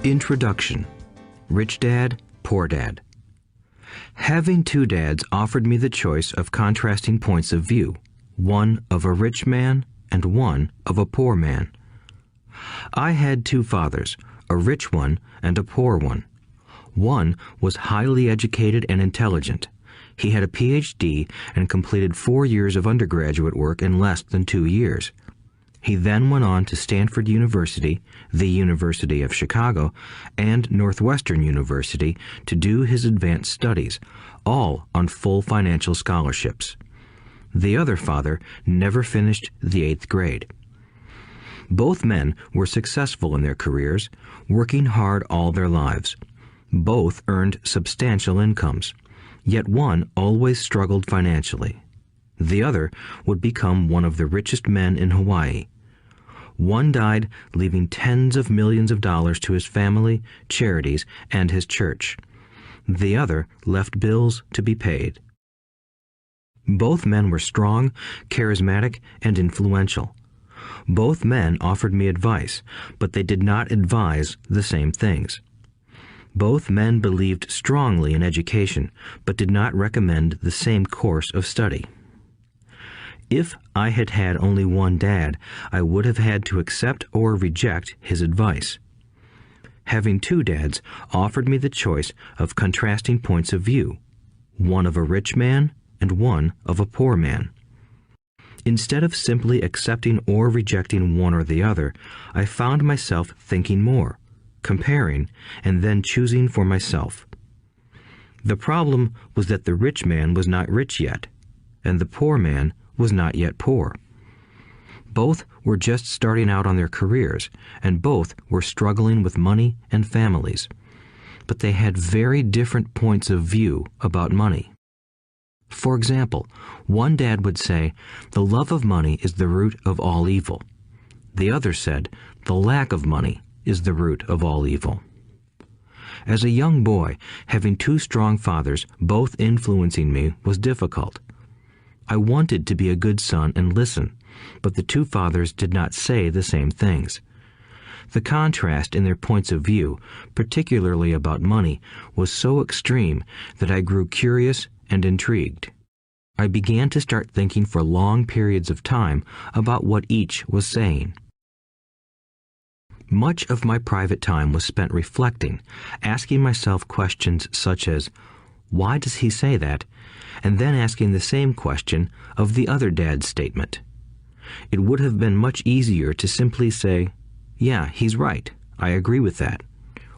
Introduction. Rich Dad, Poor Dad. Having two dads offered me the choice of contrasting points of view, one of a rich man and one of a poor man. I had two fathers, a rich one and a poor one. One was highly educated and intelligent. He had a PhD and completed 4 years of undergraduate work in less than 2 years. He then went on to Stanford University, the University of Chicago, and Northwestern University to do his advanced studies, all on full financial scholarships. The other father never finished the 8th grade. Both men were successful in their careers, working hard all their lives. Both earned substantial incomes, yet one always struggled financially. The other would become one of the richest men in Hawaii. One died leaving tens of millions of dollars to his family, charities, and his church. The other left bills to be paid. Both men were strong, charismatic, and influential. Both men offered me advice, but they did not advise the same things. Both men believed strongly in education, but did not recommend the same course of study. If I had had only one dad, I would have had to accept or reject his advice. Having two dads offered me the choice of contrasting points of view, one of a rich man and one of a poor man. Instead of simply accepting or rejecting one or the other, I found myself thinking more, comparing, and then choosing for myself. The problem was that the rich man was not rich yet, and the poor man was not yet poor. Both were just starting out on their careers, and both were struggling with money and families. But they had very different points of view about money. For example, one dad would say, "The love of money is the root of all evil." The other said, "The lack of money is the root of all evil." As a young boy, having two strong fathers, both influencing me, was difficult. I wanted to be a good son and listen, but the two fathers did not say the same things. The contrast in their points of view, particularly about money, was so extreme that I grew curious and intrigued. I began to start thinking for long periods of time about what each was saying. Much of my private time was spent reflecting, asking myself questions such as, "Why does he say that?" and then asking the same question of the other dad's statement. It would have been much easier to simply say, "Yeah, he's right, I agree with that,"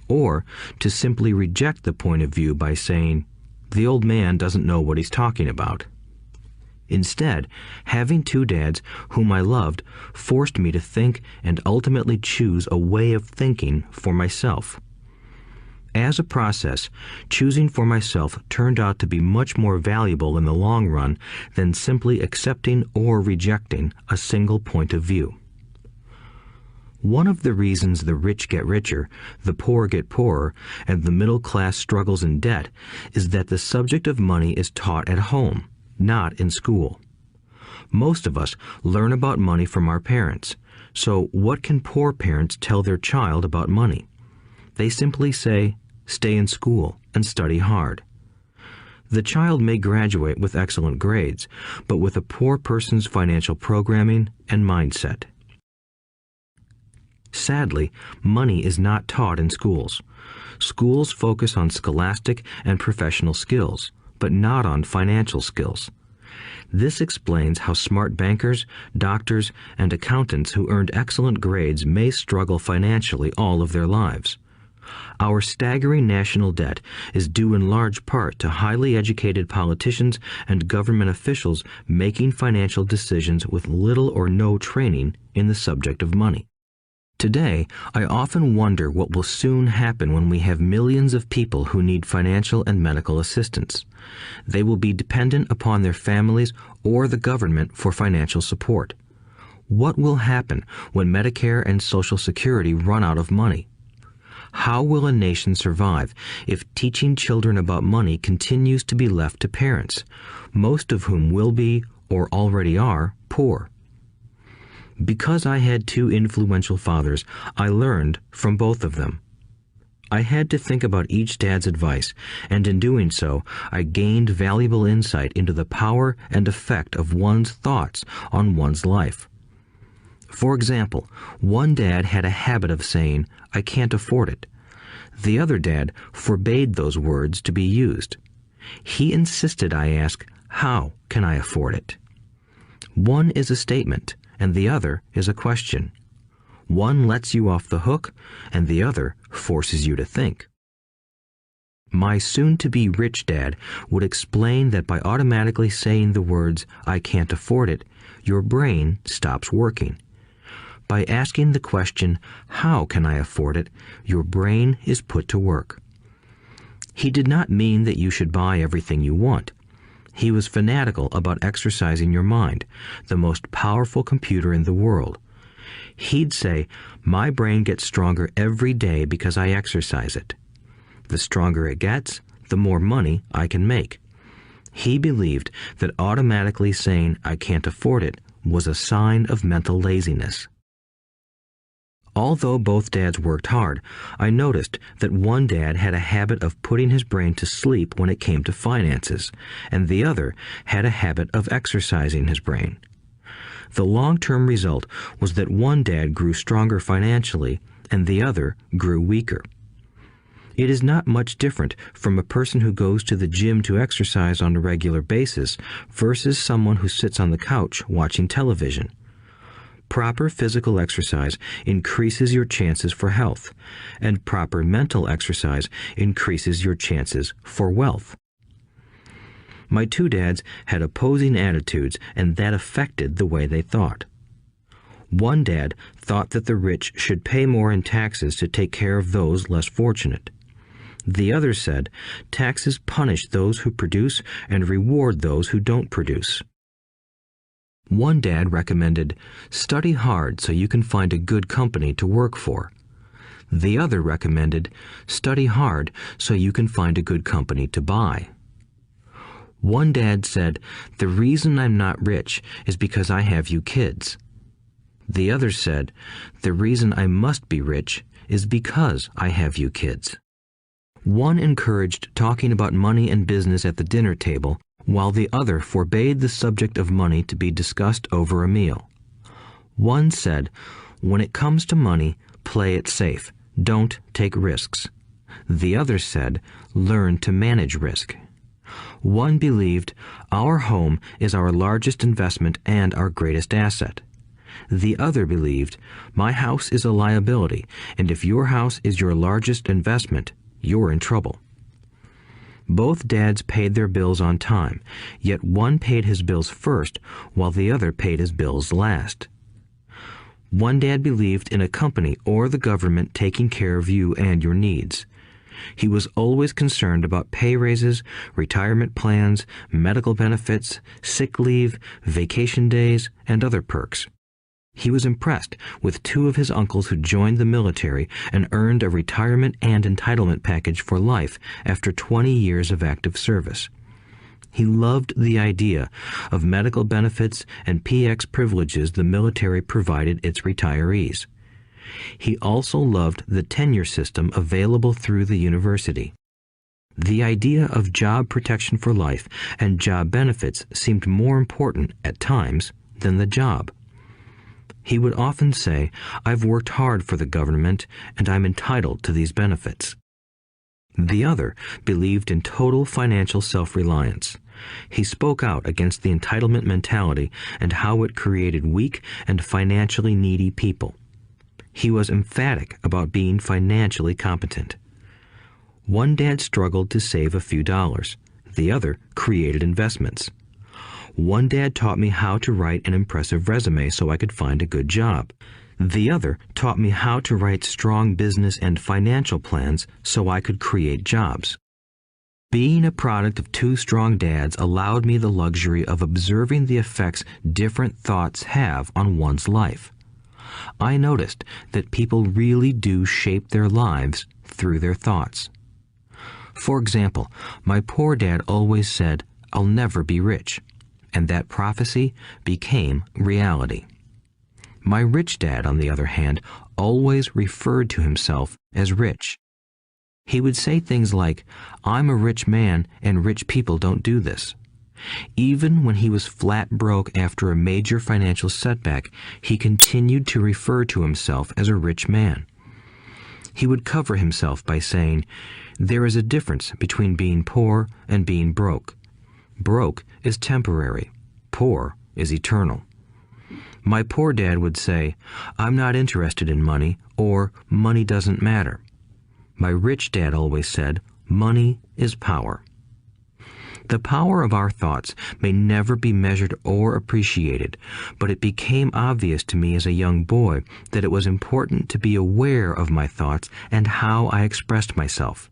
or to simply reject the point of view by saying, "The old man doesn't know what he's talking about." Instead, having two dads whom I loved forced me to think and ultimately choose a way of thinking for myself. As a process, choosing for myself turned out to be much more valuable in the long run than simply accepting or rejecting a single point of view. One of the reasons the rich get richer, the poor get poorer, and the middle class struggles in debt is that the subject of money is taught at home, not in school. Most of us learn about money from our parents, so what can poor parents tell their child about money? They simply say, "Stay in school and study hard." The child may graduate with excellent grades, but with a poor person's financial programming and mindset. Sadly, money is not taught in schools. Schools focus on scholastic and professional skills, but not on financial skills. This explains how smart bankers, doctors, and accountants who earned excellent grades may struggle financially all of their lives. Our staggering national debt is due in large part to highly educated politicians and government officials making financial decisions with little or no training in the subject of money. Today, I often wonder what will soon happen when we have millions of people who need financial and medical assistance. They will be dependent upon their families or the government for financial support. What will happen when Medicare and Social Security run out of money? How will a nation survive if teaching children about money continues to be left to parents, most of whom will be, or already are, poor? Because I had two influential fathers, I learned from both of them. I had to think about each dad's advice, and in doing so, I gained valuable insight into the power and effect of one's thoughts on one's life. For example, one dad had a habit of saying, "I can't afford it." The other dad forbade those words to be used. He insisted I ask, "How can I afford it?" One is a statement, and the other is a question. One lets you off the hook, and the other forces you to think. My soon-to-be rich dad would explain that by automatically saying the words, "I can't afford it," your brain stops working. By asking the question, "How can I afford it?" your brain is put to work. He did not mean that you should buy everything you want. He was fanatical about exercising your mind, the most powerful computer in the world. He'd say, "My brain gets stronger every day because I exercise it. The stronger it gets, the more money I can make." He believed that automatically saying, "I can't afford it," was a sign of mental laziness. Although both dads worked hard, I noticed that one dad had a habit of putting his brain to sleep when it came to finances, and the other had a habit of exercising his brain. The long-term result was that one dad grew stronger financially and the other grew weaker. It is not much different from a person who goes to the gym to exercise on a regular basis versus someone who sits on the couch watching television. Proper physical exercise increases your chances for health, and proper mental exercise increases your chances for wealth. My two dads had opposing attitudes, and that affected the way they thought. One dad thought that the rich should pay more in taxes to take care of those less fortunate. The other said, taxes punish those who produce and reward those who don't produce. One dad recommended, study hard so you can find a good company to work for. The other recommended, study hard so you can find a good company to buy. One dad said, the reason I'm not rich is because I have you kids. The other said, the reason I must be rich is because I have you kids. One encouraged talking about money and business at the dinner table, while the other forbade the subject of money to be discussed over a meal. One said, when it comes to money, play it safe, don't take risks. The other said, learn to manage risk. One believed, our home is our largest investment and our greatest asset. The other believed, my house is a liability, and if your house is your largest investment, you're in trouble. Both dads paid their bills on time, yet one paid his bills first while the other paid his bills last. One dad believed in a company or the government taking care of you and your needs. He was always concerned about pay raises, retirement plans, medical benefits, sick leave, vacation days, and other perks. He was impressed with two of his uncles who joined the military and earned a retirement and entitlement package for life after 20 years of active service. He loved the idea of medical benefits and PX privileges the military provided its retirees. He also loved the tenure system available through the university. The idea of job protection for life and job benefits seemed more important at times than the job. He would often say, I've worked hard for the government and I'm entitled to these benefits. The other believed in total financial self-reliance. He spoke out against the entitlement mentality and how it created weak and financially needy people. He was emphatic about being financially competent. One dad struggled to save a few dollars. The other created investments. One dad taught me how to write an impressive resume so I could find a good job. The other taught me how to write strong business and financial plans so I could create jobs. Being a product of two strong dads allowed me the luxury of observing the effects different thoughts have on one's life. I noticed that people really do shape their lives through their thoughts. For example, my poor dad always said, I'll never be rich, and that prophecy became reality. My rich dad, on the other hand, always referred to himself as rich. He would say things like, "I'm a rich man and rich people don't do this." Even when he was flat broke after a major financial setback, he continued to refer to himself as a rich man. He would cover himself by saying, "There is a difference between being poor and being broke. Broke is temporary. Poor is eternal." My poor dad would say, "I'm not interested in money," or "money doesn't matter." My rich dad always said, "Money is power." The power of our thoughts may never be measured or appreciated, but it became obvious to me as a young boy that it was important to be aware of my thoughts and how I expressed myself.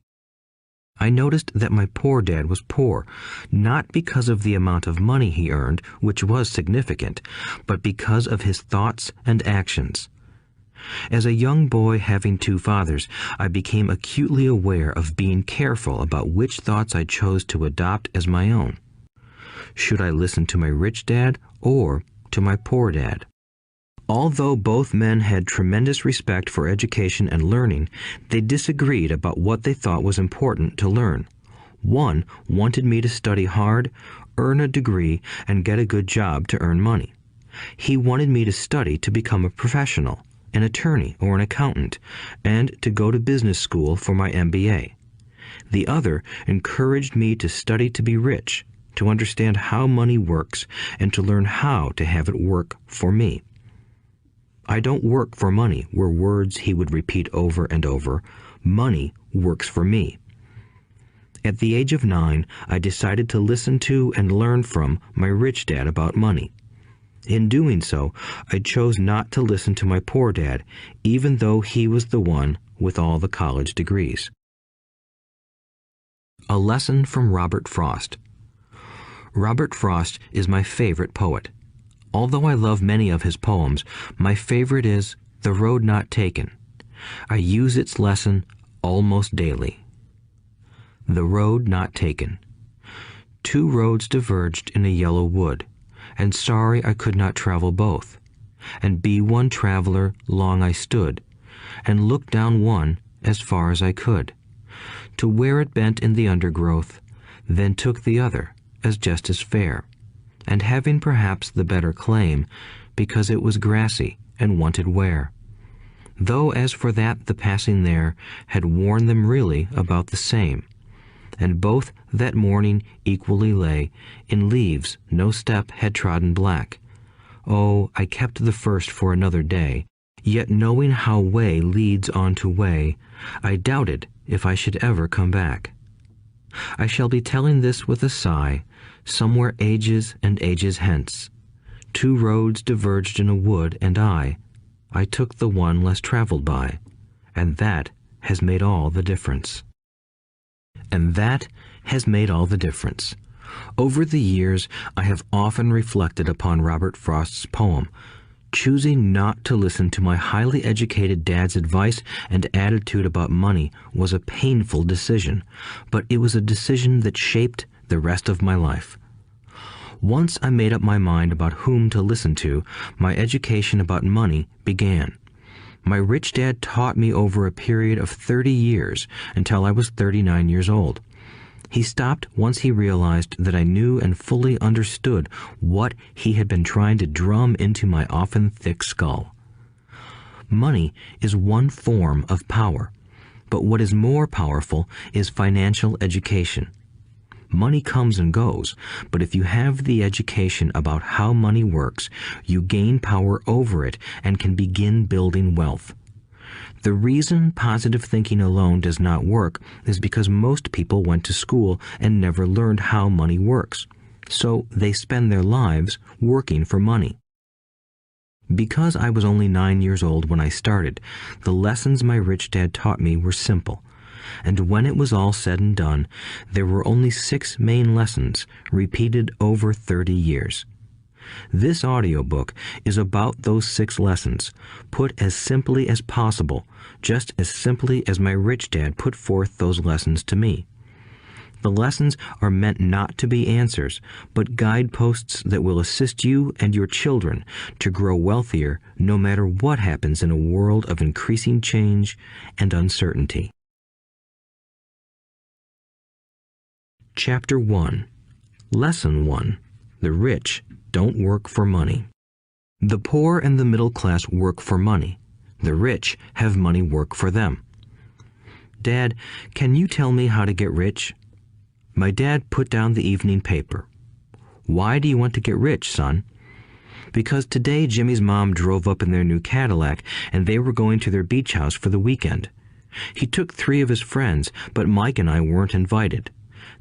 I noticed that my poor dad was poor, not because of the amount of money he earned, which was significant, but because of his thoughts and actions. As a young boy having two fathers, I became acutely aware of being careful about which thoughts I chose to adopt as my own. Should I listen to my rich dad or to my poor dad? Although both men had tremendous respect for education and learning, they disagreed about what they thought was important to learn. One wanted me to study hard, earn a degree, and get a good job to earn money. He wanted me to study to become a professional, an attorney or an accountant, and to go to business school for my MBA. The other encouraged me to study to be rich, to understand how money works, and to learn how to have it work for me. "I don't work for money" were words he would repeat over and over. "Money works for me." At the age of 9, I decided to listen to and learn from my rich dad about money. In doing so, I chose not to listen to my poor dad, even though he was the one with all the college degrees. A lesson from Robert Frost. Robert Frost is my favorite poet. Although I love many of his poems, my favorite is "The Road Not Taken." I use its lesson almost daily. The Road Not Taken. Two roads diverged in a yellow wood, and sorry I could not travel both. And be one traveler long I stood, and looked down one as far as I could, to where it bent in the undergrowth, then took the other as just as fair, and having perhaps the better claim, because it was grassy and wanted wear. Though as for that the passing there had worn them really about the same, and both that morning equally lay in leaves no step had trodden black. Oh, I kept the first for another day, yet knowing how way leads on to way, I doubted if I should ever come back. I shall be telling this with a sigh, somewhere ages and ages hence. Two roads diverged in a wood, and I took the one less traveled by, and that has made all the difference. And that has made all the difference. Over the years, I have often reflected upon Robert Frost's poem. Choosing not to listen to my highly educated dad's advice and attitude about money was a painful decision, but it was a decision that shaped the rest of my life. Once I made up my mind about whom to listen to, my education about money began. My rich dad taught me over a period of 30 years until I was 39 years old. He stopped once he realized that I knew and fully understood what he had been trying to drum into my often thick skull. Money is one form of power, but what is more powerful is financial education. Money comes and goes, but if you have the education about how money works, you gain power over it and can begin building wealth. The reason positive thinking alone does not work is because most people went to school and never learned how money works, so they spend their lives working for money. Because I was only 9 years old when I started, the lessons my rich dad taught me were simple, and when it was all said and done, there were only 6 main lessons repeated over 30 years. This audiobook is about those 6 lessons, put as simply as possible, just as simply as my rich dad put forth those lessons to me. The lessons are meant not to be answers, but guideposts that will assist you and your children to grow wealthier no matter what happens in a world of increasing change and uncertainty. Chapter 1. Lesson 1. The rich don't work for money. The poor and the middle class work for money. The rich have money work for them. Dad, can you tell me how to get rich? My dad put down the evening paper. Why do you want to get rich, son? Because today Jimmy's mom drove up in their new Cadillac and they were going to their beach house for the weekend. He took 3 of his friends, but Mike and I weren't invited.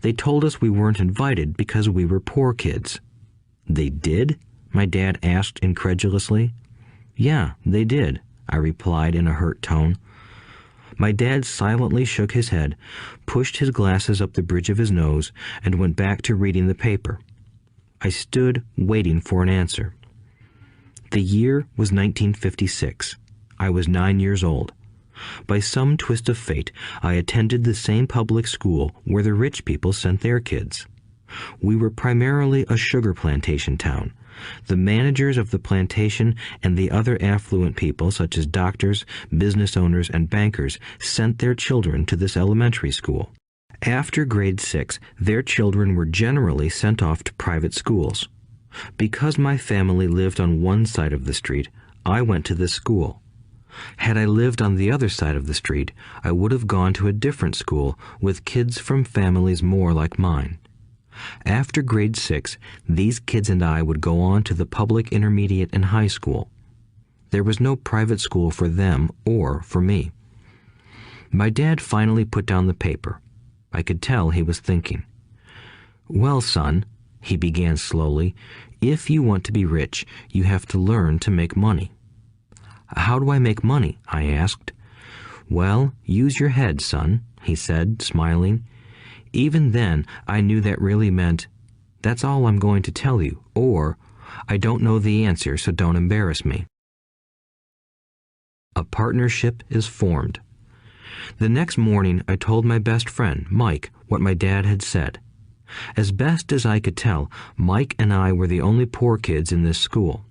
They told us we weren't invited because we were poor kids. They did? My dad asked incredulously. Yeah, they did, I replied in a hurt tone. My dad silently shook his head, pushed his glasses up the bridge of his nose, and went back to reading the paper. I stood waiting for an answer. The year was 1956. I was 9 years old. By some twist of fate, I attended the same public school where the rich people sent their kids. We were primarily a sugar plantation town. The managers of the plantation and the other affluent people, such as doctors, business owners, and bankers, sent their children to this elementary school. After grade 6, their children were generally sent off to private schools. Because my family lived on one side of the street, I went to this school. Had I lived on the other side of the street, I would have gone to a different school with kids from families more like mine. After grade 6, these kids and I would go on to the public intermediate and high school. There was no private school for them or for me. My dad finally put down the paper. I could tell he was thinking. Well, son, he began slowly, if you want to be rich, you have to learn to make money. How do I make money? I asked. Well, use your head, son, he said, smiling. Even then, I knew that really meant, that's all I'm going to tell you, or, I don't know the answer, so don't embarrass me. A partnership is formed. The next morning, I told my best friend, Mike, what my dad had said. As best as I could tell, Mike and I were the only poor kids in this school.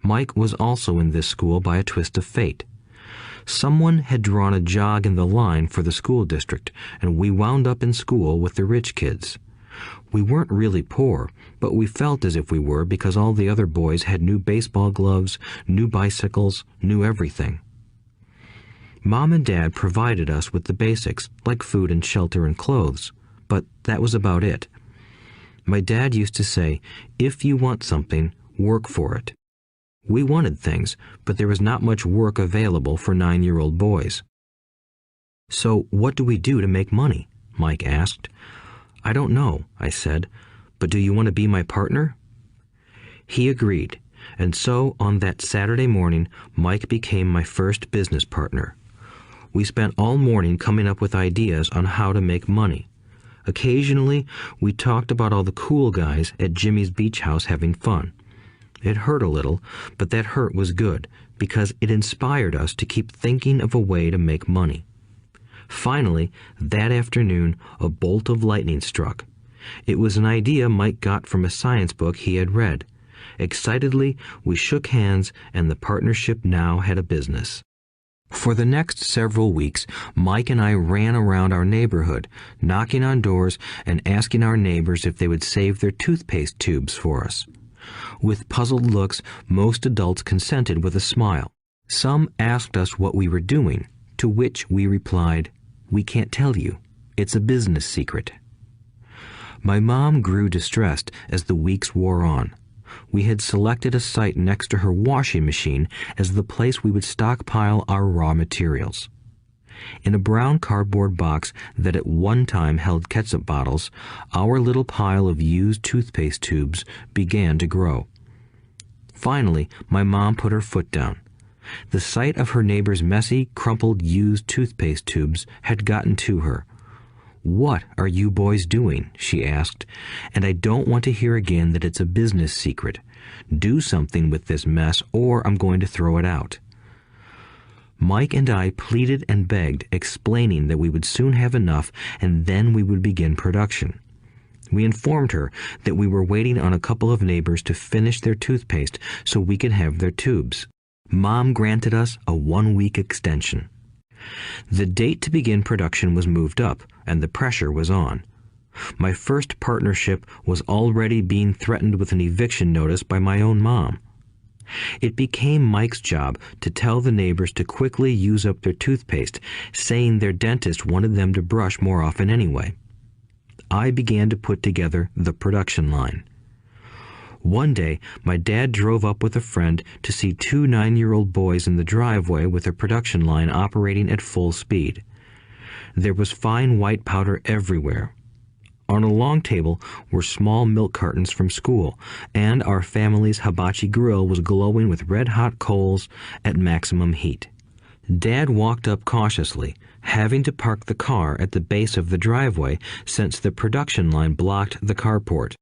Mike was also in this school by a twist of fate. Someone had drawn a jog in the line for the school district, and we wound up in school with the rich kids. We weren't really poor, but we felt as if we were because all the other boys had new baseball gloves, new bicycles, new everything. Mom and Dad provided us with the basics, like food and shelter and clothes, but that was about it. My dad used to say, if you want something, work for it. We wanted things, but there was not much work available for 9-year-old boys. So what do we do to make money? Mike asked. I don't know, I said, but do you want to be my partner? He agreed, and so on that Saturday morning, Mike became my first business partner. We spent all morning coming up with ideas on how to make money. Occasionally, we talked about all the cool guys at Jimmy's beach house having fun. It hurt a little, but that hurt was good, because it inspired us to keep thinking of a way to make money. Finally, that afternoon, a bolt of lightning struck. It was an idea Mike got from a science book he had read. Excitedly, we shook hands, and the partnership now had a business. For the next several weeks, Mike and I ran around our neighborhood, knocking on doors and asking our neighbors if they would save their toothpaste tubes for us. With puzzled looks, most adults consented with a smile. Some asked us what we were doing, to which we replied, "We can't tell you. It's a business secret." My mom grew distressed as the weeks wore on. We had selected a site next to her washing machine as the place we would stockpile our raw materials. In a brown cardboard box that at one time held ketchup bottles, our little pile of used toothpaste tubes began to grow. Finally, my mom put her foot down. The sight of her neighbor's messy, crumpled, used toothpaste tubes had gotten to her. "What are you boys doing?" she asked. "And I don't want to hear again that it's a business secret. Do something with this mess or I'm going to throw it out." Mike and I pleaded and begged, explaining that we would soon have enough and then we would begin production. We informed her that we were waiting on a couple of neighbors to finish their toothpaste so we could have their tubes. Mom granted us a 1-week extension. The date to begin production was moved up, and the pressure was on. My first partnership was already being threatened with an eviction notice by my own mom. It became Mike's job to tell the neighbors to quickly use up their toothpaste, saying their dentist wanted them to brush more often anyway. I began to put together the production line. One day, my dad drove up with a friend to see two 9-year-old boys in the driveway with their production line operating at full speed. There was fine white powder everywhere. On a long table were small milk cartons from school, and our family's hibachi grill was glowing with red-hot coals at maximum heat. Dad walked up cautiously, having to park the car at the base of the driveway since the production line blocked the carport.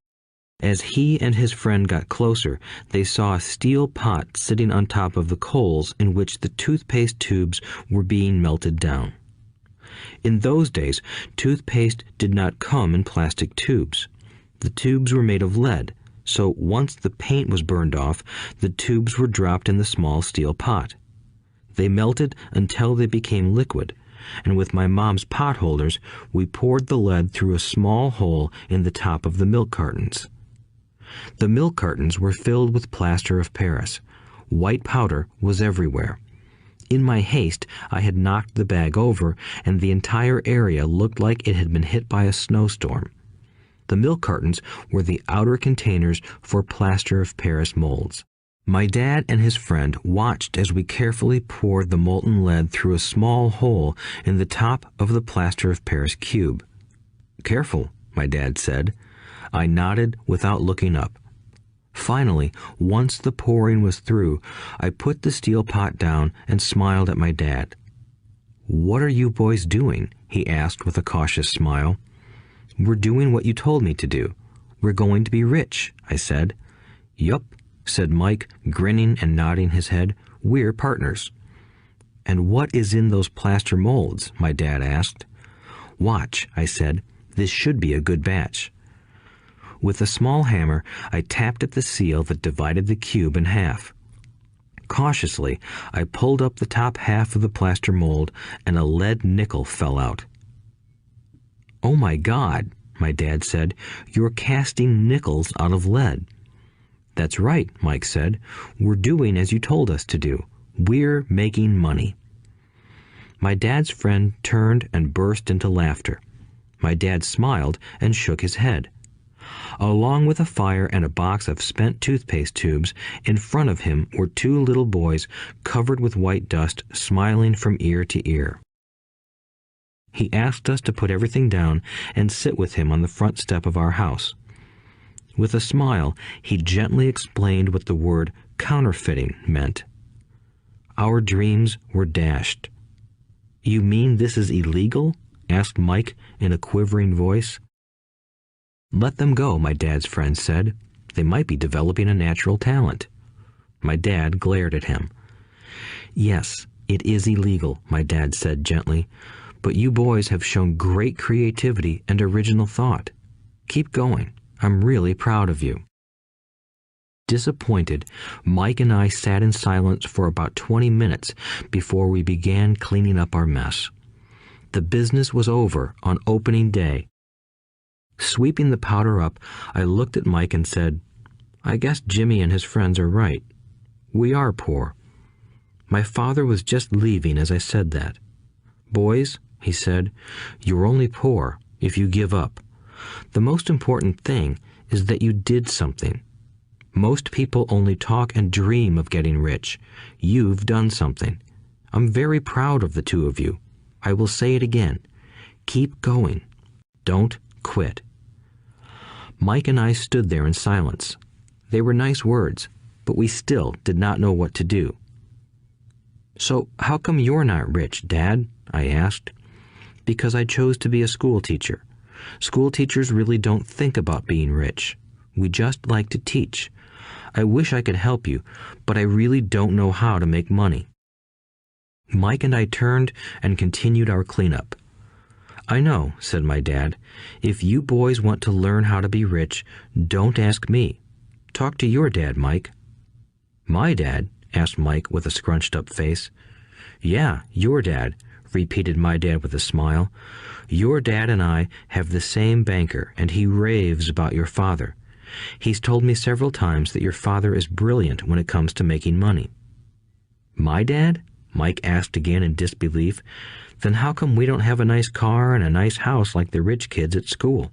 As he and his friend got closer, they saw a steel pot sitting on top of the coals in which the toothpaste tubes were being melted down. In those days, toothpaste did not come in plastic tubes. The tubes were made of lead, so once the paint was burned off, the tubes were dropped in the small steel pot. They melted until they became liquid, and with my mom's pot holders, we poured the lead through a small hole in the top of the milk cartons. The milk cartons were filled with plaster of Paris. White powder was everywhere. In my haste, I had knocked the bag over, and the entire area looked like it had been hit by a snowstorm. The milk cartons were the outer containers for plaster of Paris molds. My dad and his friend watched as we carefully poured the molten lead through a small hole in the top of the plaster of Paris cube. "Careful," my dad said. I nodded without looking up. Finally, once the pouring was through, I put the steel pot down and smiled at my dad. "What are you boys doing?" he asked with a cautious smile. "We're doing what you told me to do. We're going to be rich," I said. "Yup," said Mike, grinning and nodding his head. "We're partners." "And what is in those plaster molds?" my dad asked. "Watch," I said. "This should be a good batch." With a small hammer, I tapped at the seal that divided the cube in half. Cautiously, I pulled up the top half of the plaster mold, and a lead nickel fell out. "Oh my God," my dad said, "you're casting nickels out of lead." "That's right," Mike said. "We're doing as you told us to do. We're making money." My dad's friend turned and burst into laughter. My dad smiled and shook his head. Along with a fire and a box of spent toothpaste tubes, in front of him were two little boys covered with white dust, smiling from ear to ear. He asked us to put everything down and sit with him on the front step of our house. With a smile, he gently explained what the word counterfeiting meant. Our dreams were dashed. "You mean this is illegal?" asked Mike in a quivering voice. "Let them go," my dad's friend said. "They might be developing a natural talent." My dad glared at him. "Yes, it is illegal," my dad said gently, "but you boys have shown great creativity and original thought. Keep going. I'm really proud of you." Disappointed, Mike and I sat in silence for about 20 minutes before we began cleaning up our mess. The business was over on opening day. Sweeping the powder up, I looked at Mike and said, "I guess Jimmy and his friends are right. We are poor." My father was just leaving as I said that. "Boys," he said, "you're only poor if you give up. The most important thing is that you did something. Most people only talk and dream of getting rich. You've done something. I'm very proud of the two of you. I will say it again. Keep going. Don't quit." Mike and I stood there in silence. They were nice words, but we still did not know what to do. "So how come you're not rich, Dad?" I asked. "Because I chose to be a school teacher. School teachers really don't think about being rich. We just like to teach. I wish I could help you, but I really don't know how to make money." Mike and I turned and continued our cleanup. "I know," said my dad. "If you boys want to learn how to be rich, don't ask me. Talk to your dad, Mike." "My dad?" asked Mike with a scrunched-up face. "Yeah, your dad. repeated my dad with a smile. "Your dad and I have the same banker, and he raves about your father. He's told me several times that your father is brilliant when it comes to making money." "My dad?" Mike asked again in disbelief. "Then how come we don't have a nice car and a nice house like the rich kids at school?"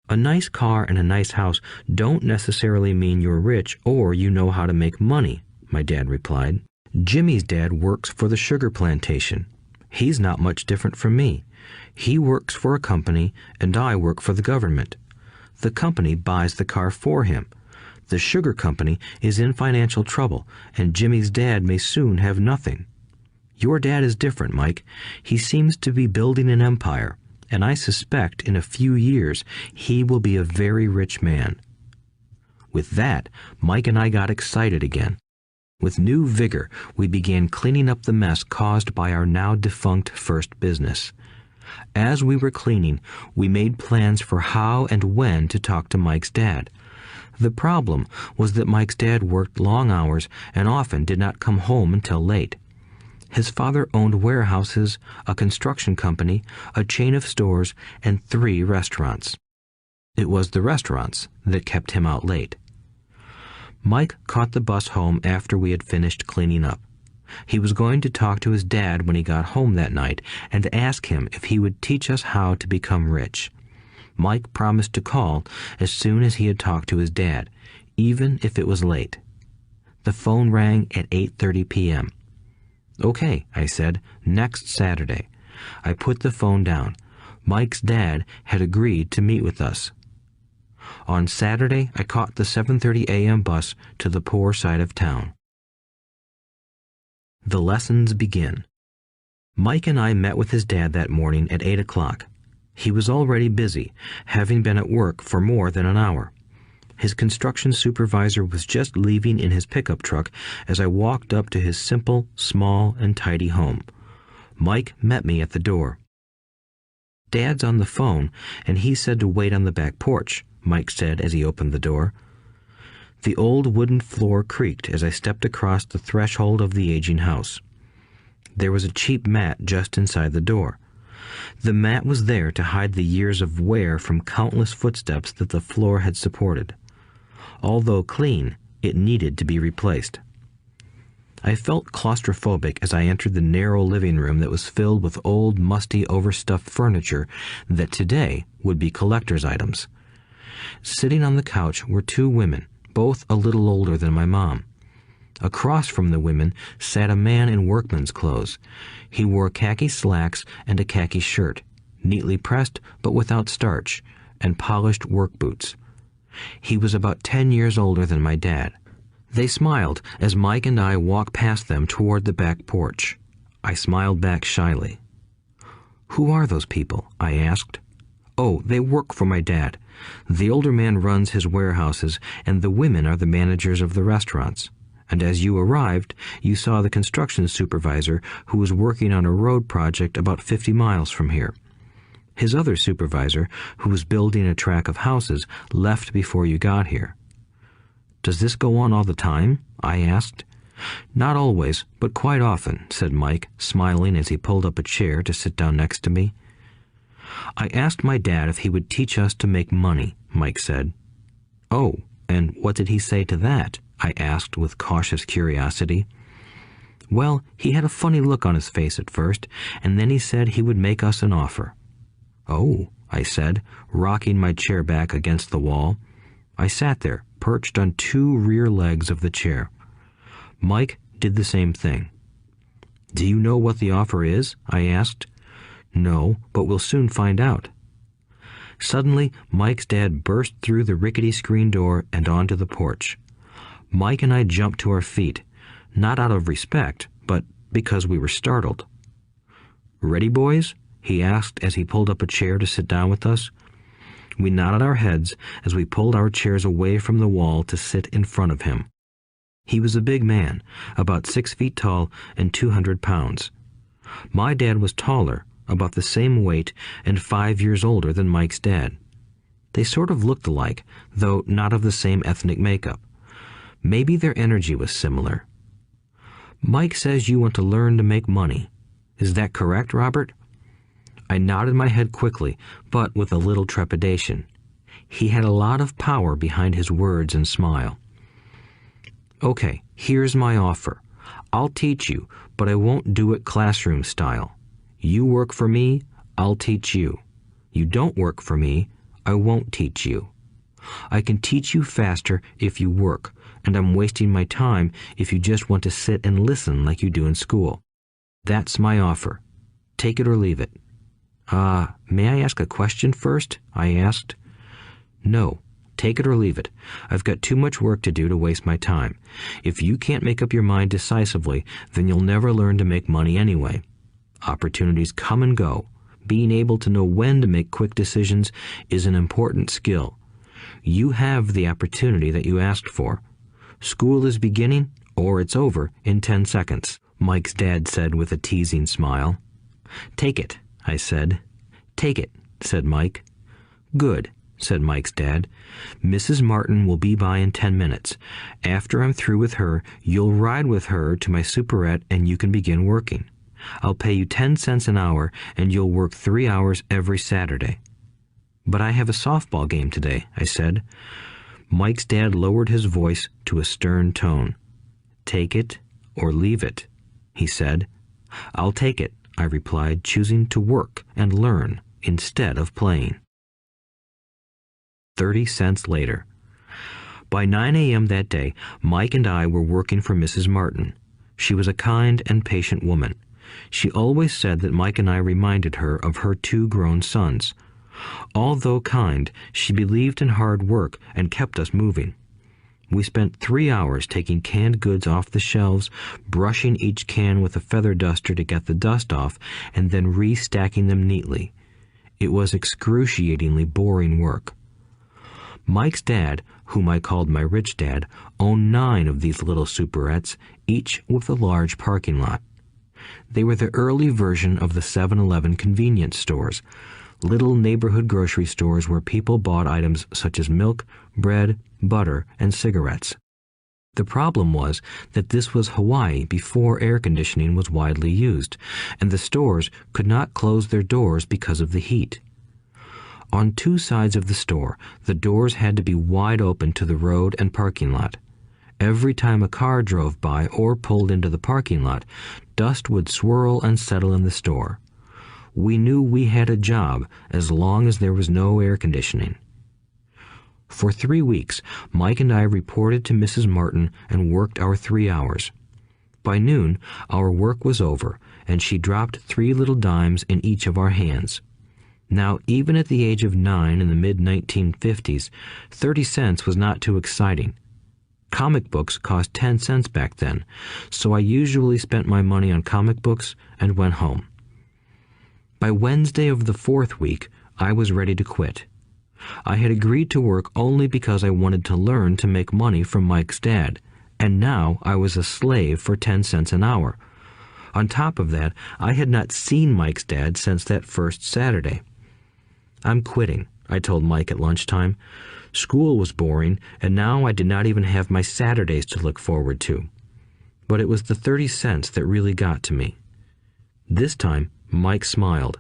"A nice car and a nice house don't necessarily mean you're rich or you know how to make money," my dad replied. "Jimmy's dad works for the sugar plantation. He's not much different from me. He works for a company and I work for the government. The company buys the car for him. The sugar company is in financial trouble, and Jimmy's dad may soon have nothing. Your dad is different, Mike. He seems to be building an empire, and I suspect in a few years he will be a very rich man." With that, Mike and I got excited again. With new vigor, we began cleaning up the mess caused by our now defunct first business. As we were cleaning, we made plans for how and when to talk to Mike's dad. The problem was that Mike's dad worked long hours and often did not come home until late. His father owned warehouses, a construction company, a chain of stores, and 3 restaurants. It was the restaurants that kept him out late. Mike caught the bus home after we had finished cleaning up. He was going to talk to his dad when he got home that night and ask him if he would teach us how to become rich. Mike promised to call as soon as he had talked to his dad, even if it was late. The phone rang at 8:30 p.m. "Okay," I said, "next Saturday." I put the phone down. Mike's dad had agreed to meet with us. On Saturday, I caught the 7:30 a.m. bus to the poor side of town. The lessons begin. Mike and I met with his dad that morning at 8 o'clock. He was already busy, having been at work for more than an hour. His construction supervisor was just leaving in his pickup truck as I walked up to his simple, small, and tidy home. Mike met me at the door. "Dad's on the phone, and he said to wait on the back porch," Mike said as he opened the door. The old wooden floor creaked as I stepped across the threshold of the aging house. There was a cheap mat just inside the door. The mat was there to hide the years of wear from countless footsteps that the floor had supported. Although clean, it needed to be replaced. I felt claustrophobic as I entered the narrow living room that was filled with old, musty, overstuffed furniture that today would be collector's items. Sitting on the couch were 2 women, both a little older than my mom. Across from the women sat a man in workman's clothes. He wore khaki slacks and a khaki shirt, neatly pressed but without starch, and polished work boots. He was about 10 years older than my dad. They smiled as Mike and I walked past them toward the back porch. I smiled back shyly. "Who are those people?" I asked. "Oh, they work for my dad. The older man runs his warehouses, and the women are the managers of the restaurants. And as you arrived, you saw the construction supervisor who was working on a road project about 50 miles from here. His other supervisor, who was building a track of houses, left before you got here." "Does this go on all the time?" I asked. "Not always, but quite often," said Mike, smiling as he pulled up a chair to sit down next to me. "I asked my dad if he would teach us to make money," Mike said. "Oh, and what did he say to that?" I asked with cautious curiosity. "Well, he had a funny look on his face at first, and then he said he would make us an offer." "Oh," I said, rocking my chair back against the wall. I sat there, perched on 2 rear legs of the chair. Mike did the same thing. "Do you know what the offer is?" I asked. "No, but we'll soon find out." Suddenly, Mike's dad burst through the rickety screen door and onto the porch. Mike and I jumped to our feet, not out of respect, but because we were startled. "Ready, boys?" he asked as he pulled up a chair to sit down with us. We nodded our heads as we pulled our chairs away from the wall to sit in front of him. He was a big man, about 6 feet tall and 200 pounds. My dad was taller, about the same weight, and 5 years older than Mike's dad. They sort of looked alike, though not of the same ethnic makeup. Maybe their energy was similar. "Mike says you want to learn to make money. Is that correct, Robert?" I nodded my head quickly, but with a little trepidation. He had a lot of power behind his words and smile. "Okay, here's my offer. I'll teach you, but I won't do it classroom style. You work for me, I'll teach you. You don't work for me, I won't teach you. I can teach you faster if you work, and I'm wasting my time if you just want to sit and listen like you do in school. That's my offer. Take it or leave it." May I ask a question first?" I asked. "No. Take it or leave it. I've got too much work to do to waste my time. If you can't make up your mind decisively, then you'll never learn to make money anyway. Opportunities come and go. Being able to know when to make quick decisions is an important skill. You have the opportunity that you asked for. School is beginning, or it's over, in 10 seconds, Mike's dad said with a teasing smile. "Take it," I said. "Take it," said Mike. "Good," said Mike's dad. "Mrs. Martin will be by in 10 minutes. After I'm through with her, you'll ride with her to my superette and you can begin working. I'll pay you 10 cents an hour and you'll work 3 hours every Saturday." "But I have a softball game today," I said. Mike's dad lowered his voice to a stern tone. "Take it or leave it," he said. "I'll take it," I replied, choosing to work and learn instead of playing. 30 cents later. By 9 a.m. that day, Mike and I were working for Mrs. Martin. She was a kind and patient woman. She always said that Mike and I reminded her of her 2 grown sons. Although kind, she believed in hard work and kept us moving. We spent 3 hours taking canned goods off the shelves, brushing each can with a feather duster to get the dust off, and then restacking them neatly. It was excruciatingly boring work. Mike's dad, whom I called my rich dad, owned 9 of these little superettes, each with a large parking lot. They were the early version of the 7-Eleven convenience stores, little neighborhood grocery stores where people bought items such as milk, bread, butter, and cigarettes. The problem was that this was Hawaii before air conditioning was widely used, and the stores could not close their doors because of the heat. On 2 sides of the store, the doors had to be wide open to the road and parking lot. Every time a car drove by or pulled into the parking lot, dust would swirl and settle in the store. We knew we had a job as long as there was no air conditioning. For 3 weeks, Mike and I reported to Mrs. Martin and worked our 3 hours. By noon, our work was over, and she dropped 3 little dimes in each of our hands. Now, even at the age of 9 in the mid-1950s, 30 cents was not too exciting. Comic books cost 10 cents back then, so I usually spent my money on comic books and went home. By Wednesday of the 4th week, I was ready to quit. I had agreed to work only because I wanted to learn to make money from Mike's dad, and now I was a slave for 10 cents an hour. On top of that, I had not seen Mike's dad since that first Saturday. "I'm quitting," I told Mike at lunchtime. School was boring, and now I did not even have my Saturdays to look forward to. But it was the 30 cents that really got to me. This time, Mike smiled.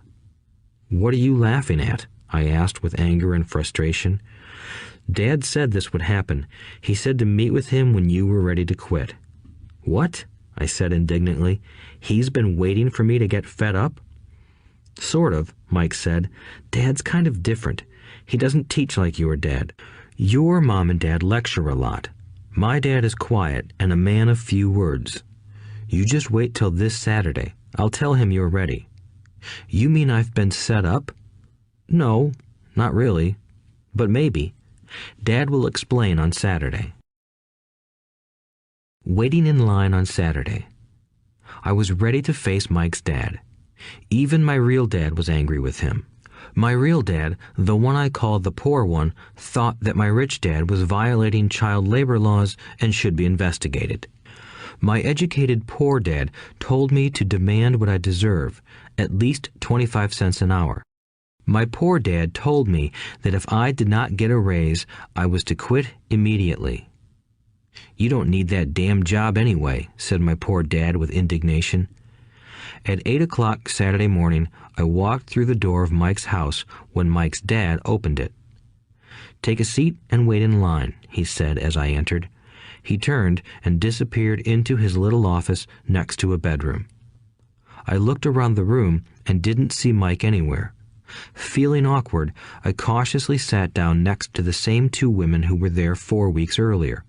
"What are you laughing at?" I asked with anger and frustration. "Dad said this would happen. He said to meet with him when you were ready to quit." "What?" I said indignantly. "He's been waiting for me to get fed up?" "Sort of," Mike said. "Dad's kind of different. He doesn't teach like your dad. Your mom and dad lecture a lot. My dad is quiet and a man of few words. You just wait till this Saturday. I'll tell him you're ready." "You mean I've been set up?" "No, not really. But maybe. Dad will explain on Saturday." Waiting in line on Saturday. I was ready to face Mike's dad. Even my real dad was angry with him. My real dad, the one I called the poor one, thought that my rich dad was violating child labor laws and should be investigated. My educated poor dad told me to demand what I deserve, at least 25 cents an hour. My poor dad told me that if I did not get a raise, I was to quit immediately. "You don't need that damn job anyway," said my poor dad with indignation. At 8 o'clock Saturday morning, I walked through the door of Mike's house when Mike's dad opened it. "Take a seat and wait in line," he said as I entered. He turned and disappeared into his little office next to a bedroom. I looked around the room and didn't see Mike anywhere. Feeling awkward, I cautiously sat down next to the same two women who were there 4 weeks earlier.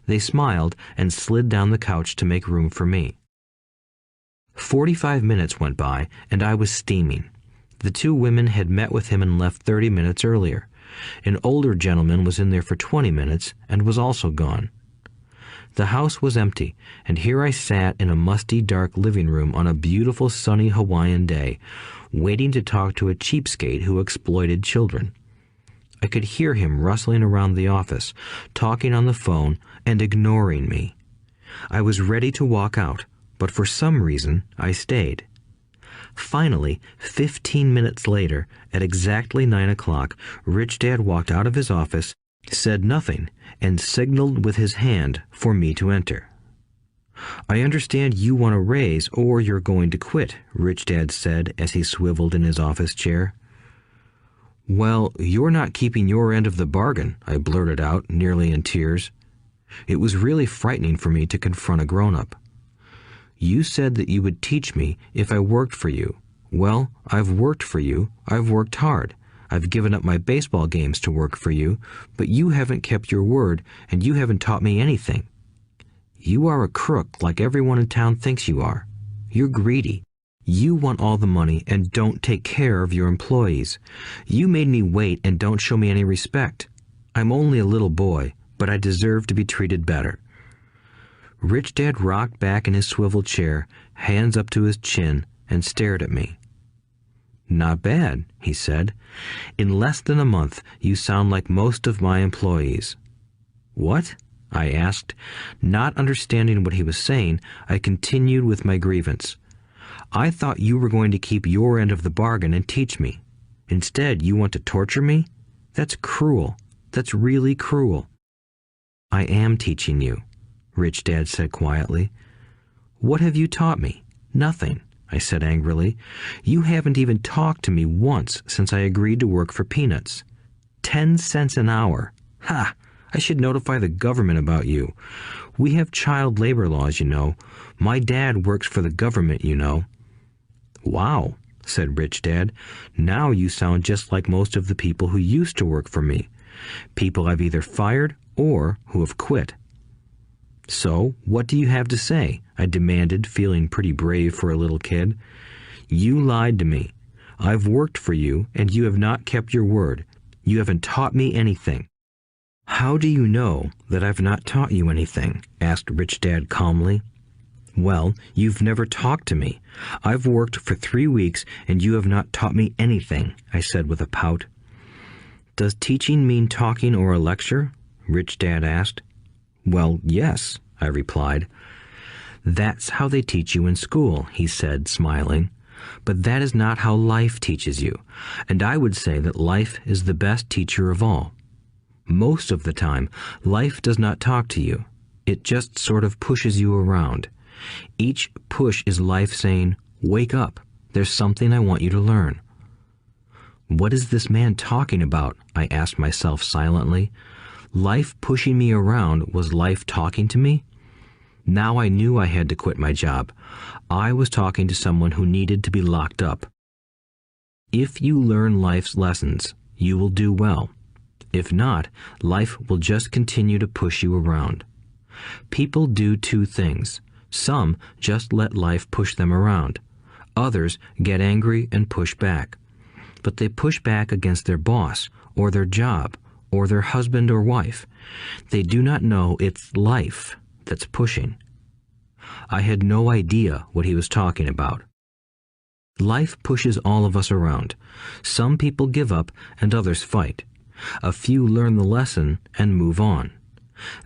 They smiled and slid down the couch to make room for me. 45 minutes went by, and I was steaming. The two women had met with him and left 30 minutes earlier. An older gentleman was in there for 20 minutes and was also gone. The house was empty, and here I sat in a musty, dark living room on a beautiful, sunny Hawaiian day, waiting to talk to a cheapskate who exploited children. I could hear him rustling around the office, talking on the phone, and ignoring me. I was ready to walk out, but for some reason I stayed. Finally, 15 minutes later, at exactly 9 o'clock, Rich Dad walked out of his office, said nothing, and signaled with his hand for me to enter. "I understand you want a raise or you're going to quit," Rich Dad said as he swiveled in his office chair. "Well, you're not keeping your end of the bargain," I blurted out, nearly in tears. It was really frightening for me to confront a grown-up. "You said that you would teach me if I worked for you. Well, I've worked for you. I've worked hard. I've given up my baseball games to work for you, but you haven't kept your word, and you haven't taught me anything. You are a crook like everyone in town thinks you are. You're greedy. You want all the money and don't take care of your employees. You made me wait and don't show me any respect. I'm only a little boy, but I deserve to be treated better." Rich Dad rocked back in his swivel chair, hands up to his chin, and stared at me. "Not bad," he said. "In less than a month, you sound like most of my employees." "What?" I asked. Not understanding what he was saying, I continued with my grievance. "I thought you were going to keep your end of the bargain and teach me. Instead, you want to torture me? That's cruel. That's really cruel." "I am teaching you," Rich Dad said quietly. "What have you taught me? Nothing," I said angrily. "You haven't even talked to me once since I agreed to work for peanuts. 10 cents an hour. Ha! I should notify the government about you. We have child labor laws, you know. My dad works for the government, you know." "Wow," said Rich Dad. "Now you sound just like most of the people who used to work for me. People I've either fired or who have quit." "So, what do you have to say?" I demanded, feeling pretty brave for a little kid. "You lied to me. I've worked for you, and you have not kept your word. You haven't taught me anything." "How do you know that I've not taught you anything?" asked Rich Dad calmly. "Well, you've never talked to me. I've worked for 3 weeks, and you have not taught me anything," I said with a pout. "Does teaching mean talking or a lecture?" Rich Dad asked. "Well, yes," I replied. "That's how they teach you in school," he said, smiling. "But that is not how life teaches you, and I would say that life is the best teacher of all. Most of the time, life does not talk to you. It just sort of pushes you around. Each push is life saying, 'Wake up, there's something I want you to learn.'" "What is this man talking about?" I asked myself silently. Life pushing me around was life talking to me? Now I knew I had to quit my job. I was talking to someone who needed to be locked up. If you learn life's lessons, you will do well. If not, life will just continue to push you around. People do two things. Some just let life push them around. Others get angry and push back. But they push back against their boss, or their job, or their husband or wife. They do not know it's life that's pushing. I had no idea what he was talking about. Life pushes all of us around. Some people give up and others fight. A few learn the lesson and move on.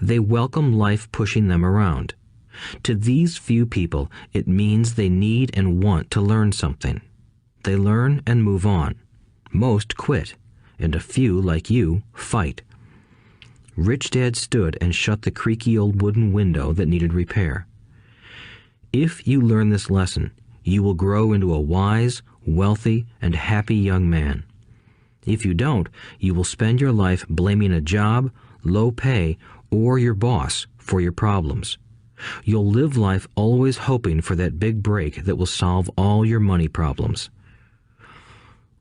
They welcome life pushing them around. To these few people, it means they need and want to learn something. They learn and move on. Most quit, and a few, like you, fight. Rich Dad stood and shut the creaky old wooden window that needed repair. If you learn this lesson, you will grow into a wise, wealthy, and happy young man. If you don't, you will spend your life blaming a job, low pay, or your boss for your problems. You'll live life always hoping for that big break that will solve all your money problems.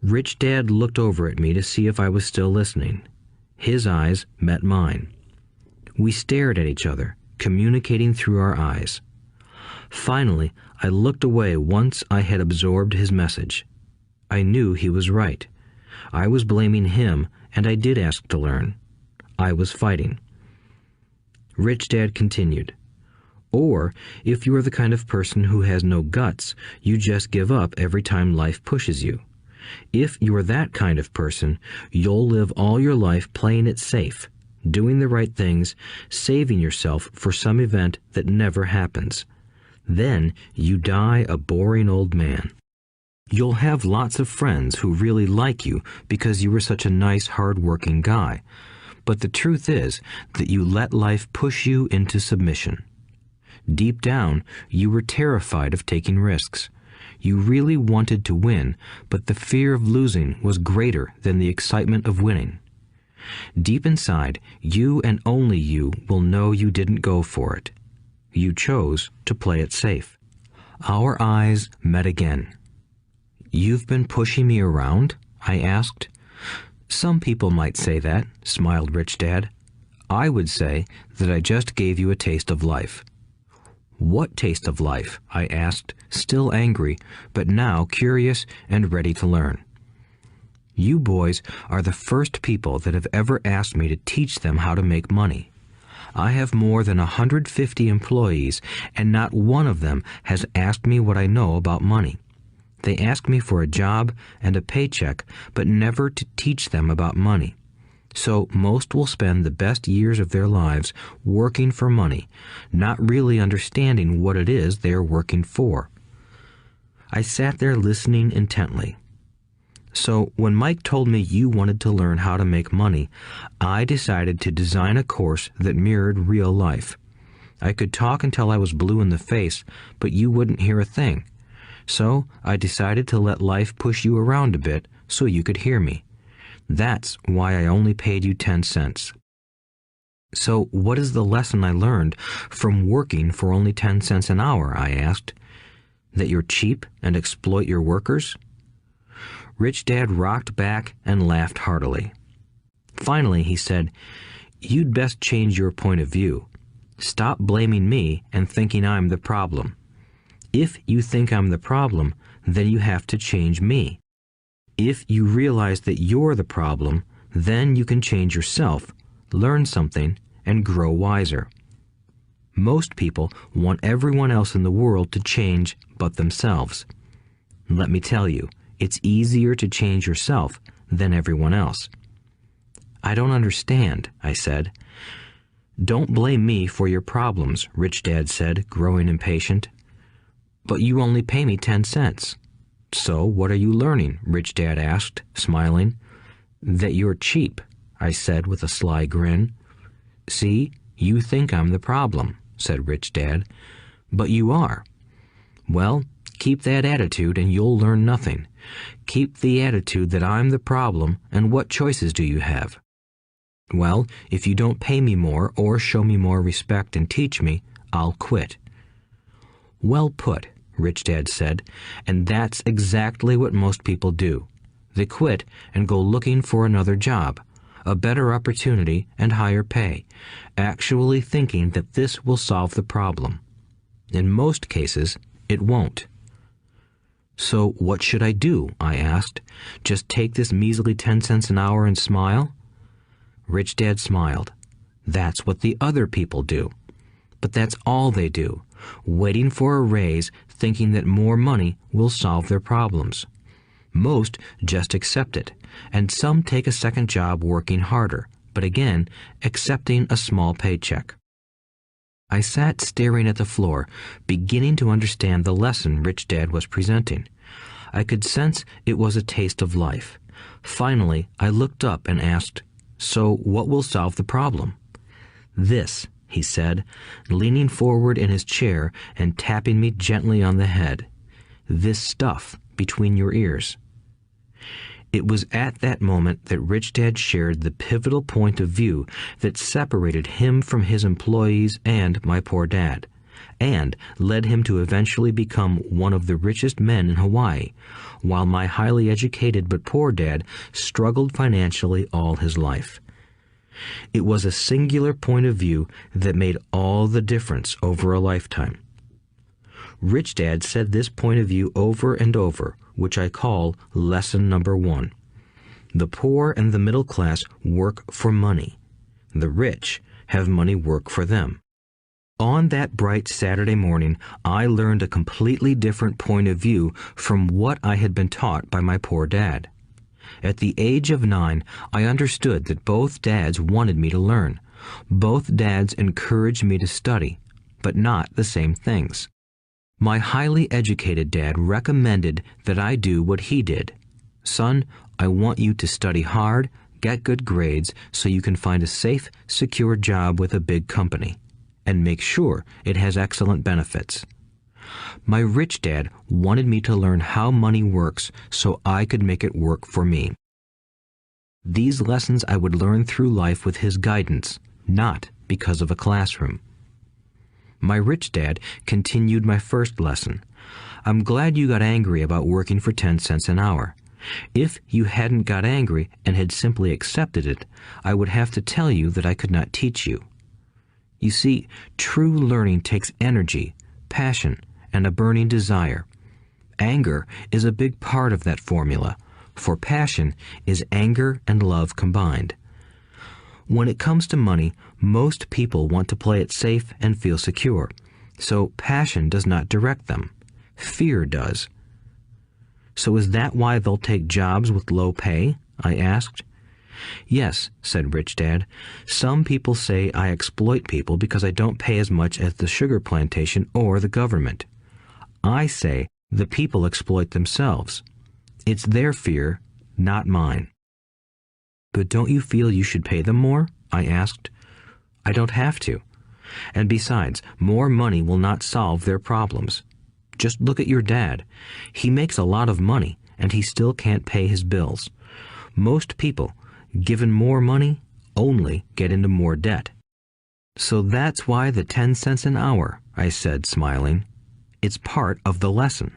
Rich Dad looked over at me to see if I was still listening. His eyes met mine. We stared at each other, communicating through our eyes. Finally, I looked away once I had absorbed his message. I knew he was right. I was blaming him, and I did ask to learn. I was fighting. Rich Dad continued, "Or, if you are the kind of person who has no guts, you just give up every time life pushes you. If you are that kind of person, you'll live all your life playing it safe, doing the right things, saving yourself for some event that never happens. Then you die a boring old man. You'll have lots of friends who really like you because you were such a nice, hard-working guy. But the truth is that you let life push you into submission. Deep down, you were terrified of taking risks. You really wanted to win, but the fear of losing was greater than the excitement of winning. Deep inside, you and only you will know you didn't go for it. You chose to play it safe." Our eyes met again. "You've been pushing me around?" I asked. "Some people might say that," smiled Rich Dad. "I would say that I just gave you a taste of life." "What taste of life?" I asked, still angry, but now curious and ready to learn. "You boys are the first people that have ever asked me to teach them how to make money. I have more than 150 employees, and not one of them has asked me what I know about money. They ask me for a job and a paycheck, but never to teach them about money. So most will spend the best years of their lives working for money, not really understanding what it is they are working for." I sat there listening intently. "So when Mike told me you wanted to learn how to make money, I decided to design a course that mirrored real life. I could talk until I was blue in the face, but you wouldn't hear a thing. So I decided to let life push you around a bit so you could hear me. That's why I only paid you 10 cents. "So what is the lesson I learned from working for only 10 cents an hour?" I asked. "That you're cheap and exploit your workers?" Rich Dad rocked back and laughed heartily. Finally, he said, "You'd best change your point of view. Stop blaming me and thinking I'm the problem. If you think I'm the problem, then you have to change me. If you realize that you're the problem, then you can change yourself, learn something, and grow wiser. Most people want everyone else in the world to change but themselves. Let me tell you, it's easier to change yourself than everyone else." "I don't understand," I said. "Don't blame me for your problems," Rich Dad said, growing impatient. "But you only pay me 10 cents. "So what are you learning?" Rich Dad asked, smiling. "That you're cheap," I said with a sly grin. "See, you think I'm the problem," said Rich Dad. "But you are. Well, keep that attitude and you'll learn nothing. Keep the attitude that I'm the problem, and what choices do you have?" "Well, if you don't pay me more or show me more respect and teach me, I'll quit." "Well put," Rich Dad said, "and that's exactly what most people do. They quit and go looking for another job, a better opportunity and higher pay, actually thinking that this will solve the problem. In most cases, it won't." "So what should I do?" I asked. "Just take this measly 10 cents an hour and smile?" Rich Dad smiled. "That's what the other people do. But that's all they do, waiting for a raise, thinking that more money will solve their problems. Most just accept it, and some take a second job working harder, but again, accepting a small paycheck." I sat staring at the floor, beginning to understand the lesson Rich Dad was presenting. I could sense it was a taste of life. Finally, I looked up and asked, "So what will solve the problem?" "This," he said, leaning forward in his chair and tapping me gently on the head. this stuff between your ears. It was at that moment that Rich Dad shared the pivotal point of view that separated him from his employees and my poor dad, and led him to eventually become one of the richest men in Hawaii, while my highly educated but poor dad struggled financially all his life. It was a singular point of view that made all the difference over a lifetime. Rich Dad said this point of view over and over, which I call lesson number 1. The poor and the middle class work for money. The rich have money work for them. On that bright Saturday morning, I learned a completely different point of view from what I had been taught by my poor dad. At the age of 9, I understood that both dads wanted me to learn. Both dads encouraged me to study, but not the same things. My highly educated dad recommended that I do what he did. Son, I want you to study hard, get good grades so you can find a safe, secure job with a big company, and make sure it has excellent benefits. My rich dad wanted me to learn how money works so I could make it work for me. These lessons I would learn through life with his guidance, not because of a classroom. My rich dad continued my first lesson. I'm glad you got angry about working for 10 cents an hour. If you hadn't got angry and had simply accepted it, I would have to tell you that I could not teach you. You see, true learning takes energy, passion, and a burning desire. Anger is a big part of that formula, for passion is anger and love combined. When it comes to money, most people want to play it safe and feel secure, so passion does not direct them. Fear does. So is that why they'll take jobs with low pay? I asked. Yes, said Rich Dad. Some people say I exploit people because I don't pay as much as the sugar plantation or the government. I say the people exploit themselves. It's their fear, not mine. But don't you feel you should pay them more? I asked. I don't have to. And besides, more money will not solve their problems. Just look at your dad. He makes a lot of money, and he still can't pay his bills. Most people, given more money, only get into more debt. So that's why the 10 cents an hour, I said, smiling. It's part of the lesson.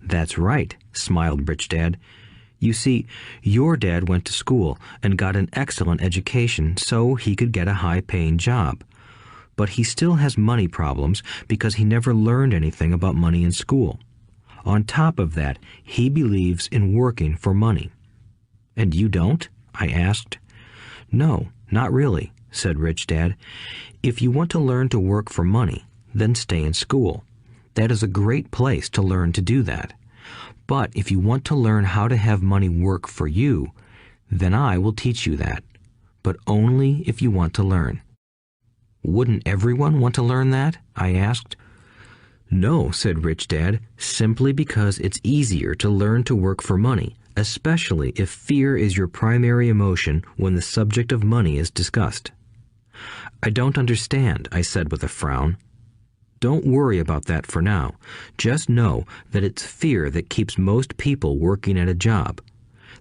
That's right, smiled Rich Dad. You see, your dad went to school and got an excellent education so he could get a high-paying job. But he still has money problems because he never learned anything about money in school. On top of that, he believes in working for money. And you don't? I asked. No, not really, said Rich Dad. If you want to learn to work for money, then stay in school. That is a great place to learn to do that. But if you want to learn how to have money work for you, then I will teach you that. But only if you want to learn. Wouldn't everyone want to learn that? I asked. No, said Rich Dad, simply because it's easier to learn to work for money, especially if fear is your primary emotion when the subject of money is discussed. I don't understand, I said with a frown. Don't worry about that for now. Just know that it's fear that keeps most people working at a job.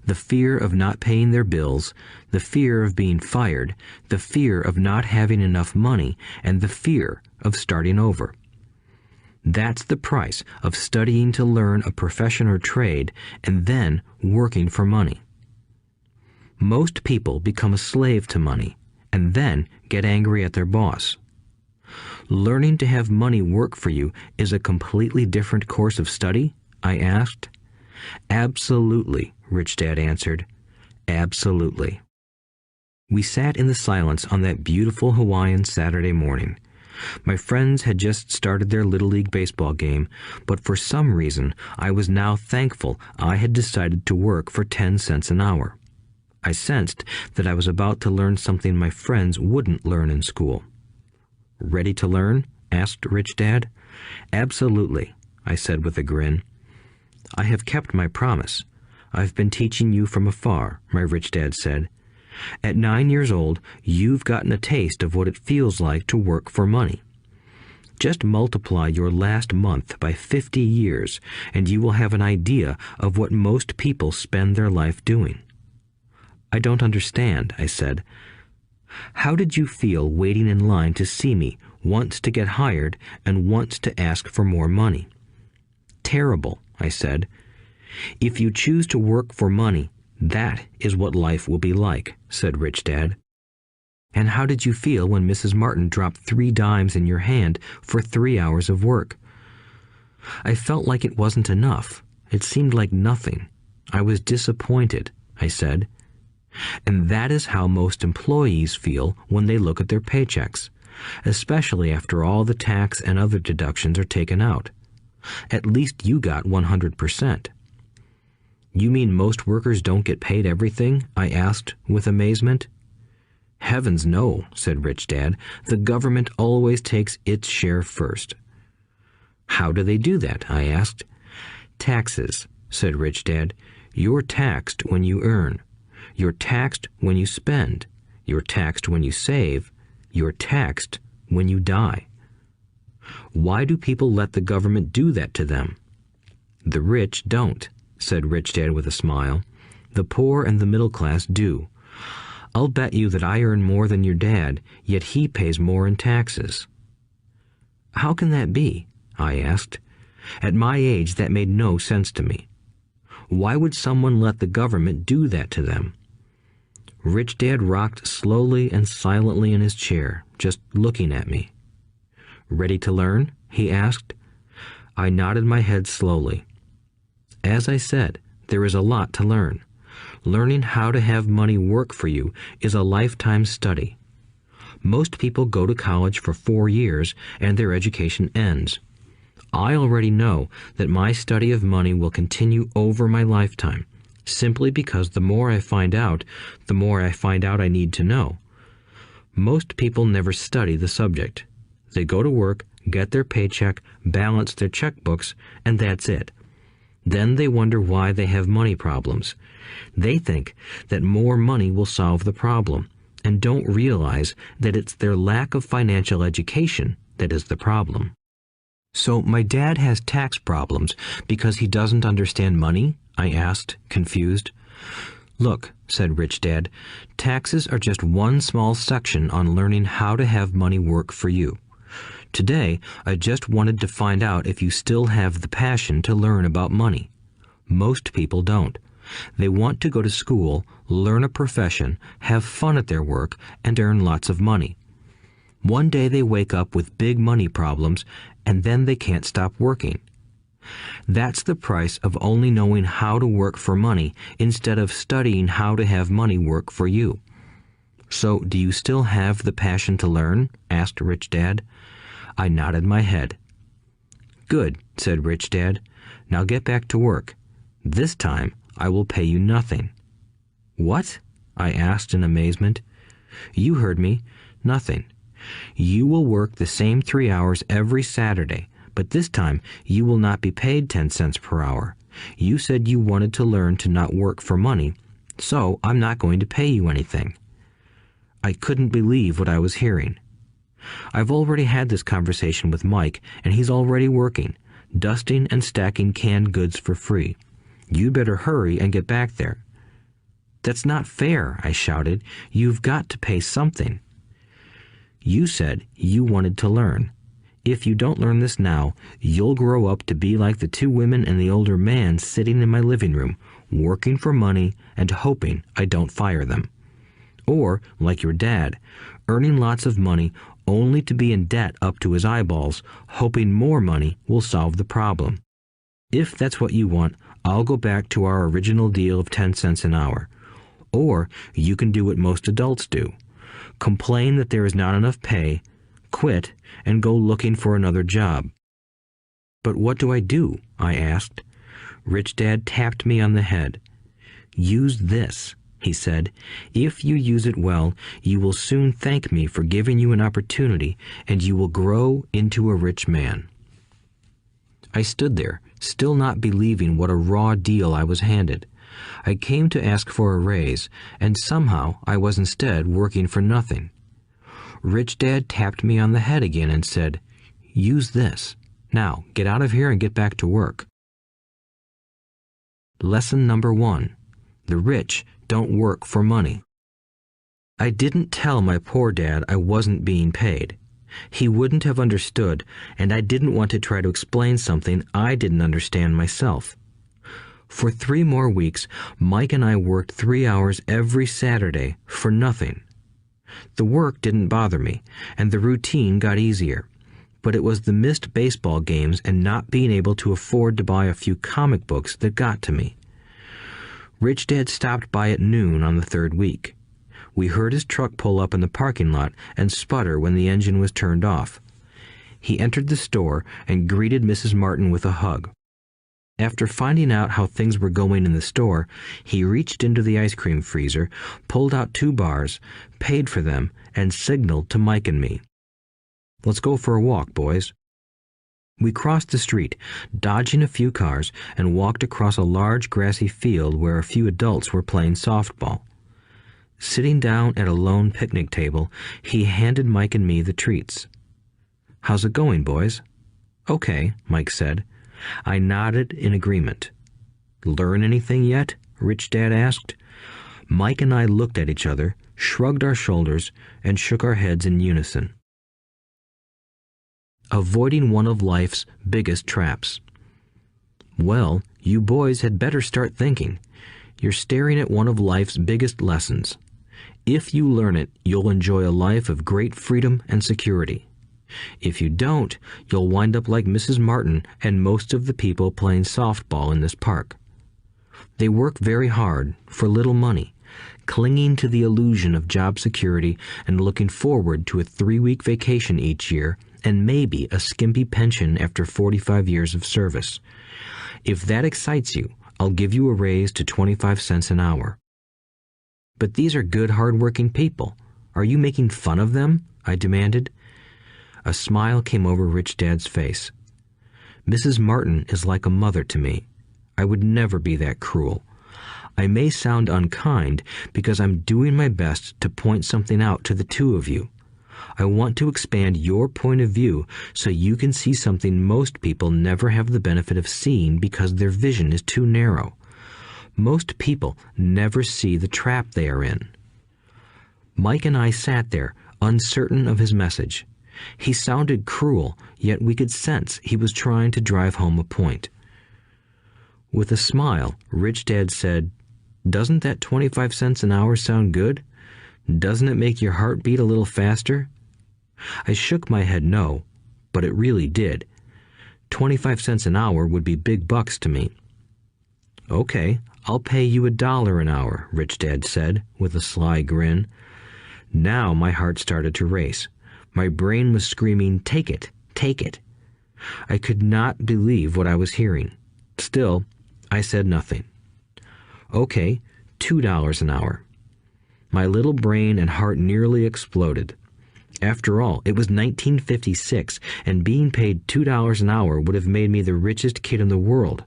The fear of not paying their bills, the fear of being fired, the fear of not having enough money, and the fear of starting over. That's the price of studying to learn a profession or trade and then working for money. Most people become a slave to money and then get angry at their boss. Learning to have money work for you is a completely different course of study? I asked. Absolutely, Rich Dad answered. Absolutely. We sat in the silence on that beautiful Hawaiian Saturday morning. My friends had just started their Little League baseball game, but for some reason I was now thankful I had decided to work for 10 cents an hour. I sensed that I was about to learn something my friends wouldn't learn in school. Ready to learn? Asked Rich Dad. Absolutely, I said with a grin. I have kept my promise. I've been teaching you from afar, my rich dad said. At 9 years old, you've gotten a taste of what it feels like to work for money. Just multiply your last month by 50 years, and you will have an idea of what most people spend their life doing. I don't understand, I said. How did you feel waiting in line to see me, once to get hired and once to ask for more money? Terrible, I said. If you choose to work for money, that is what life will be like, said Rich Dad. And how did you feel when Mrs. Martin dropped 3 dimes in your hand for 3 hours of work? I felt like it wasn't enough. It seemed like nothing. I was disappointed, I said. And that is how most employees feel when they look at their paychecks, especially after all the tax and other deductions are taken out. At least you got 100%. You mean most workers don't get paid everything? I asked with amazement. Heavens no, said Rich Dad. The government always takes its share first. How do they do that? I asked. Taxes, said Rich Dad. You're taxed when you earn. You're taxed when you spend. You're taxed when you save. You're taxed when you die. Why do people let the government do that to them? The rich don't, said Rich Dad with a smile. The poor and the middle class do. I'll bet you that I earn more than your dad, yet he pays more in taxes. How can that be? I asked. At my age, that made no sense to me. Why would someone let the government do that to them? Rich Dad rocked slowly and silently in his chair, just looking at me. Ready to learn? He asked. I nodded my head slowly. As I said, there is a lot to learn. Learning how to have money work for you is a lifetime study. Most people go to college for 4 years and their education ends. I already know that my study of money will continue over my lifetime, simply because the more I find out I need to know. Most people never study the subject. They go to work, get their paycheck, balance their checkbooks, and that's it. Then they wonder why they have money problems. They think that more money will solve the problem, and don't realize that it's their lack of financial education that is the problem. So my dad has tax problems because he doesn't understand money? I asked, confused. Look, said Rich Dad, taxes are just one small section on learning how to have money work for you. Today, I just wanted to find out if you still have the passion to learn about money. Most people don't. They want to go to school, learn a profession, have fun at their work, and earn lots of money. One day they wake up with big money problems, and then they can't stop working. That's the price of only knowing how to work for money instead of studying how to have money work for you. So, do you still have the passion to learn? Asked Rich Dad. I nodded my head. Good, said Rich Dad. Now get back to work. This time, I will pay you nothing. What? I asked in amazement. You heard me. Nothing. You will work the same 3 hours every Saturday, but this time you will not be paid 10 cents per hour. You said you wanted to learn to not work for money, so I'm not going to pay you anything. I couldn't believe what I was hearing. I've already had this conversation with Mike, and he's already working, dusting and stacking canned goods for free. You'd better hurry and get back there. That's not fair, I shouted. You've got to pay something. You said you wanted to learn. If you don't learn this now, you'll grow up to be like the 2 women and the older man sitting in my living room, working for money and hoping I don't fire them. Or, like your dad, earning lots of money only to be in debt up to his eyeballs, hoping more money will solve the problem. If that's what you want, I'll go back to our original deal of 10 cents an hour. Or you can do what most adults do. Complain that there is not enough pay, quit, and go looking for another job. But what do I do? I asked. Rich Dad tapped me on the head. Use this, he said. If you use it well, you will soon thank me for giving you an opportunity, and you will grow into a rich man. I stood there, still not believing what a raw deal I was handed. I came to ask for a raise, and somehow I was instead working for nothing. Rich Dad tapped me on the head again and said, use this. Now, get out of here and get back to work. Lesson number 1. The rich don't work for money. I didn't tell my poor dad I wasn't being paid. He wouldn't have understood, and I didn't want to try to explain something I didn't understand myself. For 3 more weeks, Mike and I worked 3 hours every Saturday for nothing. The work didn't bother me, and the routine got easier. But it was the missed baseball games and not being able to afford to buy a few comic books that got to me. Rich Dad stopped by at noon on the 3rd week. We heard his truck pull up in the parking lot and sputter when the engine was turned off. He entered the store and greeted Mrs. Martin with a hug. After finding out how things were going in the store, he reached into the ice cream freezer, pulled out 2 bars, paid for them, and signaled to Mike and me. "Let's go for a walk, boys." We crossed the street, dodging a few cars, and walked across a large grassy field where a few adults were playing softball. Sitting down at a lone picnic table, he handed Mike and me the treats. "How's it going, boys?" "Okay," Mike said. I nodded in agreement. "Learn anything yet?" Rich Dad asked. Mike and I looked at each other, shrugged our shoulders, and shook our heads in unison. Avoiding one of life's biggest traps. Well, you boys had better start thinking. You're staring at one of life's biggest lessons. If you learn it, you'll enjoy a life of great freedom and security. If you don't, you'll wind up like Mrs. Martin and most of the people playing softball in this park. They work very hard for little money, clinging to the illusion of job security and looking forward to a 3-week vacation each year and maybe a skimpy pension after 45 years of service. If that excites you, I'll give you a raise to 25 cents an hour. But these are good, hard-working people. Are you making fun of them? I demanded. A smile came over Rich Dad's face. Mrs. Martin is like a mother to me. I would never be that cruel. I may sound unkind because I'm doing my best to point something out to the 2 of you. I want to expand your point of view so you can see something most people never have the benefit of seeing because their vision is too narrow. Most people never see the trap they are in. Mike and I sat there, uncertain of his message. He sounded cruel, yet we could sense he was trying to drive home a point. With a smile, Rich Dad said, "Doesn't that 25 cents an hour sound good? Doesn't it make your heart beat a little faster?" I shook my head no, but it really did. 25 cents an hour would be big bucks to me. "Okay, I'll pay you $1 an hour," Rich Dad said, with a sly grin. Now my heart started to race. My brain was screaming, "Take it, take it." I could not believe what I was hearing. Still, I said nothing. "Okay, $2 an hour." My little brain and heart nearly exploded. After all, it was 1956, and being paid $2 an hour would have made me the richest kid in the world.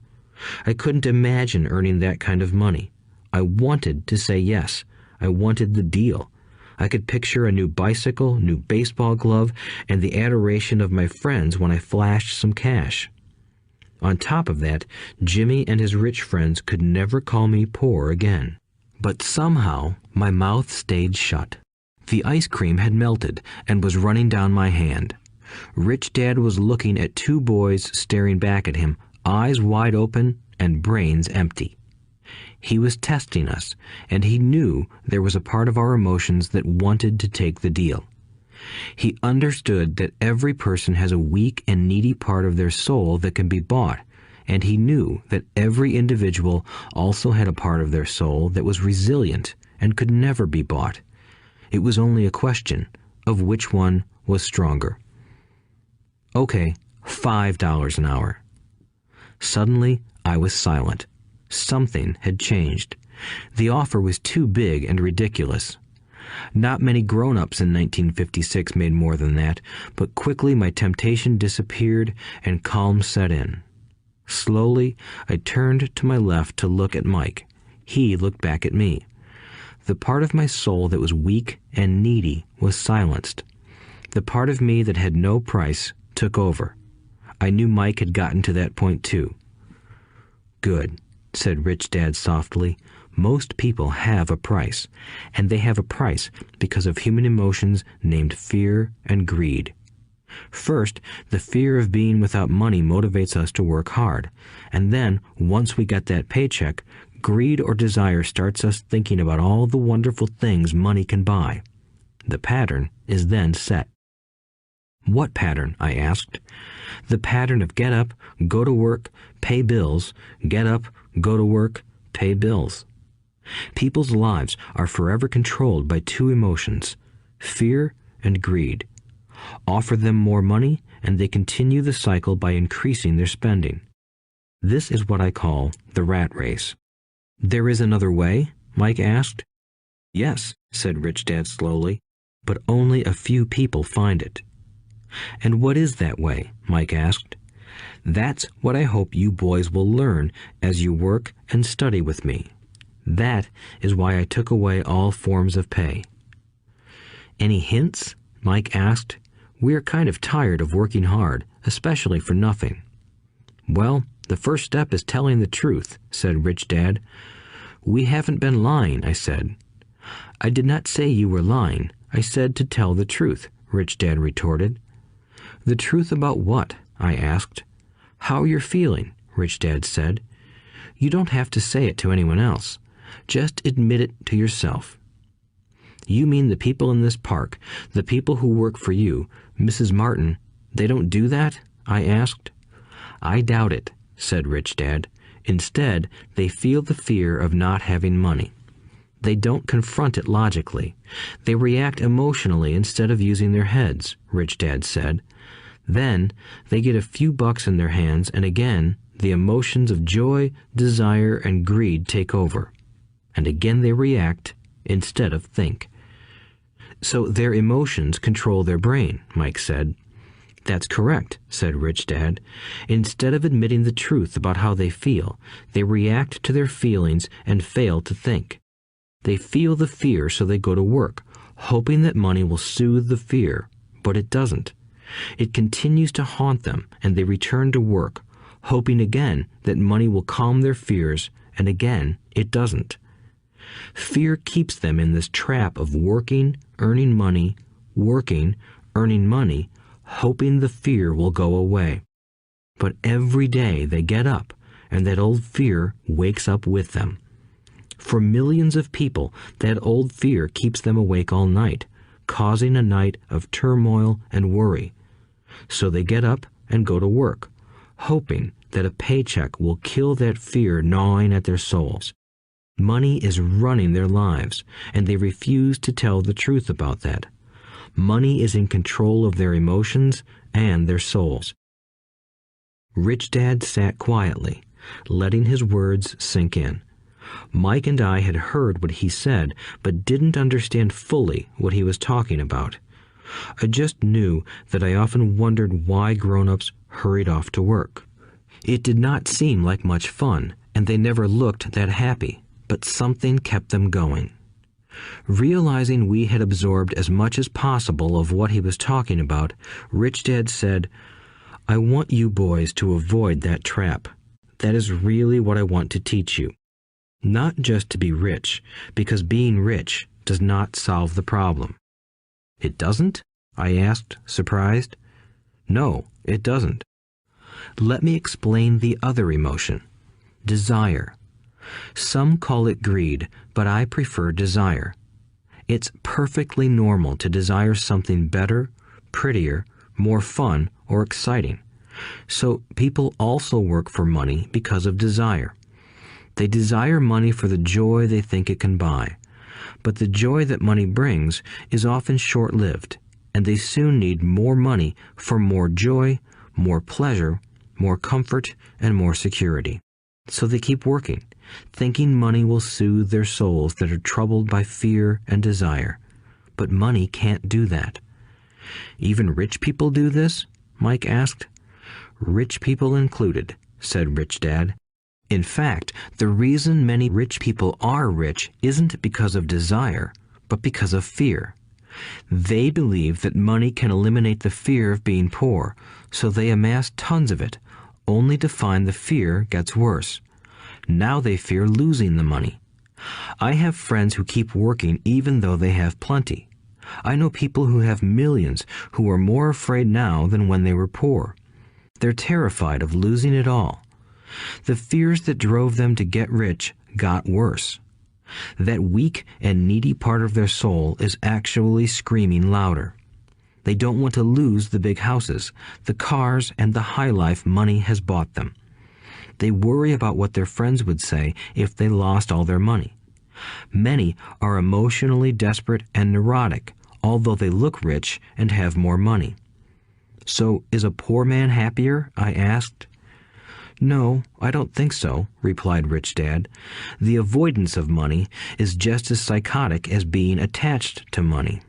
I couldn't imagine earning that kind of money. I wanted to say yes. I wanted the deal. I could picture a new bicycle, new baseball glove, and the adoration of my friends when I flashed some cash. On top of that, Jimmy and his rich friends could never call me poor again. But somehow, my mouth stayed shut. The ice cream had melted and was running down my hand. Rich Dad was looking at 2 boys staring back at him, eyes wide open and brains empty. He was testing us, and he knew there was a part of our emotions that wanted to take the deal. He understood that every person has a weak and needy part of their soul that can be bought, and he knew that every individual also had a part of their soul that was resilient and could never be bought. It was only a question of which one was stronger. "Okay, $5 an hour." Suddenly, I was silent. Something had changed. The offer was too big and ridiculous. Not many grown-ups in 1956 made more than that, but quickly my temptation disappeared and calm set in. Slowly, I turned to my left to look at Mike. He looked back at me. The part of my soul that was weak and needy was silenced. The part of me that had no price took over. I knew Mike had gotten to that point too. Good, said Rich Dad softly. Most people have a price, and they have a price because of human emotions named fear and greed. First, the fear of being without money motivates us to work hard, and then, once we get that paycheck, greed or desire starts us thinking about all the wonderful things money can buy. The pattern is then set. What pattern? I asked. The pattern of get up, go to work, pay bills, get up, go to work, pay bills. People's lives are forever controlled by two emotions, fear and greed. Offer them more money, and they continue the cycle by increasing their spending. This is what I call the rat race. There is another way? Mike asked. Yes, said Rich Dad slowly, but only a few people find it. And what is that way? Mike asked. That's what I hope you boys will learn as you work and study with me. That is why I took away all forms of pay. Any hints? Mike asked. We're kind of tired of working hard, especially for nothing. Well, the first step is telling the truth, said Rich Dad. We haven't been lying, I said. I did not say you were lying. I said to tell the truth, Rich Dad retorted. The truth about what? I asked. How you're feeling, Rich Dad said. You don't have to say it to anyone else. Just admit it to yourself. You mean the people in this park, the people who work for you, Mrs. Martin, they don't do that? I asked. I doubt it, said Rich Dad. Instead, they feel the fear of not having money. They don't confront it logically. They react emotionally instead of using their heads, Rich Dad said. Then, they get a few bucks in their hands, and again, the emotions of joy, desire, and greed take over. And again they react instead of think. So their emotions control their brain, Mike said. That's correct, said Rich Dad. Instead of admitting the truth about how they feel, they react to their feelings and fail to think. They feel the fear, so they go to work, hoping that money will soothe the fear, but it doesn't. It continues to haunt them, and they return to work, hoping again that money will calm their fears, and again it doesn't. Fear keeps them in this trap of working, earning money, working, earning money, hoping the fear will go away. But every day they get up, and that old fear wakes up with them. For millions of people, that old fear keeps them awake all night, causing a night of turmoil and worry. So they get up and go to work, hoping that a paycheck will kill that fear gnawing at their souls. Money is running their lives, and they refuse to tell the truth about that. Money is in control of their emotions and their souls. Rich Dad sat quietly, letting his words sink in. Mike and I had heard what he said, but didn't understand fully what he was talking about. I just knew that I often wondered why grown-ups hurried off to work. It did not seem like much fun, and they never looked that happy, but something kept them going. Realizing we had absorbed as much as possible of what he was talking about, Rich Dad said, I want you boys to avoid that trap. That is really what I want to teach you. Not just to be rich, because being rich does not solve the problem. It doesn't? I asked, surprised. No, it doesn't. Let me explain the other emotion, desire. Some call it greed, but I prefer desire. It's perfectly normal to desire something better, prettier, more fun, or exciting. So people also work for money because of desire. They desire money for the joy they think it can buy. But the joy that money brings is often short-lived, and they soon need more money for more joy, more pleasure, more comfort, and more security. So they keep working, thinking money will soothe their souls that are troubled by fear and desire. But money can't do that. Even rich people do this? Mike asked. Rich people included, said Rich Dad. In fact, the reason many rich people are rich isn't because of desire, but because of fear. They believe that money can eliminate the fear of being poor, so they amass tons of it, only to find the fear gets worse. Now they fear losing the money. I have friends who keep working even though they have plenty. I know people who have millions who are more afraid now than when they were poor. They're terrified of losing it all. The fears that drove them to get rich got worse. That weak and needy part of their soul is actually screaming louder. They don't want to lose the big houses, the cars, and the high life money has bought them. They worry about what their friends would say if they lost all their money. Many are emotionally desperate and neurotic, although they look rich and have more money. So, is a poor man happier? I asked. No, I don't think so, replied Rich Dad. The avoidance of money is just as psychotic as being attached to money.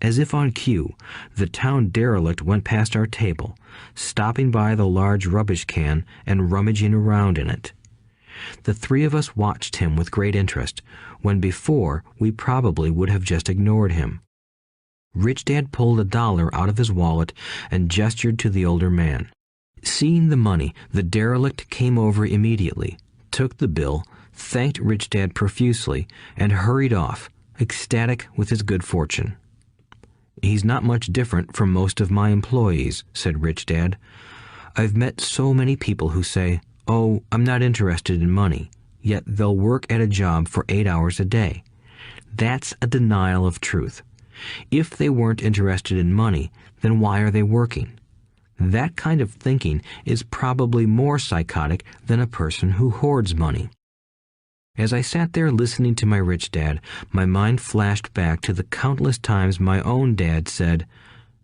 As if on cue, the town derelict went past our table, stopping by the large rubbish can and rummaging around in it. The three of us watched him with great interest, when before we probably would have just ignored him. Rich Dad pulled $1 out of his wallet and gestured to the older man. Seeing the money, the derelict came over immediately, took the bill, thanked Rich Dad profusely, and hurried off, ecstatic with his good fortune. He's not much different from most of my employees, said Rich Dad. I've met so many people who say, "Oh, I'm not interested in money," yet they'll work at a job for 8 hours a day. That's a denial of truth. If they weren't interested in money, then why are they working? That kind of thinking is probably more psychotic than a person who hoards money. As I sat there listening to my Rich Dad, my mind flashed back to the countless times my own dad said,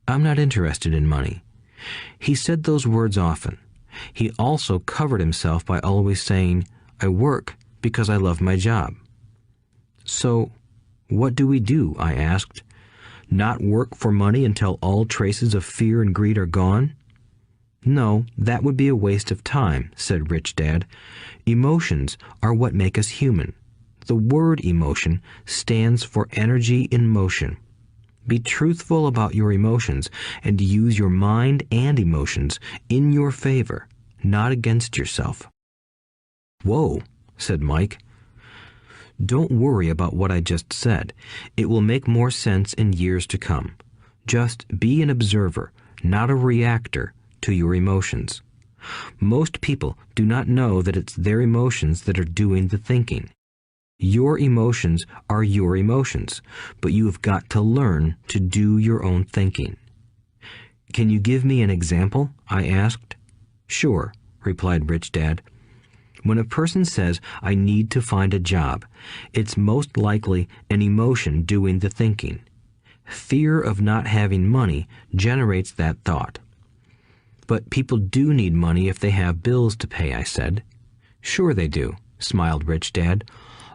"I'm not interested in money." He said those words often. He also covered himself by always saying, "I work because I love my job." So, what do we do? I asked. Not work for money until all traces of fear and greed are gone? No, that would be a waste of time, said Rich Dad. Emotions are what make us human. The word emotion stands for energy in motion. Be truthful about your emotions and use your mind and emotions in your favor, not against yourself. Whoa, said Mike. Don't worry about what I just said. It will make more sense in years to come. Just be an observer, not a reactor, to your emotions. Most people do not know that it's their emotions that are doing the thinking. Your emotions are your emotions, but you have got to learn to do your own thinking. Can you give me an example? I asked. Sure, replied Rich Dad. When a person says, "I need to find a job," it's most likely an emotion doing the thinking. Fear of not having money generates that thought. But people do need money if they have bills to pay, I said. Sure they do, smiled Rich Dad.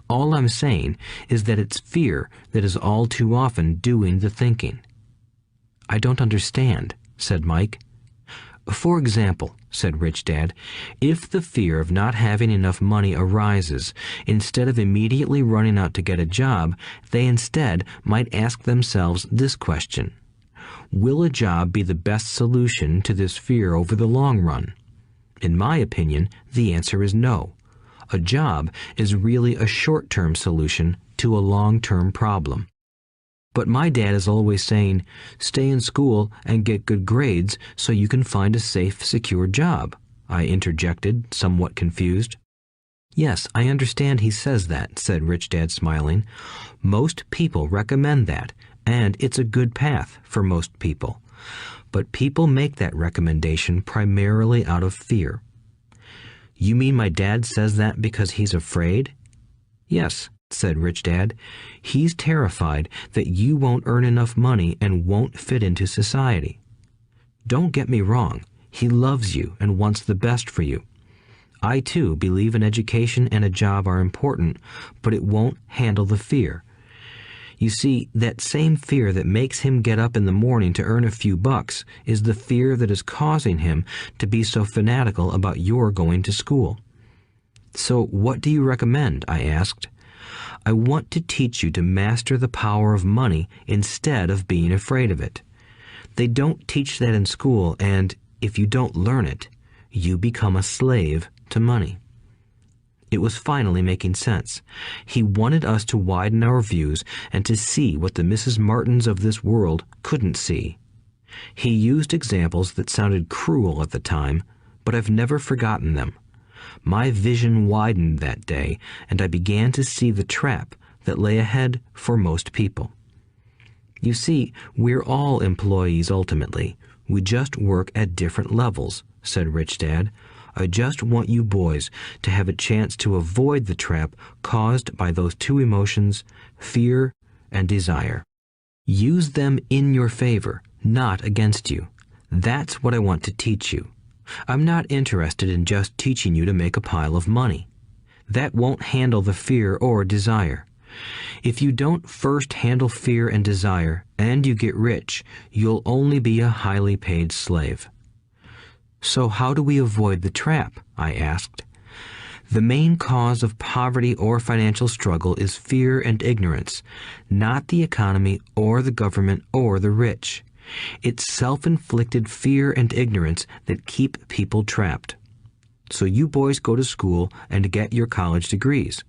All I'm saying is that it's fear that is all too often doing the thinking. I don't understand, said Mike. For example, said Rich Dad, if the fear of not having enough money arises, instead of immediately running out to get a job, they instead might ask themselves this question. Will a job be the best solution to this fear over the long run? In my opinion, the answer is no. A job is really a short-term solution to a long-term problem. But my dad is always saying, stay in school and get good grades so you can find a safe, secure job, I interjected, somewhat confused. Yes, I understand he says that, said Rich Dad, smiling. Most people recommend that, and it's a good path for most people. But people make that recommendation primarily out of fear. You mean my dad says that because he's afraid? Yes, said Rich Dad. He's terrified that you won't earn enough money and won't fit into society. Don't get me wrong. He loves you and wants the best for you. I, too, believe an education and a job are important, but it won't handle the fear. You see, that same fear that makes him get up in the morning to earn a few bucks is the fear that is causing him to be so fanatical about your going to school. So what do you recommend? I asked. I want to teach you to master the power of money instead of being afraid of it. They don't teach that in school, and if you don't learn it, you become a slave to money. It was finally making sense. He wanted us to widen our views and to see what the Mrs. Martins of this world couldn't see. He used examples that sounded cruel at the time, but I've never forgotten them. My vision widened that day, and I began to see the trap that lay ahead for most people. You see, we're all employees ultimately. We just work at different levels, said Rich Dad. I just want you boys to have a chance to avoid the trap caused by those two emotions, fear and desire. Use them in your favor, not against you. That's what I want to teach you. I'm not interested in just teaching you to make a pile of money. That won't handle the fear or desire. If you don't first handle fear and desire, and you get rich, you'll only be a highly paid slave. So how do we avoid the trap? I asked. The main cause of poverty or financial struggle is fear and ignorance, not the economy or the government or the rich. It's self-inflicted fear and ignorance that keep people trapped. So you boys go to school and get your college degrees,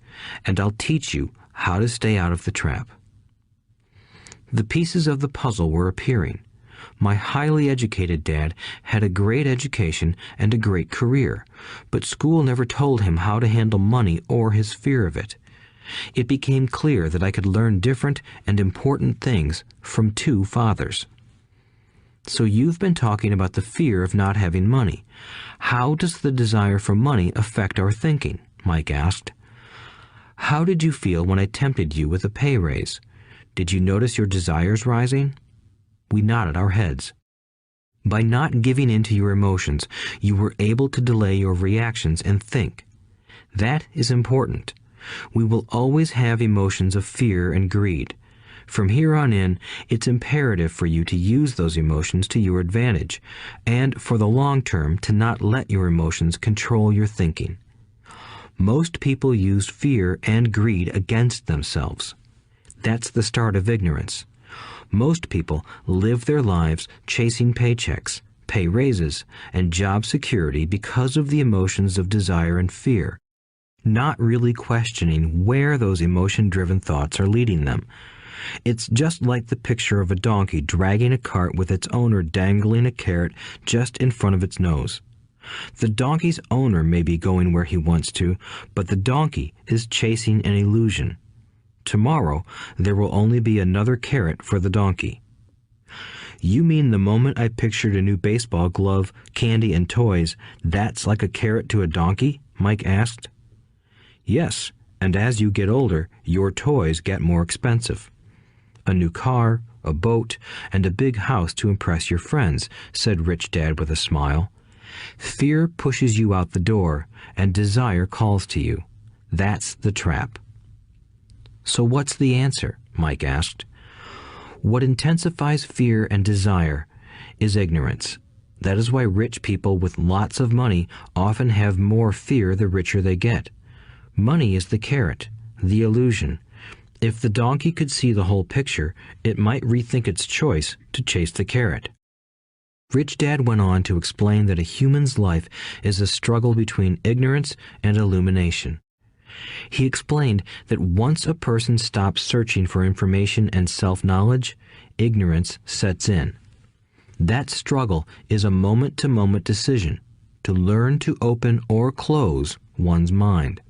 and I'll teach you how to stay out of the trap. The pieces of the puzzle were appearing. My highly educated dad had a great education and a great career, but school never told him how to handle money or his fear of it. It became clear that I could learn different and important things from two fathers. So you've been talking about the fear of not having money. How does the desire for money affect our thinking? Mike asked. How did you feel when I tempted you with a pay raise? Did you notice your desires rising? We nodded our heads. By not giving in to your emotions, you were able to delay your reactions and think. That is important. We will always have emotions of fear and greed. From here on in, it's imperative for you to use those emotions to your advantage, and for the long term to not let your emotions control your thinking. Most people use fear and greed against themselves. That's the start of ignorance. Most people live their lives chasing paychecks, pay raises, and job security because of the emotions of desire and fear, not really questioning where those emotion-driven thoughts are leading them. It's just like the picture of a donkey dragging a cart with its owner dangling a carrot just in front of its nose. The donkey's owner may be going where he wants to, but the donkey is chasing an illusion. Tomorrow, there will only be another carrot for the donkey. You mean the moment I pictured a new baseball glove, candy, and toys, that's like a carrot to a donkey? Mike asked. Yes, and as you get older, your toys get more expensive. A new car, a boat, and a big house to impress your friends, said Rich Dad with a smile. Fear pushes you out the door, and desire calls to you. That's the trap. So what's the answer? Mike asked. What intensifies fear and desire is ignorance. That is why rich people with lots of money often have more fear the richer they get. Money is the carrot, the illusion. If the donkey could see the whole picture, it might rethink its choice to chase the carrot. Rich Dad went on to explain that a human's life is a struggle between ignorance and illumination. He explained that once a person stops searching for information and self-knowledge, ignorance sets in. That struggle is a moment-to-moment decision to learn to open or close one's mind.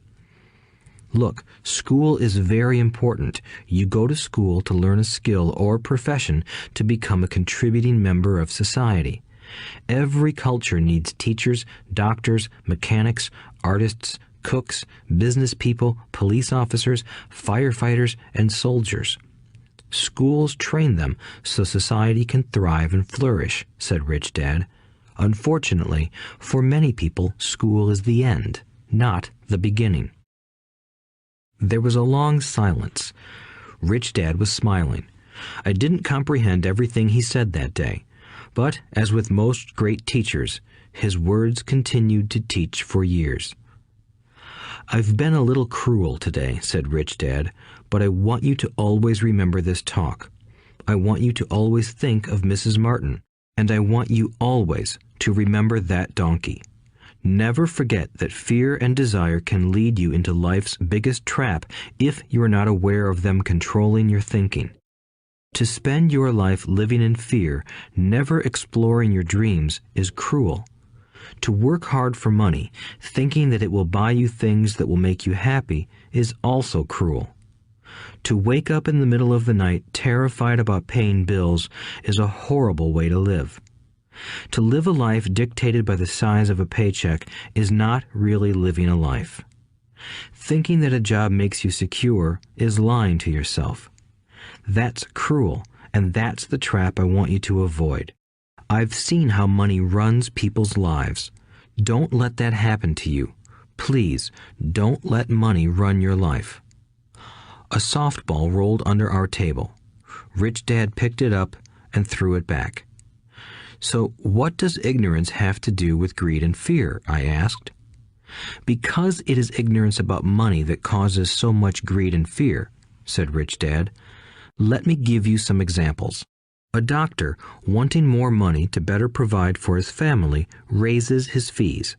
Look, school is very important. You go to school to learn a skill or profession to become a contributing member of society. Every culture needs teachers, doctors, mechanics, artists, cooks, business people, police officers, firefighters, and soldiers. Schools train them so society can thrive and flourish, said Rich Dad. Unfortunately, for many people, school is the end, not the beginning. There was a long silence. Rich Dad was smiling. I didn't comprehend everything he said that day, but as with most great teachers, his words continued to teach for years. "I've been a little cruel today," said Rich Dad, "but I want you to always remember this talk. I want you to always think of Mrs. Martin, and I want you always to remember that donkey. Never forget that fear and desire can lead you into life's biggest trap if you are not aware of them controlling your thinking. To spend your life living in fear, never exploring your dreams, is cruel. To work hard for money, thinking that it will buy you things that will make you happy, is also cruel. To wake up in the middle of the night terrified about paying bills is a horrible way to live. To live a life dictated by the size of a paycheck is not really living a life. Thinking that a job makes you secure is lying to yourself. That's cruel, and that's the trap I want you to avoid. I've seen how money runs people's lives. Don't let that happen to you. Please, don't let money run your life." A softball rolled under our table. Rich Dad picked it up and threw it back. "So what does ignorance have to do with greed and fear?" I asked. "Because it is ignorance about money that causes so much greed and fear," said Rich Dad. "Let me give you some examples. A doctor, wanting more money to better provide for his family, raises his fees.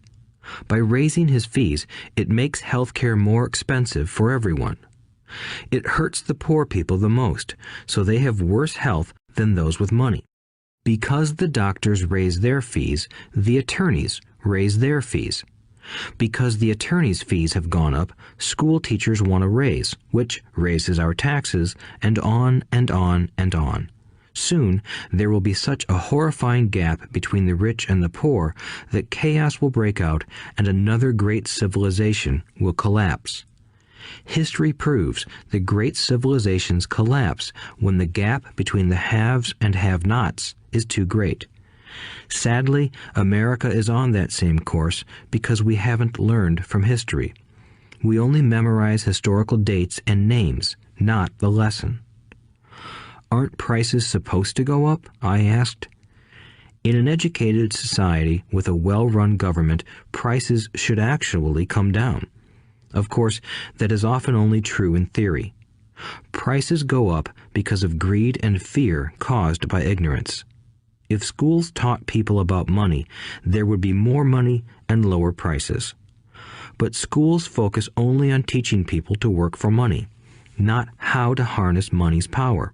By raising his fees, it makes healthcare more expensive for everyone. It hurts the poor people the most, so they have worse health than those with money. Because the doctors raise their fees, the attorneys raise their fees. Because the attorneys' fees have gone up, school teachers want a raise, which raises our taxes, and on and on and on. Soon, there will be such a horrifying gap between the rich and the poor that chaos will break out and another great civilization will collapse. History proves that great civilizations collapse when the gap between the haves and have-nots is too great. Sadly, America is on that same course because we haven't learned from history. We only memorize historical dates and names, not the lesson." "Aren't prices supposed to go up?" I asked. "In an educated society with a well-run government, prices should actually come down. Of course, that is often only true in theory. Prices go up because of greed and fear caused by ignorance. If schools taught people about money, there would be more money and lower prices. But schools focus only on teaching people to work for money, not how to harness money's power."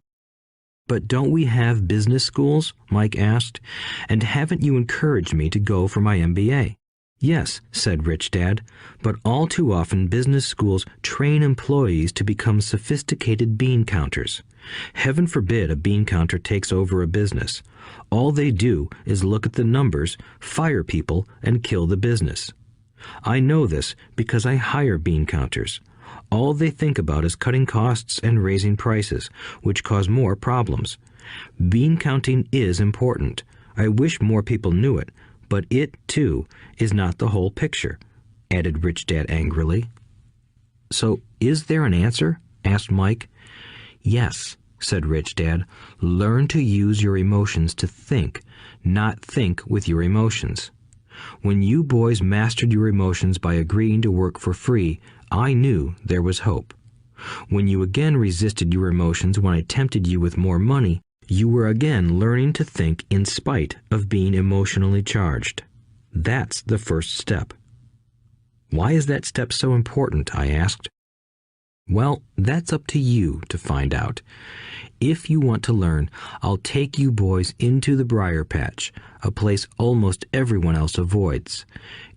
"But don't we have business schools?" Mike asked. "And haven't you encouraged me to go for my MBA?" "Yes," said Rich Dad, "but all too often business schools train employees to become sophisticated bean counters. Heaven forbid a bean counter takes over a business. All they do is look at the numbers, fire people, and kill the business. I know this because I hire bean counters. All they think about is cutting costs and raising prices, which cause more problems. Bean counting is important. I wish more people knew it, but it, too, is not the whole picture," added Rich Dad angrily. "So, is there an answer?" asked Mike. "Yes," said Rich Dad. "Learn to use your emotions to think, not think with your emotions. When you boys mastered your emotions by agreeing to work for free, I knew there was hope. When you again resisted your emotions when I tempted you with more money, you were again learning to think in spite of being emotionally charged. That's the first step." "Why is that step so important?" I asked. "Well, that's up to you to find out. If you want to learn, I'll take you boys into the briar patch, a place almost everyone else avoids.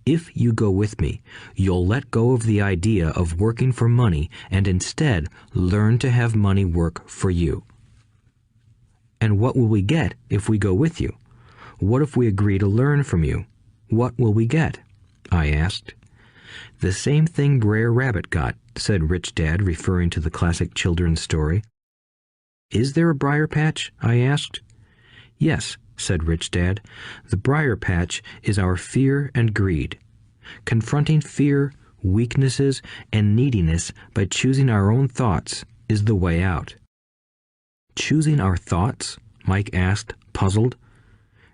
If you go with me, you'll let go of the idea of working for money and instead learn to have money work for you." "And what will we get if we go with you? What if we agree to learn from you? What will we get?" I asked. "The same thing Brer Rabbit got," said Rich Dad, referring to the classic children's story. "Is there a briar patch?" I asked. "Yes," said Rich Dad. "The briar patch is our fear and greed. Confronting fear, weaknesses, and neediness by choosing our own thoughts is the way out." "Choosing our thoughts?" Mike asked, puzzled.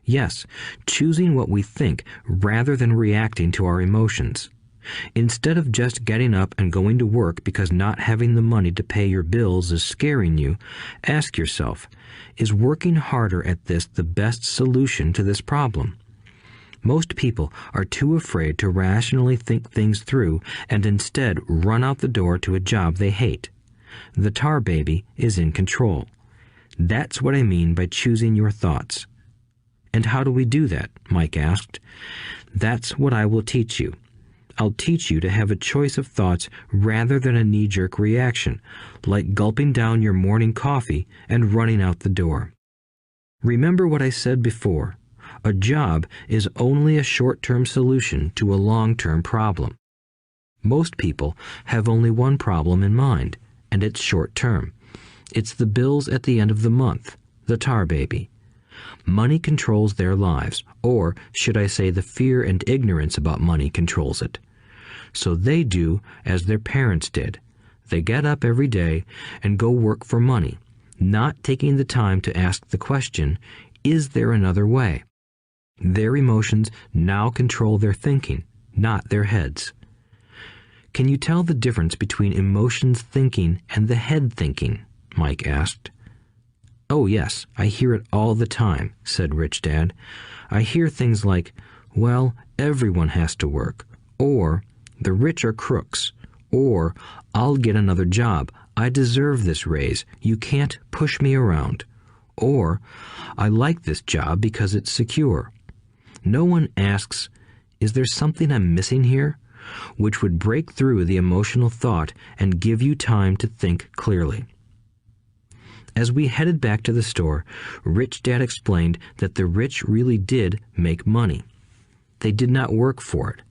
"Yes, choosing what we think rather than reacting to our emotions. Instead of just getting up and going to work because not having the money to pay your bills is scaring you, ask yourself, is working harder at this the best solution to this problem? Most people are too afraid to rationally think things through and instead run out the door to a job they hate. The tar baby is in control. That's what I mean by choosing your thoughts. And how do we do that? Mike asked. That's what I will teach you. I'll teach you to have a choice of thoughts rather than a knee-jerk reaction, like gulping down your morning coffee and running out the door. Remember what I said before. A job is only a short-term solution to a long-term problem. Most people have only one problem in mind, and it's short-term. It's the bills at the end of the month, the tar baby. Money controls their lives, or should I say the fear and ignorance about money controls it. So they do as their parents did. They get up every day and go work for money, not taking the time to ask the question, is there another way? Their emotions now control their thinking, not their heads. Can you tell the difference between emotions thinking and the head thinking? Mike asked. Oh yes, I hear it all the time, said Rich Dad. I hear things like, well, everyone has to work, or the rich are crooks, or I'll get another job, I deserve this raise, you can't push me around, or I like this job because it's secure. No one asks, is there something I'm missing here? Which would break through the emotional thought and give you time to think clearly. As we headed back to the store, Rich Dad explained that the rich really did make money. They did not work for it.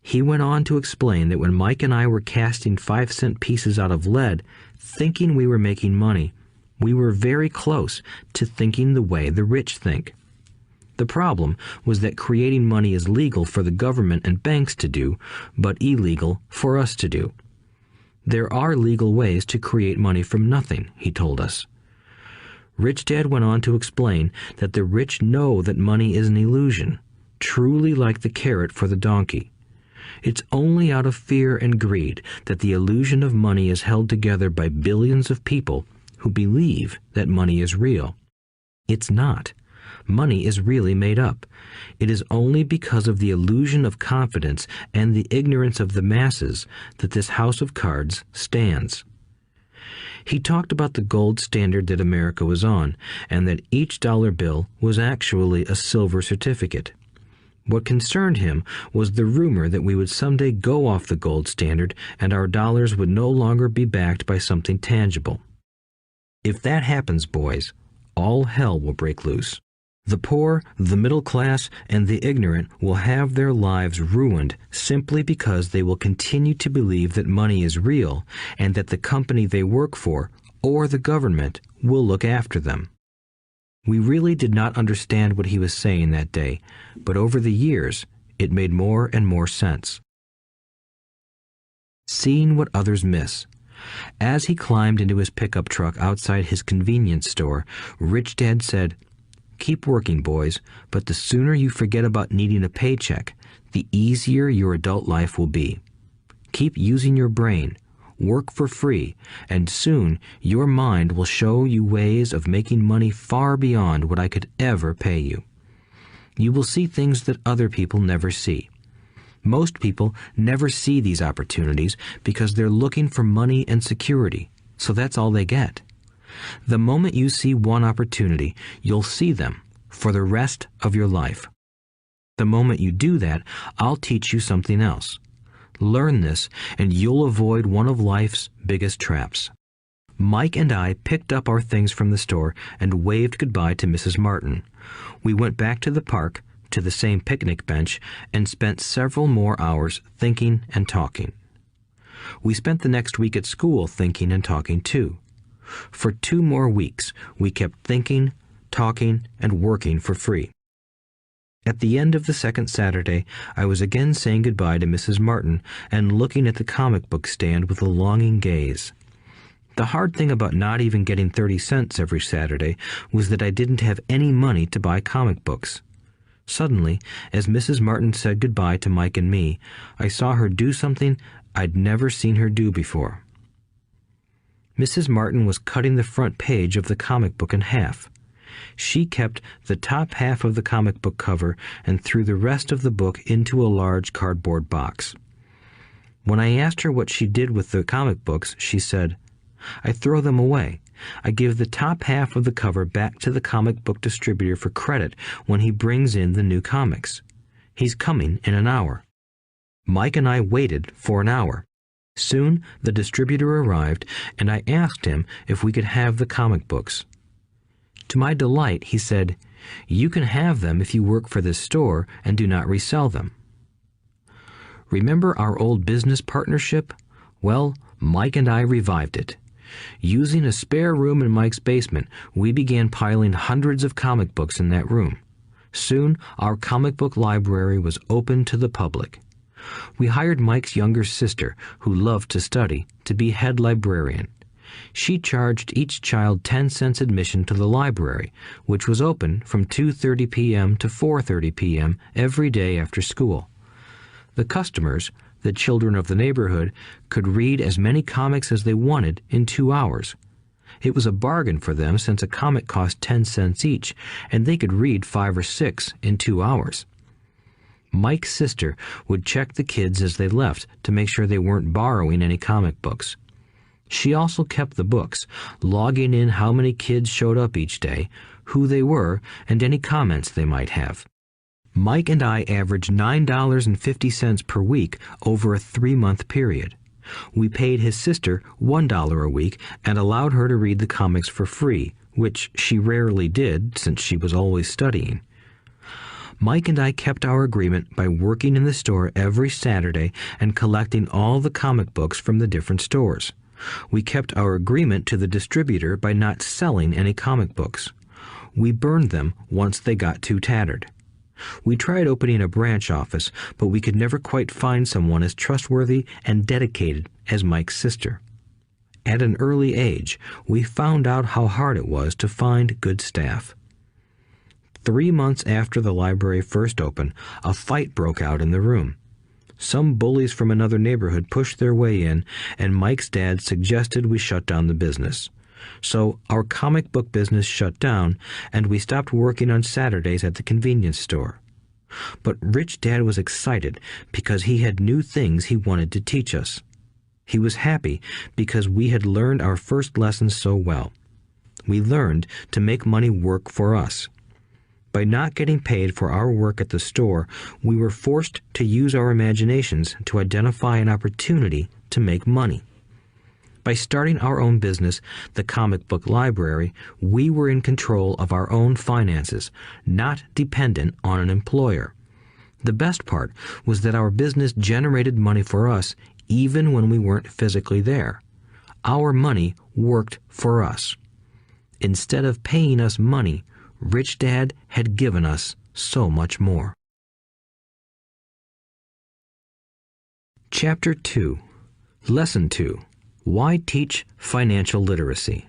He went on to explain that when Mike and I were casting 5-cent pieces out of lead, thinking we were making money, we were very close to thinking the way the rich think. The problem was that creating money is legal for the government and banks to do, but illegal for us to do. There are legal ways to create money from nothing, he told us. Rich Dad went on to explain that the rich know that money is an illusion, truly like the carrot for the donkey. It's only out of fear and greed that the illusion of money is held together by billions of people who believe that money is real. It's not. Money is really made up. It is only because of the illusion of confidence and the ignorance of the masses that this house of cards stands. He talked about the gold standard that America was on, and that each dollar bill was actually a silver certificate. What concerned him was the rumor that we would someday go off the gold standard and our dollars would no longer be backed by something tangible. If that happens, boys, all hell will break loose. The poor, the middle class, and the ignorant will have their lives ruined simply because they will continue to believe that money is real and that the company they work for, or the government, will look after them. We really did not understand what he was saying that day, but over the years, it made more and more sense. Seeing what others miss. As he climbed into his pickup truck outside his convenience store, Rich Dad said, "Keep working, boys, but the sooner you forget about needing a paycheck, the easier your adult life will be. Keep using your brain, work for free, and soon your mind will show you ways of making money far beyond what I could ever pay you. You will see things that other people never see. Most people never see these opportunities because they're looking for money and security, so that's all they get. The moment you see one opportunity, you'll see them for the rest of your life. The moment you do that, I'll teach you something else. Learn this, and you'll avoid one of life's biggest traps." Mike and I picked up our things from the store and waved goodbye to Mrs. Martin. We went back to the park, to the same picnic bench, and spent several more hours thinking and talking. We spent the next week at school thinking and talking too. For 2 more weeks, we kept thinking, talking, and working for free. At the end of the second Saturday, I was again saying goodbye to Mrs. Martin and looking at the comic book stand with a longing gaze. The hard thing about not even getting 30 cents every Saturday was that I didn't have any money to buy comic books. Suddenly, as Mrs. Martin said goodbye to Mike and me, I saw her do something I'd never seen her do before. Mrs. Martin was cutting the front page of the comic book in half. She kept the top half of the comic book cover and threw the rest of the book into a large cardboard box. When I asked her what she did with the comic books, she said, "I throw them away. I give the top half of the cover back to the comic book distributor for credit when he brings in the new comics. He's coming in an hour." Mike and I waited for an hour. Soon the distributor arrived, and I asked him if we could have the comic books. To my delight, he said, "You can have them if you work for this store and do not resell them." Remember our old business partnership? Well, Mike and I revived it. Using a spare room in Mike's basement, we began piling hundreds of comic books in that room. Soon, our comic book library was open to the public. We hired Mike's younger sister, who loved to study, to be head librarian. She charged each child 10 cents admission to the library, which was open from 2:30 p.m. to 4:30 p.m. every day after school. The customers, the children of the neighborhood, could read as many comics as they wanted in 2 hours. It was a bargain for them since a comic cost 10 cents each, and they could read 5 or 6 in 2 hours. Mike's sister would check the kids as they left to make sure they weren't borrowing any comic books. She also kept the books, logging in how many kids showed up each day, who they were, and any comments they might have. Mike and I averaged $9.50 per week over a 3-month period. We paid his sister $1 a week and allowed her to read the comics for free, which she rarely did since she was always studying. Mike and I kept our agreement by working in the store every Saturday and collecting all the comic books from the different stores. We kept our agreement to the distributor by not selling any comic books. We burned them once they got too tattered. We tried opening a branch office, but we could never quite find someone as trustworthy and dedicated as Mike's sister. At an early age, we found out how hard it was to find good staff. 3 months after the library first opened, a fight broke out in the room. Some bullies from another neighborhood pushed their way in, and Mike's dad suggested we shut down the business. So our comic book business shut down, and we stopped working on Saturdays at the convenience store. But Rich Dad was excited because he had new things he wanted to teach us. He was happy because we had learned our first lessons so well. We learned to make money work for us. By not getting paid for our work at the store, we were forced to use our imaginations to identify an opportunity to make money. By starting our own business, the comic book library, we were in control of our own finances, not dependent on an employer. The best part was that our business generated money for us even when we weren't physically there. Our money worked for us. Instead of paying us money, Rich Dad had given us so much more. Chapter 2. Lesson 2. Why teach financial literacy?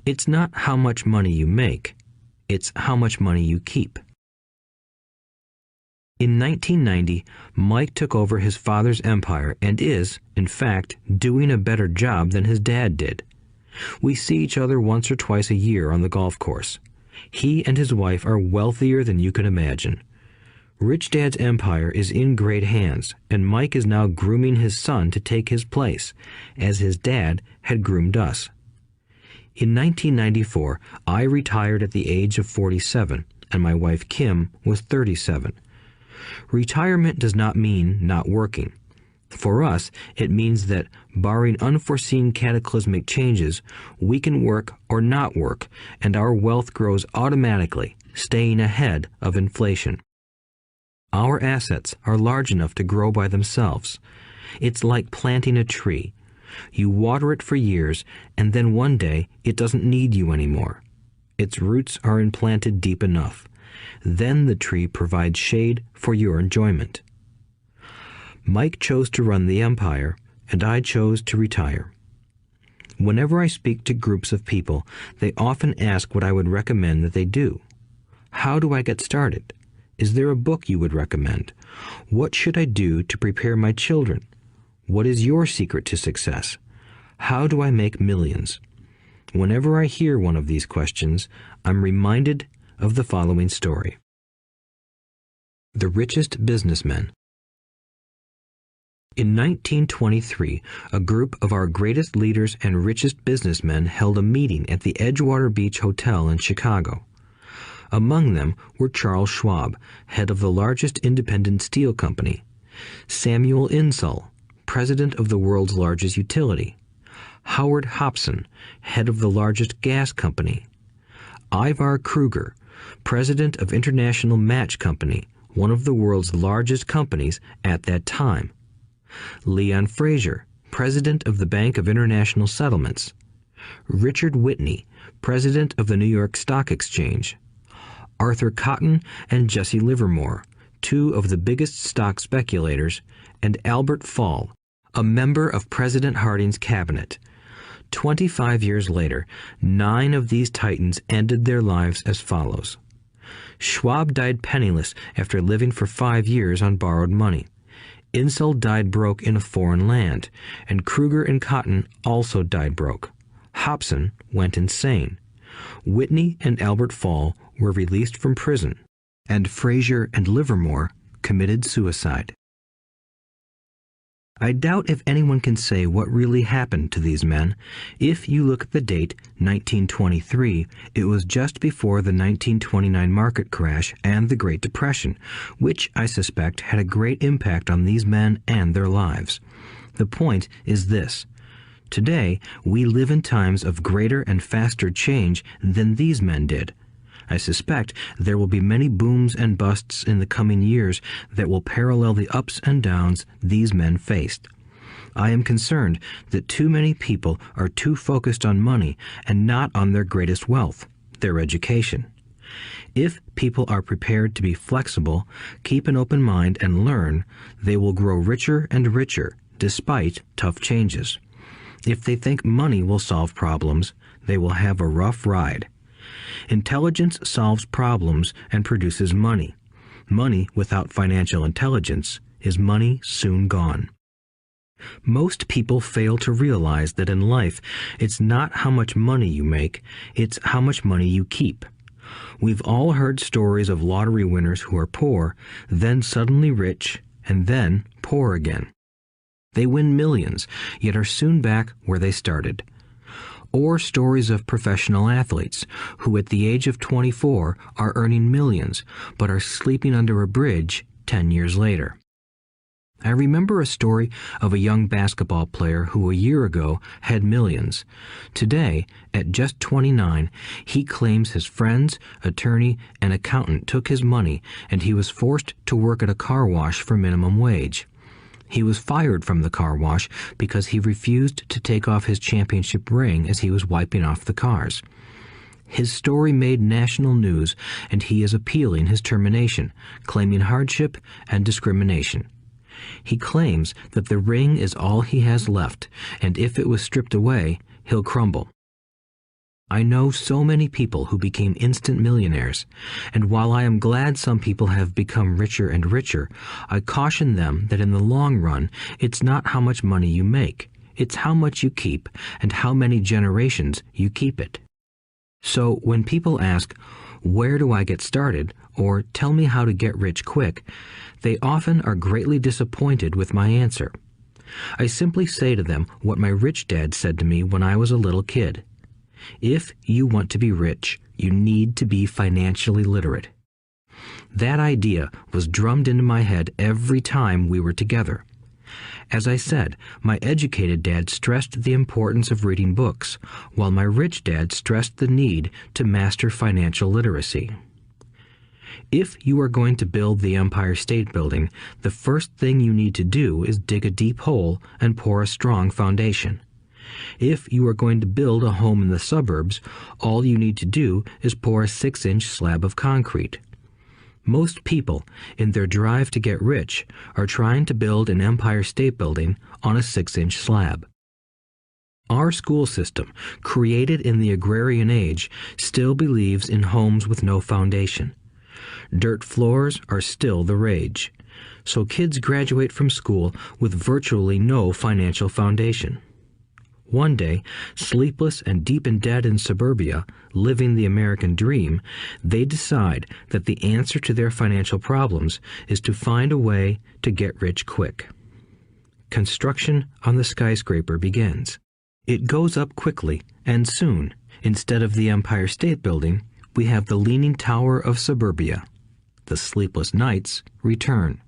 It's not how much money you make, it's how much money you keep. In 1990, Mike took over his father's empire and is, in fact, doing a better job than his dad did. We see each other once or twice a year on the golf course. He and his wife are wealthier than you can imagine. Rich Dad's empire is in great hands, and Mike is now grooming his son to take his place, as his dad had groomed us. In 1994, I retired at the age of 47, and my wife Kim was 37. Retirement does not mean not working. For us, it means that, barring unforeseen cataclysmic changes, we can work or not work, and our wealth grows automatically, staying ahead of inflation. Our assets are large enough to grow by themselves. It's like planting a tree. You water it for years, and then one day it doesn't need you anymore. Its roots are implanted deep enough. Then the tree provides shade for your enjoyment. Mike chose to run the empire, and I chose to retire. Whenever I speak to groups of people, they often ask what I would recommend that they do. How do I get started? Is there a book you would recommend? What should I do to prepare my children? What is your secret to success? How do I make millions? Whenever I hear one of these questions, I'm reminded of the following story. The Richest Businessmen. In 1923, a group of our greatest leaders and richest businessmen held a meeting at the Edgewater Beach Hotel in Chicago. Among them were Charles Schwab, head of the largest independent steel company; Samuel Insull, president of the world's largest utility; Howard Hobson, head of the largest gas company; Ivar Kruger, president of International Match Company, one of the world's largest companies at that time; Leon Fraser, president of the Bank of International Settlements; Richard Whitney, president of the New York Stock Exchange; Arthur Cotton and Jesse Livermore, two of the biggest stock speculators; and Albert Fall, a member of President Harding's cabinet. 25 years later, 9 of these titans ended their lives as follows. Schwab died penniless after living for 5 years on borrowed money. Insull died broke in a foreign land, and Kruger and Cotton also died broke. Hobson went insane. Whitney and Albert Fall were released from prison, and Fraser and Livermore committed suicide. I doubt if anyone can say what really happened to these men. If you look at the date, 1923, it was just before the 1929 market crash and the Great Depression, which I suspect had a great impact on these men and their lives. The point is this. Today, we live in times of greater and faster change than these men did. I suspect there will be many booms and busts in the coming years that will parallel the ups and downs these men faced. I am concerned that too many people are too focused on money and not on their greatest wealth, their education. If people are prepared to be flexible, keep an open mind and learn, they will grow richer and richer despite tough changes. If they think money will solve problems, they will have a rough ride. Intelligence solves problems and produces money. Money without financial intelligence is money soon gone. Most people fail to realize that in life, it's not how much money you make, it's how much money you keep. We've all heard stories of lottery winners who are poor, then suddenly rich, and then poor again. They win millions, yet are soon back where they started. Or stories of professional athletes who at the age of 24 are earning millions but are sleeping under a bridge 10 years later. I remember a story of a young basketball player who a year ago had millions. Today, at just 29, he claims his friends, attorney, and accountant took his money and he was forced to work at a car wash for minimum wage. He was fired from the car wash because he refused to take off his championship ring as he was wiping off the cars. His story made national news, and he is appealing his termination, claiming hardship and discrimination. He claims that the ring is all he has left, and if it was stripped away, he'll crumble. I know so many people who became instant millionaires, and while I am glad some people have become richer and richer, I caution them that in the long run, it's not how much money you make, it's how much you keep and how many generations you keep it. So when people ask, "Where do I get started?" or "Tell me how to get rich quick," they often are greatly disappointed with my answer. I simply say to them what my rich dad said to me when I was a little kid. If you want to be rich, you need to be financially literate. That idea was drummed into my head every time we were together. As I said, my educated dad stressed the importance of reading books, while my rich dad stressed the need to master financial literacy. If you are going to build the Empire State Building, the first thing you need to do is dig a deep hole and pour a strong foundation. If you are going to build a home in the suburbs, all you need to do is pour a 6-inch slab of concrete. Most people, in their drive to get rich, are trying to build an Empire State Building on a 6-inch slab. Our school system, created in the agrarian age, still believes in homes with no foundation. Dirt floors are still the rage, so kids graduate from school with virtually no financial foundation. One day, sleepless and deep in debt in suburbia, living the American dream, they decide that the answer to their financial problems is to find a way to get rich quick. Construction on the skyscraper begins. It goes up quickly, and soon, instead of the Empire State Building, we have the Leaning Tower of suburbia. The sleepless nights return.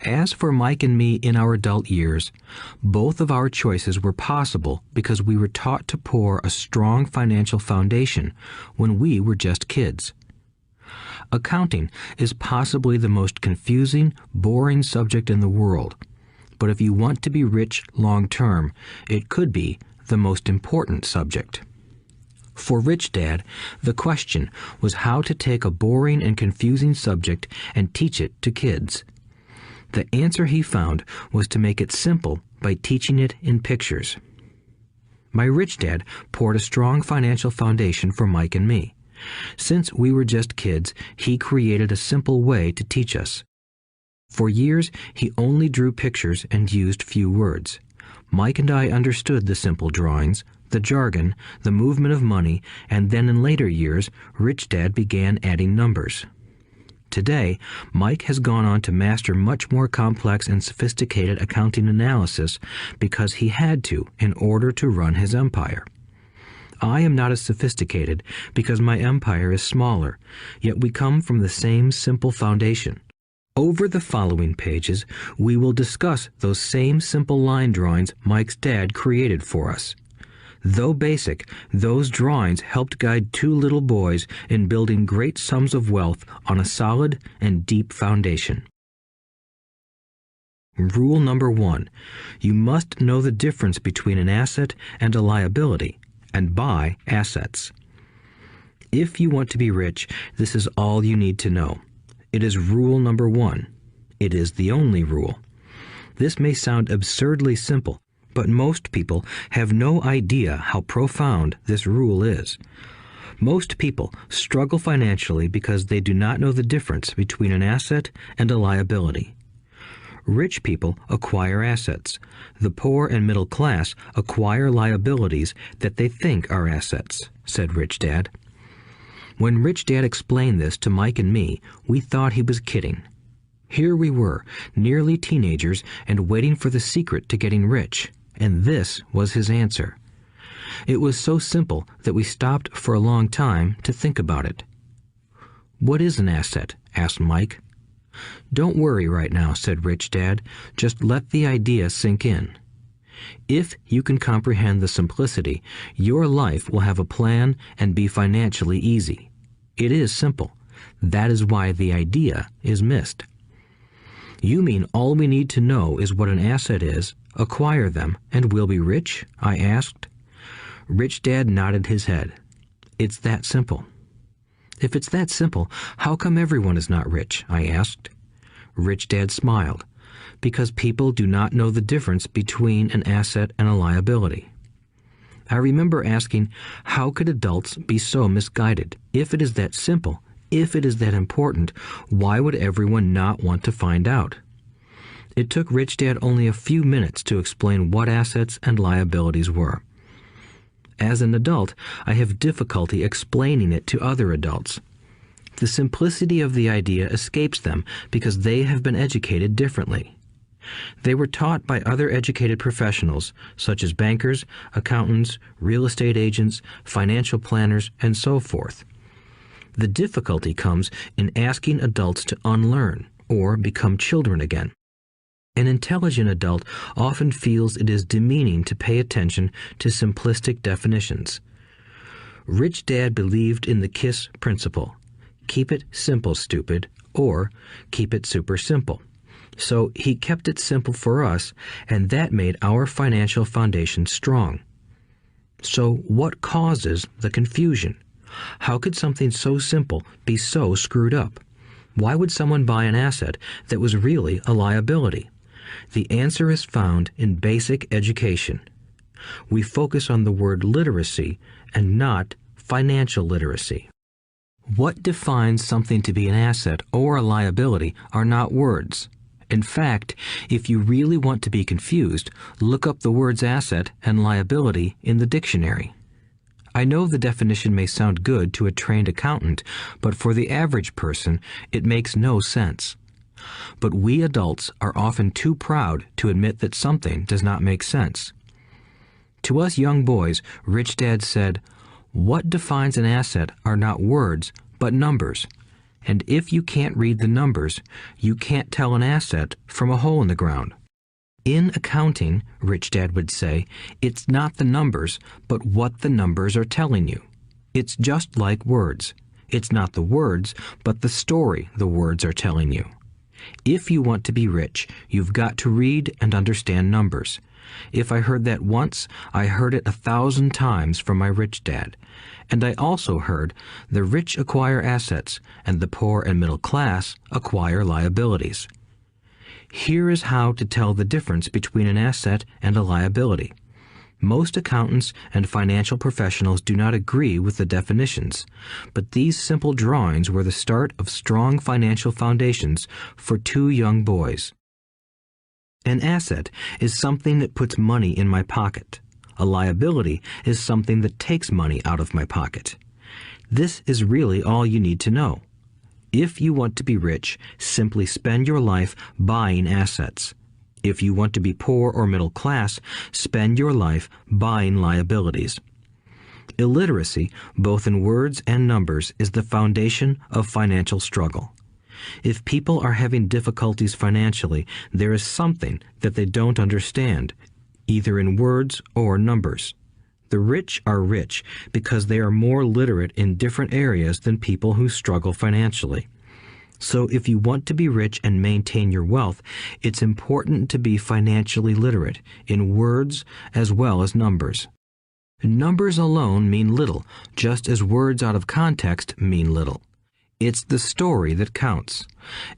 As for Mike and me in our adult years, both of our choices were possible because we were taught to pour a strong financial foundation when we were just kids. Accounting is possibly the most confusing, boring subject in the world, but if you want to be rich long term, it could be the most important subject. For Rich Dad, the question was how to take a boring and confusing subject and teach it to kids. The answer he found was to make it simple by teaching it in pictures. My rich dad poured a strong financial foundation for Mike and me. Since we were just kids, he created a simple way to teach us. For years, he only drew pictures and used few words. Mike and I understood the simple drawings, the jargon, the movement of money, and then in later years, Rich Dad began adding numbers. Today, Mike has gone on to master much more complex and sophisticated accounting analysis because he had to in order to run his empire. I am not as sophisticated because my empire is smaller, yet we come from the same simple foundation. Over the following pages, we will discuss those same simple line drawings Mike's dad created for us. Though basic, those drawings helped guide two little boys in building great sums of wealth on a solid and deep foundation. Rule number 1. You must know the difference between an asset and a liability, and buy assets. If you want to be rich, this is all you need to know. It is rule number 1. It is the only rule. This may sound absurdly simple, but most people have no idea how profound this rule is. Most people struggle financially because they do not know the difference between an asset and a liability. Rich people acquire assets. The poor and middle class acquire liabilities that they think are assets, said Rich Dad. When Rich Dad explained this to Mike and me, we thought he was kidding. Here we were, nearly teenagers, and waiting for the secret to getting rich. And this was his answer. It was so simple that we stopped for a long time to think about it. "What is an asset?" asked Mike. "Don't worry right now," said Rich Dad. "Just let the idea sink in. If you can comprehend the simplicity, your life will have a plan and be financially easy. It is simple. That is why the idea is missed." "You mean all we need to know is what an asset is, acquire them, and we'll be rich?" I asked. Rich Dad nodded his head. "It's that simple." "If it's that simple, how come everyone is not rich?" I asked. Rich Dad smiled. "Because people do not know the difference between an asset and a liability." I remember asking, how could adults be so misguided? If it is that simple, if it is that important, why would everyone not want to find out? It took Rich Dad only a few minutes to explain what assets and liabilities were. As an adult, I have difficulty explaining it to other adults. The simplicity of the idea escapes them because they have been educated differently. They were taught by other educated professionals, such as bankers, accountants, real estate agents, financial planners, and so forth. The difficulty comes in asking adults to unlearn or become children again. An intelligent adult often feels it is demeaning to pay attention to simplistic definitions. Rich Dad believed in the KISS principle. Keep it simple, stupid, or keep it super simple. So he kept it simple for us, and that made our financial foundation strong. So what causes the confusion? How could something so simple be so screwed up? Why would someone buy an asset that was really a liability? The answer is found in basic education. We focus on the word literacy and not financial literacy. What defines something to be an asset or a liability are not words. In fact, if you really want to be confused, look up the words asset and liability in the dictionary. I know the definition may sound good to a trained accountant, but for the average person, it makes no sense. But we adults are often too proud to admit that something does not make sense. To us young boys, Rich Dad said, "What defines an asset are not words, but numbers. And if you can't read the numbers, you can't tell an asset from a hole in the ground." In accounting, Rich Dad would say, it's not the numbers, but what the numbers are telling you. It's just like words. It's not the words, but the story the words are telling you. If you want to be rich, you've got to read and understand numbers. If I heard that once, I heard it 1,000 times from my rich dad. And I also heard the rich acquire assets and the poor and middle class acquire liabilities. Here is how to tell the difference between an asset and a liability. Most accountants and financial professionals do not agree with the definitions, but these simple drawings were the start of strong financial foundations for two young boys. An asset is something that puts money in my pocket. A liability is something that takes money out of my pocket. This is really all you need to know. If you want to be rich, simply spend your life buying assets. If you want to be poor or middle class, spend your life buying liabilities. Illiteracy, both in words and numbers, is the foundation of financial struggle. If people are having difficulties financially, there is something that they don't understand, either in words or numbers. The rich are rich because they are more literate in different areas than people who struggle financially. So if you want to be rich and maintain your wealth, it's important to be financially literate in words as well as numbers. Numbers alone mean little, just as words out of context mean little. It's the story that counts.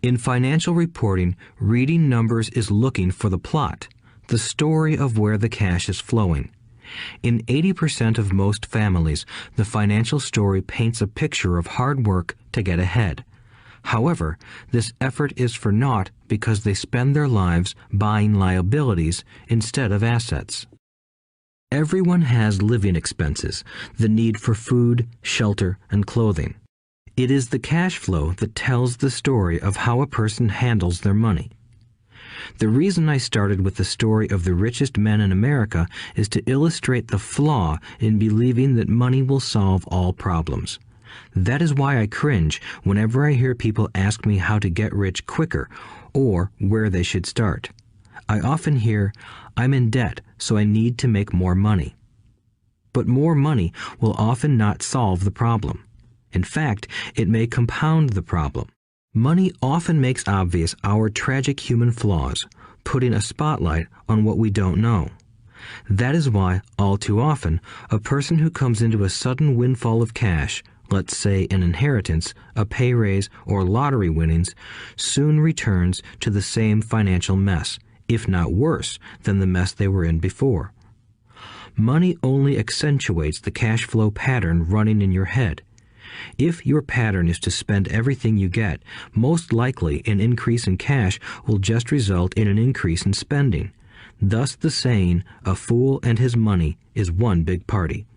In financial reporting, reading numbers is looking for the plot, the story of where the cash is flowing. In 80% of most families, the financial story paints a picture of hard work to get ahead. However, this effort is for naught because they spend their lives buying liabilities instead of assets. Everyone has living expenses, the need for food, shelter, and clothing. It is the cash flow that tells the story of how a person handles their money. The reason I started with the story of the richest men in America is to illustrate the flaw in believing that money will solve all problems. That is why I cringe whenever I hear people ask me how to get rich quicker or where they should start. I often hear, "I'm in debt, so I need to make more money." But more money will often not solve the problem. In fact, it may compound the problem. Money often makes obvious our tragic human flaws, putting a spotlight on what we don't know. That is why, all too often, a person who comes into a sudden windfall of cash, let's say an inheritance, a pay raise, or lottery winnings, soon returns to the same financial mess, if not worse than the mess they were in before. Money only accentuates the cash flow pattern running in your head. If your pattern is to spend everything you get, most likely an increase in cash will just result in an increase in spending. Thus the saying, "A fool and his money is one big party."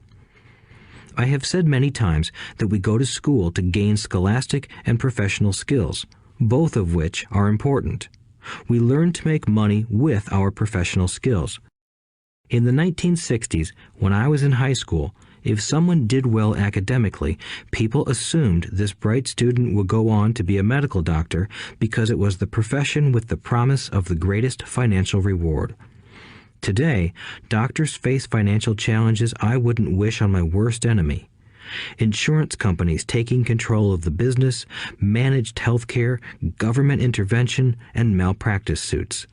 I have said many times that we go to school to gain scholastic and professional skills, both of which are important. We learn to make money with our professional skills. In the 1960s, when I was in high school, if someone did well academically, people assumed this bright student would go on to be a medical doctor because it was the profession with the promise of the greatest financial reward. Today, doctors face financial challenges I wouldn't wish on my worst enemy. Insurance companies taking control of the business, managed healthcare, government intervention, and malpractice suits.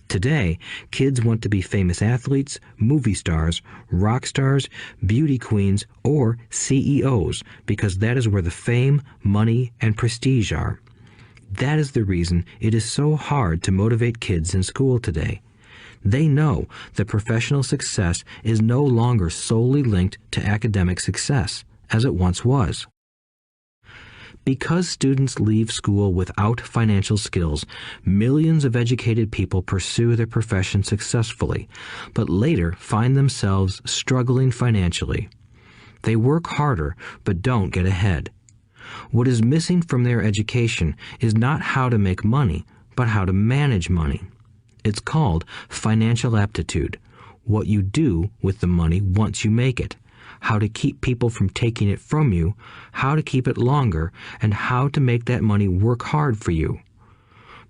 Today, kids want to be famous athletes, movie stars, rock stars, beauty queens, or CEOs because that is where the fame, money, and prestige are. That is the reason it is so hard to motivate kids in school today. They know that professional success is no longer solely linked to academic success, as it once was. Because students leave school without financial skills, millions of educated people pursue their profession successfully, but later find themselves struggling financially. They work harder, but don't get ahead. What is missing from their education is not how to make money, but how to manage money. It's called financial aptitude, what you do with the money once you make it, how to keep people from taking it from you, how to keep it longer, and how to make that money work hard for you.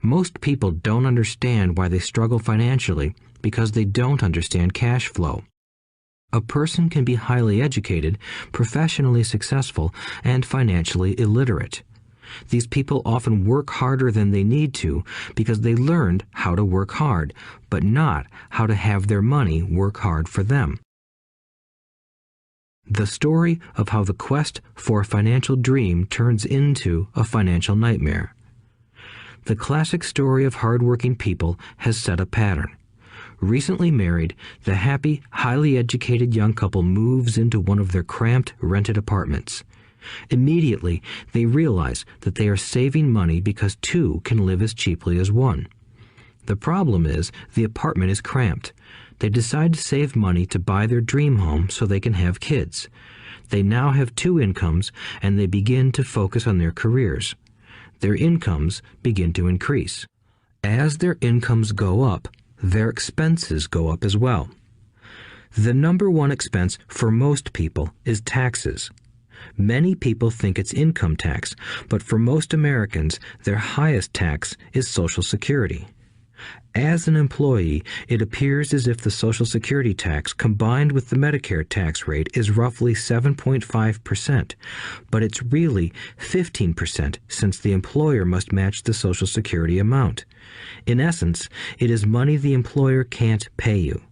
Most people don't understand why they struggle financially because they don't understand cash flow. A person can be highly educated, professionally successful, and financially illiterate. These people often work harder than they need to because they learned how to work hard, but not how to have their money work hard for them. The story of how the quest for a financial dream turns into a financial nightmare. The classic story of hardworking people has set a pattern. Recently married, the happy, highly educated young couple moves into one of their cramped, rented apartments. Immediately, they realize that they are saving money because two can live as cheaply as one. The problem is, the apartment is cramped. They decide to save money to buy their dream home so they can have kids. They now have two incomes, and they begin to focus on their careers. Their incomes begin to increase. As their incomes go up, their expenses go up as well. The number one expense for most people is taxes. Many people think it's income tax, but for most Americans, their highest tax is Social Security. As an employee, it appears as if the Social Security tax combined with the Medicare tax rate is roughly 7.5%, but it's really 15% since the employer must match the Social Security amount. In essence, it is money the employer can't pay you.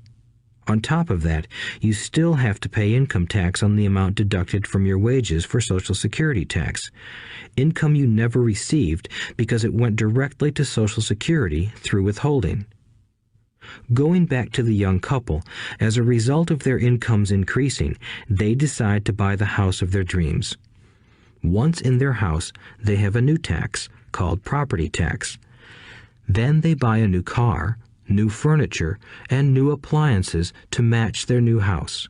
On top of that, you still have to pay income tax on the amount deducted from your wages for Social Security tax. Income you never received because it went directly to Social Security through withholding. Going back to the young couple, as a result of their incomes increasing, they decide to buy the house of their dreams. Once in their house, they have a new tax called property tax. Then they buy a new car, new furniture, and new appliances to match their new house.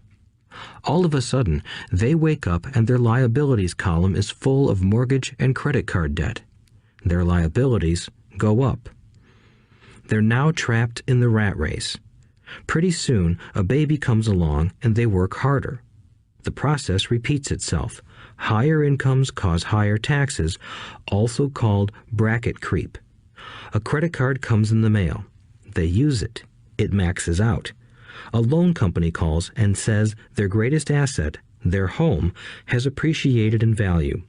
All of a sudden, they wake up and their liabilities column is full of mortgage and credit card debt. Their liabilities go up. They're now trapped in the rat race. Pretty soon, a baby comes along and they work harder. The process repeats itself. Higher incomes cause higher taxes, also called bracket creep. A credit card comes in the mail. They use it. It maxes out. A loan company calls and says their greatest asset, their home, has appreciated in value.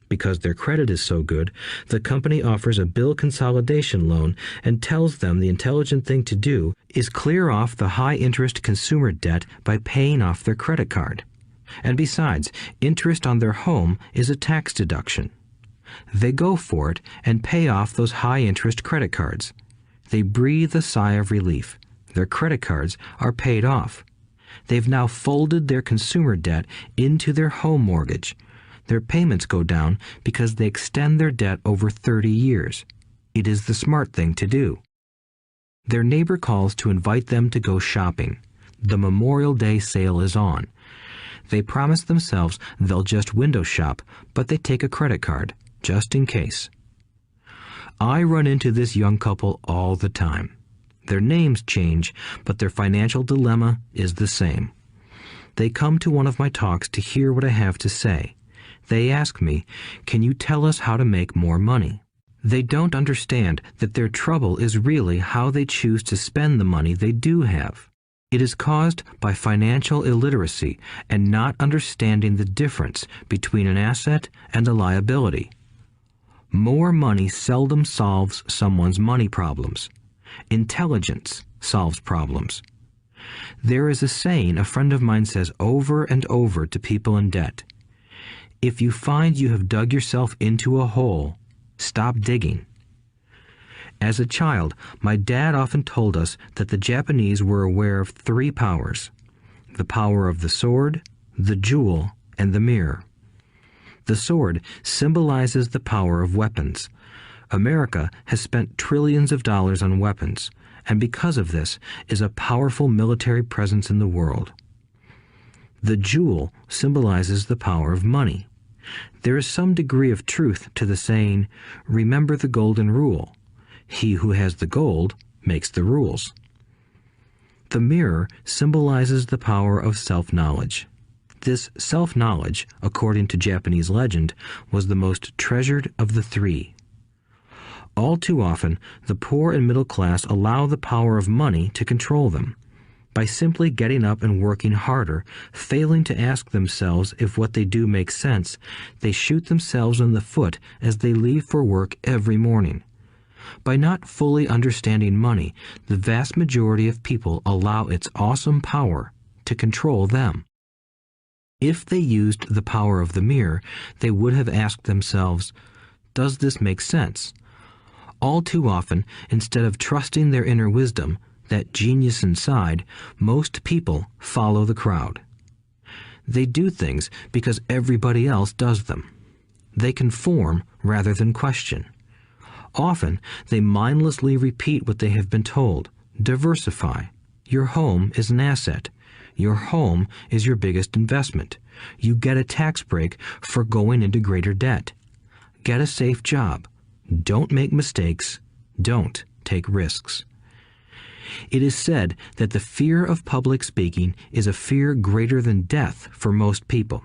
Because their credit is so good, the company offers a bill consolidation loan and tells them the intelligent thing to do is clear off the high-interest consumer debt by paying off their credit card. And besides, interest on their home is a tax deduction. They go for it and pay off those high-interest credit cards. They breathe a sigh of relief. Their credit cards are paid off. They've now folded their consumer debt into their home mortgage. Their payments go down because they extend their debt over 30 years. It is the smart thing to do. Their neighbor calls to invite them to go shopping. The Memorial Day sale is on. They promise themselves they'll just window shop, but they take a credit card, just in case. I run into this young couple all the time. Their names change, but their financial dilemma is the same. They come to one of my talks to hear what I have to say. They ask me, "Can you tell us how to make more money?" They don't understand that their trouble is really how they choose to spend the money they do have. It is caused by financial illiteracy and not understanding the difference between an asset and a liability. More money seldom solves someone's money problems. Intelligence solves problems. There is a saying a friend of mine says over and over to people in debt. If you find you have dug yourself into a hole, stop digging. As a child, my dad often told us that the Japanese were aware of 3 powers: the power of the sword, the jewel, and the mirror. The sword symbolizes the power of weapons. America has spent trillions of dollars on weapons, and because of this is a powerful military presence in the world. The jewel symbolizes the power of money. There is some degree of truth to the saying, "Remember the golden rule. He who has the gold makes the rules." The mirror symbolizes the power of self-knowledge. This self-knowledge, according to Japanese legend, was the most treasured of the three. All too often, the poor and middle class allow the power of money to control them. By simply getting up and working harder, failing to ask themselves if what they do makes sense, they shoot themselves in the foot as they leave for work every morning. By not fully understanding money, the vast majority of people allow its awesome power to control them. If they used the power of the mirror, they would have asked themselves, "Does this make sense?" All too often, instead of trusting their inner wisdom, that genius inside, most people follow the crowd. They do things because everybody else does them. They conform rather than question. Often, they mindlessly repeat what they have been told. Diversify. Your home is an asset. Your home is your biggest investment. You get a tax break for going into greater debt. Get a safe job. Don't make mistakes. Don't take risks. It is said that the fear of public speaking is a fear greater than death for most people.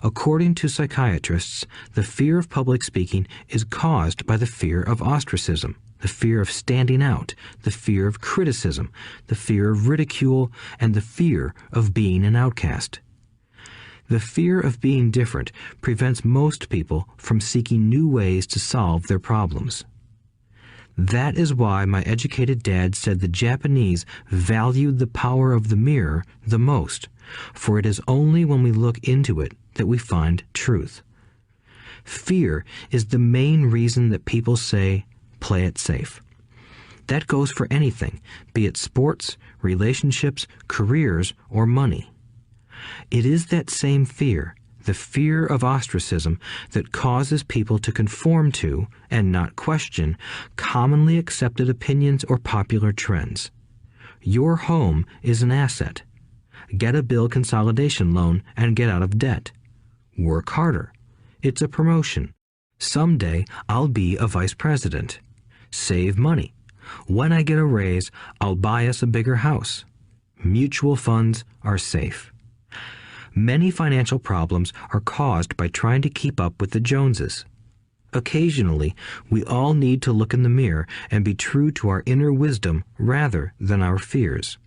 According to psychiatrists, the fear of public speaking is caused by the fear of ostracism, the fear of standing out, the fear of criticism, the fear of ridicule, and the fear of being an outcast. The fear of being different prevents most people from seeking new ways to solve their problems. That is why my educated dad said the Japanese valued the power of the mirror the most, for it is only when we look into it that we find truth. Fear is the main reason that people say, "Play it safe." That goes for anything, be it sports, relationships, careers, or money. It is that same fear, the fear of ostracism, that causes people to conform to, and not question, commonly accepted opinions or popular trends. Your home is an asset. Get a bill consolidation loan and get out of debt. Work harder. It's a promotion. Someday I'll be a vice president. Save money. When I get a raise, I'll buy us a bigger house. Mutual funds are safe. Many financial problems are caused by trying to keep up with the Joneses. Occasionally, we all need to look in the mirror and be true to our inner wisdom rather than our fears.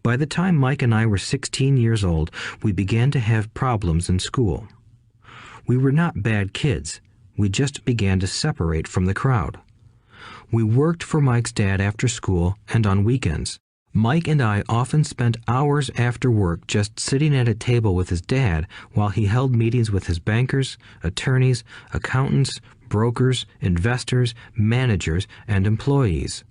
By the time Mike and I were 16 years old, we began to have problems in school. We were not bad kids. We just began to separate from the crowd. We worked for Mike's dad after school and on weekends. Mike and I often spent hours after work just sitting at a table with his dad while he held meetings with his bankers, attorneys, accountants, brokers, investors, managers, and employees.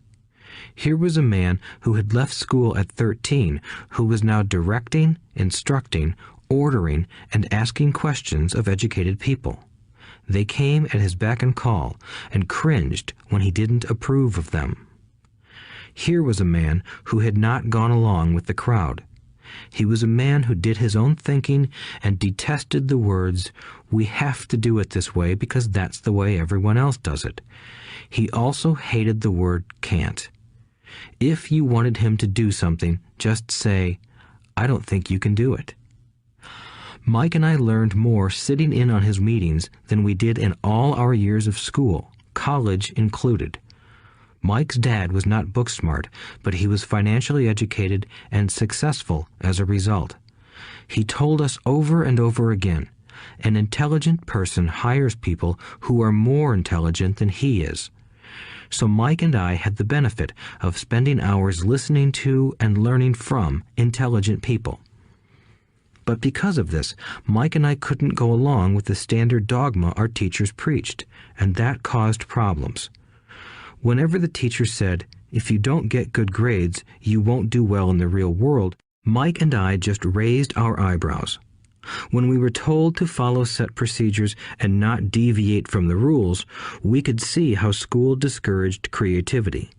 Here was a man who had left school at 13, who was now directing, instructing, ordering, and asking questions of educated people. They came at his beck and call and cringed when he didn't approve of them. Here was a man who had not gone along with the crowd. He was a man who did his own thinking and detested the words, "We have to do it this way because that's the way everyone else does it." He also hated the word "can't." If you wanted him to do something, just say, "I don't think you can do it." Mike and I learned more sitting in on his meetings than we did in all our years of school, college included. Mike's dad was not book smart, but he was financially educated and successful as a result. He told us over and over again, an intelligent person hires people who are more intelligent than he is. So Mike and I had the benefit of spending hours listening to and learning from intelligent people. But because of this, Mike and I couldn't go along with the standard dogma our teachers preached, and that caused problems. Whenever the teacher said, "If you don't get good grades, you won't do well in the real world," Mike and I just raised our eyebrows. When we were told to follow set procedures and not deviate from the rules, we could see how school discouraged creativity.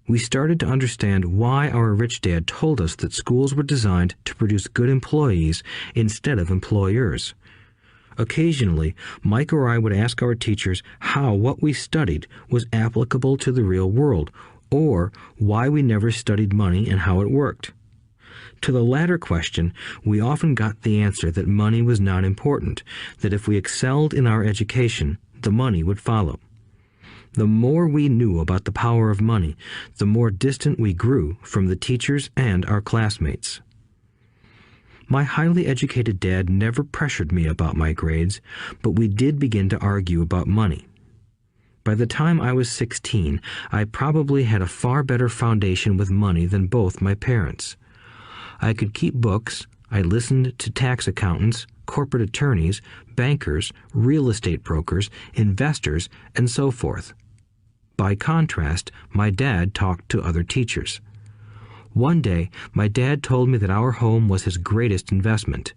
We started to understand why our rich dad told us that schools were designed to produce good employees instead of employers. Occasionally, Mike or I would ask our teachers how what we studied was applicable to the real world, or why we never studied money and how it worked. To the latter question, we often got the answer that money was not important, that if we excelled in our education, the money would follow. The more we knew about the power of money, the more distant we grew from the teachers and our classmates. My highly educated dad never pressured me about my grades, but we did begin to argue about money. By the time I was 16, I probably had a far better foundation with money than both my parents. I could keep books, I listened to tax accountants, corporate attorneys, bankers, real estate brokers, investors, and so forth. By contrast, my dad talked to other teachers. One day, my dad told me that our home was his greatest investment.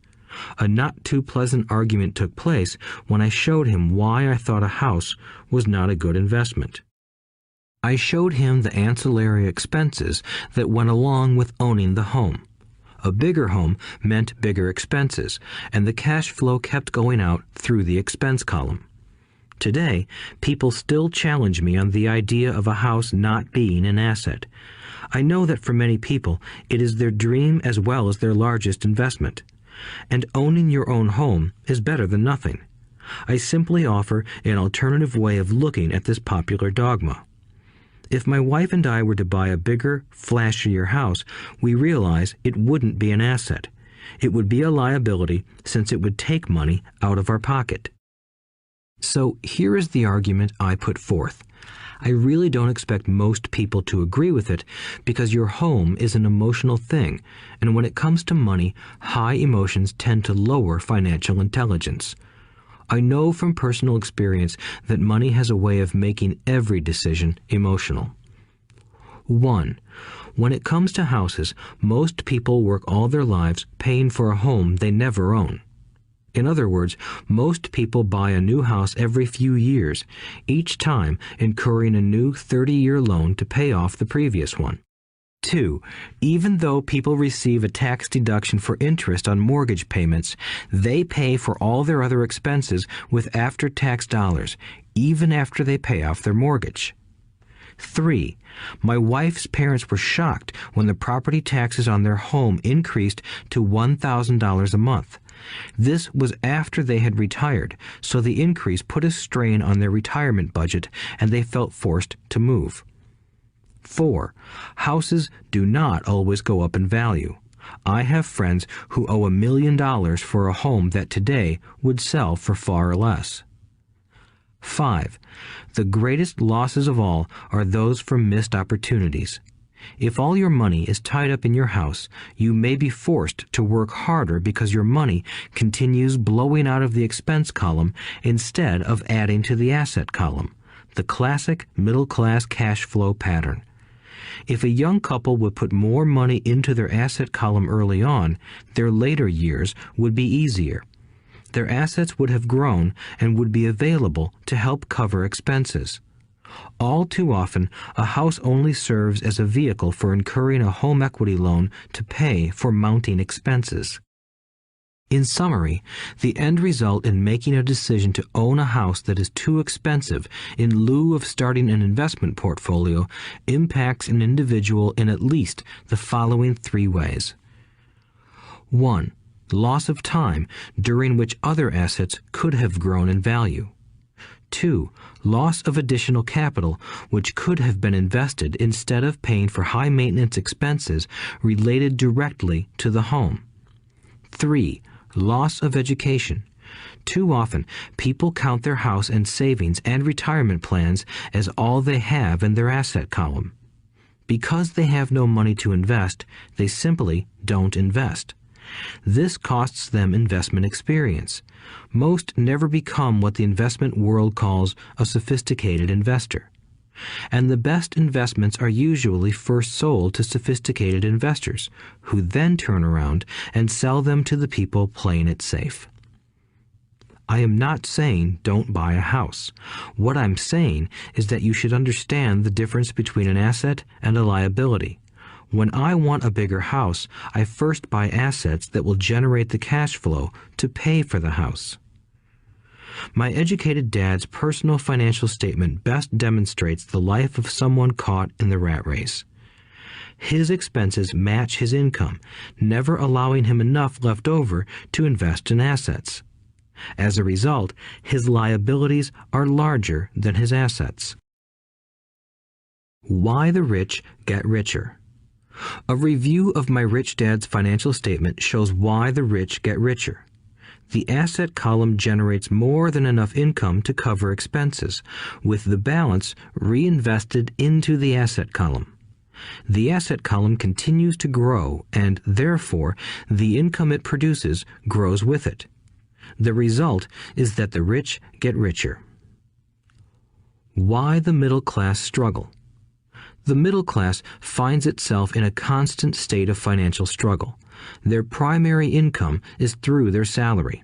A not too pleasant argument took place when I showed him why I thought a house was not a good investment. I showed him the ancillary expenses that went along with owning the home. A bigger home meant bigger expenses, and the cash flow kept going out through the expense column. Today, people still challenge me on the idea of a house not being an asset. I know that for many people, it is their dream as well as their largest investment. And owning your own home is better than nothing. I simply offer an alternative way of looking at this popular dogma. If my wife and I were to buy a bigger, flashier house, we realize it wouldn't be an asset. It would be a liability since it would take money out of our pocket. So here is the argument I put forth. I really don't expect most people to agree with it because your home is an emotional thing, and when it comes to money, high emotions tend to lower financial intelligence. I know from personal experience that money has a way of making every decision emotional. 1. When it comes to houses, most people work all their lives paying for a home they never own. In other words, most people buy a new house every few years, each time incurring a new 30-year loan to pay off the previous one. 2. Even though people receive a tax deduction for interest on mortgage payments, they pay for all their other expenses with after-tax dollars, even after they pay off their mortgage. 3. My wife's parents were shocked when the property taxes on their home increased to $1,000 a month. This was after they had retired, so the increase put a strain on their retirement budget and they felt forced to move. 4. Houses do not always go up in value. I have friends who owe $1 million for a home that today would sell for far less. 5. The greatest losses of all are those from missed opportunities. If all your money is tied up in your house, you may be forced to work harder because your money continues blowing out of the expense column instead of adding to the asset column, the classic middle-class cash flow pattern. If a young couple would put more money into their asset column early on, their later years would be easier. Their assets would have grown and would be available to help cover expenses. All too often, a house only serves as a vehicle for incurring a home equity loan to pay for mounting expenses. In summary, the end result in making a decision to own a house that is too expensive in lieu of starting an investment portfolio impacts an individual in at least the following 3 ways. 1. Loss of time during which other assets could have grown in value. 2. Loss of additional capital which could have been invested instead of paying for high-maintenance expenses related directly to the home. 3. Loss of education. Too often, people count their house and savings and retirement plans as all they have in their asset column. Because they have no money to invest, they simply don't invest. This costs them investment experience. Most never become what the investment world calls a sophisticated investor. And the best investments are usually first sold to sophisticated investors, who then turn around and sell them to the people playing it safe. I am not saying don't buy a house. What I'm saying is that you should understand the difference between an asset and a liability. When I want a bigger house, I first buy assets that will generate the cash flow to pay for the house. My educated dad's personal financial statement best demonstrates the life of someone caught in the rat race. His expenses match his income, never allowing him enough left over to invest in assets. As a result, his liabilities are larger than his assets. Why the rich get richer. A review of my rich dad's financial statement shows why the rich get richer. The asset column generates more than enough income to cover expenses, with the balance reinvested into the asset column. The asset column continues to grow, and therefore the income it produces grows with it. The result is that the rich get richer. Why the middle class struggle. The middle class finds itself in a constant state of financial struggle. Their primary income is through their salary.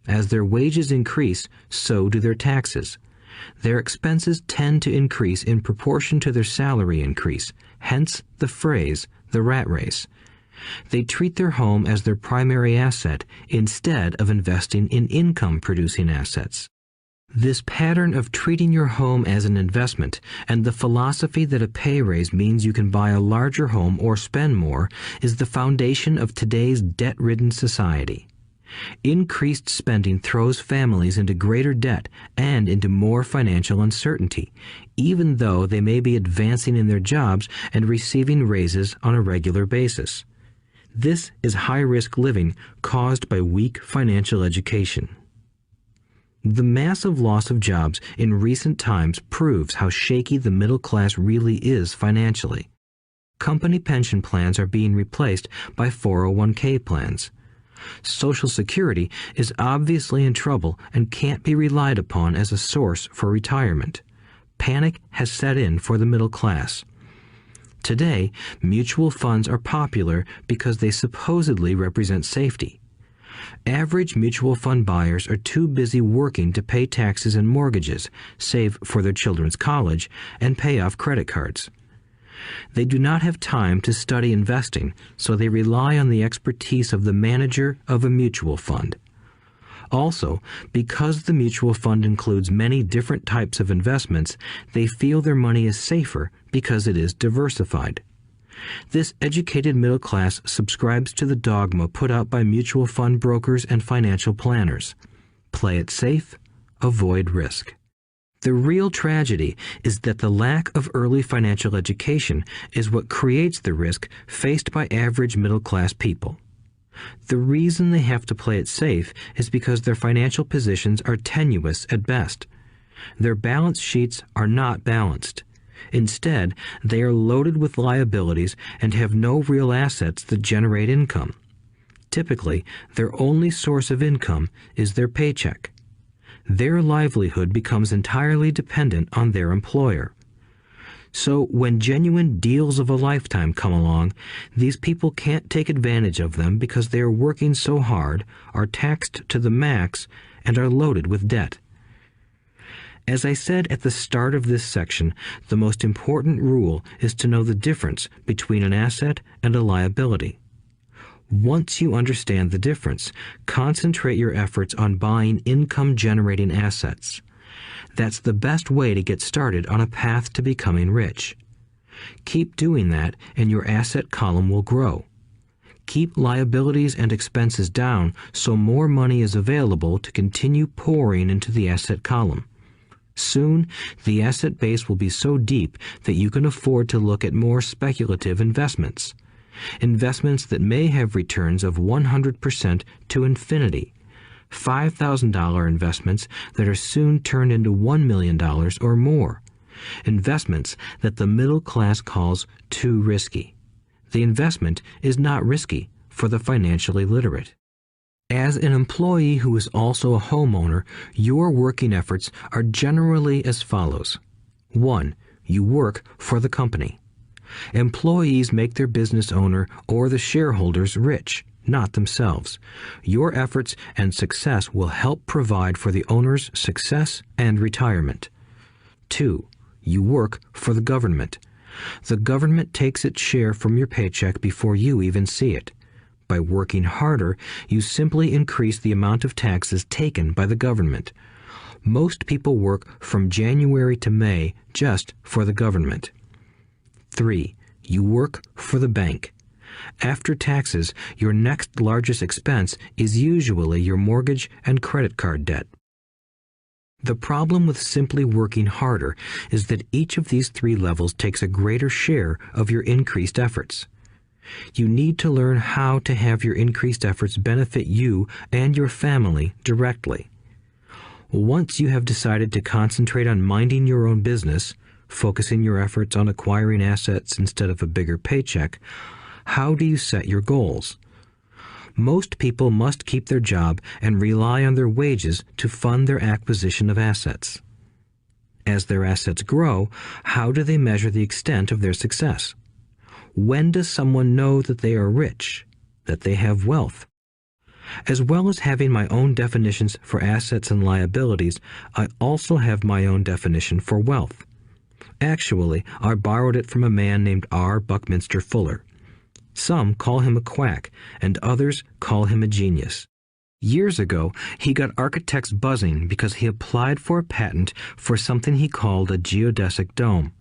As their wages increase, so do their taxes. Their expenses tend to increase in proportion to their salary increase, hence the phrase, the rat race. They treat their home as their primary asset instead of investing in income-producing assets. This pattern of treating your home as an investment and the philosophy that a pay raise means you can buy a larger home or spend more is the foundation of today's debt-ridden society. Increased spending throws families into greater debt and into more financial uncertainty, even though they may be advancing in their jobs and receiving raises on a regular basis. This is high-risk living caused by weak financial education. The massive loss of jobs in recent times proves how shaky the middle class really is financially. Company pension plans are being replaced by 401k plans. Social Security is obviously in trouble and can't be relied upon as a source for retirement. Panic has set in for the middle class. Today, mutual funds are popular because they supposedly represent safety. Average mutual fund buyers are too busy working to pay taxes and mortgages, save for their children's college, and pay off credit cards. They do not have time to study investing, so they rely on the expertise of the manager of a mutual fund. Also, because the mutual fund includes many different types of investments, they feel their money is safer because it is diversified. This educated middle class subscribes to the dogma put out by mutual fund brokers and financial planners. Play it safe, avoid risk. The real tragedy is that the lack of early financial education is what creates the risk faced by average middle class people. The reason they have to play it safe is because their financial positions are tenuous at best. Their balance sheets are not balanced. Instead, they are loaded with liabilities and have no real assets that generate income. Typically, their only source of income is their paycheck. Their livelihood becomes entirely dependent on their employer. So when genuine deals of a lifetime come along, these people can't take advantage of them because they are working so hard, are taxed to the max, and are loaded with debt. As I said at the start of this section, the most important rule is to know the difference between an asset and a liability. Once you understand the difference, concentrate your efforts on buying income-generating assets. That's the best way to get started on a path to becoming rich. Keep doing that and your asset column will grow. Keep liabilities and expenses down so more money is available to continue pouring into the asset column. Soon, the asset base will be so deep that you can afford to look at more speculative investments. Investments that may have returns of 100% to infinity. $5,000 investments that are soon turned into $1 million or more. Investments that the middle class calls too risky. The investment is not risky for the financially literate. As an employee who is also a homeowner, your working efforts are generally as follows. 1. You work for the company. Employees make their business owner or the shareholders rich, not themselves. Your efforts and success will help provide for the owner's success and retirement. 2. You work for the government. The government takes its share from your paycheck before you even see it. By working harder, you simply increase the amount of taxes taken by the government. Most people work from January to May just for the government. 3. You work for the bank. After taxes, your next largest expense is usually your mortgage and credit card debt. The problem with simply working harder is that each of these 3 levels takes a greater share of your increased efforts. You need to learn how to have your increased efforts benefit you and your family directly. Once you have decided to concentrate on minding your own business, focusing your efforts on acquiring assets instead of a bigger paycheck, how do you set your goals? Most people must keep their job and rely on their wages to fund their acquisition of assets. As their assets grow, how do they measure the extent of their success? When does someone know that they are rich, that they have wealth? As well as having my own definitions for assets and liabilities, I also have my own definition for wealth. Actually, I borrowed it from a man named R. Buckminster Fuller. Some call him a quack, and others call him a genius. Years ago, he got architects buzzing because he applied for a patent for something he called a geodesic dome.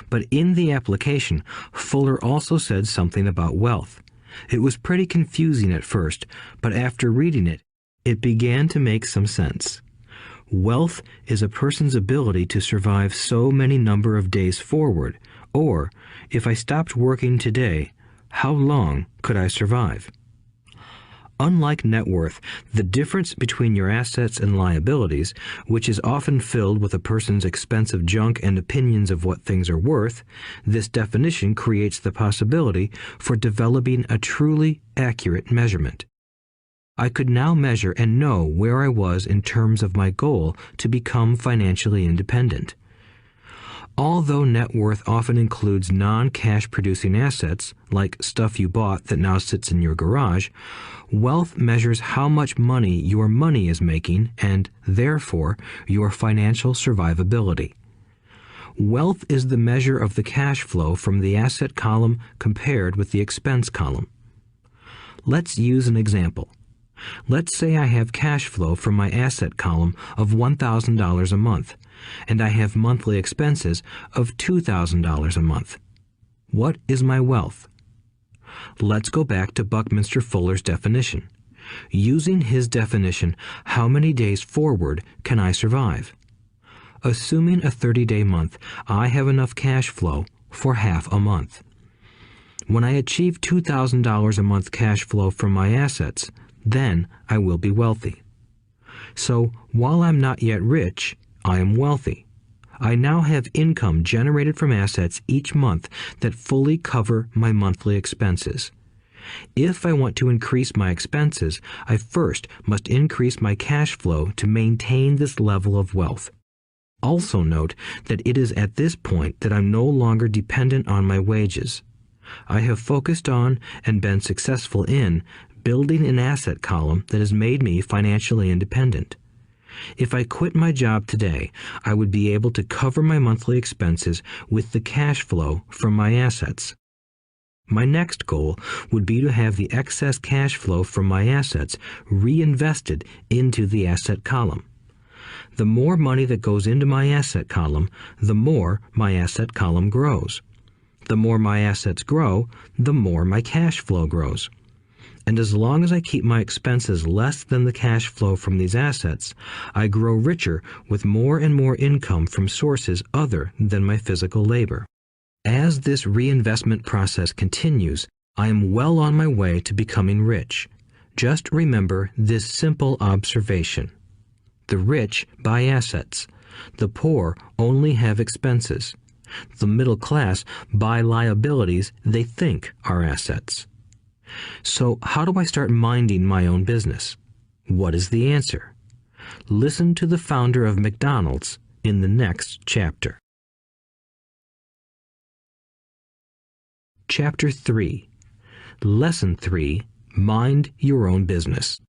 But in the application, Fuller also said something about wealth. It was pretty confusing at first, but after reading it, it began to make some sense. Wealth is a person's ability to survive so many number of days forward, or, if I stopped working today, how long could I survive? Unlike net worth, the difference between your assets and liabilities, which is often filled with a person's expensive junk and opinions of what things are worth, this definition creates the possibility for developing a truly accurate measurement. I could now measure and know where I was in terms of my goal to become financially independent. Although net worth often includes non-cash producing assets, like stuff you bought that now sits in your garage, wealth measures how much money your money is making and, therefore, your financial survivability. Wealth is the measure of the cash flow from the asset column compared with the expense column. Let's use an example. Let's say I have cash flow from my asset column of $1,000 a month, and I have monthly expenses of $2,000 a month. What is my wealth? Let's go back to Buckminster Fuller's definition. Using his definition, how many days forward can I survive? Assuming a 30-day month, I have enough cash flow for half a month. When I achieve $2,000 a month cash flow from my assets, then I will be wealthy. So, while I'm not yet rich, I am wealthy. I now have income generated from assets each month that fully cover my monthly expenses. If I want to increase my expenses, I first must increase my cash flow to maintain this level of wealth. Also note that it is at this point that I'm no longer dependent on my wages. I have focused on and been successful in building an asset column that has made me financially independent. If I quit my job today, I would be able to cover my monthly expenses with the cash flow from my assets. My next goal would be to have the excess cash flow from my assets reinvested into the asset column. The more money that goes into my asset column, the more my asset column grows. The more my assets grow, the more my cash flow grows. And as long as I keep my expenses less than the cash flow from these assets, I grow richer with more and more income from sources other than my physical labor. As this reinvestment process continues, I am well on my way to becoming rich. Just remember this simple observation. The rich buy assets. The poor only have expenses. The middle class buy liabilities they think are assets. So how do I start minding my own business? What is the answer? Listen to the founder of McDonald's in the next chapter. Chapter 3. Lesson 3. Mind your own business.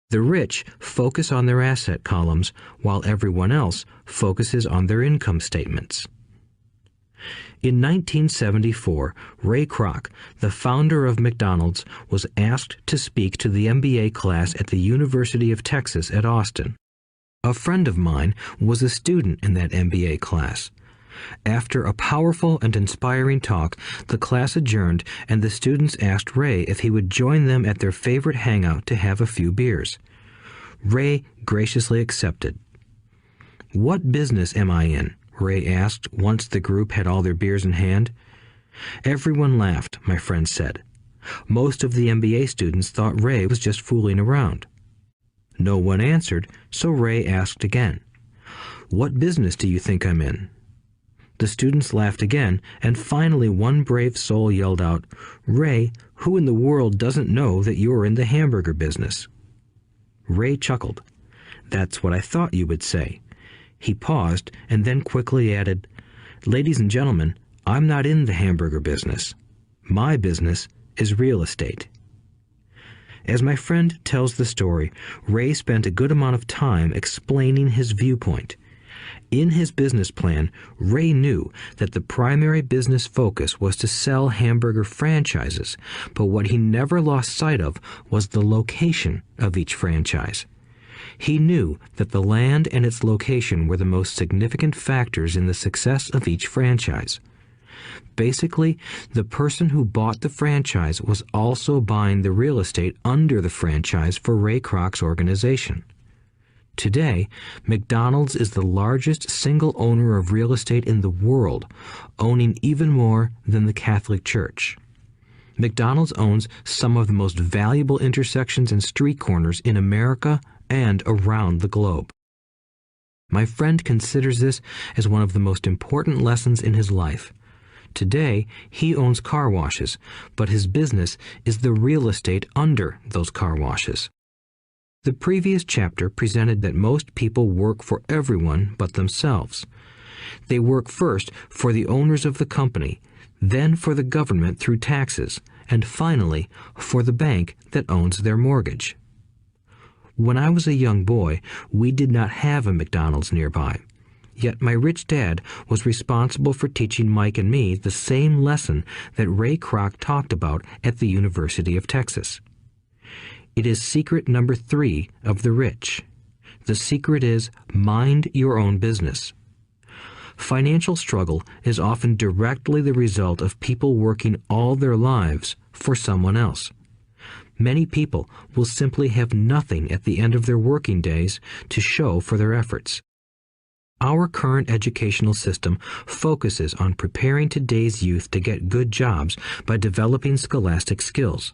The rich focus on their asset columns while everyone else focuses on their income statements. In 1974, Ray Kroc, the founder of McDonald's, was asked to speak to the MBA class at the University of Texas at Austin. A friend of mine was a student in that MBA class. After a powerful and inspiring talk, the class adjourned and the students asked Ray if he would join them at their favorite hangout to have a few beers. Ray graciously accepted. "What business am I in?" Ray asked once the group had all their beers in hand. Everyone laughed, my friend said. Most of the MBA students thought Ray was just fooling around. No one answered, so Ray asked again. "What business do you think I'm in?" The students laughed again, and finally one brave soul yelled out, "Ray, who in the world doesn't know that you're in the hamburger business?" Ray chuckled. "That's what I thought you would say." He paused and then quickly added, "Ladies and gentlemen, I'm not in the hamburger business. My business is real estate." As my friend tells the story, Ray spent a good amount of time explaining his viewpoint. In his business plan, Ray knew that the primary business focus was to sell hamburger franchises, but what he never lost sight of was the location of each franchise. He knew that the land and its location were the most significant factors in the success of each franchise. Basically, the person who bought the franchise was also buying the real estate under the franchise for Ray Kroc's organization. Today, McDonald's is the largest single owner of real estate in the world, owning even more than the Catholic Church. McDonald's owns some of the most valuable intersections and street corners in America and around the globe. My friend considers this as one of the most important lessons in his life. Today, he owns car washes, but his business is the real estate under those car washes. The previous chapter presented that most people work for everyone but themselves. They work first for the owners of the company, then for the government through taxes, and finally for the bank that owns their mortgage. When I was a young boy, we did not have a McDonald's nearby. Yet my rich dad was responsible for teaching Mike and me the same lesson that Ray Kroc talked about at the University of Texas. It is secret number 3 of the rich. The secret is mind your own business. Financial struggle is often directly the result of people working all their lives for someone else. Many people will simply have nothing at the end of their working days to show for their efforts. Our current educational system focuses on preparing today's youth to get good jobs by developing scholastic skills.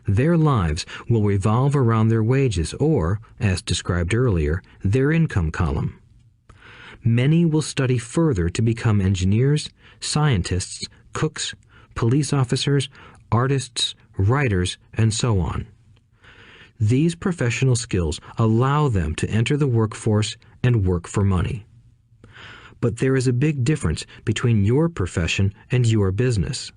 Their lives will revolve around their wages or, as described earlier, their income column. Many will study further to become engineers, scientists, cooks, police officers, artists, writers, and so on. These professional skills allow them to enter the workforce and work for money. But there is a big difference between your profession and your business.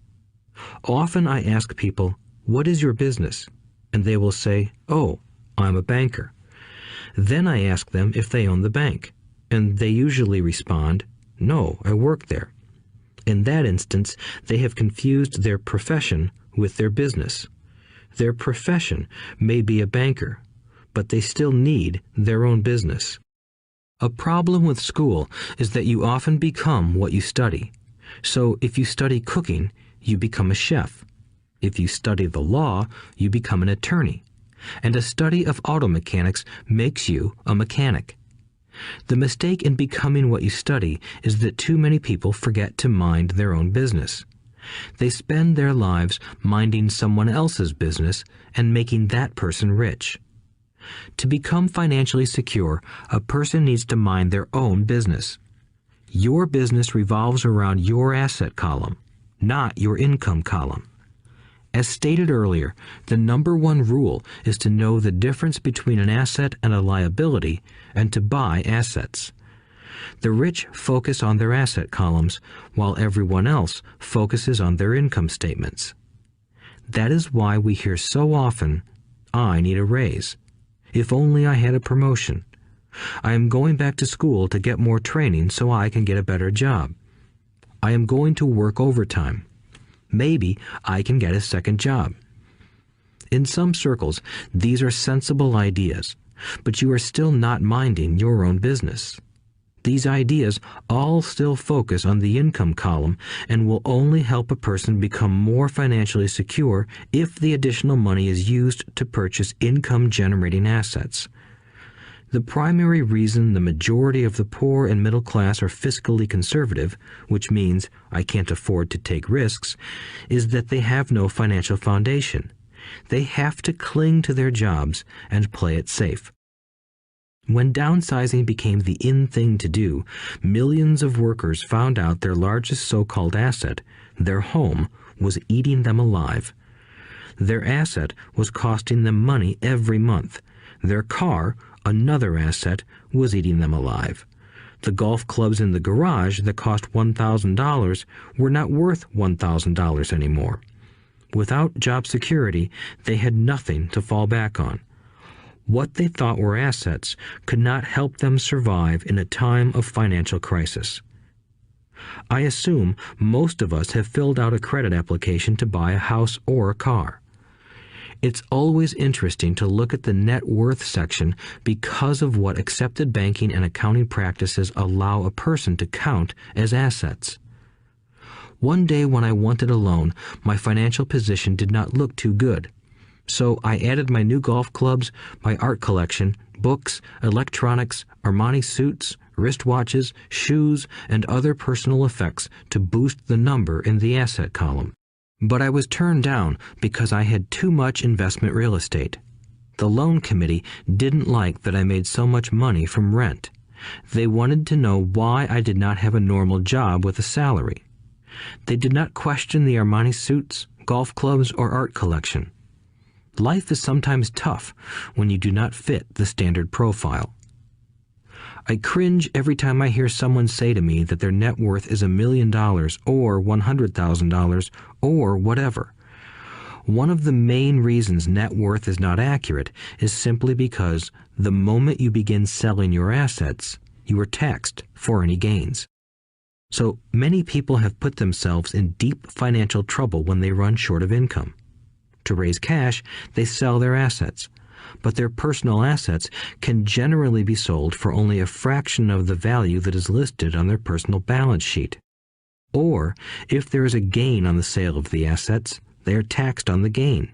Often I ask people, "What is your business?" And they will say, "Oh, I'm a banker." Then I ask them if they own the bank, and they usually respond, "No, I work there." In that instance, they have confused their profession with their business. Their profession may be a banker, but they still need their own business. A problem with school is that you often become what you study. So if you study cooking, you become a chef. If you study the law, you become an attorney. And a study of auto mechanics makes you a mechanic. The mistake in becoming what you study is that too many people forget to mind their own business. They spend their lives minding someone else's business and making that person rich. To become financially secure, a person needs to mind their own business. Your business revolves around your asset column, not your income column. As stated earlier, the number 1 rule is to know the difference between an asset and a liability and to buy assets. The rich focus on their asset columns, while everyone else focuses on their income statements. That is why we hear so often, "I need a raise. If only I had a promotion. I am going back to school to get more training so I can get a better job. I am going to work overtime. Maybe I can get a second job." In some circles, these are sensible ideas, but you are still not minding your own business. These ideas all still focus on the income column and will only help a person become more financially secure if the additional money is used to purchase income-generating assets. The primary reason the majority of the poor and middle class are fiscally conservative, which means I can't afford to take risks, is that they have no financial foundation. They have to cling to their jobs and play it safe. When downsizing became the in thing to do, millions of workers found out their largest so-called asset, their home, was eating them alive. Their asset was costing them money every month. Their car, another asset, was eating them alive. The golf clubs in the garage that cost $1,000 were not worth $1,000 anymore. Without job security, they had nothing to fall back on. What they thought were assets could not help them survive in a time of financial crisis. I assume most of us have filled out a credit application to buy a house or a car. It's always interesting to look at the net worth section because of what accepted banking and accounting practices allow a person to count as assets. One day when I wanted a loan, my financial position did not look too good. So I added my new golf clubs, my art collection, books, electronics, Armani suits, wristwatches, shoes, and other personal effects to boost the number in the asset column. But I was turned down because I had too much investment real estate. The loan committee didn't like that I made so much money from rent. They wanted to know why I did not have a normal job with a salary. They did not question the Armani suits, golf clubs, or art collection. Life is sometimes tough when you do not fit the standard profile. I cringe every time I hear someone say to me that their net worth is $1 million or $100,000 or whatever. One of the main reasons net worth is not accurate is simply because the moment you begin selling your assets, you are taxed for any gains. So many people have put themselves in deep financial trouble when they run short of income. To raise cash, they sell their assets, but their personal assets can generally be sold for only a fraction of the value that is listed on their personal balance sheet. Or, if there is a gain on the sale of the assets, they are taxed on the gain.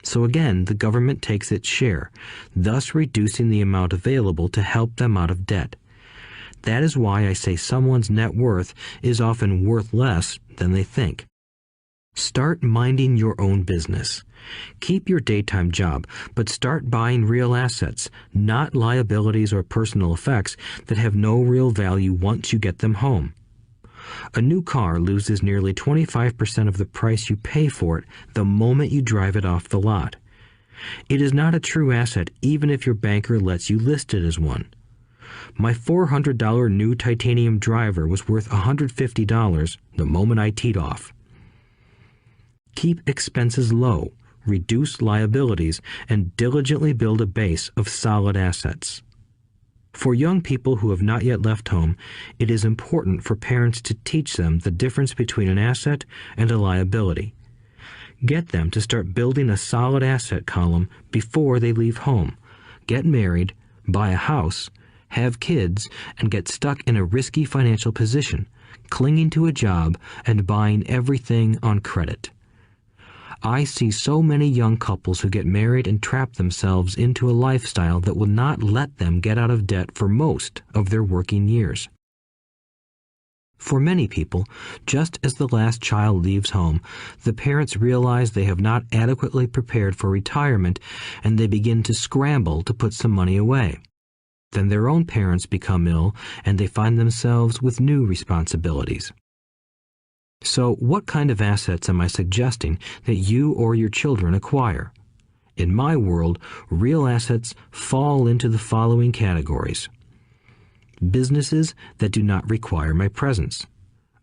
So again, the government takes its share, thus reducing the amount available to help them out of debt. That is why I say someone's net worth is often worth less than they think. Start minding your own business. Keep your daytime job, but start buying real assets, not liabilities or personal effects that have no real value once you get them home. A new car loses nearly 25% of the price you pay for it the moment you drive it off the lot. It is not a true asset even if your banker lets you list it as one. My $400 new titanium driver was worth $150 the moment I teed off. Keep expenses low, reduce liabilities, and diligently build a base of solid assets. For young people who have not yet left home, it is important for parents to teach them the difference between an asset and a liability. Get them to start building a solid asset column before they leave home, get married, buy a house, have kids, and get stuck in a risky financial position, clinging to a job and buying everything on credit. I see so many young couples who get married and trap themselves into a lifestyle that will not let them get out of debt for most of their working years. For many people, just as the last child leaves home, the parents realize they have not adequately prepared for retirement and they begin to scramble to put some money away. Then their own parents become ill and they find themselves with new responsibilities. So what kind of assets am I suggesting that you or your children acquire? In my world, real assets fall into the following categories. businesses that do not require my presence.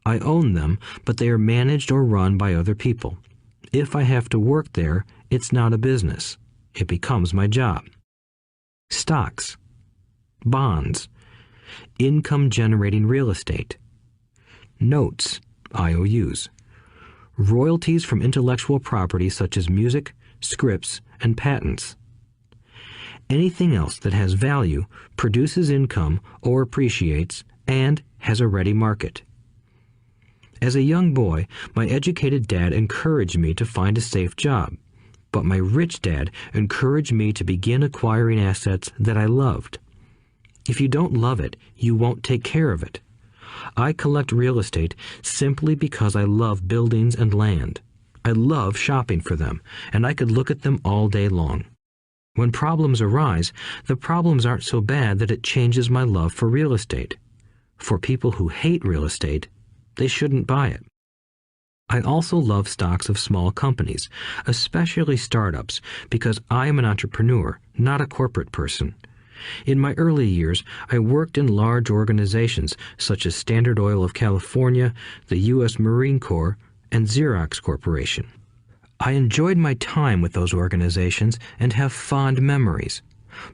I own them, but they are managed or run by other people. If I have to work there, it's not a business. It becomes my job. Stocks, bonds, income-generating real estate, notes, IOUs, royalties from intellectual property such as music, scripts, and patents. Anything else that has value, produces income, or appreciates, and has a ready market. As a young boy, my educated dad encouraged me to find a safe job, but my rich dad encouraged me to begin acquiring assets that I loved. If you don't love it, you won't take care of it. I collect real estate simply because I love buildings and land. I love shopping for them, and I could look at them all day long. When problems arise, the problems aren't so bad that it changes my love for real estate. For people who hate real estate, they shouldn't buy it. I also love stocks of small companies, especially startups, because I am an entrepreneur, not a corporate person. In my early years, I worked in large organizations such as Standard Oil of California, the U.S. Marine Corps, and Xerox Corporation. I enjoyed my time with those organizations and have fond memories,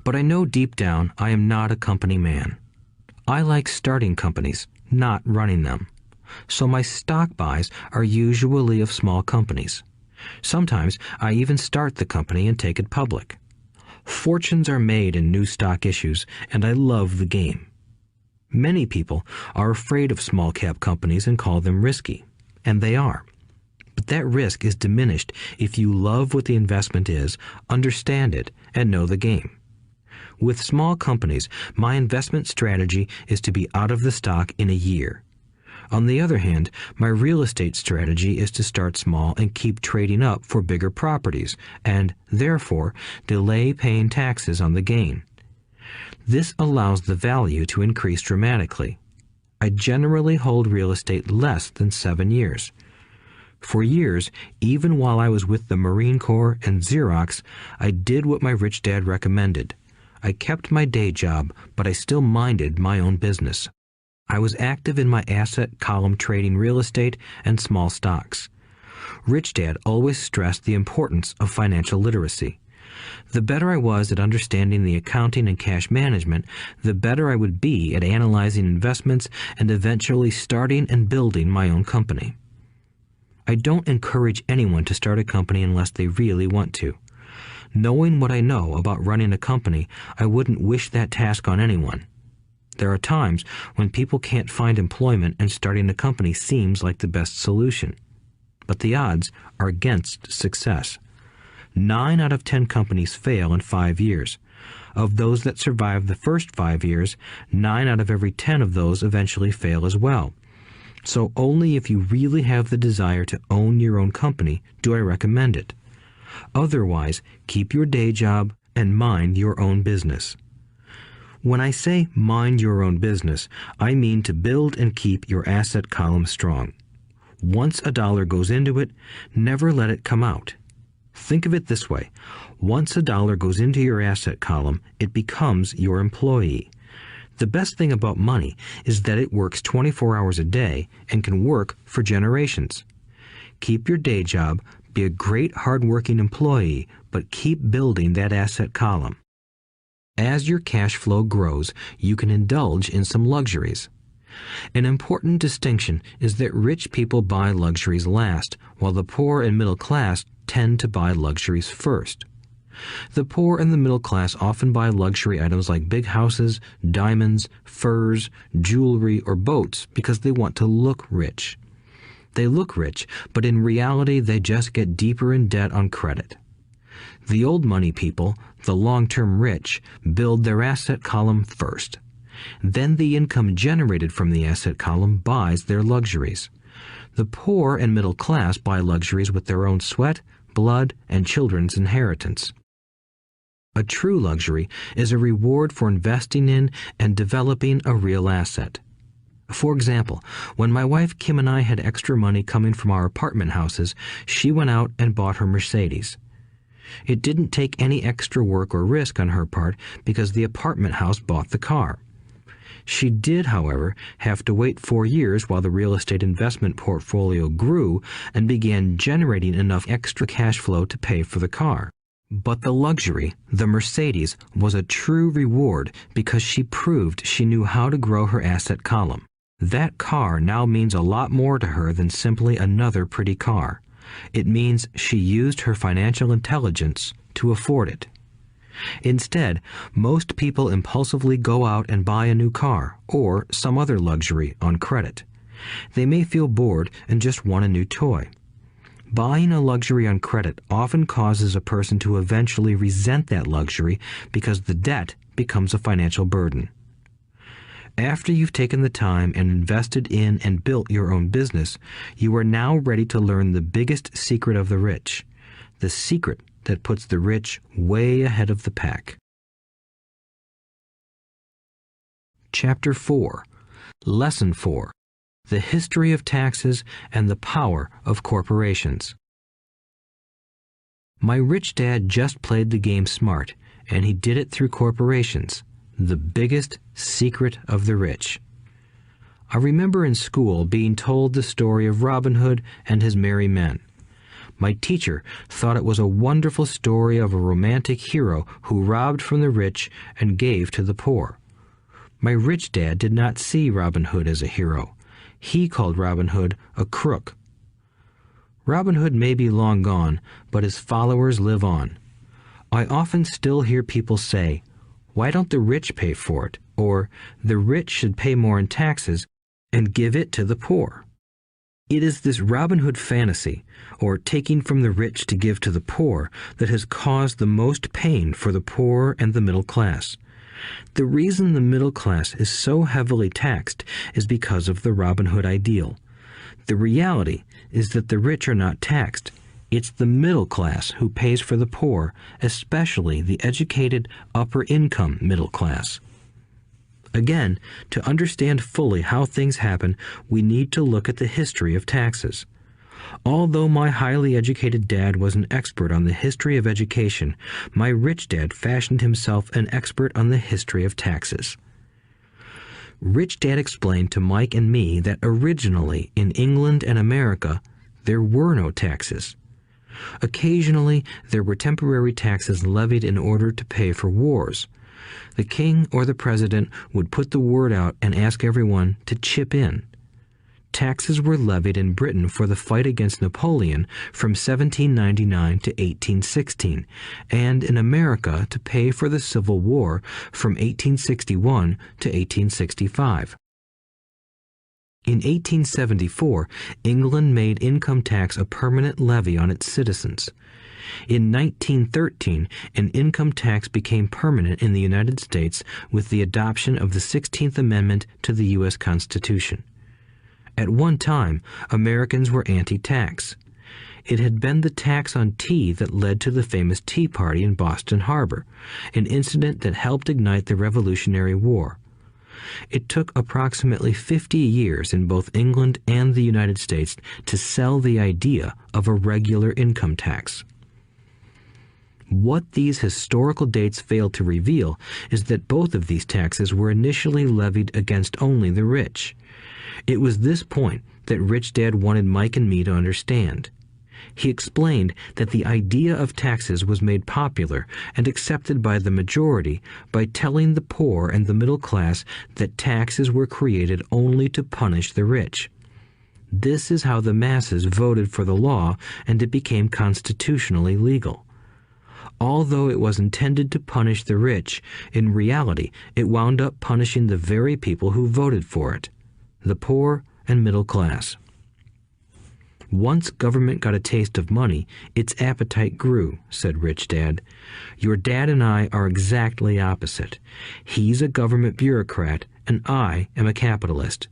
but I know deep down I am not a company man. I like starting companies, not running them. So my stock buys are usually of small companies. Sometimes I even start the company and take it public. Fortunes are made in new stock issues, and I love the game. Many people are afraid of small cap companies and call them risky, and they are. But that risk is diminished if you love what the investment is, understand it, and know the game. With small companies, my investment strategy is to be out of the stock in a year. On the other hand, my real estate strategy is to start small and keep trading up for bigger properties, and, therefore, delay paying taxes on the gain. This allows the value to increase dramatically. I generally hold real estate less than 7 years. For years, even while I was with the Marine Corps and Xerox, I did what my rich dad recommended. I kept my day job, but I still minded my own business. I was active in my asset column trading real estate and small stocks. Rich Dad always stressed the importance of financial literacy. The better I was at understanding the accounting and cash management, the better I would be at analyzing investments and eventually starting and building my own company. I don't encourage anyone to start a company unless they really want to. Knowing what I know about running a company, I wouldn't wish that task on anyone. There are times when people can't find employment and starting a company seems like the best solution. But the odds are against success. 9 out of 10 companies fail in 5 years. Of those that survive the first 5 years, 9 out of every 10 of those eventually fail as well. So only if you really have the desire to own your own company do I recommend it. Otherwise, keep your day job and mind your own business. When I say mind your own business, I mean to build and keep your asset column strong. Once a dollar goes into it, never let it come out. Think of it this way. Once a dollar goes into your asset column, it becomes your employee. The best thing about money is that it works 24 hours a day and can work for generations. Keep your day job, be a great hard-working employee, but keep building that asset column. As your cash flow grows, you can indulge in some luxuries. An important distinction is that rich people buy luxuries last, while the poor and middle class tend to buy luxuries first. The poor and the middle class often buy luxury items like big houses, diamonds, furs, jewelry, or boats because they want to look rich. They look rich, but in reality they just get deeper in debt on credit. The old money people, the long-term rich, build their asset column first. Then the income generated from the asset column buys their luxuries. The poor and middle class buy luxuries with their own sweat, blood, and children's inheritance. A true luxury is a reward for investing in and developing a real asset. For example, when my wife Kim and I had extra money coming from our apartment houses, she went out and bought her Mercedes. It didn't take any extra work or risk on her part because the apartment house bought the car. She did, however, have to wait 4 years while the real estate investment portfolio grew and began generating enough extra cash flow to pay for the car. But the luxury, the Mercedes, was a true reward because she proved she knew how to grow her asset column. That car now means a lot more to her than simply another pretty car. It means she used her financial intelligence to afford it. Instead, most people impulsively go out and buy a new car or some other luxury on credit. They may feel bored and just want a new toy. Buying a luxury on credit often causes a person to eventually resent that luxury because the debt becomes a financial burden. After you've taken the time and invested in and built your own business, you are now ready to learn the biggest secret of the rich, the secret that puts the rich way ahead of the pack. Chapter 4. Lesson 4. The History of Taxes and the Power of Corporations. My rich dad just played the game smart, and he did it through corporations, the biggest secret of the rich. I remember in school being told the story of Robin Hood and his merry men. My teacher thought it was a wonderful story of a romantic hero who robbed from the rich and gave to the poor. My rich dad did not see Robin Hood as a hero. He called Robin Hood a crook. Robin Hood may be long gone, but his followers live on. I often still hear people say, "Why don't the rich pay for it?" or "The rich should pay more in taxes and give it to the poor." It is this Robin Hood fantasy, or taking from the rich to give to the poor, that has caused the most pain for the poor and the middle class. The reason the middle class is so heavily taxed is because of the Robin Hood ideal. The reality is that the rich are not taxed. It's the middle class who pays for the poor, especially the educated upper-income middle class. Again, to understand fully how things happen, we need to look at the history of taxes. Although my highly educated dad was an expert on the history of education, my rich dad fashioned himself an expert on the history of taxes. Rich Dad explained to Mike and me that originally in England and America, there were no taxes. Occasionally, there were temporary taxes levied in order to pay for wars. The king or the president would put the word out and ask everyone to chip in. Taxes were levied in Britain for the fight against Napoleon from 1799 to 1816, and in America to pay for the Civil War from 1861 to 1865. In 1874, England made income tax a permanent levy on its citizens. In 1913, an income tax became permanent in the United States with the adoption of the 16th Amendment to the U.S. Constitution. At one time, Americans were anti-tax. It had been the tax on tea that led to the famous Tea Party in Boston Harbor, an incident that helped ignite the Revolutionary War. It took approximately 50 years in both England and the United States to sell the idea of a regular income tax. What these historical dates fail to reveal is that both of these taxes were initially levied against only the rich. It was this point that Rich Dad wanted Mike and me to understand. He explained that the idea of taxes was made popular and accepted by the majority by telling the poor and the middle class that taxes were created only to punish the rich. This is how the masses voted for the law, and it became constitutionally legal. Although it was intended to punish the rich, in reality it wound up punishing the very people who voted for it, the poor and middle class. Once government got a taste of money, its appetite grew, said Rich Dad. Your dad and I are exactly opposite. He's a government bureaucrat, and I am a capitalist.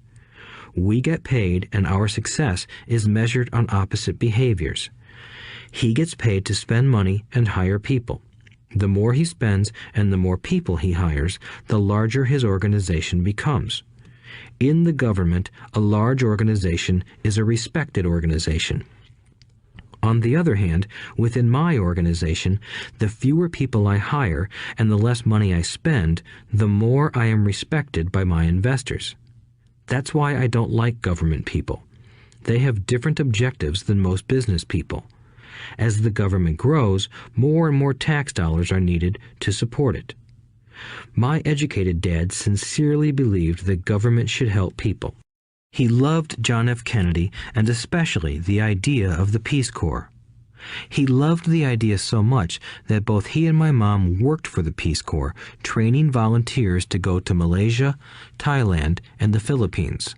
We get paid, and our success is measured on opposite behaviors. He gets paid to spend money and hire people. The more he spends and the more people he hires, the larger his organization becomes. In the government, a large organization is a respected organization. On the other hand, within my organization, the fewer people I hire and the less money I spend, the more I am respected by my investors. That's why I don't like government people. They have different objectives than most business people. As the government grows, more and more tax dollars are needed to support it. My educated dad sincerely believed that government should help people. He loved John F. Kennedy and especially the idea of the Peace Corps. He loved the idea so much that both he and my mom worked for the Peace Corps, training volunteers to go to Malaysia, Thailand, and the Philippines.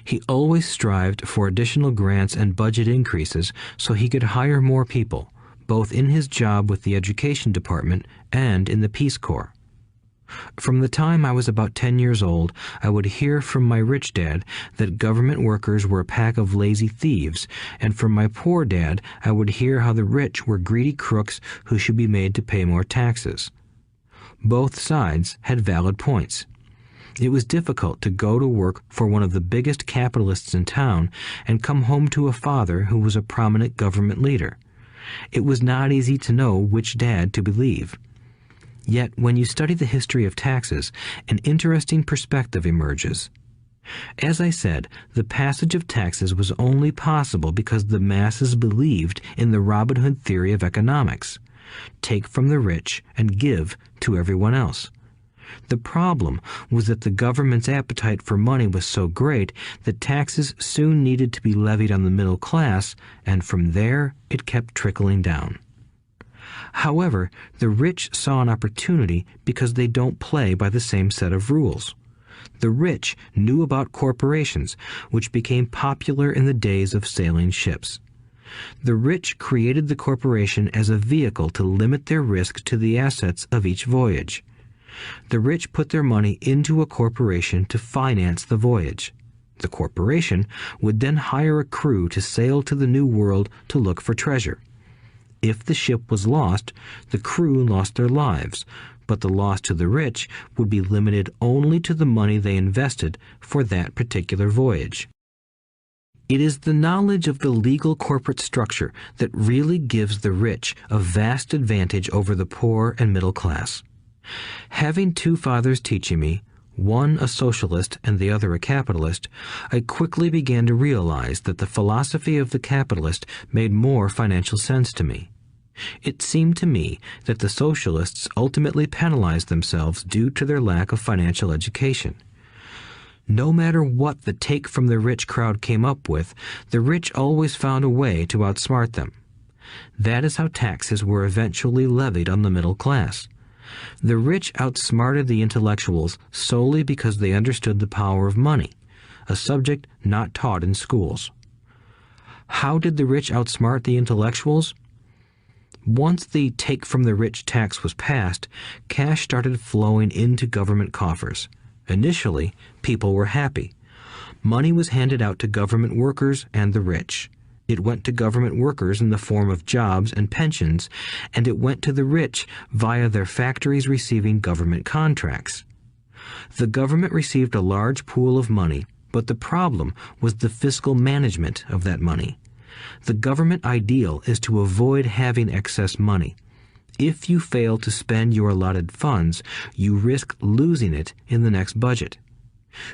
He always strived for additional grants and budget increases so he could hire more people, both in his job with the Education Department and in the Peace Corps. From the time I was about 10 years old, I would hear from my rich dad that government workers were a pack of lazy thieves, and from my poor dad I would hear how the rich were greedy crooks who should be made to pay more taxes. Both sides had valid points. It was difficult to go to work for one of the biggest capitalists in town and come home to a father who was a prominent government leader. It was not easy to know which dad to believe. Yet, when you study the history of taxes, an interesting perspective emerges. As I said, the passage of taxes was only possible because the masses believed in the Robin Hood theory of economics. Take from the rich and give to everyone else. The problem was that the government's appetite for money was so great that taxes soon needed to be levied on the middle class, and from there it kept trickling down. However, the rich saw an opportunity because they don't play by the same set of rules. The rich knew about corporations, which became popular in the days of sailing ships. The rich created the corporation as a vehicle to limit their risk to the assets of each voyage. The rich put their money into a corporation to finance the voyage. The corporation would then hire a crew to sail to the New World to look for treasure. If the ship was lost, the crew lost their lives, but the loss to the rich would be limited only to the money they invested for that particular voyage. It is the knowledge of the legal corporate structure that really gives the rich a vast advantage over the poor and middle class. Having two fathers teaching me, one a socialist and the other a capitalist, I quickly began to realize that the philosophy of the capitalist made more financial sense to me. It seemed to me that the socialists ultimately penalized themselves due to their lack of financial education. No matter what the take from the rich crowd came up with, the rich always found a way to outsmart them. That is how taxes were eventually levied on the middle class. The rich outsmarted the intellectuals solely because they understood the power of money, a subject not taught in schools. How did the rich outsmart the intellectuals? Once the take from the rich tax was passed, cash started flowing into government coffers. Initially, people were happy. Money was handed out to government workers and the rich. It went to government workers in the form of jobs and pensions, and it went to the rich via their factories receiving government contracts. The government received a large pool of money, but the problem was the fiscal management of that money. The government ideal is to avoid having excess money. If you fail to spend your allotted funds, you risk losing it in the next budget.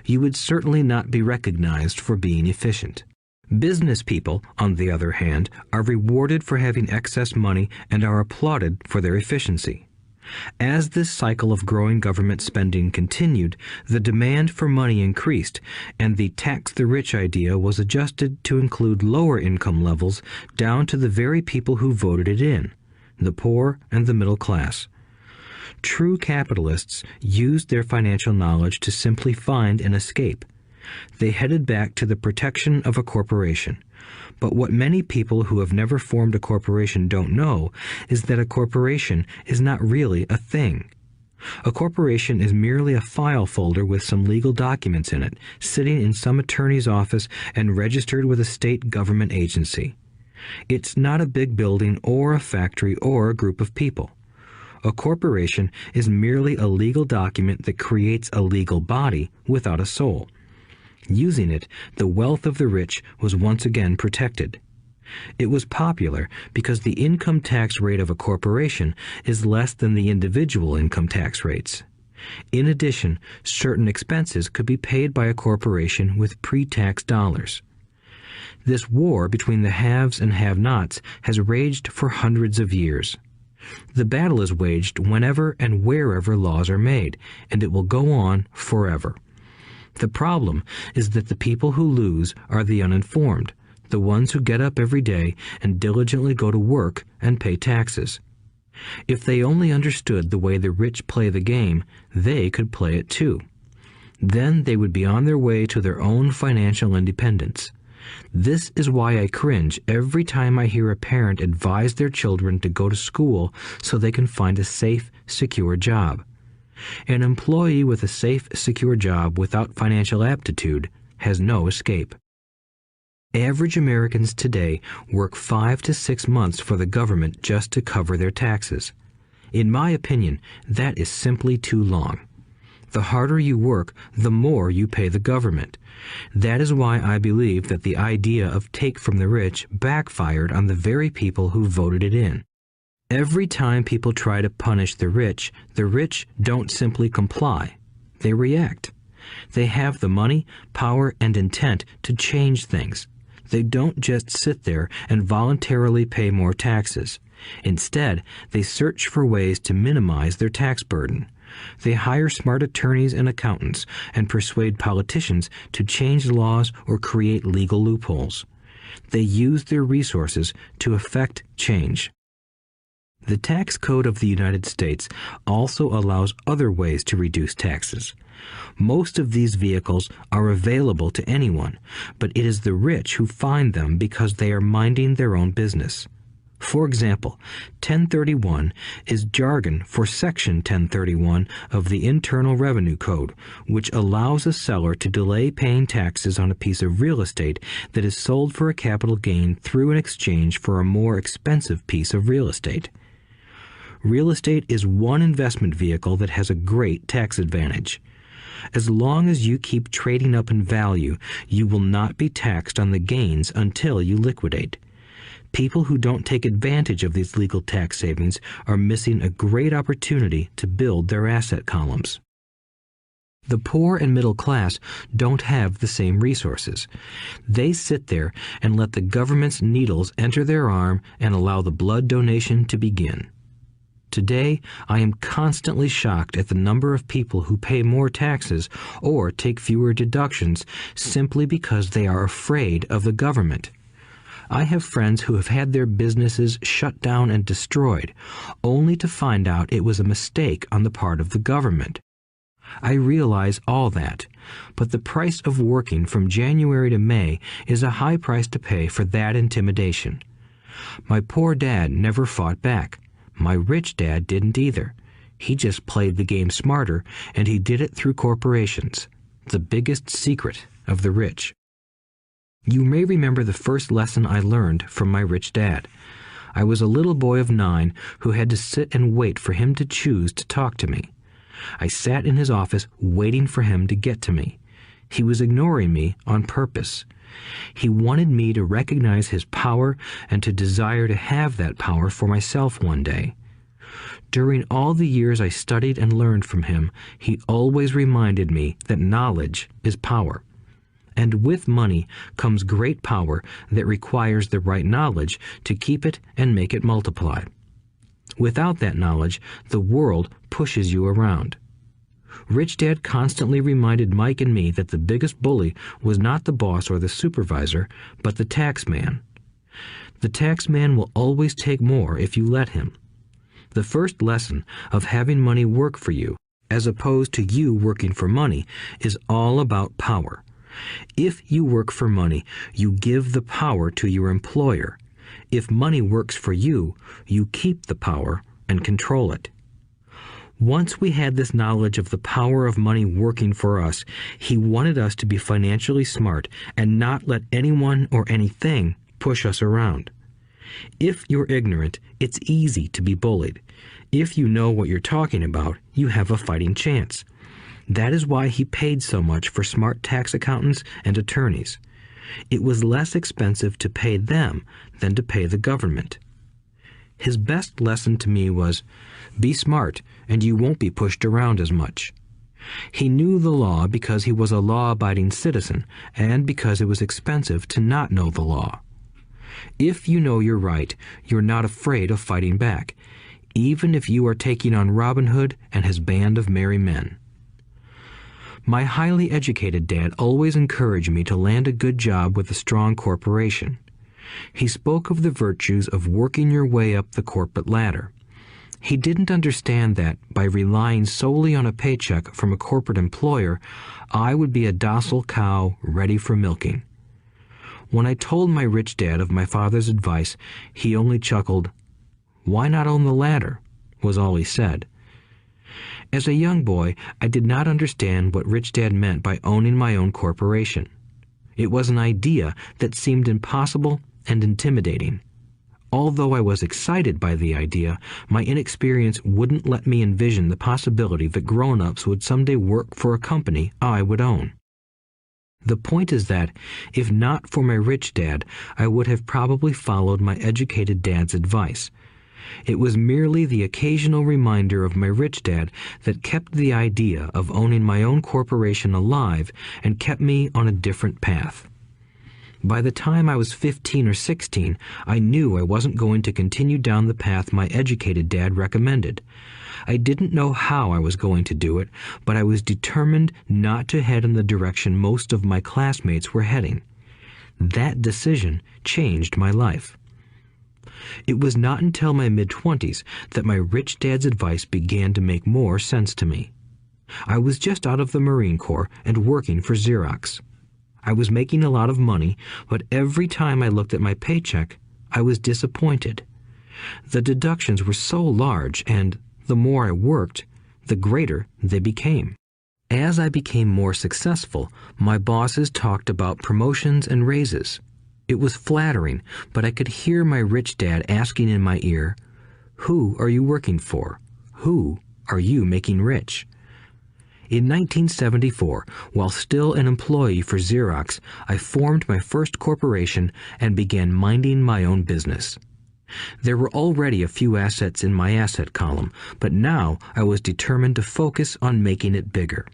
You would certainly not be recognized for being efficient. Business people, on the other hand, are rewarded for having excess money and are applauded for their efficiency. As this cycle of growing government spending continued, the demand for money increased, and the tax the rich idea was adjusted to include lower income levels down to the very people who voted it in, the poor and the middle class. True capitalists used their financial knowledge to simply find an escape. They headed back to the protection of a corporation. But what many people who have never formed a corporation don't know is that a corporation is not really a thing. A corporation is merely a file folder with some legal documents in it, sitting in some attorney's office and registered with a state government agency. It's not a big building or a factory or a group of people. A corporation is merely a legal document that creates a legal body without a soul. Using it, the wealth of the rich was once again protected. It was popular because the income tax rate of a corporation is less than the individual income tax rates. In addition, certain expenses could be paid by a corporation with pre-tax dollars. This war between the haves and have-nots has raged for hundreds of years. The battle is waged whenever and wherever laws are made, and it will go on forever. The problem is that the people who lose are the uninformed, the ones who get up every day and diligently go to work and pay taxes. If they only understood the way the rich play the game, they could play it too. Then they would be on their way to their own financial independence. This is why I cringe every time I hear a parent advise their children to go to school so they can find a safe, secure job. An employee with a safe, secure job without financial aptitude has no escape. Average Americans today work 5 to 6 months for the government just to cover their taxes. In my opinion, that is simply too long. The harder you work, the more you pay the government. That is why I believe that the idea of take from the rich backfired on the very people who voted it in. Every time people try to punish the rich don't simply comply. They react. They have the money, power, and intent to change things. They don't just sit there and voluntarily pay more taxes. Instead, they search for ways to minimize their tax burden. They hire smart attorneys and accountants and persuade politicians to change laws or create legal loopholes. They use their resources to effect change. The tax code of the United States also allows other ways to reduce taxes. Most of these vehicles are available to anyone, but it is the rich who find them because they are minding their own business. For example, 1031 is jargon for Section 1031 of the Internal Revenue Code, which allows a seller to delay paying taxes on a piece of real estate that is sold for a capital gain through an exchange for a more expensive piece of real estate. Real estate is one investment vehicle that has a great tax advantage. As long as you keep trading up in value, you will not be taxed on the gains until you liquidate. People who don't take advantage of these legal tax savings are missing a great opportunity to build their asset columns. The poor and middle class don't have the same resources. They sit there and let the government's needles enter their arm and allow the blood donation to begin. Today, I am constantly shocked at the number of people who pay more taxes or take fewer deductions simply because they are afraid of the government. I have friends who have had their businesses shut down and destroyed, only to find out it was a mistake on the part of the government. I realize all that, but the price of working from January to May is a high price to pay for that intimidation. My poor dad never fought back. My rich dad didn't either. He just played the game smarter, and he did it through corporations, the biggest secret of the rich. You may remember the first lesson I learned from my rich dad. I was a little boy of 9 who had to sit and wait for him to choose to talk to me. I sat in his office waiting for him to get to me. He was ignoring me on purpose. He wanted me to recognize his power and to desire to have that power for myself one day. During all the years I studied and learned from him, he always reminded me that knowledge is power. And with money comes great power that requires the right knowledge to keep it and make it multiply. Without that knowledge, the world pushes you around. Rich Dad constantly reminded Mike and me that the biggest bully was not the boss or the supervisor, but the tax man. The tax man will always take more if you let him. The first lesson of having money work for you, as opposed to you working for money, is all about power. If you work for money, you give the power to your employer. If money works for you, you keep the power and control it. Once we had this knowledge of the power of money working for us, he wanted us to be financially smart and not let anyone or anything push us around. If you're ignorant, it's easy to be bullied. If you know what you're talking about, you have a fighting chance. That is why he paid so much for smart tax accountants and attorneys. It was less expensive to pay them than to pay the government. His best lesson to me was, be smart and you won't be pushed around as much. He knew the law because he was a law-abiding citizen and because it was expensive to not know the law. If you know you're right, you're not afraid of fighting back, even if you are taking on Robin Hood and his band of merry men. My highly educated dad always encouraged me to land a good job with a strong corporation. He spoke of the virtues of working your way up the corporate ladder. He didn't understand that, by relying solely on a paycheck from a corporate employer, I would be a docile cow ready for milking. When I told my rich dad of my father's advice, he only chuckled. "Why not own the ladder?" was all he said. As a young boy, I did not understand what Rich Dad meant by owning my own corporation. It was an idea that seemed impossible and intimidating. Although I was excited by the idea, my inexperience wouldn't let me envision the possibility that grown-ups would someday work for a company I would own. The point is that, if not for my rich dad, I would have probably followed my educated dad's advice. It was merely the occasional reminder of my rich dad that kept the idea of owning my own corporation alive and kept me on a different path. By the time I was 15 or 16, I knew I wasn't going to continue down the path my educated dad recommended. I didn't know how I was going to do it, but I was determined not to head in the direction most of my classmates were heading. That decision changed my life. It was not until my mid-20s that my rich dad's advice began to make more sense to me. I was just out of the Marine Corps and working for Xerox. I was making a lot of money, but every time I looked at my paycheck, I was disappointed. The deductions were so large, and the more I worked, the greater they became. As I became more successful, my bosses talked about promotions and raises. It was flattering, but I could hear my rich dad asking in my ear, "Who are you working for? Who are you making rich?" In 1974, while still an employee for Xerox, I formed my first corporation and began minding my own business. There were already a few assets in my asset column, but now I was determined to focus on making it bigger.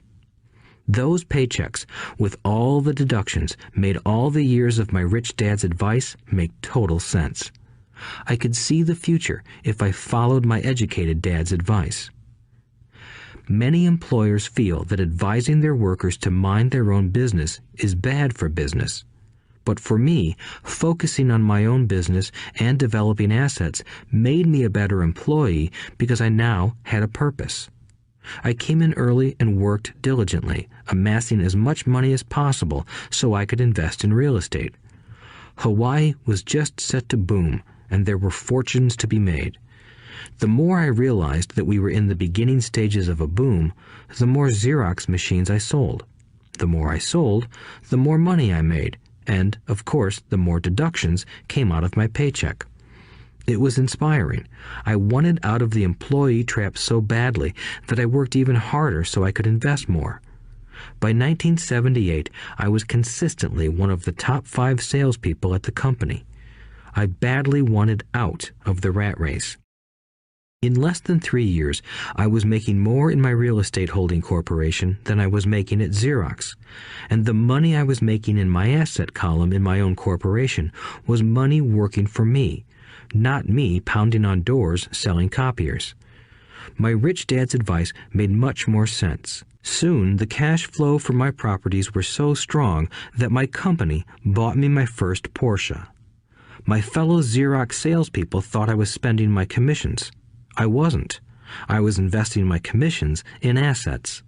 Those paychecks, with all the deductions, made all the years of my rich dad's advice make total sense. I could see the future if I followed my educated dad's advice. Many employers feel that advising their workers to mind their own business is bad for business. But for me, focusing on my own business and developing assets made me a better employee because I now had a purpose. I came in early and worked diligently, amassing as much money as possible so I could invest in real estate. Hawaii was just set to boom, and there were fortunes to be made. The more I realized that we were in the beginning stages of a boom, the more Xerox machines I sold. The more I sold, the more money I made, and, of course, the more deductions came out of my paycheck. It was inspiring. I wanted out of the employee trap so badly that I worked even harder so I could invest more. By 1978, I was consistently one of the top 5 salespeople at the company. I badly wanted out of the rat race. In less than 3 years, I was making more in my real estate holding corporation than I was making at Xerox, and the money I was making in my asset column in my own corporation was money working for me, not me pounding on doors selling copiers. My rich dad's advice made much more sense. Soon, the cash flow from my properties were so strong that my company bought me my first Porsche. My fellow Xerox salespeople thought I was spending my commissions. I wasn't. I was investing my commissions in assets.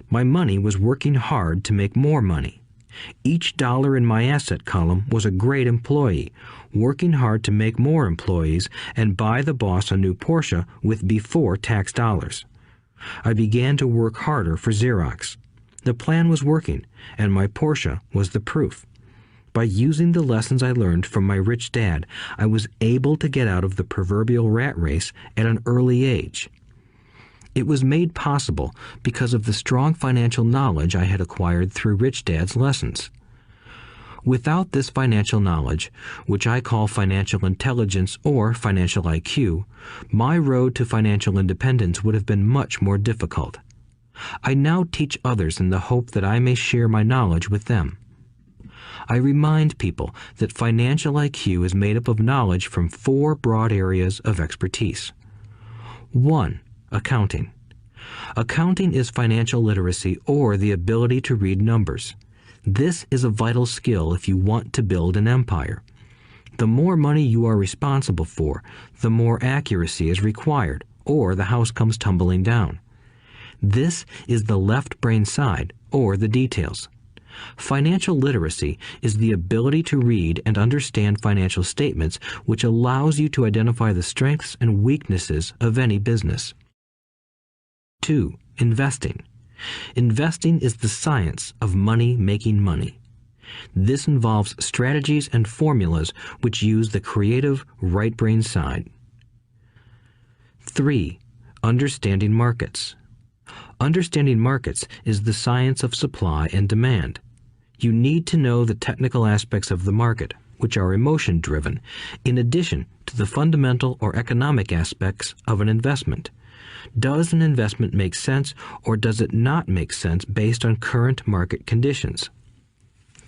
My money was working hard to make more money. Each dollar in my asset column was a great employee, working hard to make more employees and buy the boss a new Porsche with before-tax dollars. I began to work harder for Xerox. The plan was working, and my Porsche was the proof. By using the lessons I learned from my rich dad, I was able to get out of the proverbial rat race at an early age. It was made possible because of the strong financial knowledge I had acquired through Rich Dad's lessons. Without this financial knowledge, which I call financial intelligence or financial IQ, my road to financial independence would have been much more difficult. I now teach others in the hope that I may share my knowledge with them. I remind people that financial IQ is made up of knowledge from 4 broad areas of expertise. 1. Accounting. Accounting is financial literacy or the ability to read numbers. This is a vital skill if you want to build an empire. The more money you are responsible for, the more accuracy is required, or the house comes tumbling down. This is the left brain side, or the details. Financial literacy is the ability to read and understand financial statements, which allows you to identify the strengths and weaknesses of any business. 2. Investing. Investing is the science of money making money. This involves strategies and formulas which use the creative right brain side. 3. Understanding markets. Understanding markets is the science of supply and demand. You need to know the technical aspects of the market, which are emotion-driven, in addition to the fundamental or economic aspects of an investment. Does an investment make sense or does it not make sense based on current market conditions?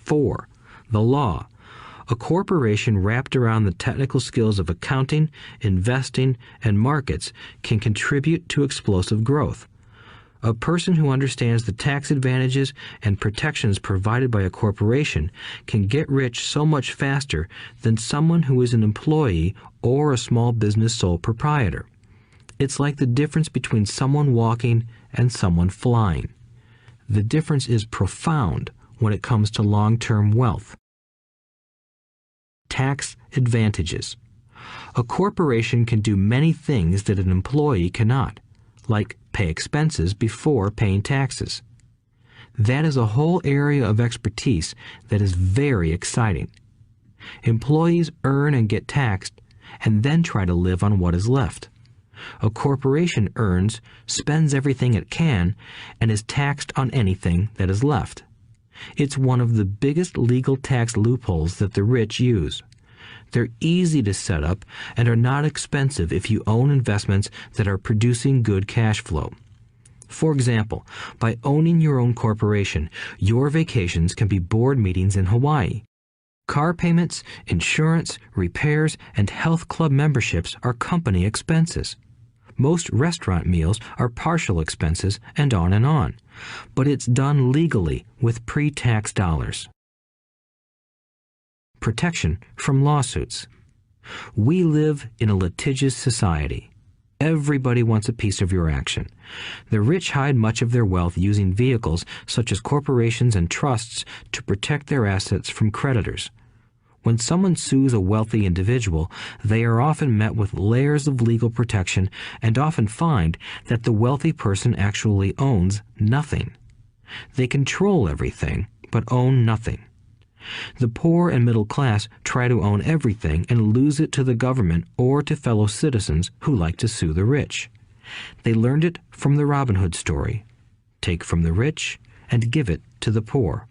4. The law. A corporation wrapped around the technical skills of accounting, investing, and markets can contribute to explosive growth. A person who understands the tax advantages and protections provided by a corporation can get rich so much faster than someone who is an employee or a small business sole proprietor. It's like the difference between someone walking and someone flying. The difference is profound when it comes to long-term wealth. Tax advantages. A corporation can do many things that an employee cannot, like pay expenses before paying taxes. That is a whole area of expertise that is very exciting. Employees earn and get taxed and then try to live on what is left. A corporation earns, spends everything it can, and is taxed on anything that is left. It's one of the biggest legal tax loopholes that the rich use. They're easy to set up and are not expensive if you own investments that are producing good cash flow. For example, by owning your own corporation, your vacations can be board meetings in Hawaii. Car payments, insurance, repairs, and health club memberships are company expenses. Most restaurant meals are partial expenses, and on. But it's done legally with pre-tax dollars. Protection from lawsuits. We live in a litigious society. Everybody wants a piece of your action. The rich hide much of their wealth using vehicles such as corporations and trusts to protect their assets from creditors. When someone sues a wealthy individual, they are often met with layers of legal protection and often find that the wealthy person actually owns nothing. They control everything, but own nothing. The poor and middle class try to own everything and lose it to the government or to fellow citizens who like to sue the rich. They learned it from the Robin Hood story. Take from the rich and give it to the poor.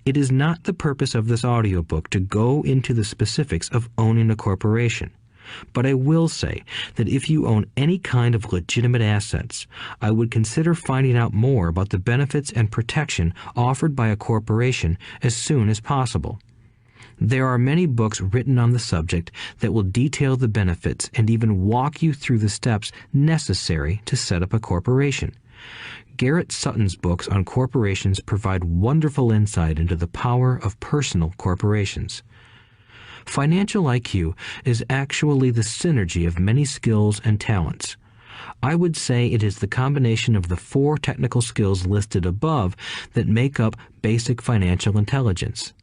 It is not the purpose of this audiobook to go into the specifics of owning a corporation, but I will say that if you own any kind of legitimate assets, I would consider finding out more about the benefits and protection offered by a corporation as soon as possible. There are many books written on the subject that will detail the benefits and even walk you through the steps necessary to set up a corporation. Garrett Sutton's books on corporations provide wonderful insight into the power of personal corporations. Financial IQ is actually the synergy of many skills and talents. I would say it is the combination of the 4 technical skills listed above that make up basic financial intelligence.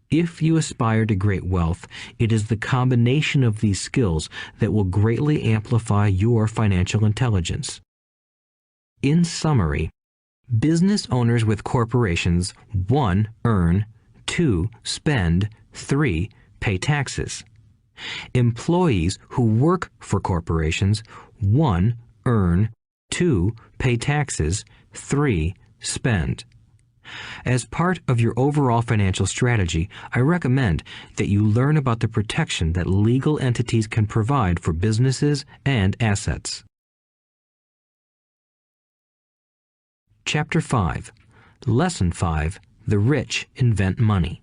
If you aspire to great wealth, it is the combination of these skills that will greatly amplify your financial intelligence. In summary, business owners with corporations 1. Earn, 2. Spend, 3. Pay taxes. Employees who work for corporations 1. Earn, 2. Pay taxes, 3. Spend. As part of your overall financial strategy, I recommend that you learn about the protection that legal entities can provide for businesses and assets. Chapter 5. Lesson 5. The rich invent money.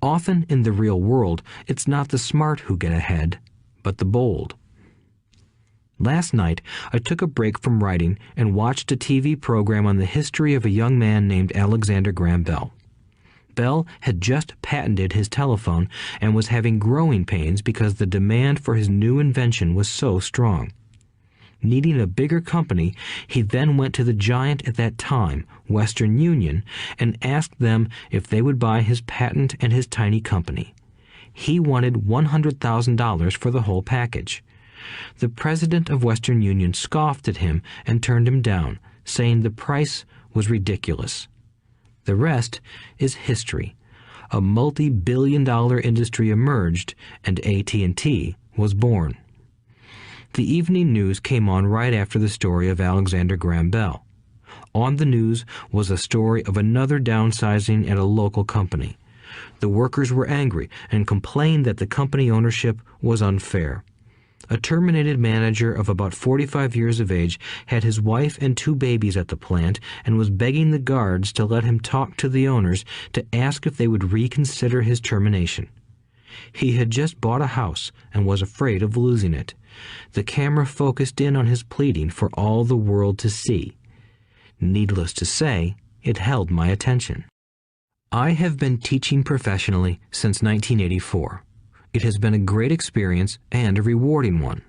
Often in the real world, it's not the smart who get ahead, but the bold. Last night, I took a break from writing and watched a TV program on the history of a young man named Alexander Graham Bell. Bell had just patented his telephone and was having growing pains because the demand for his new invention was so strong. Needing a bigger company, he then went to the giant at that time, Western Union, and asked them if they would buy his patent and his tiny company. He wanted $100,000 for the whole package. The president of Western Union scoffed at him and turned him down, saying the price was ridiculous. The rest is history. A multi-billion-dollar industry emerged, and AT&T was born. The evening news came on right after the story of Alexander Graham Bell. On the news was a story of another downsizing at a local company. The workers were angry and complained that the company ownership was unfair. A terminated manager of about 45 years of age had his wife and 2 babies at the plant and was begging the guards to let him talk to the owners to ask if they would reconsider his termination. He had just bought a house and was afraid of losing it. The camera focused in on his pleading for all the world to see. Needless to say, it held my attention. I have been teaching professionally since 1984. It has been a great experience and a rewarding one.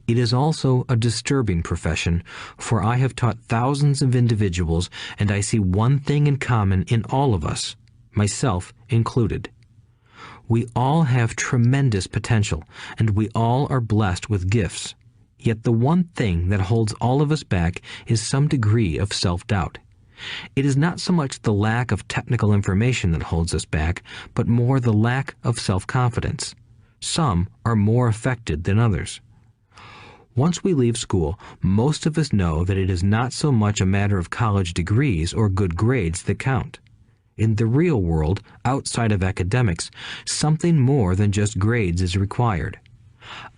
It is also a disturbing profession, for I have taught thousands of individuals, and I see one thing in common in all of us, myself included. We all have tremendous potential, and we all are blessed with gifts. Yet the one thing that holds all of us back is some degree of self-doubt. It is not so much the lack of technical information that holds us back, but more the lack of self-confidence. Some are more affected than others. Once we leave school, most of us know that it is not so much a matter of college degrees or good grades that count. In the real world, outside of academics, something more than just grades is required.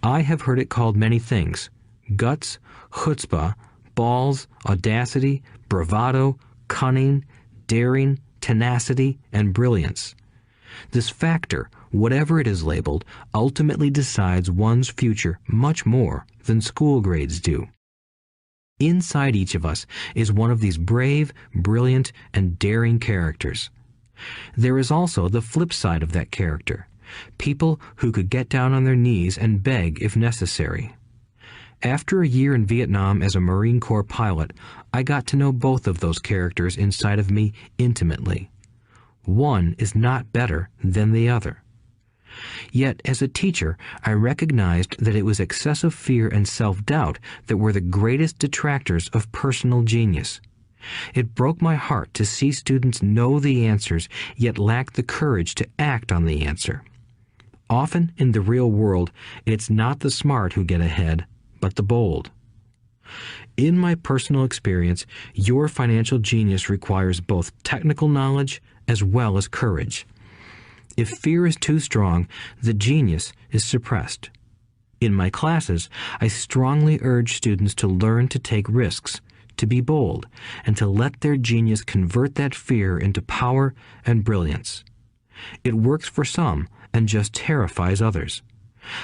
I have heard it called many things: guts, chutzpah, balls, audacity, bravado, cunning, daring, tenacity, and brilliance. This factor, whatever it is labeled, ultimately decides one's future much more than school grades do. Inside each of us is one of these brave, brilliant, and daring characters. There is also the flip side of that character, people who could get down on their knees and beg if necessary. After a year in Vietnam as a Marine Corps pilot, I got to know both of those characters inside of me intimately. One is not better than the other. Yet, as a teacher, I recognized that it was excessive fear and self-doubt that were the greatest detractors of personal genius. It broke my heart to see students know the answers, yet lack the courage to act on the answer. Often, in the real world, it's not the smart who get ahead, but the bold. In my personal experience, your financial genius requires both technical knowledge as well as courage. If fear is too strong, the genius is suppressed. In my classes, I strongly urge students to learn to take risks, to be bold, and to let their genius convert that fear into power and brilliance. It works for some and just terrifies others.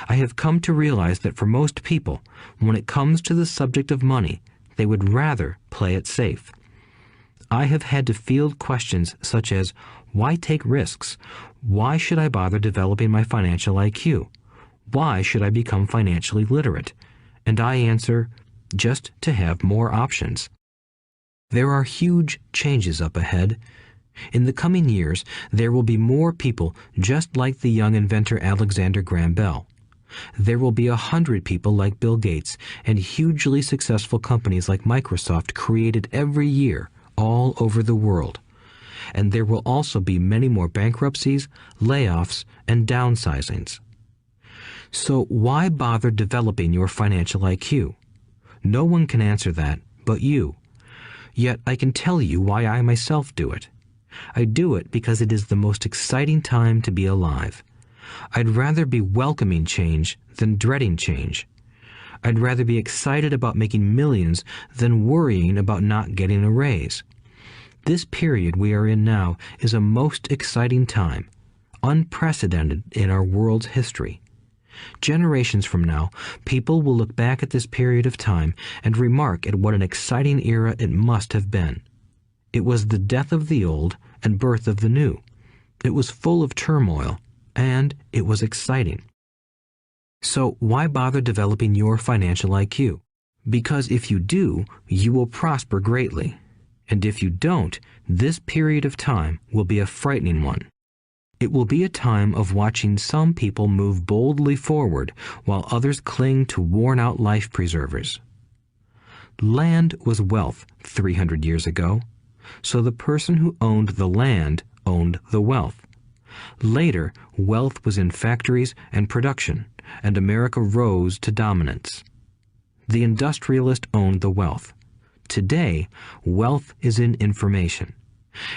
I have come to realize that for most people, when it comes to the subject of money, they would rather play it safe. I have had to field questions such as, why take risks? Why should I bother developing my financial IQ? Why should I become financially literate? And I answer, just to have more options. There are huge changes up ahead. In the coming years, there will be more people just like the young inventor Alexander Graham Bell. There will be 100 people like Bill Gates and hugely successful companies like Microsoft created every year all over the world. And there will also be many more bankruptcies, layoffs, and downsizings. So why bother developing your financial IQ? No one can answer that but you. Yet I can tell you why I myself do it. I do it because it is the most exciting time to be alive. I'd rather be welcoming change than dreading change. I'd rather be excited about making millions than worrying about not getting a raise. This period we are in now is a most exciting time, unprecedented in our world's history. Generations from now, people will look back at this period of time and remark at what an exciting era it must have been. It was the death of the old and birth of the new. It was full of turmoil, and it was exciting. So why bother developing your financial IQ? Because if you do, you will prosper greatly. And if you don't, this period of time will be a frightening one. It will be a time of watching some people move boldly forward while others cling to worn-out life preservers. Land was wealth 300 years ago, so the person who owned the land owned the wealth. Later, wealth was in factories and production, and America rose to dominance. The industrialist owned the wealth. Today, wealth is in information,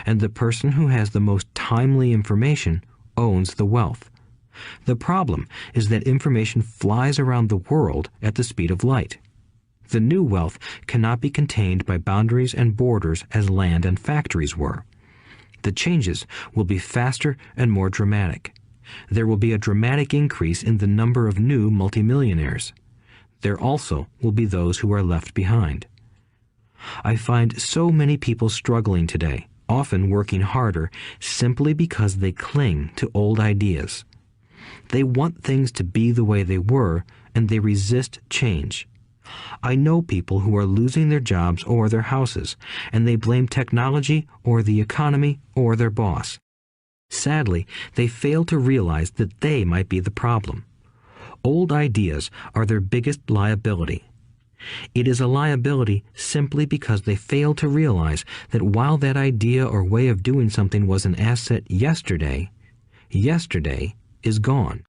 and the person who has the most timely information owns the wealth. The problem is that information flies around the world at the speed of light. The new wealth cannot be contained by boundaries and borders as land and factories were. The changes will be faster and more dramatic. There will be a dramatic increase in the number of new multimillionaires. There also will be those who are left behind. I find so many people struggling today, often working harder, simply because they cling to old ideas. They want things to be the way they were, and they resist change. I know people who are losing their jobs or their houses, and they blame technology or the economy or their boss. Sadly, they fail to realize that they might be the problem. Old ideas are their biggest liability. It is a liability simply because they fail to realize that while that idea or way of doing something was an asset yesterday, yesterday is gone.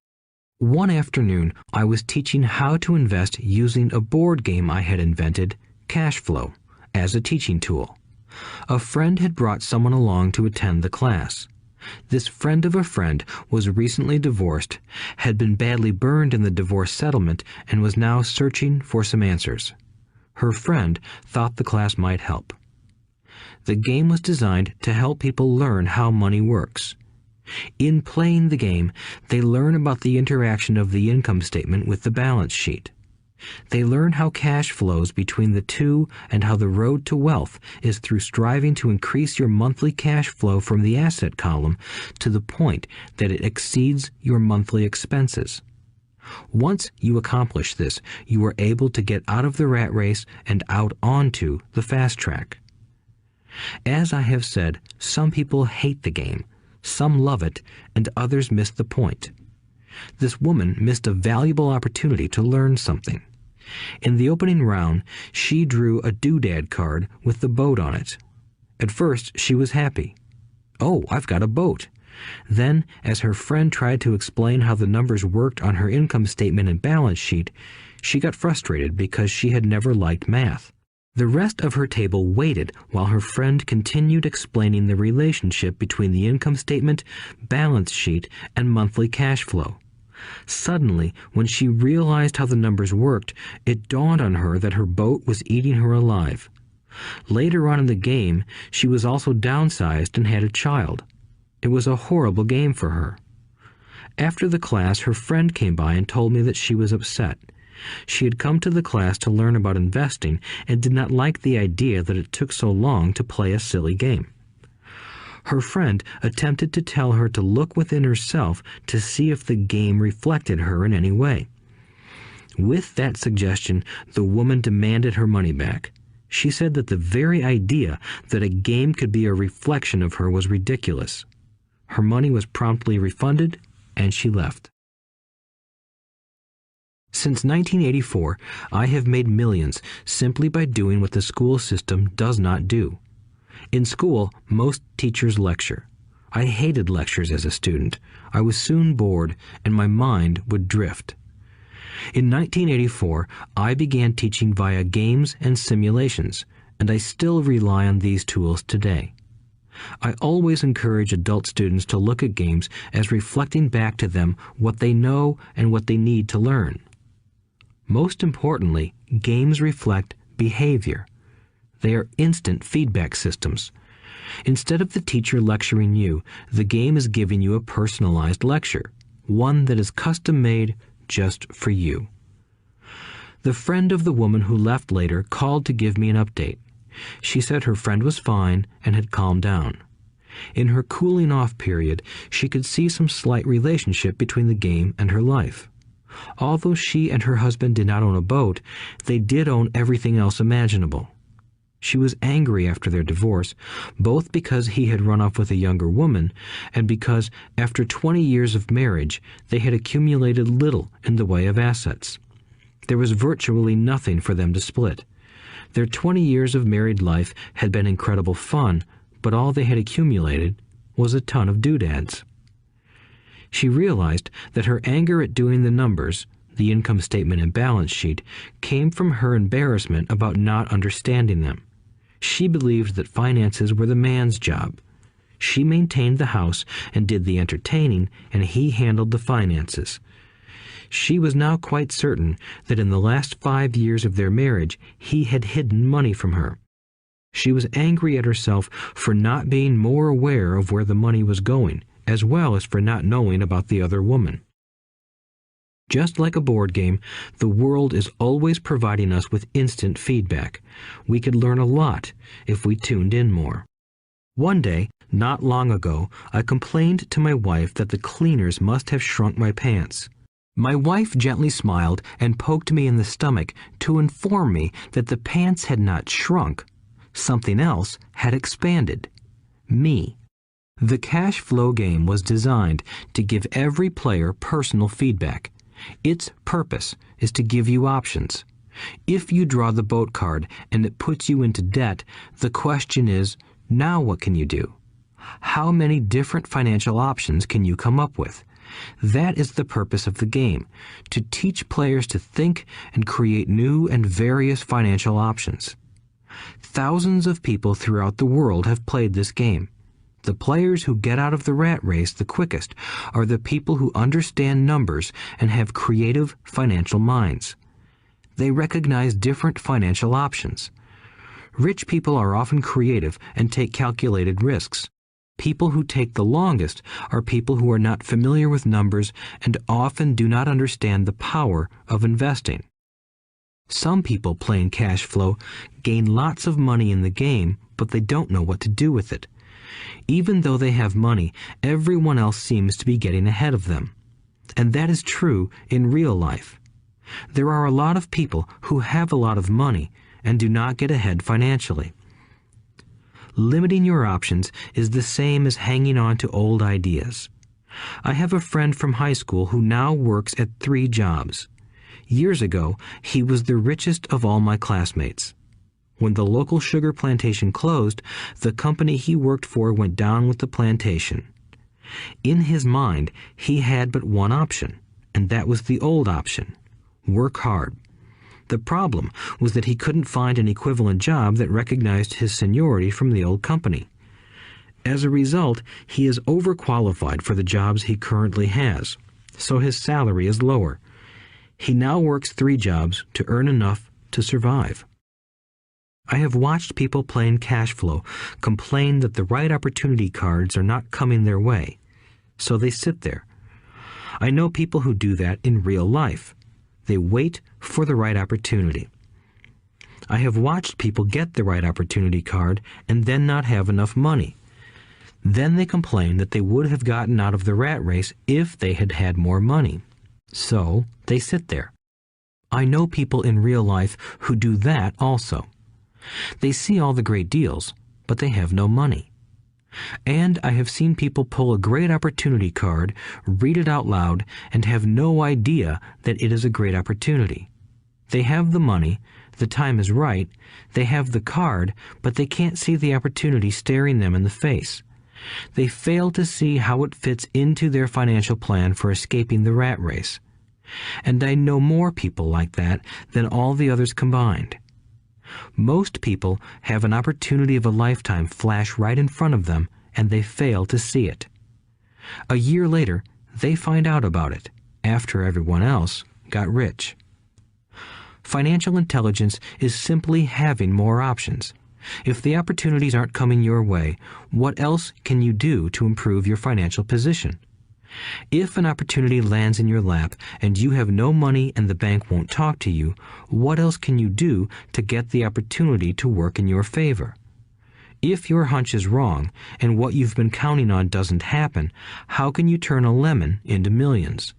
One afternoon, I was teaching how to invest using a board game I had invented, Cash Flow, as a teaching tool. A friend had brought someone along to attend the class. This friend of a friend was recently divorced, had been badly burned in the divorce settlement, and was now searching for some answers. Her friend thought the class might help. The game was designed to help people learn how money works. In playing the game, they learn about the interaction of the income statement with the balance sheet. They learn how cash flows between the two and how the road to wealth is through striving to increase your monthly cash flow from the asset column to the point that it exceeds your monthly expenses. Once you accomplish this, you are able to get out of the rat race and out onto the fast track. As I have said, some people hate the game, some love it, and others miss the point. This woman missed a valuable opportunity to learn something. In the opening round, she drew a doodad card with the boat on it. At first, she was happy. "Oh, I've got a boat." Then, as her friend tried to explain how the numbers worked on her income statement and balance sheet, she got frustrated because she had never liked math. The rest of her table waited while her friend continued explaining the relationship between the income statement, balance sheet, and monthly cash flow. Suddenly, when she realized how the numbers worked, it dawned on her that her boat was eating her alive. Later on in the game, she was also downsized and had a child. It was a horrible game for her. After the class, her friend came by and told me that she was upset. She had come to the class to learn about investing and did not like the idea that it took so long to play a silly game. Her friend attempted to tell her to look within herself to see if the game reflected her in any way. With that suggestion, the woman demanded her money back. She said that the very idea that a game could be a reflection of her was ridiculous. Her money was promptly refunded, and she left. Since 1984, I have made millions simply by doing what the school system does not do. In school, most teachers lecture. I hated lectures as a student. I was soon bored, and my mind would drift. In 1984, I began teaching via games and simulations, and I still rely on these tools today. I always encourage adult students to look at games as reflecting back to them what they know and what they need to learn. Most importantly, games reflect behavior. They are instant feedback systems. Instead of the teacher lecturing you, the game is giving you a personalized lecture, one that is custom-made just for you. The friend of the woman who left later called to give me an update. She said her friend was fine and had calmed down. In her cooling off period, she could see some slight relationship between the game and her life. Although she and her husband did not own a boat, they did own everything else imaginable. She was angry after their divorce, both because he had run off with a younger woman and because, after 20 years of marriage, they had accumulated little in the way of assets. There was virtually nothing for them to split. Their 20 years of married life had been incredible fun, but all they had accumulated was a ton of doodads. She realized that her anger at doing the numbers, the income statement and balance sheet, came from her embarrassment about not understanding them. She believed that finances were the man's job. She maintained the house and did the entertaining, and he handled the finances. She was now quite certain that in the last 5 years of their marriage, he had hidden money from her. She was angry at herself for not being more aware of where the money was going, as well as for not knowing about the other woman. Just like a board game, the world is always providing us with instant feedback. We could learn a lot if we tuned in more. One day, not long ago, I complained to my wife that the cleaners must have shrunk my pants. My wife gently smiled and poked me in the stomach to inform me that the pants had not shrunk. Something else had expanded. Me. The cash flow game was designed to give every player personal feedback. Its purpose is to give you options. If you draw the boat card and it puts you into debt, the question is, now what can you do? How many different financial options can you come up with? That is the purpose of the game, to teach players to think and create new and various financial options. Thousands of people throughout the world have played this game. The players who get out of the rat race the quickest are the people who understand numbers and have creative financial minds. They recognize different financial options. Rich people are often creative and take calculated risks. People who take the longest are people who are not familiar with numbers and often do not understand the power of investing. Some people playing cash flow gain lots of money in the game, but they don't know what to do with it. Even though they have money, everyone else seems to be getting ahead of them. And that is true in real life. There are a lot of people who have a lot of money and do not get ahead financially. Limiting your options is the same as hanging on to old ideas. I have a friend from high school who now works at 3 jobs. Years ago, he was the richest of all my classmates. When the local sugar plantation closed, the company he worked for went down with the plantation. In his mind, he had but one option, and that was the old option: work hard. The problem was that he couldn't find an equivalent job that recognized his seniority from the old company. As a result, he is overqualified for the jobs he currently has, so his salary is lower. He now works 3 jobs to earn enough to survive. I have watched people playing cash flow complain that the right opportunity cards are not coming their way, so they sit there. I know people who do that in real life. They wait for the right opportunity. I have watched people get the right opportunity card and then not have enough money. Then they complain that they would have gotten out of the rat race if they had had more money. So they sit there. I know people in real life who do that also. They see all the great deals, but they have no money. And I have seen people pull a great opportunity card, read it out loud, and have no idea that it is a great opportunity. They have the money, the time is right, they have the card, but they can't see the opportunity staring them in the face. They fail to see how it fits into their financial plan for escaping the rat race. And I know more people like that than all the others combined. Most people have an opportunity of a lifetime flash right in front of them, and they fail to see it. A year later, they find out about it, after everyone else got rich. Financial intelligence is simply having more options. If the opportunities aren't coming your way, what else can you do to improve your financial position? If an opportunity lands in your lap and you have no money and the bank won't talk to you, what else can you do to get the opportunity to work in your favor? If your hunch is wrong and what you've been counting on doesn't happen, how can you turn a lemon into millions?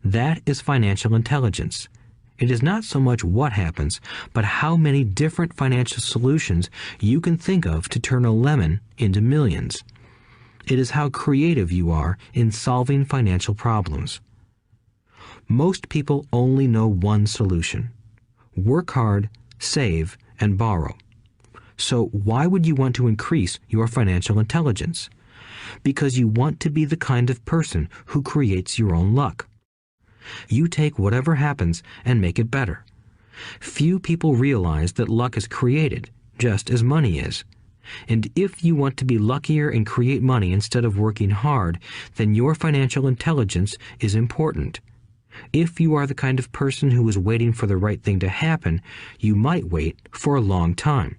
That is financial intelligence. It is not so much what happens, but how many different financial solutions you can think of to turn a lemon into millions. It is how creative you are in solving financial problems. Most people only know one solution: work hard, save, and borrow. So why would you want to increase your financial intelligence? Because you want to be the kind of person who creates your own luck. You take whatever happens and make it better. Few people realize that luck is created, just as money is. And if you want to be luckier and create money instead of working hard, then your financial intelligence is important. If you are the kind of person who is waiting for the right thing to happen, you might wait for a long time.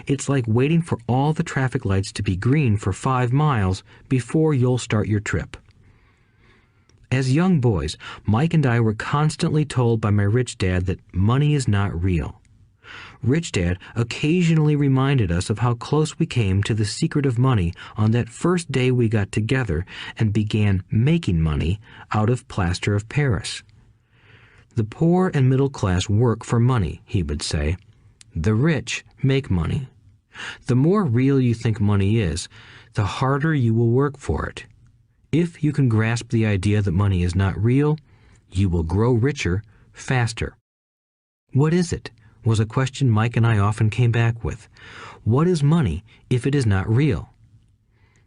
It's like waiting for all the traffic lights to be green for 5 miles before you'll start your trip. As young boys, Mike and I were constantly told by my rich dad that money is not real. Rich Dad occasionally reminded us of how close we came to the secret of money on that first day we got together and began making money out of plaster of Paris. The poor and middle class work for money, he would say. The rich make money. The more real you think money is, the harder you will work for it. If you can grasp the idea that money is not real, you will grow richer faster. What is it? Was a question Mike and I often came back with. What is money if it is not real?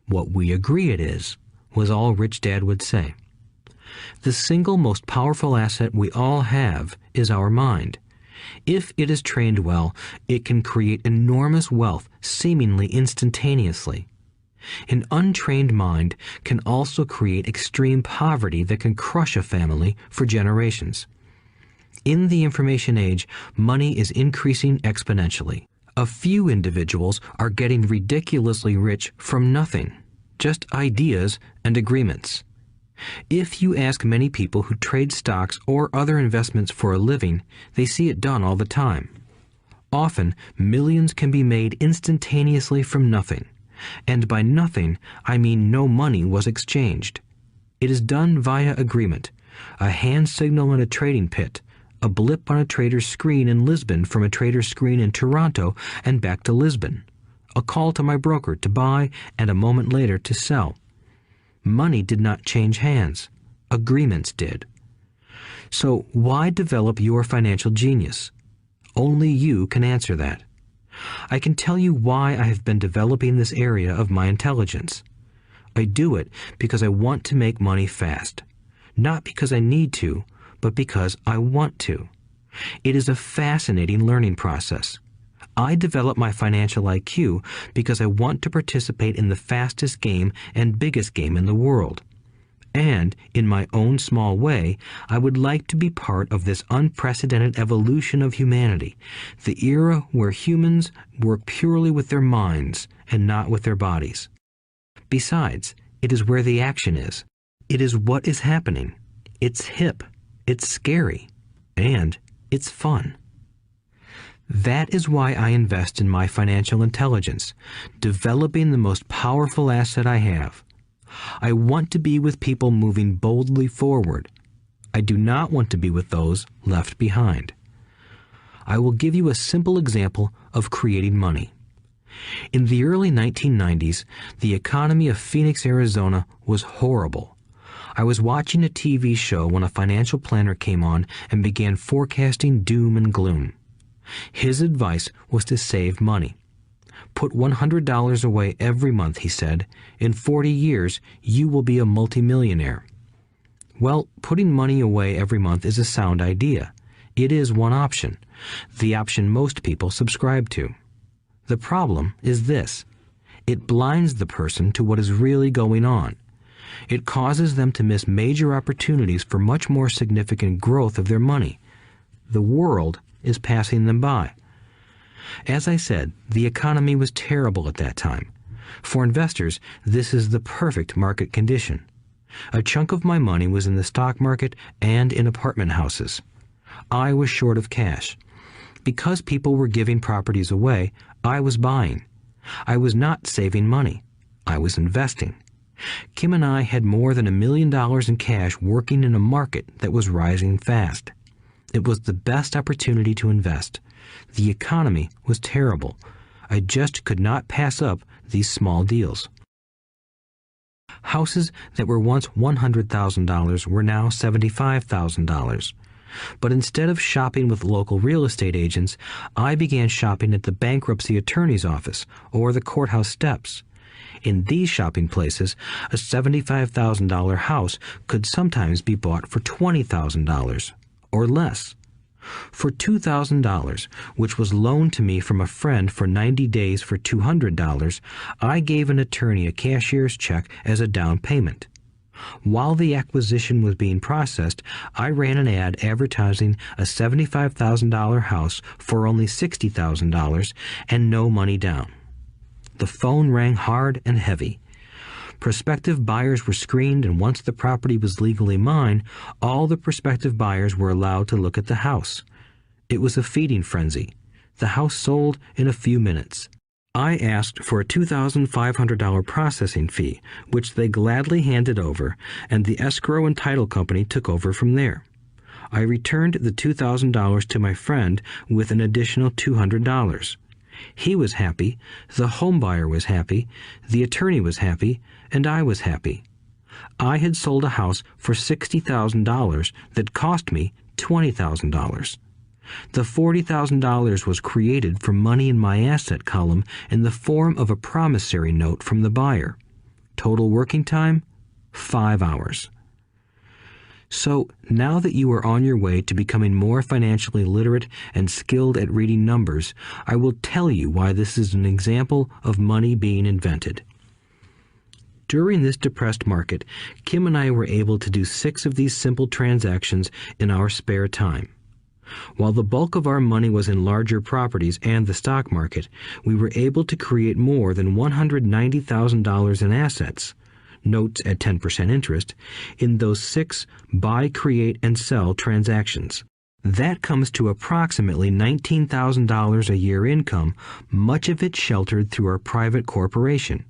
What we agree it is, was all Rich Dad would say. The single most powerful asset we all have is our mind. If it is trained well, it can create enormous wealth seemingly instantaneously. An untrained mind can also create extreme poverty that can crush a family for generations. In the information age, money is increasing exponentially. A few individuals are getting ridiculously rich from nothing, just ideas and agreements. If you ask many people who trade stocks or other investments for a living, they see it done all the time. Often, millions can be made instantaneously from nothing. And by nothing, I mean no money was exchanged. It is done via agreement, a hand signal in a trading pit, a blip on a trader's screen in Lisbon from a trader's screen in Toronto and back to Lisbon, a call to my broker to buy and a moment later to sell. Money did not change hands. Agreements did. So why develop your financial genius? Only you can answer that. I can tell you why I have been developing this area of my intelligence. I do it because I want to make money fast. Not because I need to, but because I want to. It is a fascinating learning process. I develop my financial IQ because I want to participate in the fastest game and biggest game in the world. And, in my own small way, I would like to be part of this unprecedented evolution of humanity, the era where humans work purely with their minds and not with their bodies. Besides, it is where the action is. It is what is happening. It's hip. It's scary, and it's fun. That is why I invest in my financial intelligence, developing the most powerful asset I have. I want to be with people moving boldly forward. I do not want to be with those left behind. I will give you a simple example of creating money. In the early 1990s, the economy of Phoenix, Arizona was horrible. I was watching a TV show when a financial planner came on and began forecasting doom and gloom. His advice was to save money. Put $100 away every month, he said. In 40 years, you will be a multimillionaire. Well, putting money away every month is a sound idea. It is one option, the option most people subscribe to. The problem is this: it blinds the person to what is really going on. It causes them to miss major opportunities for much more significant growth of their money. The world is passing them by. As I said, the economy was terrible at that time. For investors, this is the perfect market condition. A chunk of my money was in the stock market and in apartment houses. I was short of cash. Because people were giving properties away, I was buying. I was not saving money. I was investing. Kim and I had more than $1 million in cash working in a market that was rising fast. It was the best opportunity to invest. The economy was terrible. I just could not pass up these small deals. Houses that were once $100,000 were now $75,000. But instead of shopping with local real estate agents, I began shopping at the bankruptcy attorney's office or the courthouse steps. In these shopping places, a $75,000 house could sometimes be bought for $20,000 or less. For $2,000, which was loaned to me from a friend for 90 days for $200, I gave an attorney a cashier's check as a down payment. While the acquisition was being processed, I ran an ad advertising a $75,000 house for only $60,000 and no money down. The phone rang hard and heavy. Prospective buyers were screened, and once the property was legally mine, all the prospective buyers were allowed to look at the house. It was a feeding frenzy. The house sold in a few minutes. I asked for a $2,500 processing fee, which they gladly handed over, and the escrow and title company took over from there. I returned the $2,000 to my friend with an additional $200. He was happy, the home buyer was happy, the attorney was happy, and I was happy. I had sold a house for $60,000 that cost me $20,000. The $40,000 was created from money in my asset column in the form of a promissory note from the buyer. Total working time, 5 hours. So now that you are on your way to becoming more financially literate and skilled at reading numbers, I will tell you why this is an example of money being invented. During this depressed market, Kim and I were able to do 6 of these simple transactions in our spare time. While the bulk of our money was in larger properties and the stock market, we were able to create more than $190,000 in assets, notes at 10% interest, in those 6 buy, create, and sell transactions. That comes to approximately $19,000 a year income, much of it sheltered through our private corporation.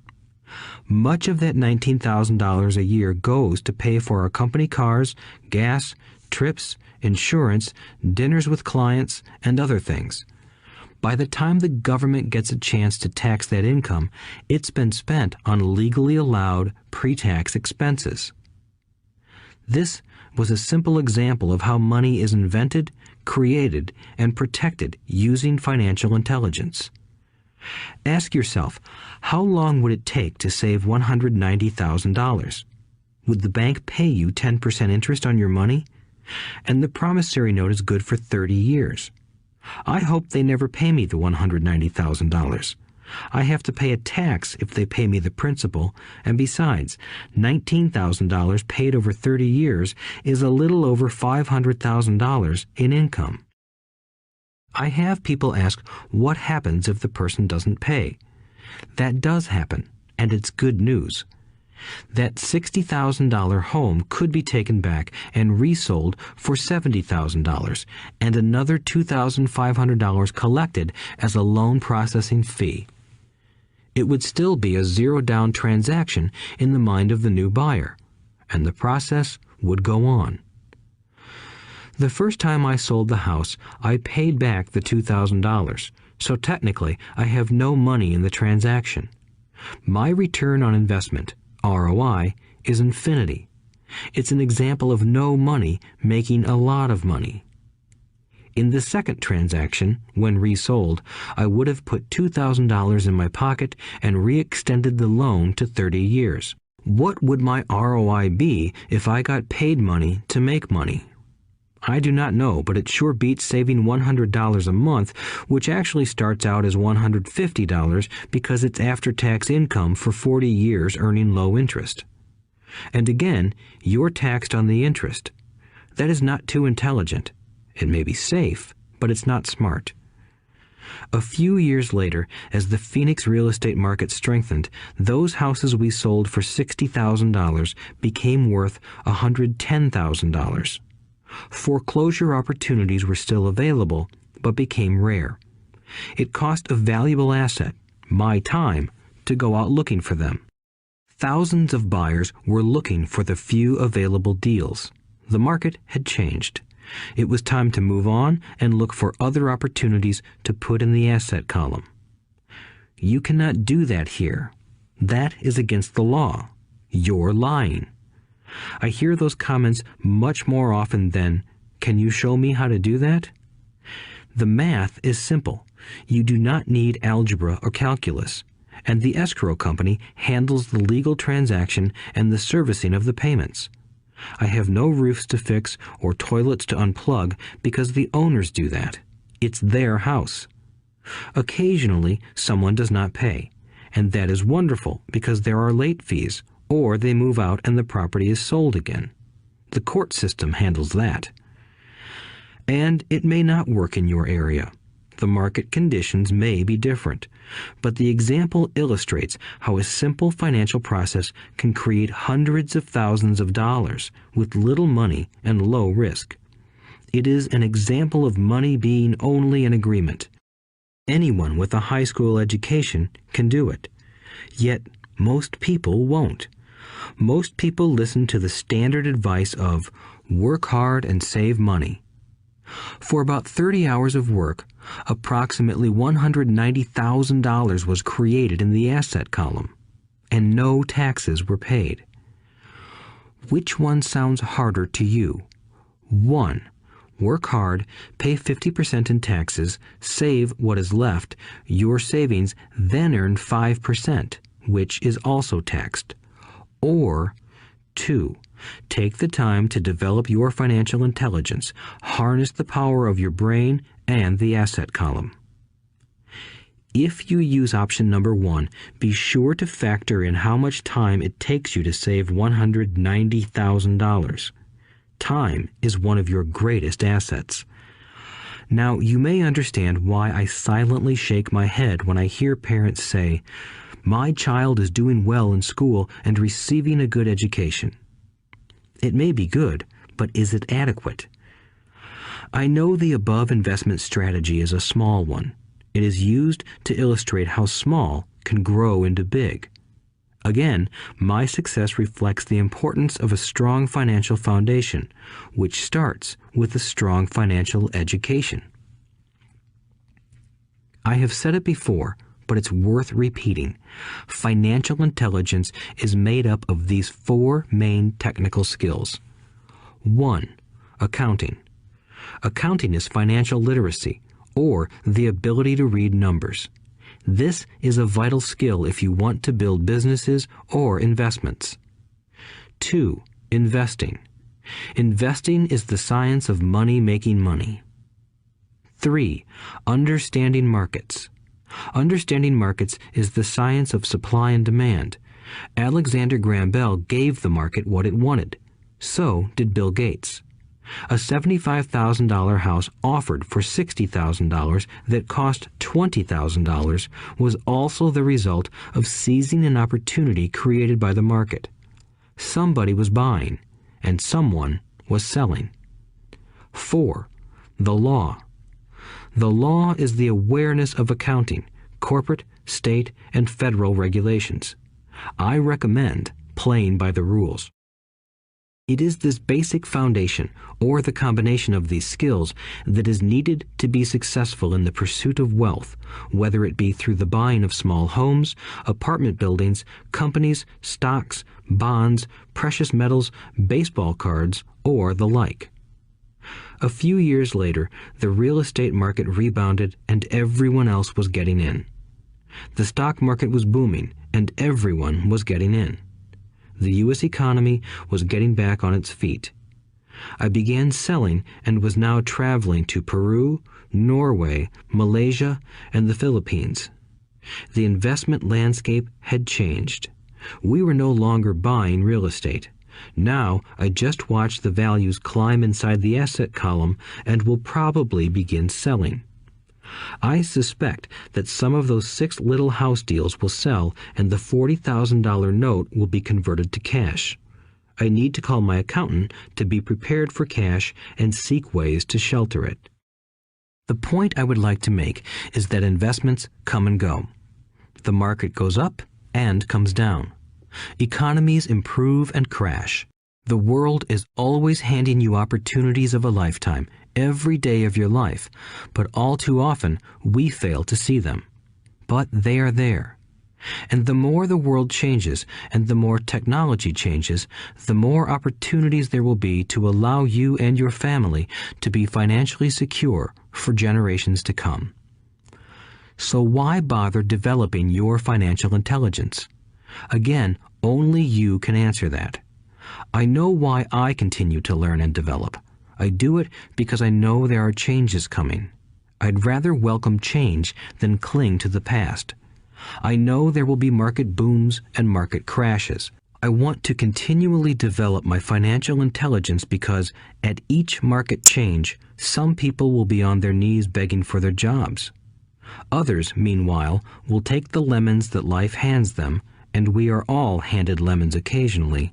Much of that $19,000 a year goes to pay for our company cars, gas, trips, insurance, dinners with clients, and other things. By the time the government gets a chance to tax that income, it's been spent on legally allowed pre-tax expenses. This was a simple example of how money is invented, created, and protected using financial intelligence. Ask yourself, how long would it take to save $190,000? Would the bank pay you 10% interest on your money? And the promissory note is good for 30 years. I hope they never pay me the $190,000. I have to pay a tax if they pay me the principal, and besides, $19,000 paid over 30 years is a little over $500,000 in income. I have people ask, what happens if the person doesn't pay? That does happen, and it's good news. That $60,000 home could be taken back and resold for $70,000 and another $2,500 collected as a loan processing fee. It would still be a zero-down transaction in the mind of the new buyer, and the process would go on. The first time I sold the house, I paid back the $2,000, so technically I have no money in the transaction. My return on investment, ROI, is infinity. It's an example of no money making a lot of money. In the second transaction, when resold, I would have put $2,000 in my pocket and re-extended the loan to 30 years. What would my ROI be if I got paid money to make money? I do not know, but it sure beats saving $100 a month, which actually starts out as $150 because it's after-tax income for 40 years earning low interest. And again, you're taxed on the interest. That is not too intelligent. It may be safe, but it's not smart. A few years later, as the Phoenix real estate market strengthened, those houses we sold for $60,000 became worth $110,000. Foreclosure opportunities were still available, but became rare. It cost a valuable asset, my time, to go out looking for them. Thousands of buyers were looking for the few available deals. The market had changed. It was time to move on and look for other opportunities to put in the asset column. You cannot do that here. That is against the law. You're lying. I hear those comments much more often than, "Can you show me how to do that?" The math is simple. You do not need algebra or calculus, and the escrow company handles the legal transaction and the servicing of the payments. I have no roofs to fix or toilets to unplug because the owners do that. It's their house. Occasionally, someone does not pay, and that is wonderful because there are late fees, or they move out and the property is sold again. The court system handles that. And it may not work in your area. The market conditions may be different, but the example illustrates how a simple financial process can create hundreds of thousands of dollars with little money and low risk. It is an example of money being only an agreement. Anyone with a high school education can do it. Yet most people won't. Most people listen to the standard advice of work hard and save money. For about 30 hours of work, approximately $190,000 was created in the asset column, and no taxes were paid. Which one sounds harder to you? 1. Work hard, pay 50% in taxes, save what is left, your savings, then earn 5%, which is also taxed. Or 2. Take the time to develop your financial intelligence, harness the power of your brain and the asset column. If you use option number 1, be sure to factor in how much time it takes you to save $190,000. Time is one of your greatest assets. Now, you may understand why I silently shake my head when I hear parents say, "My child is doing well in school and receiving a good education." It may be good, but is it adequate? I know the above investment strategy is a small one. It is used to illustrate how small can grow into big. Again, my success reflects the importance of a strong financial foundation, which starts with a strong financial education. I have said it before, but it's worth repeating. Financial intelligence is made up of these 4 main technical skills. 1. Accounting. Accounting is financial literacy, or the ability to read numbers. This is a vital skill if you want to build businesses or investments. 2. Investing. Investing is the science of money making money. 3. Understanding markets. Understanding markets is the science of supply and demand. Alexander Graham Bell gave the market what it wanted. So did Bill Gates. A $75,000 house offered for $60,000 that cost $20,000 was also the result of seizing an opportunity created by the market. Somebody was buying, and someone was selling. 4. The law. The law is the awareness of accounting, corporate, state, and federal regulations. I recommend playing by the rules. It is this basic foundation, or the combination of these skills, that is needed to be successful in the pursuit of wealth, whether it be through the buying of small homes, apartment buildings, companies, stocks, bonds, precious metals, baseball cards, or the like. A few years later, the real estate market rebounded and everyone else was getting in. The stock market was booming and everyone was getting in. The U.S. economy was getting back on its feet. I began selling and was now traveling to Peru, Norway, Malaysia, and the Philippines. The investment landscape had changed. We were no longer buying real estate. Now I just watch the values climb inside the asset column and will probably begin selling. I suspect that some of those 6 little house deals will sell and the $40,000 note will be converted to cash. I need to call my accountant to be prepared for cash and seek ways to shelter it. The point I would like to make is that investments come and go. The market goes up and comes down. Economies improve and crash. The world is always handing you opportunities of a lifetime, every day of your life, but all too often we fail to see them. But they are there. And the more the world changes and the more technology changes, the more opportunities there will be to allow you and your family to be financially secure for generations to come. So why bother developing your financial intelligence? Again, only you can answer that. I know why I continue to learn and develop. I do it because I know there are changes coming. I'd rather welcome change than cling to the past. I know there will be market booms and market crashes. I want to continually develop my financial intelligence because at each market change, some people will be on their knees begging for their jobs. Others, meanwhile, will take the lemons that life hands them, and we are all handed lemons occasionally,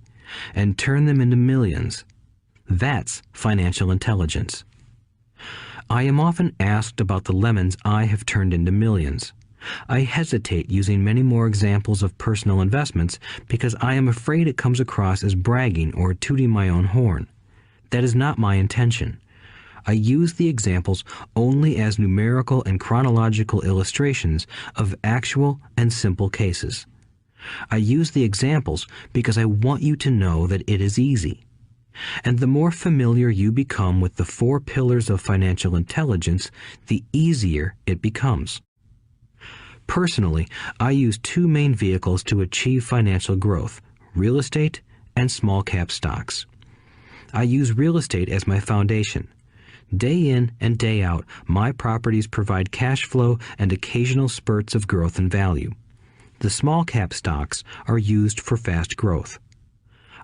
and turn them into millions. That's financial intelligence. I am often asked about the lemons I have turned into millions. I hesitate using many more examples of personal investments because I am afraid it comes across as bragging or tooting my own horn. That is not my intention. I use the examples only as numerical and chronological illustrations of actual and simple cases. I use the examples because I want you to know that it is easy. And the more familiar you become with the 4 pillars of financial intelligence, the easier it becomes. Personally, I use 2 main vehicles to achieve financial growth: real estate and small cap stocks. I use real estate as my foundation. Day in and day out, my properties provide cash flow and occasional spurts of growth and value. The small cap stocks are used for fast growth.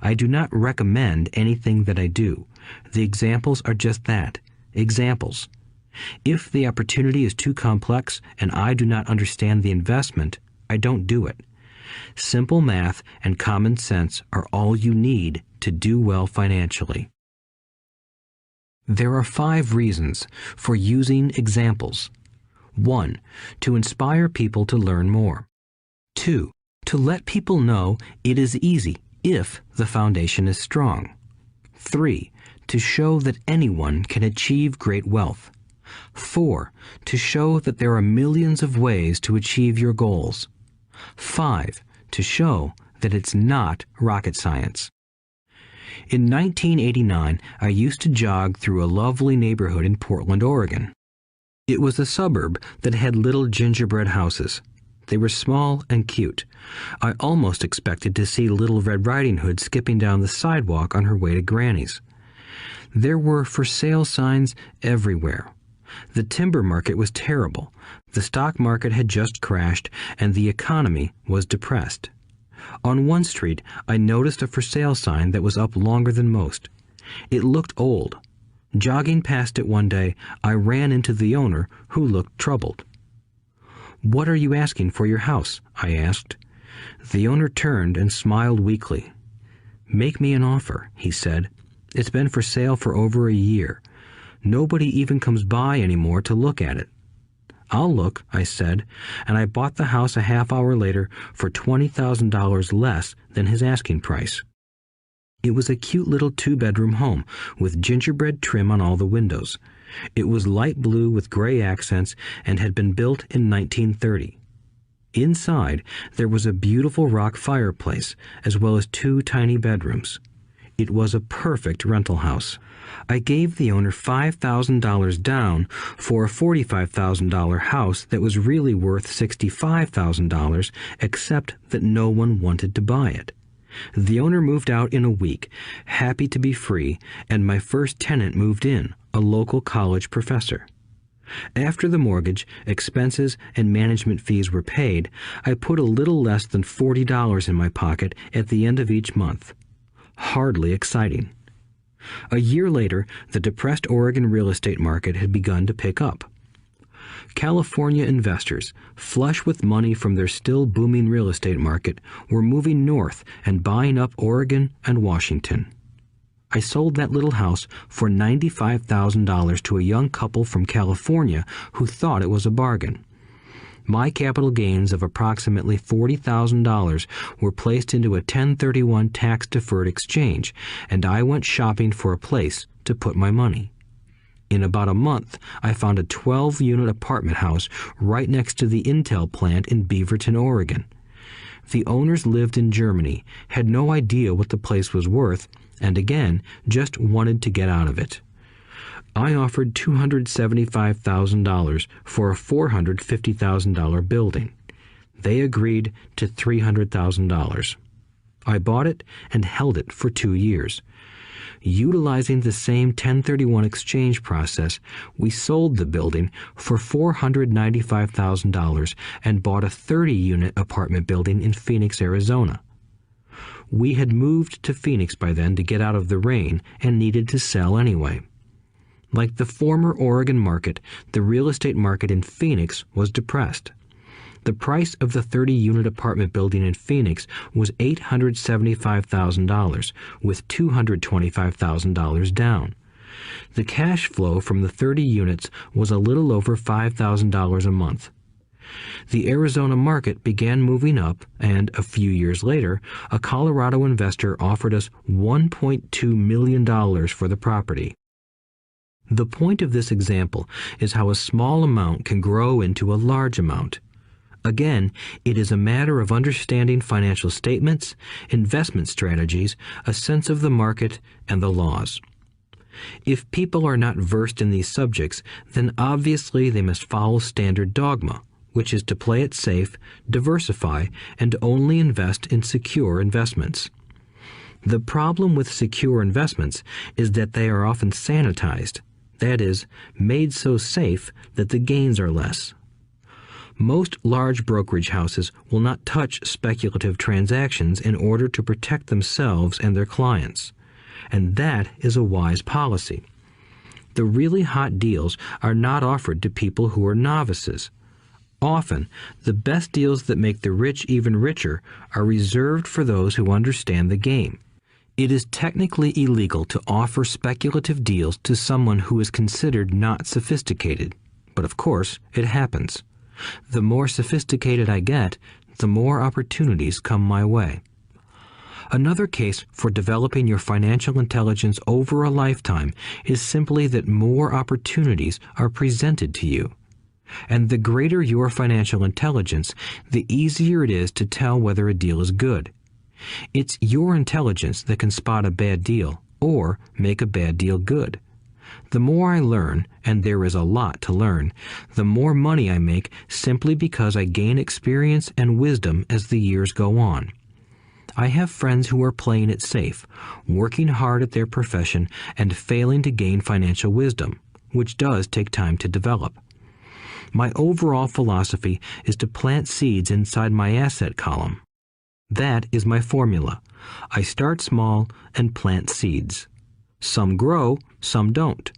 I do not recommend anything that I do. The examples are just that, examples. If the opportunity is too complex and I do not understand the investment, I don't do it. Simple math and common sense are all you need to do well financially. There are 5 reasons for using examples. 1. To inspire people to learn more. 2. To let people know it is easy if the foundation is strong. 3. To show that anyone can achieve great wealth. 4. To show that there are millions of ways to achieve your goals. 5. To show that it's not rocket science. In 1989, I used to jog through a lovely neighborhood in Portland, Oregon. It was a suburb that had little gingerbread houses. They were small and cute. I almost expected to see Little Red Riding Hood skipping down the sidewalk on her way to Granny's. There were for sale signs everywhere. The timber market was terrible. The stock market had just crashed, and the economy was depressed. On one street, I noticed a for sale sign that was up longer than most. It looked old. Jogging past it one day, I ran into the owner, who looked troubled. "What are you asking for your house?" I asked. The owner turned and smiled weakly. "Make me an offer," he said. "It's been for sale for over a year. Nobody even comes by anymore to look at it." "I'll look," I said, and I bought the house a half hour later for $20,000 less than his asking price. It was a cute little 2-bedroom home with gingerbread trim on all the windows. It was light blue with gray accents and had been built in 1930. Inside, there was a beautiful rock fireplace as well as 2 tiny bedrooms. It was a perfect rental house. I gave the owner $5,000 down for a $45,000 house that was really worth $65,000, except that no one wanted to buy it. The owner moved out in a week, happy to be free, and my first tenant moved in, a local college professor. After the mortgage, expenses, and management fees were paid, I put a little less than $40 in my pocket at the end of each month. Hardly exciting. A year later, the depressed Oregon real estate market had begun to pick up. California investors, flush with money from their still booming real estate market, were moving north and buying up Oregon and Washington. I sold that little house for $95,000 to a young couple from California who thought it was a bargain. My capital gains of approximately $40,000 were placed into a 1031 tax-deferred exchange, and I went shopping for a place to put my money. In about a month, I found a 12-unit apartment house right next to the Intel plant in Beaverton, Oregon. The owners lived in Germany, had no idea what the place was worth, and again, just wanted to get out of it. I offered $275,000 for a $450,000 building. They agreed to $300,000. I bought it and held it for 2 years. Utilizing the same 1031 exchange process, we sold the building for $495,000 and bought a 30-unit apartment building in Phoenix, Arizona. We had moved to Phoenix by then to get out of the rain and needed to sell anyway. Like the former Oregon market, the real estate market in Phoenix was depressed. The price of the 30-unit apartment building in Phoenix was $875,000, with $225,000 down. The cash flow from the 30 units was a little over $5,000 a month. The Arizona market began moving up, and a few years later, a Colorado investor offered us $1.2 million for the property. The point of this example is how a small amount can grow into a large amount. Again, it is a matter of understanding financial statements, investment strategies, a sense of the market, and the laws. If people are not versed in these subjects, then obviously they must follow standard dogma, which is to play it safe, diversify, and only invest in secure investments. The problem with secure investments is that they are often sanitized, that is, made so safe that the gains are less. Most large brokerage houses will not touch speculative transactions in order to protect themselves and their clients, and that is a wise policy. The really hot deals are not offered to people who are novices. Often, the best deals that make the rich even richer are reserved for those who understand the game. It is technically illegal to offer speculative deals to someone who is considered not sophisticated, but of course, it happens. The more sophisticated I get, the more opportunities come my way. Another case for developing your financial intelligence over a lifetime is simply that more opportunities are presented to you. And the greater your financial intelligence, the easier it is to tell whether a deal is good. It's your intelligence that can spot a bad deal or make a bad deal good. The more I learn, and there is a lot to learn, the more money I make simply because I gain experience and wisdom as the years go on. I have friends who are playing it safe, working hard at their profession and failing to gain financial wisdom, which does take time to develop. My overall philosophy is to plant seeds inside my asset column. That is my formula. I start small and plant seeds. Some grow, some don't.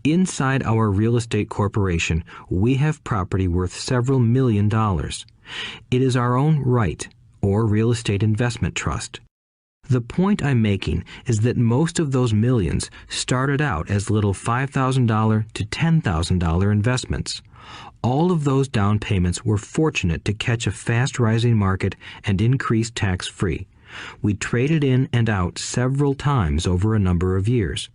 Inside our real estate corporation, we have property worth several $1 million. It is our own right, or real estate investment trust. The point I'm making is that most of those millions started out as little $5,000 to $10,000 investments. All of those down payments were fortunate to catch a fast-rising market and increase tax-free. We traded in and out several times over a number of years.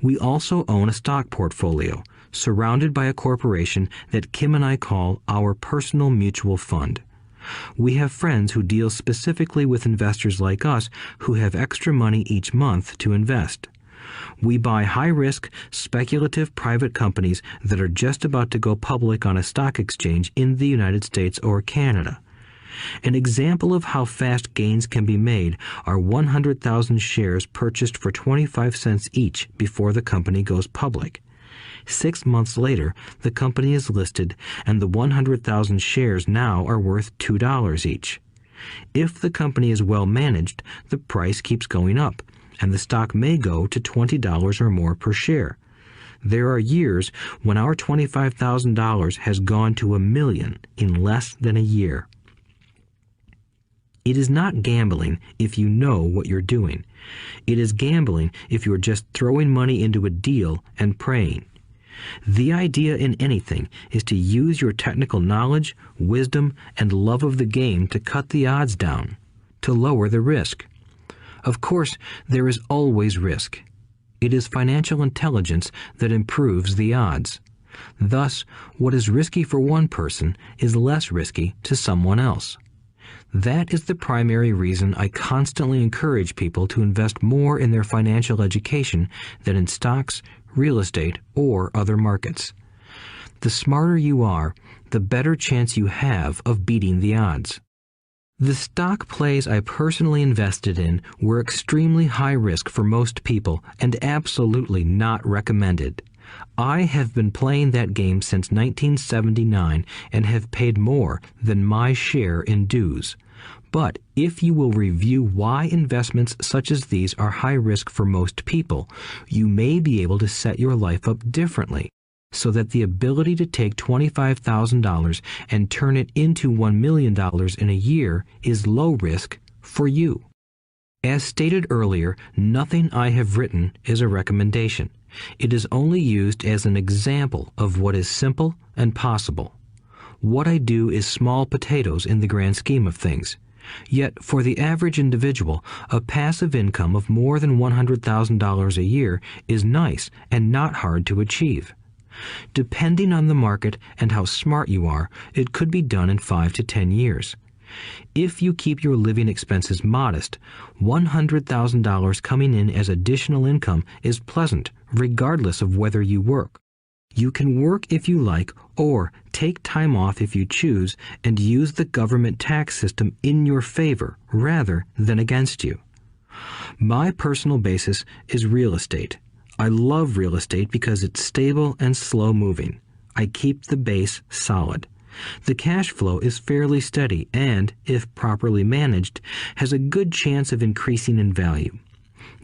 We also own a stock portfolio, surrounded by a corporation that Kim and I call our personal mutual fund. We have friends who deal specifically with investors like us who have extra money each month to invest. We buy high-risk, speculative private companies that are just about to go public on a stock exchange in the United States or Canada. An example of how fast gains can be made are 100,000 shares purchased for 25 cents each before the company goes public. 6 months later, the company is listed, and the 100,000 shares now are worth $2 each. If the company is well managed, the price keeps going up, and the stock may go to $20 or more per share. There are years when our $25,000 has gone to $1 million in less than a year. It is not gambling if you know what you're doing. It is gambling if you're just throwing money into a deal and praying. The idea in anything is to use your technical knowledge, wisdom, and love of the game to cut the odds down, to lower the risk. Of course, there is always risk. It is financial intelligence that improves the odds. Thus, what is risky for one person is less risky to someone else. That is the primary reason I constantly encourage people to invest more in their financial education than in stocks, real estate, or other markets. The smarter you are, the better chance you have of beating the odds. The stock plays I personally invested in were extremely high risk for most people and absolutely not recommended. I have been playing that game since 1979 and have paid more than my share in dues. But if you will review why investments such as these are high risk for most people, you may be able to set your life up differently, so that the ability to take $25,000 and turn it into $1 million in a year is low risk for you. As stated earlier, nothing I have written is a recommendation. It is only used as an example of what is simple and possible. What I do is small potatoes in the grand scheme of things. Yet, for the average individual, a passive income of more than $100,000 a year is nice and not hard to achieve. Depending on the market and how smart you are, it could be done in 5 to 10 years. If you keep your living expenses modest, $100,000 coming in as additional income is pleasant, regardless of whether you work. You can work if you like, or take time off if you choose, and use the government tax system in your favor rather than against you. My personal basis is real estate. I love real estate because it's stable and slow-moving. I keep the base solid. The cash flow is fairly steady and, if properly managed, has a good chance of increasing in value.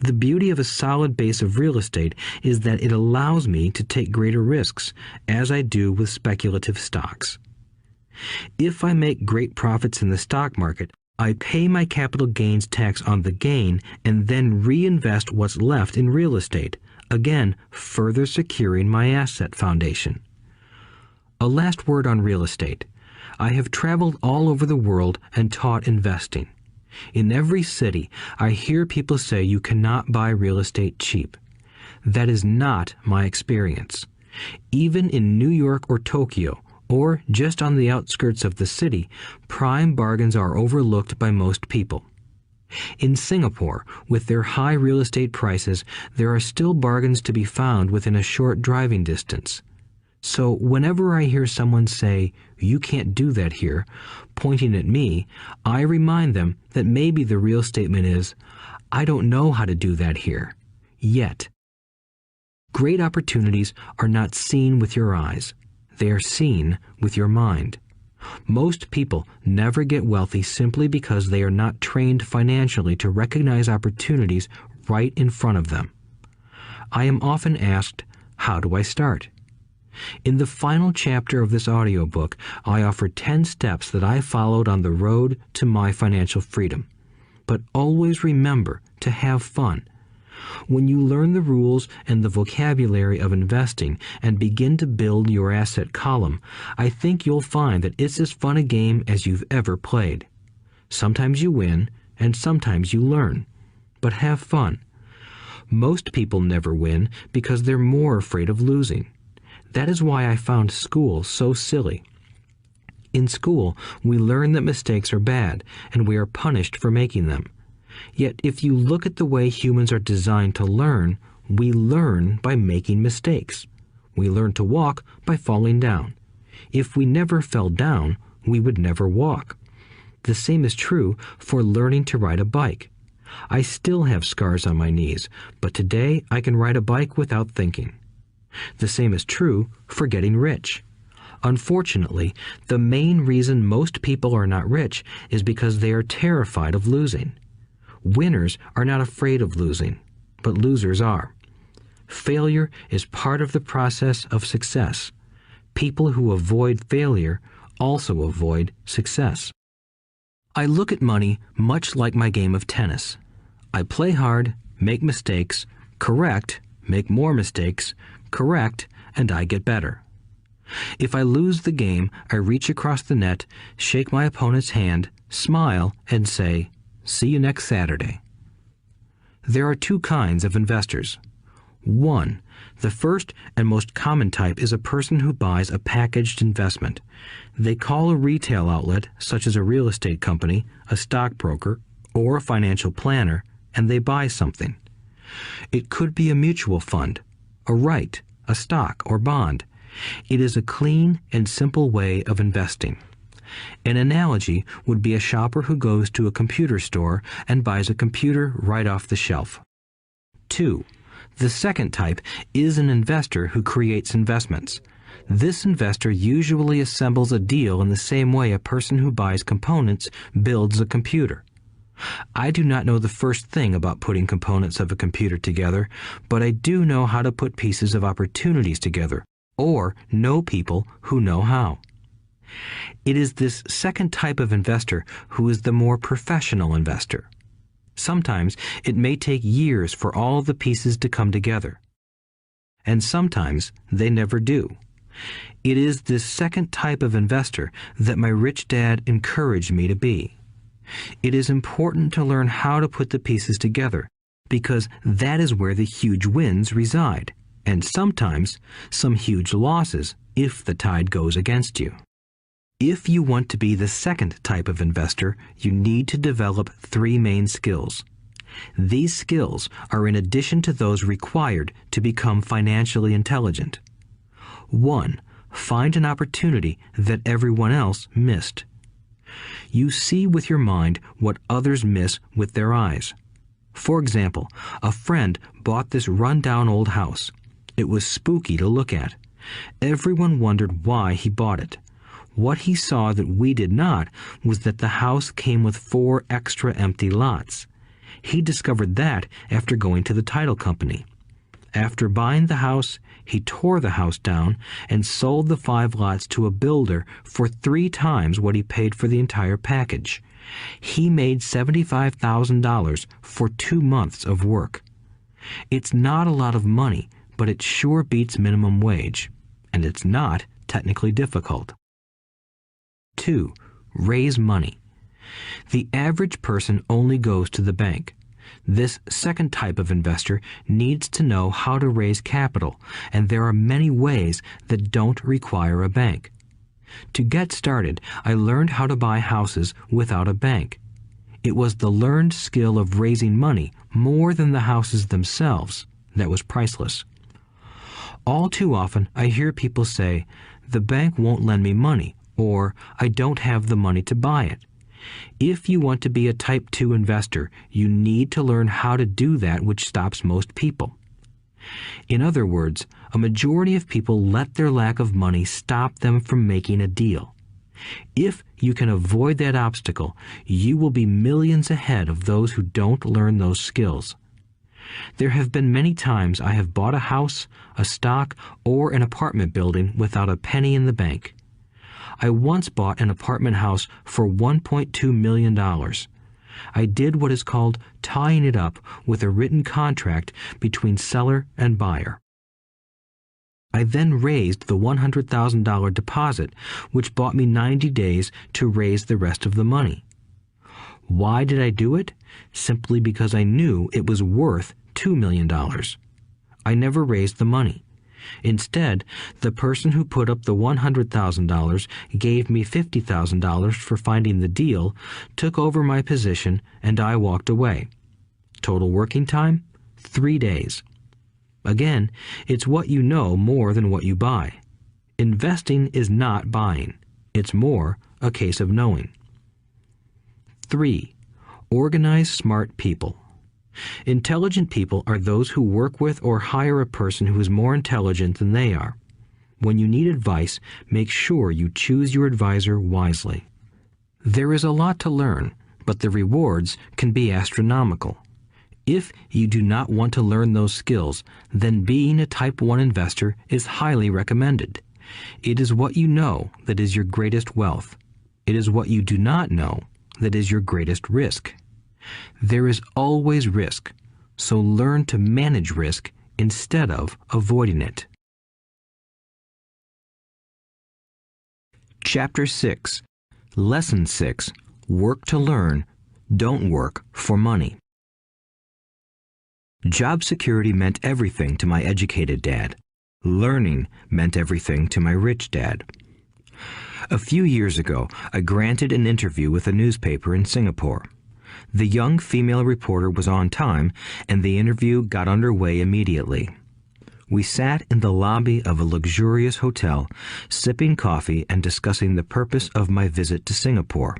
The beauty of a solid base of real estate is that it allows me to take greater risks, as I do with speculative stocks. If I make great profits in the stock market, I pay my capital gains tax on the gain and then reinvest what's left in real estate, again further securing my asset foundation. A last word on real estate. I have traveled all over the world and taught investing. In every city, I hear people say you cannot buy real estate cheap. That is not my experience. Even in New York or Tokyo, or just on the outskirts of the city, prime bargains are overlooked by most people. In Singapore, with their high real estate prices, there are still bargains to be found within a short driving distance. So whenever I hear someone say, "You can't do that here," pointing at me, I remind them that maybe the real statement is, "I don't know how to do that here, yet." Great opportunities are not seen with your eyes. They are seen with your mind. Most people never get wealthy simply because they are not trained financially to recognize opportunities right in front of them. I am often asked, "How do I start?" In the final chapter of this audiobook, I offer 10 steps that I followed on the road to my financial freedom. But always remember to have fun. When you learn the rules and the vocabulary of investing and begin to build your asset column, I think you'll find that it's as fun a game as you've ever played. Sometimes you win, and sometimes you learn. But have fun. Most people never win because they're more afraid of losing. That is why I found school so silly. In school, we learn that mistakes are bad, and we are punished for making them. Yet if you look at the way humans are designed to learn, we learn by making mistakes. We learn to walk by falling down. If we never fell down, we would never walk. The same is true for learning to ride a bike. I still have scars on my knees, but today I can ride a bike without thinking. The same is true for getting rich. Unfortunately, the main reason most people are not rich is because they are terrified of losing. Winners are not afraid of losing, but losers are. Failure is part of the process of success. People who avoid failure also avoid success. I look at money much like my game of tennis. I play hard, make mistakes, correct, make more mistakes, correct, and I get better. If I lose the game, I reach across the net, shake my opponent's hand, smile, and say, "See you next Saturday." There are two kinds of investors. One, the first and most common type is a person who buys a packaged investment. They call a retail outlet, such as a real estate company, a stockbroker, or a financial planner, and they buy something. It could be a mutual fund, a right, a stock, or bond. It is a clean and simple way of investing. An analogy would be a shopper who goes to a computer store and buys a computer right off the shelf. 2. The second type is an investor who creates investments. This investor usually assembles a deal in the same way a person who buys components builds a computer. I do not know the first thing about putting components of a computer together, but I do know how to put pieces of opportunities together, or know people who know how. It is this second type of investor who is the more professional investor. Sometimes it may take years for all the pieces to come together, and sometimes they never do. It is this second type of investor that my rich dad encouraged me to be. It is important to learn how to put the pieces together, because that is where the huge wins reside, and sometimes some huge losses if the tide goes against you. If you want to be the second type of investor, you need to develop 3 main skills. These skills are in addition to those required to become financially intelligent. 1. Find an opportunity that everyone else missed. You see with your mind what others miss with their eyes. For example, a friend bought this run-down old house. It was spooky to look at. Everyone wondered why he bought it. What he saw that we did not was that the house came with 4 extra empty lots. He discovered that after going to the title company. After buying the house, he tore the house down and sold the 5 lots to a builder for 3 times what he paid for the entire package. He made $75,000 for 2 months of work. It's not a lot of money, but it sure beats minimum wage, and it's not technically difficult. 2. Raise money. The average person only goes to the bank. This second type of investor needs to know how to raise capital, and there are many ways that don't require a bank. To get started, I learned how to buy houses without a bank. It was the learned skill of raising money more than the houses themselves that was priceless. All too often, I hear people say, "The bank won't lend me money," or "I don't have the money to buy it." If you want to be a Type 2 investor, you need to learn how to do that which stops most people. In other words, a majority of people let their lack of money stop them from making a deal. If you can avoid that obstacle, you will be millions ahead of those who don't learn those skills. There have been many times I have bought a house, a stock, or an apartment building without a penny in the bank. I once bought an apartment house for $1.2 million. I did what is called tying it up with a written contract between seller and buyer. I then raised the $100,000 deposit, which bought me 90 days to raise the rest of the money. Why did I do it? Simply because I knew it was worth $2 million. I never raised the money. Instead, the person who put up the $100,000 gave me $50,000 for finding the deal, took over my position, and I walked away. Total working time? 3 days. Again, it's what you know more than what you buy. Investing is not buying. It's more a case of knowing. 3. Organize smart people. Intelligent people are those who work with or hire a person who is more intelligent than they are. When you need advice, make sure you choose your advisor wisely. There is a lot to learn, but the rewards can be astronomical. If you do not want to learn those skills, then being a Type 1 investor is highly recommended. It is what you know that is your greatest wealth. It is what you do not know that is your greatest risk. There is always risk, so learn to manage risk instead of avoiding it. Chapter 6. Lesson 6. Work to learn, don't work for money. Job security meant everything to my educated dad. Learning meant everything to my rich dad. A few years ago, I granted an interview with a newspaper in Singapore. The young female reporter was on time, and the interview got underway immediately. We sat in the lobby of a luxurious hotel, sipping coffee and discussing the purpose of my visit to Singapore.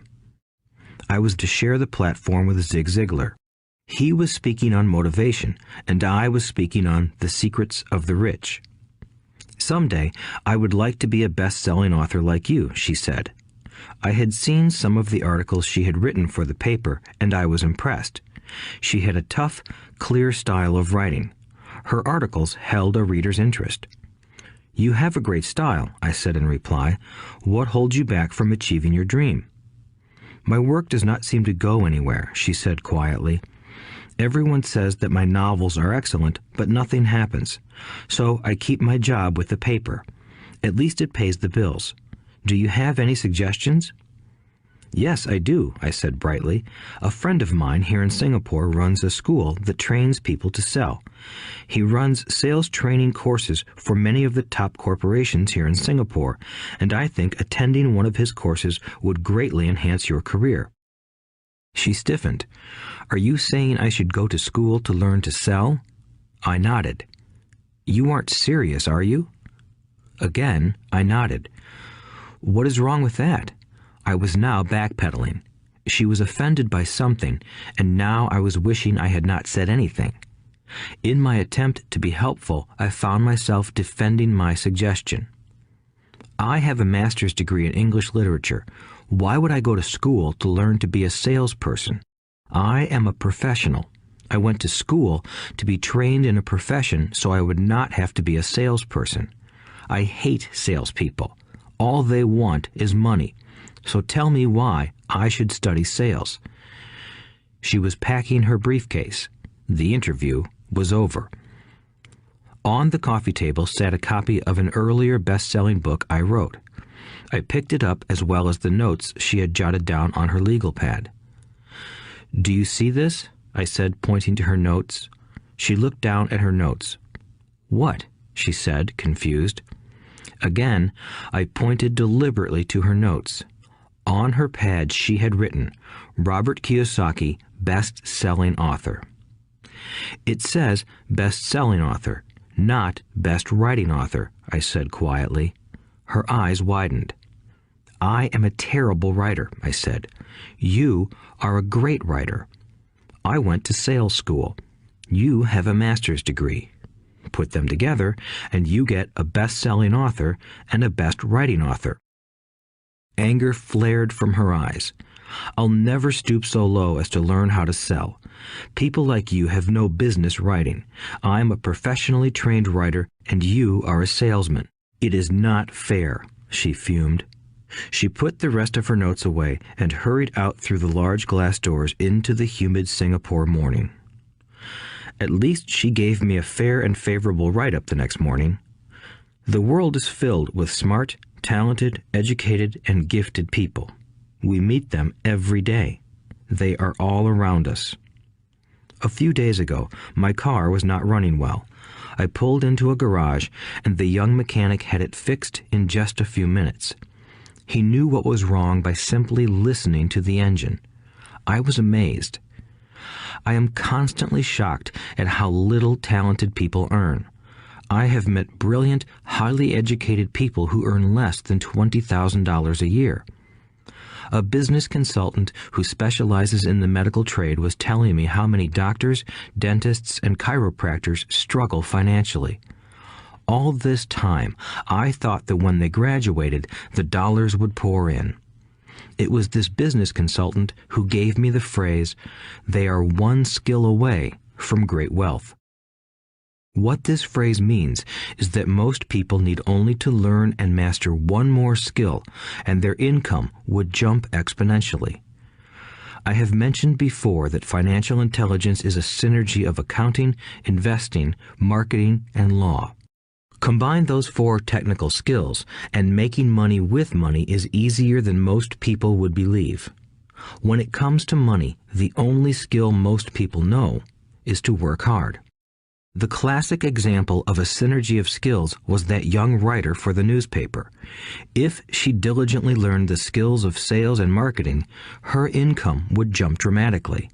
I was to share the platform with Zig Ziglar. He was speaking on motivation, and I was speaking on the secrets of the rich. Someday, I would like to be a best-selling author like you, she said. I had seen some of the articles she had written for the paper, and I was impressed. She had a tough, clear style of writing. Her articles held a reader's interest. You have a great style, I said in reply. What holds you back from achieving your dream? My work does not seem to go anywhere, she said quietly. Everyone says that my novels are excellent, but nothing happens. So I keep my job with the paper. At least it pays the bills. Do you have any suggestions? Yes, I do, I said brightly. A friend of mine here in Singapore runs a school that trains people to sell. He runs sales training courses for many of the top corporations here in Singapore, and I think attending one of his courses would greatly enhance your career. She stiffened. Are you saying I should go to school to learn to sell? I nodded. You aren't serious, are you? Again, I nodded. What is wrong with that? I was now backpedaling. She was offended by something, and now I was wishing I had not said anything. In my attempt to be helpful, I found myself defending my suggestion. I have a master's degree in English literature. Why would I go to school to learn to be a salesperson? I am a professional. I went to school to be trained in a profession so I would not have to be a salesperson. I hate salespeople. All they want is money. So tell me why I should study sales. She was packing her briefcase. The interview was over. On the coffee table sat a copy of an earlier best-selling book I wrote. I picked it up as well as the notes she had jotted down on her legal pad. Do you see this? I said, pointing to her notes. She looked down at her notes. What? She said, confused. Again, I pointed deliberately to her notes. On her pad she had written, Robert Kiyosaki, best-selling author. It says best-selling author, not best writing author, I said quietly. Her eyes widened. I am a terrible writer, I said. You are a great writer. I went to sales school. You have a master's degree. Put them together, and you get a best-selling author and a best writing author. Anger flared from her eyes. I'll never stoop so low as to learn how to sell. People like you have no business writing. I'm a professionally trained writer, and you are a salesman. It is not fair, she fumed. She put the rest of her notes away and hurried out through the large glass doors into the humid Singapore morning. At least she gave me a fair and favorable write-up the next morning. The world is filled with smart, talented, educated, and gifted people. We meet them every day. They are all around us. A few days ago, my car was not running well. I pulled into a garage, and the young mechanic had it fixed in just a few minutes. He knew what was wrong by simply listening to the engine. I was amazed. I am constantly shocked at how little talented people earn. I have met brilliant, highly educated people who earn less than $20,000 a year. A business consultant who specializes in the medical trade was telling me how many doctors, dentists, and chiropractors struggle financially. All this time, I thought that when they graduated, the dollars would pour in. It was this business consultant who gave me the phrase, "They are one skill away from great wealth." What this phrase means is that most people need only to learn and master one more skill, and their income would jump exponentially. I have mentioned before that financial intelligence is a synergy of accounting, investing, marketing, and law. Combine those 4 technical skills, and making money with money is easier than most people would believe. When it comes to money, the only skill most people know is to work hard. The classic example of a synergy of skills was that young writer for the newspaper. If she diligently learned the skills of sales and marketing, her income would jump dramatically.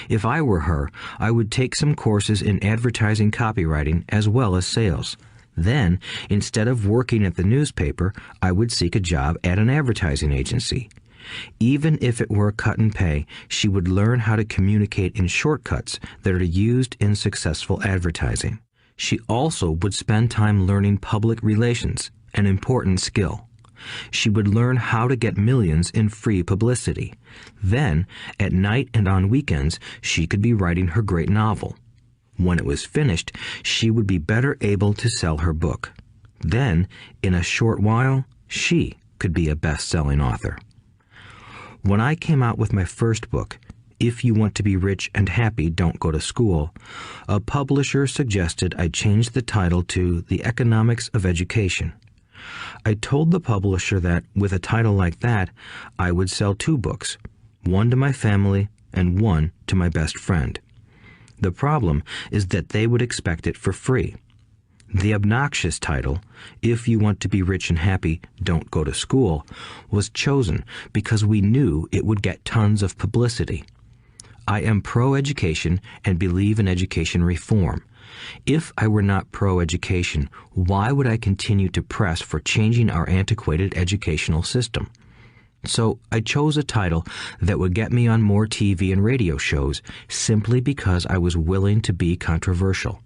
If I were her, I would take some courses in advertising copywriting as well as sales. Then, instead of working at the newspaper, I would seek a job at an advertising agency. Even if it were a cut in pay, she would learn how to communicate in shortcuts that are used in successful advertising. She also would spend time learning public relations, an important skill. She would learn how to get millions in free publicity. Then, at night and on weekends, she could be writing her great novel. When it was finished, she would be better able to sell her book. Then, in a short while, she could be a best-selling author. When I came out with my first book, If You Want to Be Rich and Happy, Don't Go to School, a publisher suggested I change the title to The Economics of Education. I told the publisher that, with a title like that, I would sell 2 books, one to my family and one to my best friend. The problem is that they would expect it for free. The obnoxious title, If You Want to Be Rich and Happy, Don't Go to School, was chosen because we knew it would get tons of publicity. I am pro-education and believe in education reform. If I were not pro-education, why would I continue to press for changing our antiquated educational system? So I chose a title that would get me on more TV and radio shows simply because I was willing to be controversial.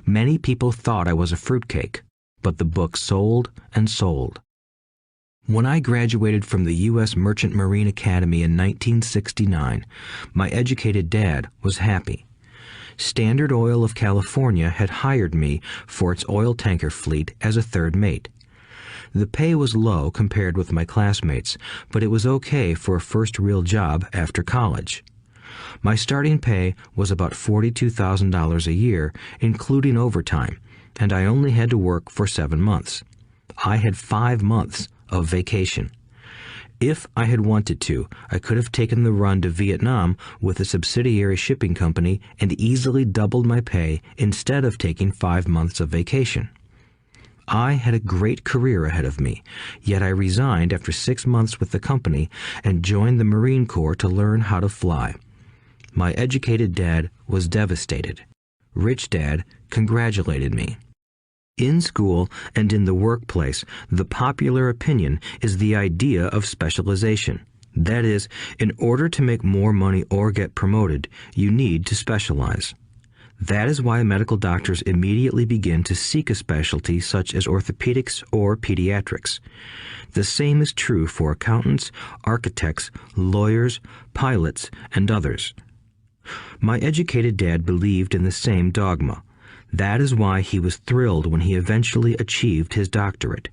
Many people thought I was a fruitcake, but the book sold and sold. When I graduated from the U.S. Merchant Marine Academy in 1969, my educated dad was happy. Standard Oil of California had hired me for its oil tanker fleet as a third mate. The pay was low compared with my classmates, but it was okay for a first real job after college. My starting pay was about $42,000 a year, including overtime, and I only had to work for 7 months. I had 5 months of vacation. If I had wanted to, I could have taken the run to Vietnam with a subsidiary shipping company and easily doubled my pay instead of taking 5 months of vacation. I had a great career ahead of me, yet I resigned after 6 months with the company and joined the Marine Corps to learn how to fly. My educated dad was devastated. Rich Dad congratulated me. In school and in the workplace, the popular opinion is the idea of specialization. That is, in order to make more money or get promoted, you need to specialize. That is why medical doctors immediately begin to seek a specialty such as orthopedics or pediatrics. The same is true for accountants, architects, lawyers, pilots, and others. My educated dad believed in the same dogma. That is why he was thrilled when he eventually achieved his doctorate.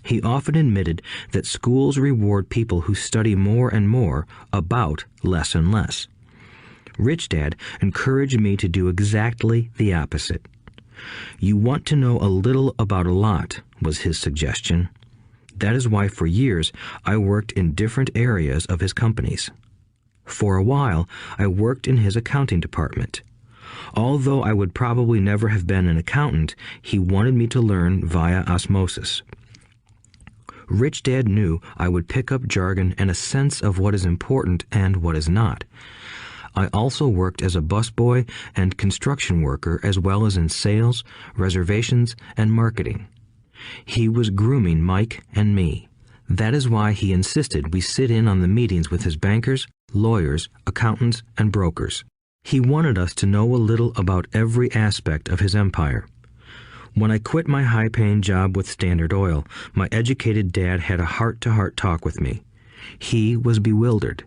He often admitted that schools reward people who study more and more about less and less. Rich Dad encouraged me to do exactly the opposite. You want to know a little about a lot, was his suggestion. That is why for years I worked in different areas of his companies. For a while, I worked in his accounting department. Although I would probably never have been an accountant, he wanted me to learn via osmosis. Rich Dad knew I would pick up jargon and a sense of what is important and what is not. I also worked as a busboy and construction worker as well as in sales, reservations, and marketing. He was grooming Mike and me. That is why he insisted we sit in on the meetings with his bankers, lawyers, accountants, and brokers. He wanted us to know a little about every aspect of his empire. When I quit my high-paying job with Standard Oil, my educated dad had a heart-to-heart talk with me. He was bewildered.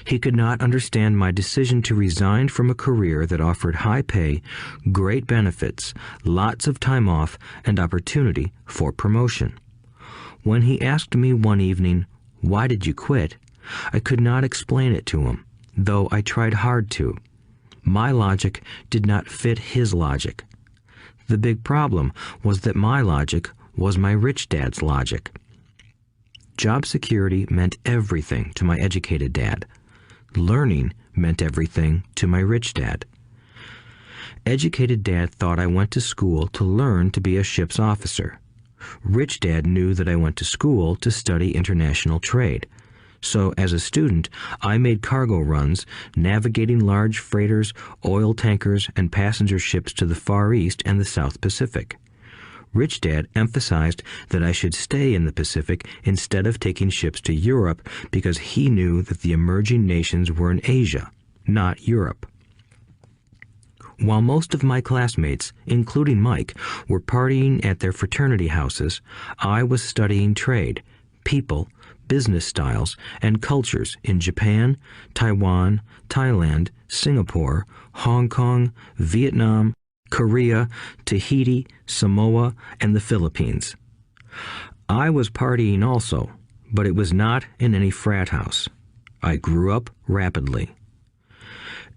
He could not understand my decision to resign from a career that offered high pay, great benefits, lots of time off, and opportunity for promotion. When he asked me one evening, "Why did you quit?" I could not explain it to him, though I tried hard to. My logic did not fit his logic. The big problem was that my logic was my rich dad's logic. Job security meant everything to my educated dad. Learning meant everything to my rich dad. Educated dad thought I went to school to learn to be a ship's officer. Rich dad knew that I went to school to study international trade. So as a student, I made cargo runs, navigating large freighters, oil tankers, and passenger ships to the Far East and the South Pacific. Rich Dad emphasized that I should stay in the Pacific instead of taking ships to Europe because he knew that the emerging nations were in Asia, not Europe. While most of my classmates, including Mike, were partying at their fraternity houses, I was studying trade, people, business styles, and cultures in Japan, Taiwan, Thailand, Singapore, Hong Kong, Vietnam, Korea, Tahiti, Samoa, and the Philippines. I was partying also, but it was not in any frat house. I grew up rapidly.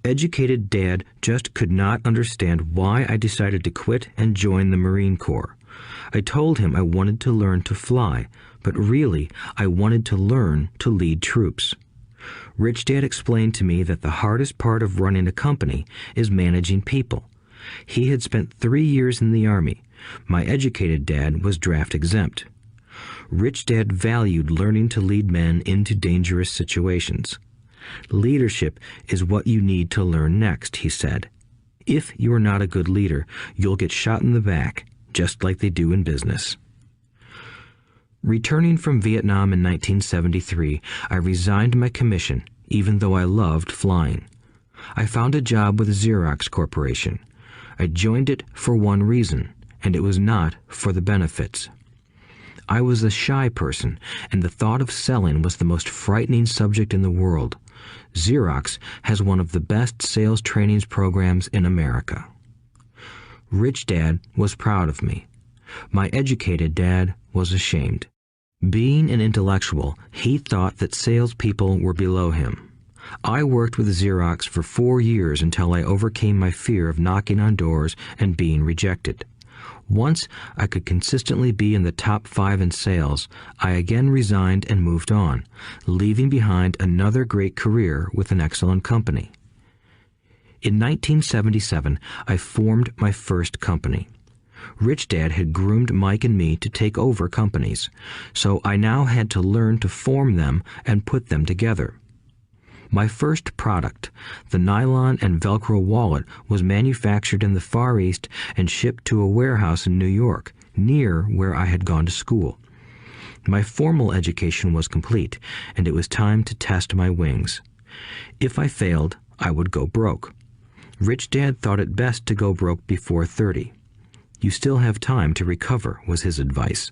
Educated Dad just could not understand why I decided to quit and join the Marine Corps. I told him I wanted to learn to fly, but really I wanted to learn to lead troops. Rich Dad explained to me that the hardest part of running a company is managing people. He had spent 3 years in the Army. My educated dad was draft exempt. Rich Dad valued learning to lead men into dangerous situations. Leadership is what you need to learn next, he said. If you are not a good leader, you'll get shot in the back, just like they do in business. Returning from Vietnam in 1973, I resigned my commission, even though I loved flying. I found a job with Xerox Corporation. I joined it for one reason, and it was not for the benefits. I was a shy person, and the thought of selling was the most frightening subject in the world. Xerox has one of the best sales trainings programs in America. Rich Dad was proud of me. My educated dad was ashamed. Being an intellectual, he thought that salespeople were below him. I worked with Xerox for 4 years until I overcame my fear of knocking on doors and being rejected. Once I could consistently be in the top 5 in sales, I again resigned and moved on, leaving behind another great career with an excellent company. In 1977, I formed my first company. Rich Dad had groomed Mike and me to take over companies, so I now had to learn to form them and put them together. My first product, the nylon and Velcro wallet, was manufactured in the Far East and shipped to a warehouse in New York, near where I had gone to school. My formal education was complete, and it was time to test my wings. If I failed, I would go broke. Rich Dad thought it best to go broke before 30. You still have time to recover, was his advice.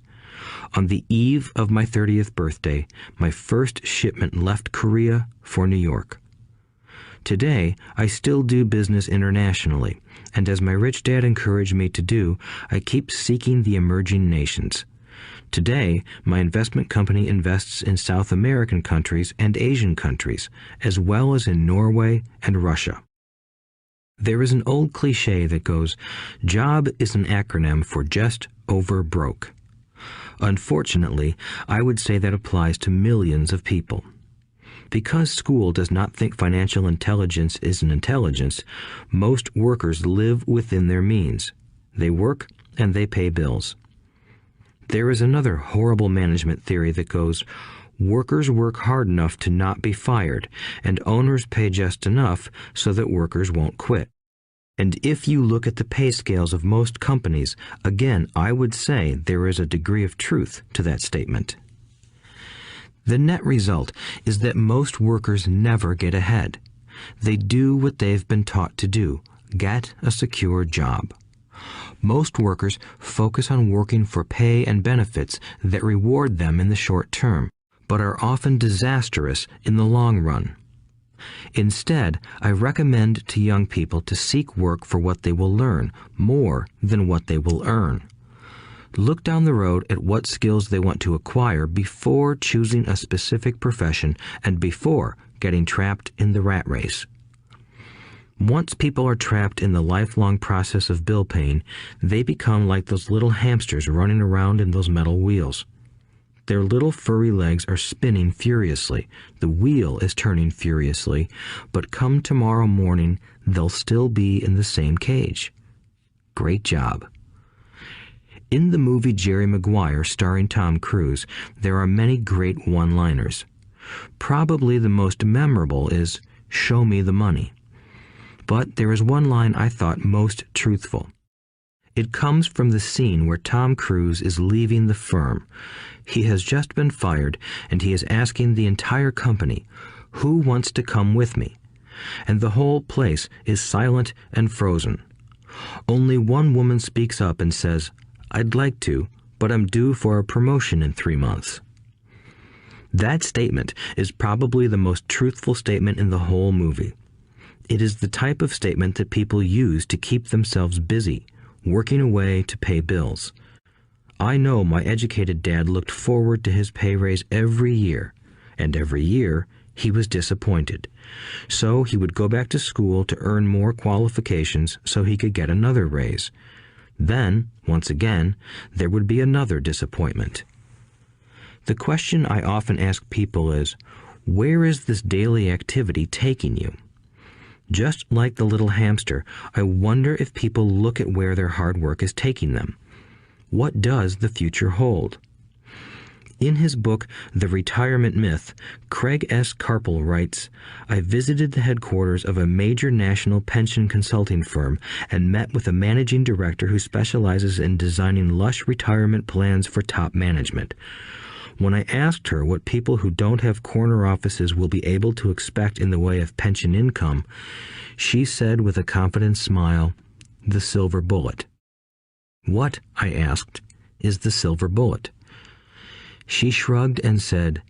On the eve of my 30th birthday, my first shipment left Korea for New York. Today, I still do business internationally, and as my rich dad encouraged me to do, I keep seeking the emerging nations. Today, my investment company invests in South American countries and Asian countries, as well as in Norway and Russia. There is an old cliche that goes, "Job is an acronym for just over broke." Unfortunately, I would say that applies to millions of people. Because school does not think financial intelligence is an intelligence, most workers live within their means. They work and they pay bills. There is another horrible management theory that goes, workers work hard enough to not be fired, and owners pay just enough so that workers won't quit. And if you look at the pay scales of most companies, again, I would say there is a degree of truth to that statement. The net result is that most workers never get ahead. They do what they've been taught to do, get a secure job. Most workers focus on working for pay and benefits that reward them in the short term, but are often disastrous in the long run. Instead, I recommend to young people to seek work for what they will learn more than what they will earn. Look down the road at what skills they want to acquire before choosing a specific profession and before getting trapped in the rat race. Once people are trapped in the lifelong process of bill paying, they become like those little hamsters running around in those metal wheels. Their little furry legs are spinning furiously, the wheel is turning furiously, but come tomorrow morning, they'll still be in the same cage. Great job. In the movie Jerry Maguire starring Tom Cruise, there are many great one-liners. Probably the most memorable is, "Show me the money." But there is one line I thought most truthful. It comes from the scene where Tom Cruise is leaving the firm. He has just been fired, and he is asking the entire company, "Who wants to come with me?" And the whole place is silent and frozen. Only one woman speaks up and says, "I'd like to, but I'm due for a promotion in 3 months." That statement is probably the most truthful statement in the whole movie. It is the type of statement that people use to keep themselves busy, working away to pay bills. I know my educated dad looked forward to his pay raise every year, and every year he was disappointed. So he would go back to school to earn more qualifications so he could get another raise. Then, once again, there would be another disappointment. The question I often ask people is, where is this daily activity taking you? Just like the little hamster, I wonder if people look at where their hard work is taking them. What does the future hold? In his book, The Retirement Myth, Craig S. Carpel writes, "I visited the headquarters of a major national pension consulting firm and met with a managing director who specializes in designing lush retirement plans for top management. When I asked her what people who don't have corner offices will be able to expect in the way of pension income, she said with a confident smile, 'The silver bullet.'" "What," I asked, "is the silver bullet?" She shrugged and said,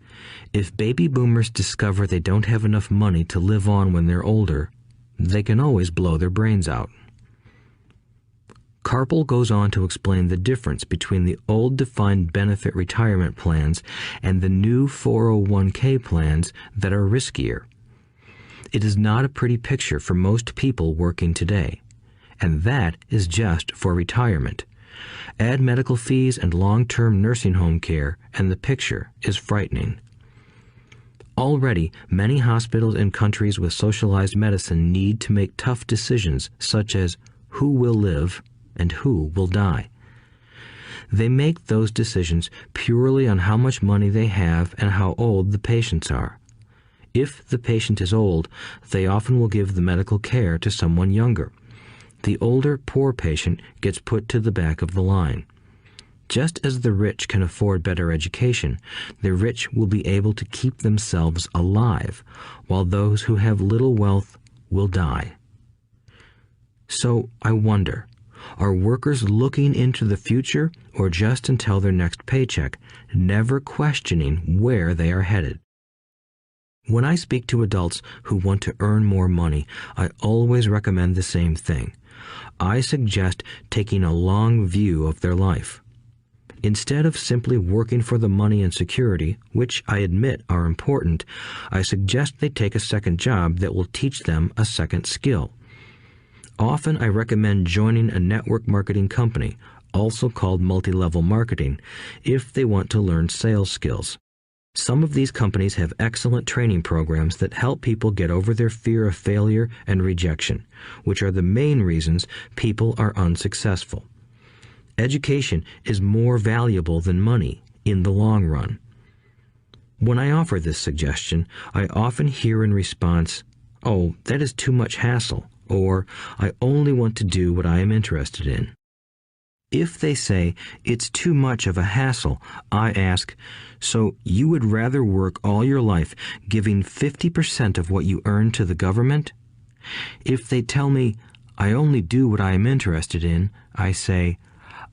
"If baby boomers discover they don't have enough money to live on when they're older, they can always blow their brains out." Carpel goes on to explain the difference between the old defined benefit retirement plans and the new 401k plans that are riskier. It is not a pretty picture for most people working today, and that is just for retirement. Add medical fees and long-term nursing home care, and the picture is frightening. Already, many hospitals in countries with socialized medicine need to make tough decisions such as who will live and who will die. They make those decisions purely on how much money they have and how old the patients are. If the patient is old, they often will give the medical care to someone younger. The older, poor patient gets put to the back of the line. Just as the rich can afford better education, the rich will be able to keep themselves alive, while those who have little wealth will die. So I wonder, are workers looking into the future or just until their next paycheck, never questioning where they are headed? When I speak to adults who want to earn more money, I always recommend the same thing. I suggest taking a long view of their life. Instead of simply working for the money and security, which I admit are important, I suggest they take a second job that will teach them a second skill. Often I recommend joining a network marketing company, also called multi-level marketing, if they want to learn sales skills. Some of these companies have excellent training programs that help people get over their fear of failure and rejection, which are the main reasons people are unsuccessful. Education is more valuable than money in the long run. When I offer this suggestion, I often hear in response, "Oh, that is too much hassle," or "I only want to do what I am interested in." If they say it's too much of a hassle, I ask, so you would rather work all your life giving 50% of what you earn to the government? If they tell me, I only do what I am interested in, I say,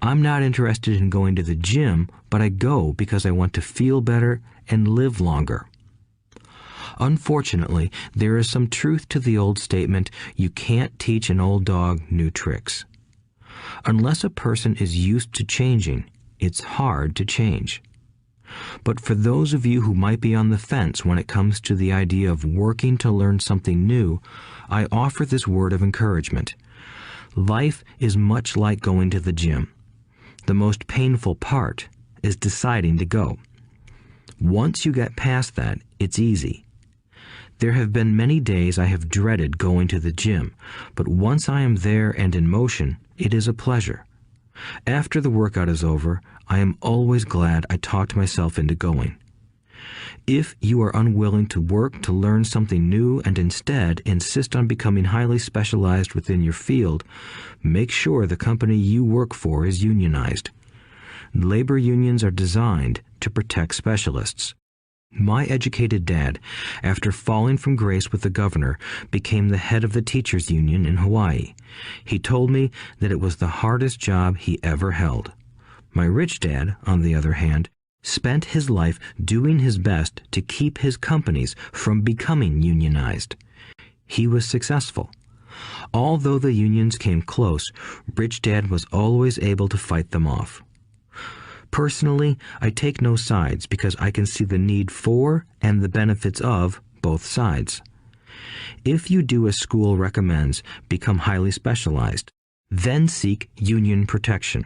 I'm not interested in going to the gym, but I go because I want to feel better and live longer. Unfortunately, there is some truth to the old statement, you can't teach an old dog new tricks. Unless a person is used to changing, it's hard to change. But for those of you who might be on the fence when it comes to the idea of working to learn something new, I offer this word of encouragement. Life is much like going to the gym. The most painful part is deciding to go. Once you get past that, it's easy. There have been many days I have dreaded going to the gym, but once I am there and in motion, it is a pleasure. After the workout is over, I am always glad I talked myself into going. If you are unwilling to work to learn something new and instead insist on becoming highly specialized within your field, make sure the company you work for is unionized. Labor unions are designed to protect specialists. My educated dad, after falling from grace with the governor, became the head of the teachers' union in Hawaii. He told me that it was the hardest job he ever held. My rich dad, on the other hand, spent his life doing his best to keep his companies from becoming unionized. He was successful. Although the unions came close, Rich Dad was always able to fight them off. Personally, I take no sides because I can see the need for and the benefits of both sides. If you do as school recommends, become highly specialized, then seek union protection.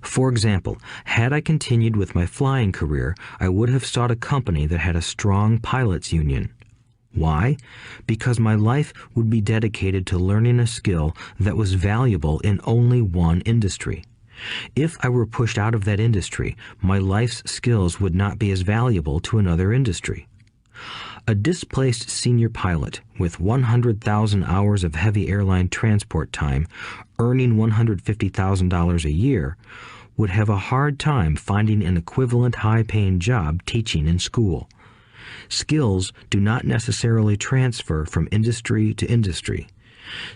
For example, had I continued with my flying career, I would have sought a company that had a strong pilots union. Why? Because my life would be dedicated to learning a skill that was valuable in only one industry. If I were pushed out of that industry, my life's skills would not be as valuable to another industry. A displaced senior pilot with 100,000 hours of heavy airline transport time, earning $150,000 a year, would have a hard time finding an equivalent high-paying job teaching in school. Skills do not necessarily transfer from industry to industry.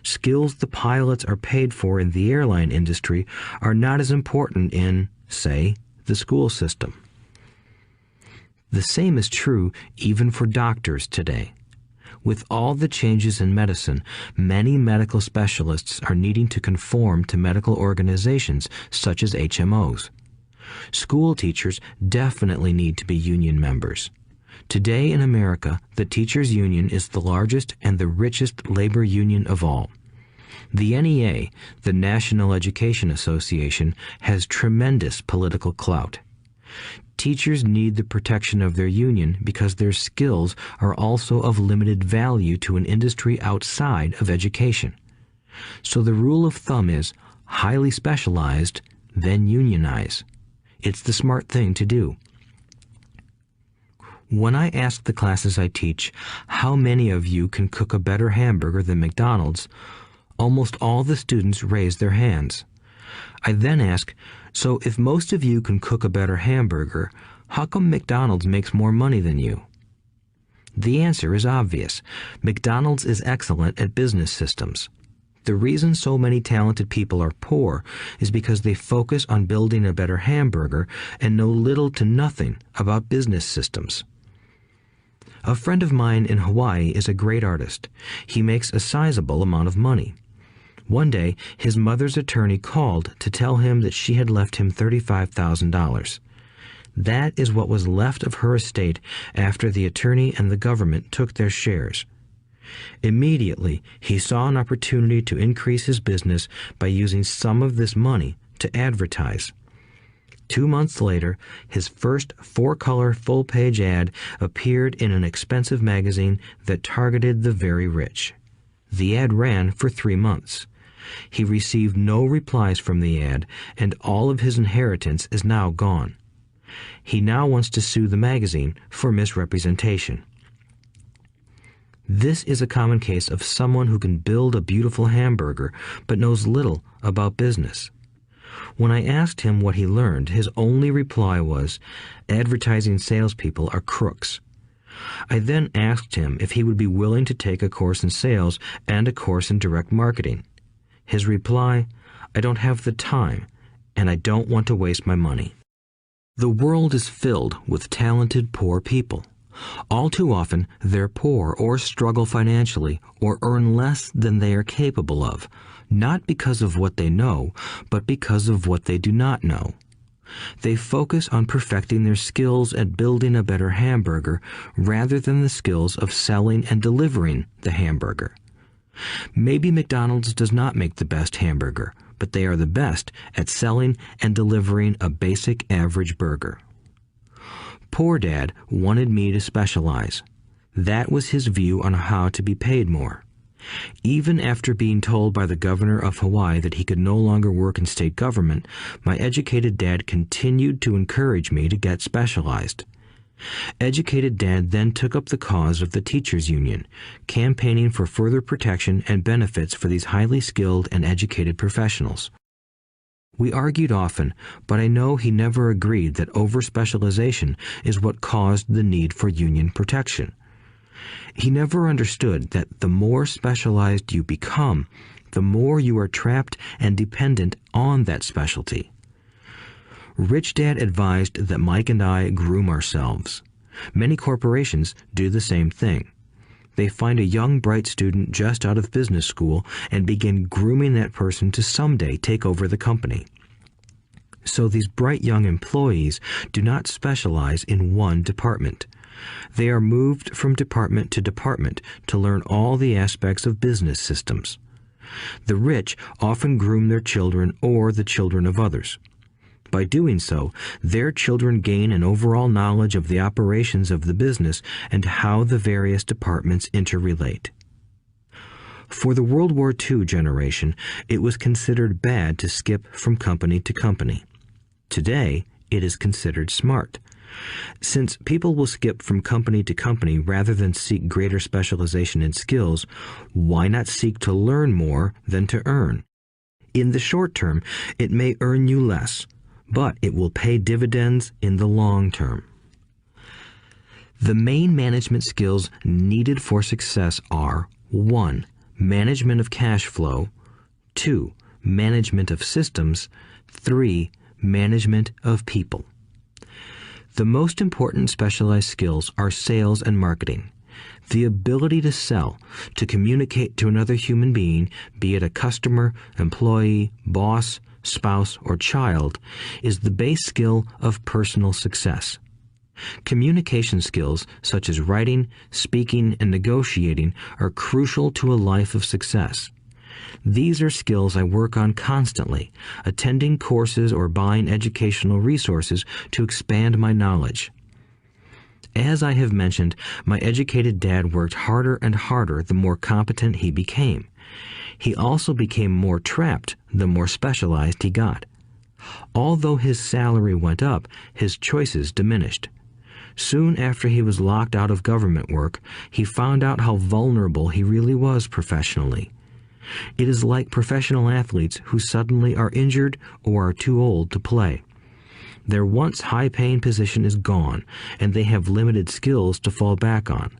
Skills the pilots are paid for in the airline industry are not as important in, say, the school system. The same is true even for doctors today. With all the changes in medicine, many medical specialists are needing to conform to medical organizations such as HMOs. School teachers definitely need to be union members. Today in America, the teachers' union is the largest and the richest labor union of all. The NEA, the National Education Association, has tremendous political clout. Teachers need the protection of their union because their skills are also of limited value to an industry outside of education. So the rule of thumb is highly specialized, then unionize. It's the smart thing to do. When I ask the classes I teach, how many of you can cook a better hamburger than McDonald's, almost all the students raise their hands. I then ask, so if most of you can cook a better hamburger, how come McDonald's makes more money than you? The answer is obvious. McDonald's is excellent at business systems. The reason so many talented people are poor is because they focus on building a better hamburger and know little to nothing about business systems. A friend of mine in Hawaii is a great artist. He makes a sizable amount of money. One day, his mother's attorney called to tell him that she had left him $35,000. That is what was left of her estate after the attorney and the government took their shares. Immediately, he saw an opportunity to increase his business by using some of this money to advertise. 2 months later, his first 4-color full-page ad appeared in an expensive magazine that targeted the very rich. The ad ran for 3 months. He received no replies from the ad, and all of his inheritance is now gone. He now wants to sue the magazine for misrepresentation. This is a common case of someone who can build a beautiful hamburger but knows little about business. When I asked him what he learned, his only reply was, "Advertising salespeople are crooks." I then asked him if he would be willing to take a course in sales and a course in direct marketing. His reply, "I don't have the time, and I don't want to waste my money." The world is filled with talented poor people. All too often, they're poor or struggle financially or earn less than they are capable of, not because of what they know, but because of what they do not know. They focus on perfecting their skills at building a better hamburger rather than the skills of selling and delivering the hamburger. Maybe McDonald's does not make the best hamburger, but they are the best at selling and delivering a basic average burger. Poor Dad wanted me to specialize. That was his view on how to be paid more. Even after being told by the governor of Hawaii that he could no longer work in state government, my educated dad continued to encourage me to get specialized. Educated Dad then took up the cause of the teachers' union, campaigning for further protection and benefits for these highly skilled and educated professionals. We argued often, but I know he never agreed that over-specialization is what caused the need for union protection. He never understood that the more specialized you become, the more you are trapped and dependent on that specialty. Rich Dad advised that Mike and I groom ourselves. Many corporations do the same thing. They find a young, bright student just out of business school and begin grooming that person to someday take over the company. So these bright young employees do not specialize in one department. They are moved from department to department to learn all the aspects of business systems. The rich often groom their children or the children of others. By doing so, their children gain an overall knowledge of the operations of the business and how the various departments interrelate. For the World War II generation, it was considered bad to skip from company to company. Today, it is considered smart. Since people will skip from company to company rather than seek greater specialization in skills, why not seek to learn more than to earn? In the short term, it may earn you less, but it will pay dividends in the long term. The main management skills needed for success are 1. Management of cash flow, 2. Management of systems, 3. Management of people. The most important specialized skills are sales and marketing. The ability to sell, to communicate to another human being, be it a customer, employee, boss, spouse, or child, is the base skill of personal success. Communication skills such as writing, speaking, and negotiating are crucial to a life of success. These are skills I work on constantly, attending courses or buying educational resources to expand my knowledge. As I have mentioned, my educated dad worked harder and harder the more competent he became. He also became more trapped the more specialized he got. Although his salary went up, his choices diminished. Soon after he was locked out of government work, he found out how vulnerable he really was professionally. It is like professional athletes who suddenly are injured or are too old to play. Their once high-paying position is gone, and they have limited skills to fall back on.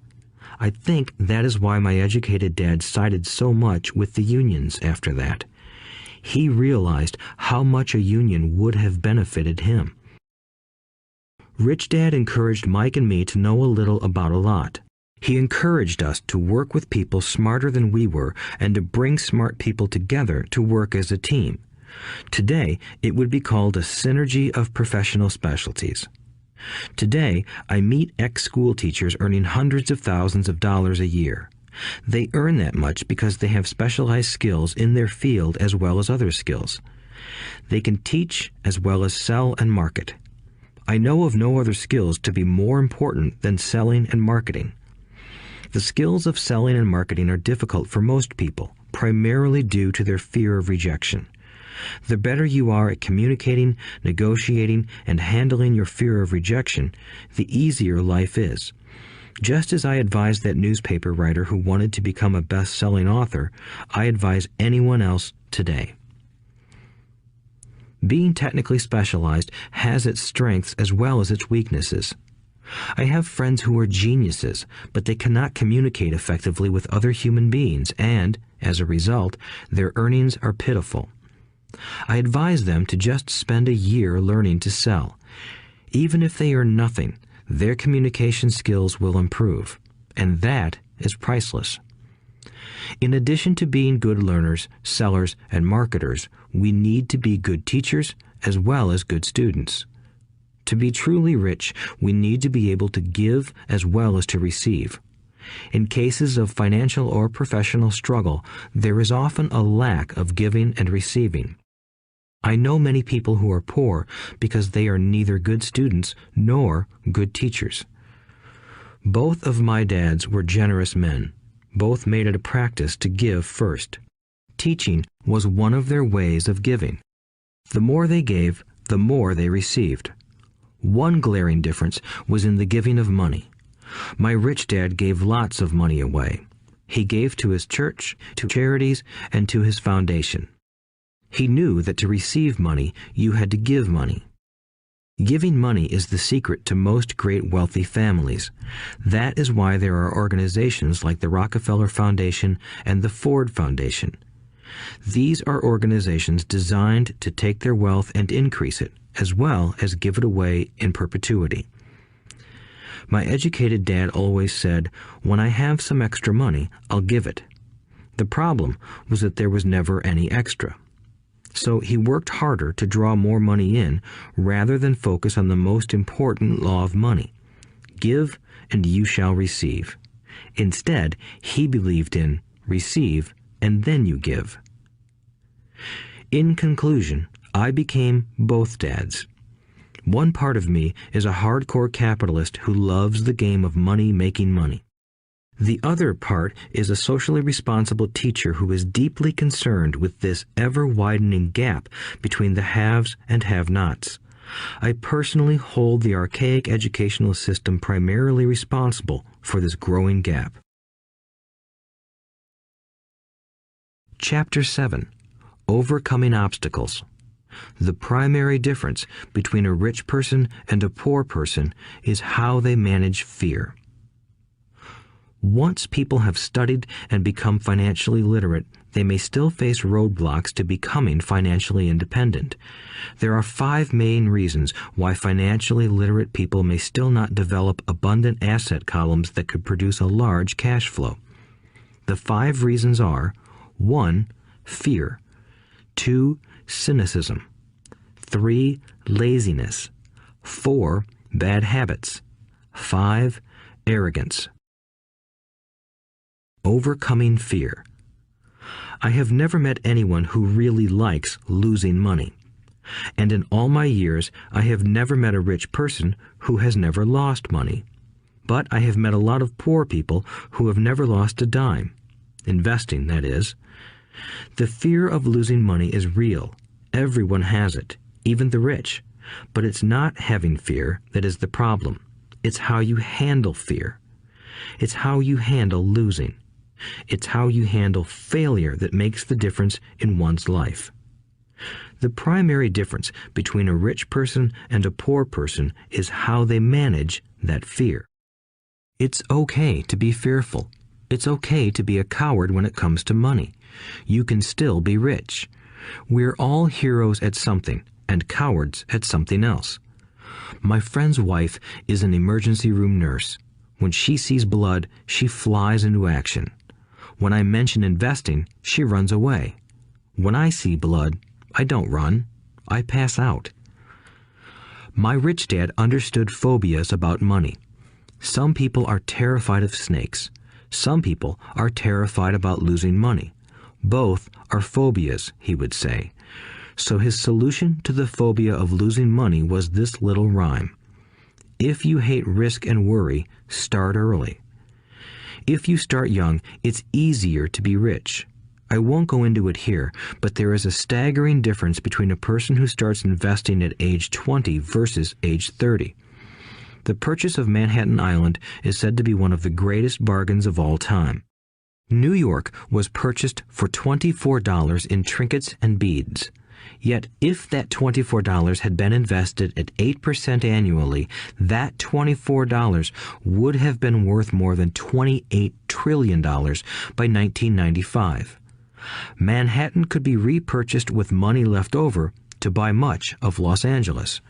I think that is why my educated dad sided so much with the unions after that. He realized how much a union would have benefited him. Rich Dad encouraged Mike and me to know a little about a lot. He encouraged us to work with people smarter than we were and to bring smart people together to work as a team. Today, it would be called a synergy of professional specialties. Today, I meet ex-school teachers earning hundreds of thousands of dollars a year. They earn that much because they have specialized skills in their field as well as other skills. They can teach as well as sell and market. I know of no other skills to be more important than selling and marketing. The skills of selling and marketing are difficult for most people, primarily due to their fear of rejection. The better you are at communicating, negotiating, and handling your fear of rejection, the easier life is. Just as I advised that newspaper writer who wanted to become a best-selling author, I advise anyone else today. Being technically specialized has its strengths as well as its weaknesses. I have friends who are geniuses, but they cannot communicate effectively with other human beings, and, as a result, their earnings are pitiful. I advise them to just spend a year learning to sell. Even if they earn nothing, their communication skills will improve, and that is priceless. In addition to being good learners, sellers, and marketers, we need to be good teachers as well as good students. To be truly rich, we need to be able to give as well as to receive. In cases of financial or professional struggle, there is often a lack of giving and receiving. I know many people who are poor because they are neither good students nor good teachers. Both of my dads were generous men. Both made it a practice to give first. Teaching was one of their ways of giving. The more they gave, the more they received. One glaring difference was in the giving of money. My rich dad gave lots of money away. He gave to his church, to charities, and to his foundation. He knew that to receive money, you had to give money. Giving money is the secret to most great wealthy families. That is why there are organizations like the Rockefeller Foundation and the Ford Foundation. These are organizations designed to take their wealth and increase it, as well as give it away in perpetuity. My educated dad always said, "When I have some extra money, I'll give it." The problem was that there was never any extra. So he worked harder to draw more money in rather than focus on the most important law of money: give and you shall receive. Instead, he believed in receive and then you give. In conclusion, I became both dads. One part of me is a hardcore capitalist who loves the game of money making money. The other part is a socially responsible teacher who is deeply concerned with this ever-widening gap between the haves and have-nots. I personally hold the archaic educational system primarily responsible for this growing gap. Chapter 7. Overcoming Obstacles. The primary difference between a rich person and a poor person is how they manage fear. Once people have studied and become financially literate, they may still face roadblocks to becoming financially independent. There are 5 main reasons why financially literate people may still not develop abundant asset columns that could produce a large cash flow. The 5 reasons are: 1. Fear. 2. Cynicism. 3. Laziness. 4. Bad habits. 5. Arrogance. Overcoming fear. I have never met anyone who really likes losing money. And in all my years, I have never met a rich person who has never lost money. But I have met a lot of poor people who have never lost a dime. Investing, that is. The fear of losing money is real. Everyone has it, even the rich. But it's not having fear that is the problem. It's how you handle fear. It's how you handle losing. It's how you handle failure that makes the difference in one's life. The primary difference between a rich person and a poor person is how they manage that fear. It's okay to be fearful. It's okay to be a coward when it comes to money. You can still be rich. We're all heroes at something and cowards at something else. My friend's wife is an emergency room nurse. When she sees blood, she flies into action. When I mention investing, she runs away. When I see blood, I don't run. I pass out. My rich dad understood phobias about money. Some people are terrified of snakes. Some people are terrified about losing money. Both are phobias, he would say. So his solution to the phobia of losing money was this little rhyme: if you hate risk and worry, start early. If you start young, it's easier to be rich. I won't go into it here, but there is a staggering difference between a person who starts investing at age 20 versus age 30. The purchase of Manhattan Island is said to be one of the greatest bargains of all time. New York was purchased for $24 in trinkets and beads. Yet if that $24 had been invested at 8% annually, that $24 would have been worth more than $28 trillion by 1995. Manhattan could be repurchased with money left over to buy much of Los Angeles.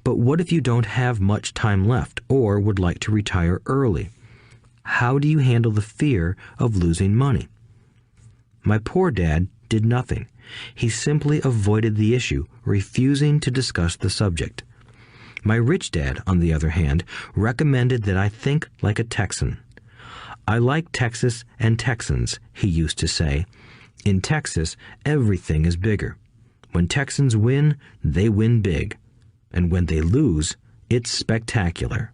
But what if you don't have much time left or would like to retire early? How do you handle the fear of losing money? My poor dad did nothing. He simply avoided the issue, refusing to discuss the subject. My rich dad, on the other hand, recommended that I think like a Texan. "I like Texas and Texans," he used to say. "In Texas, everything is bigger. When Texans win, they win big. And when they lose, it's spectacular."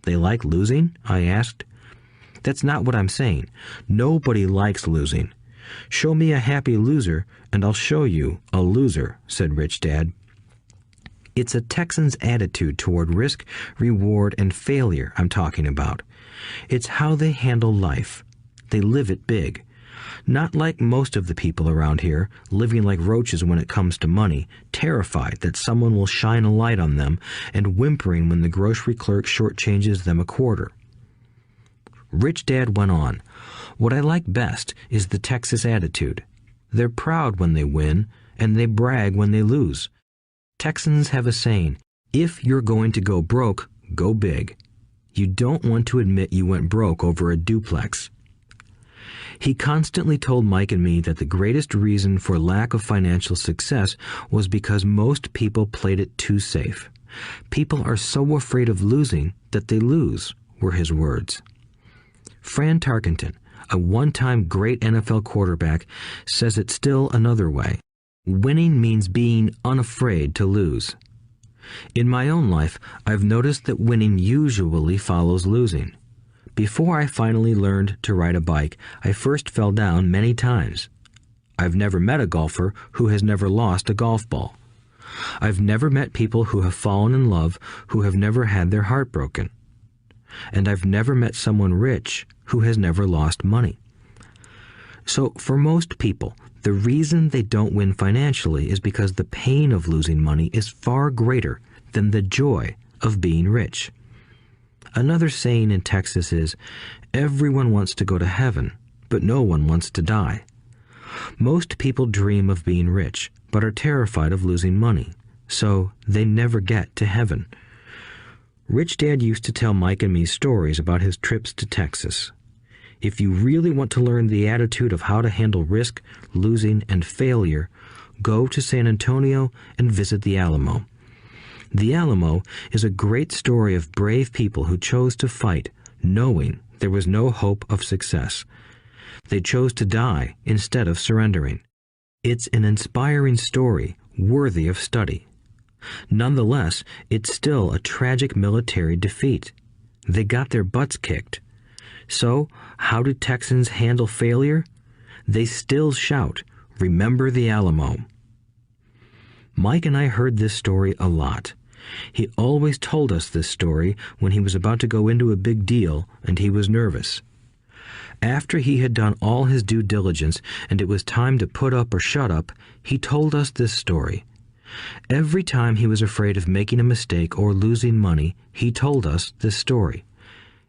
"They like losing?" I asked. "That's not what I'm saying. Nobody likes losing. Show me a happy loser, and I'll show you a loser," said Rich Dad. It's a Texan's attitude toward risk, reward, and failure I'm talking about. It's how they handle life. They live it big. Not like most of the people around here, living like roaches when it comes to money, terrified that someone will shine a light on them and whimpering when the grocery clerk shortchanges them a quarter. Rich Dad went on, "What I like best is the Texas attitude. They're proud when they win, and they brag when they lose. Texans have a saying, 'If you're going to go broke, go big.' You don't want to admit you went broke over a duplex." He constantly told Mike and me that the greatest reason for lack of financial success was because most people played it too safe. "People are so afraid of losing that they lose," were his words. Fran Tarkenton, a one-time great NFL quarterback, says it still another way. Winning means being unafraid to lose. In my own life, I've noticed that winning usually follows losing. Before I finally learned to ride a bike, I first fell down many times. I've never met a golfer who has never lost a golf ball. I've never met people who have fallen in love who have never had their heart broken. And I've never met someone rich who has never lost money. So for most people, the reason they don't win financially is because the pain of losing money is far greater than the joy of being rich. Another saying in Texas is, "Everyone wants to go to heaven, but no one wants to die." Most people dream of being rich, but are terrified of losing money, so they never get to heaven. Rich Dad used to tell Mike and me stories about his trips to Texas. If you really want to learn the attitude of how to handle risk, losing, and failure, go to San Antonio and visit the Alamo. The Alamo is a great story of brave people who chose to fight, knowing there was no hope of success. They chose to die instead of surrendering. It's an inspiring story worthy of study. Nonetheless, it's still a tragic military defeat. They got their butts kicked. So, how do Texans handle failure? They still shout, "Remember the Alamo." Mike and I heard this story a lot. He always told us this story when he was about to go into a big deal and he was nervous. After he had done all his due diligence and it was time to put up or shut up, he told us this story. Every time he was afraid of making a mistake or losing money, he told us this story.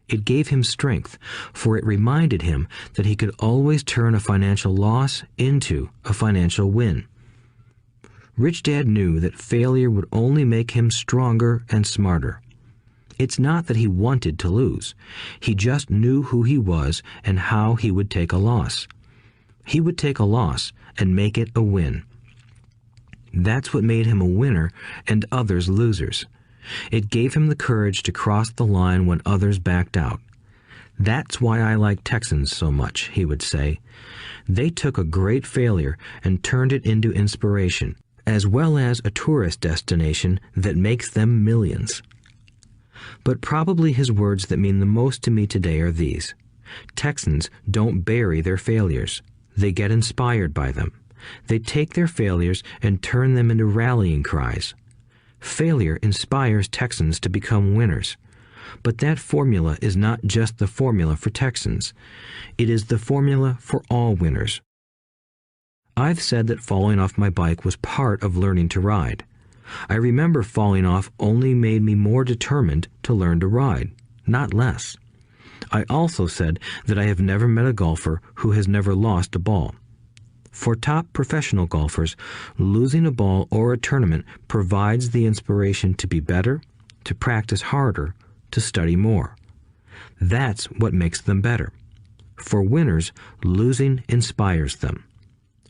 It gave him strength, for it reminded him that he could always turn a financial loss into a financial win. Rich Dad knew that failure would only make him stronger and smarter. It's not that he wanted to lose. He just knew who he was and how he would take a loss. He would take a loss and make it a win. That's what made him a winner and others losers. It gave him the courage to cross the line when others backed out. "That's why I like Texans so much," he would say. "They took a great failure and turned it into inspiration, as well as a tourist destination that makes them millions." But probably his words that mean the most to me today are these. Texans don't bury their failures. They get inspired by them. They take their failures and turn them into rallying cries. Failure inspires Texans to become winners. But that formula is not just the formula for Texans. It is the formula for all winners. I've said that falling off my bike was part of learning to ride. I remember falling off only made me more determined to learn to ride, not less. I also said that I have never met a golfer who has never lost a ball. For top professional golfers, losing a ball or a tournament provides the inspiration to be better, to practice harder, to study more. That's what makes them better. For winners, losing inspires them.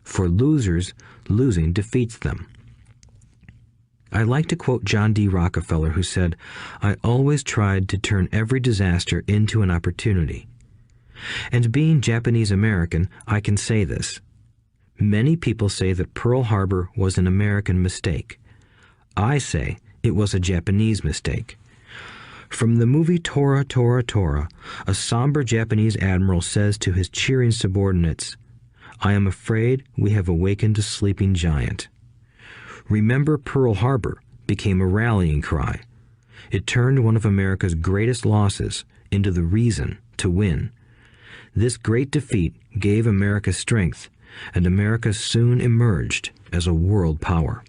For losers, losing defeats them. I like to quote John D. Rockefeller, who said, "I always tried to turn every disaster into an opportunity." And being Japanese American, I can say this. Many people say that Pearl Harbor was an American mistake. I say it was a Japanese mistake. From the movie Tora, Tora, Tora, a somber Japanese admiral says to his cheering subordinates, "I am afraid we have awakened a sleeping giant." Remember Pearl Harbor became a rallying cry. It turned one of America's greatest losses into the reason to win. This great defeat gave America strength, and America soon emerged as a world power.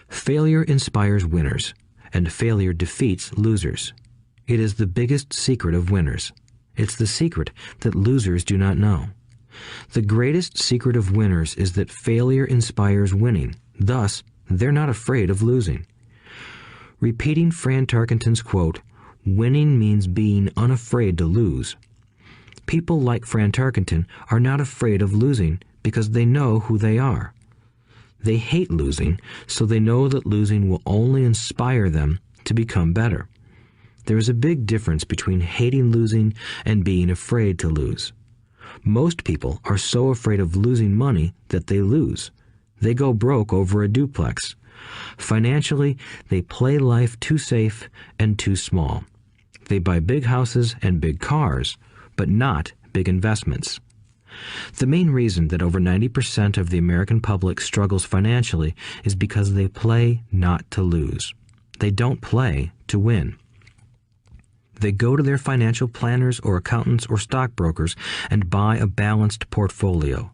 Failure inspires winners, and failure defeats losers. It is the biggest secret of winners. It's the secret that losers do not know. The greatest secret of winners is that failure inspires winning. Thus, they're not afraid of losing. Repeating Fran Tarkenton's quote, "Winning means being unafraid to lose." People like Fran Tarkenton are not afraid of losing because they know who they are. They hate losing, so they know that losing will only inspire them to become better. There is a big difference between hating losing and being afraid to lose. Most people are so afraid of losing money that they lose. They go broke over a duplex. Financially, they play life too safe and too small. They buy big houses and big cars, but not big investments. The main reason that over 90% of the American public struggles financially is because they play not to lose. They don't play to win. They go to their financial planners or accountants or stockbrokers and buy a balanced portfolio.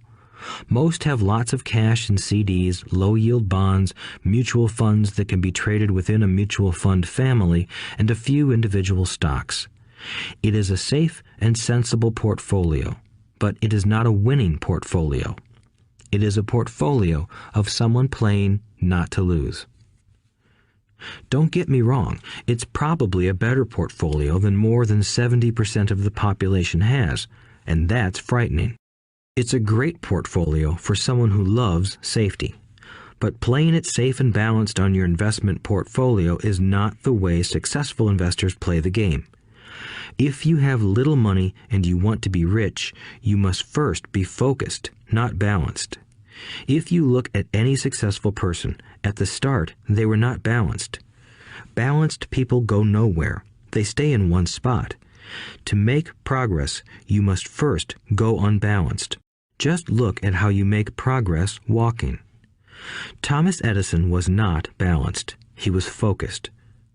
Most have lots of cash in CDs, low-yield bonds, mutual funds that can be traded within a mutual fund family, and a few individual stocks. It is a safe and sensible portfolio, but it is not a winning portfolio. It is a portfolio of someone playing not to lose. Don't get me wrong, it's probably a better portfolio than more than 70% of the population has, and that's frightening. It's a great portfolio for someone who loves safety. But playing it safe and balanced on your investment portfolio is not the way successful investors play the game. If you have little money and you want to be rich, you must first be focused, not balanced. If you look at any successful person, at the start they were not balanced. Balanced people go nowhere. They stay in one spot. To make progress, you must first go unbalanced. Just look at how you make progress walking. Thomas Edison was not balanced. He was focused.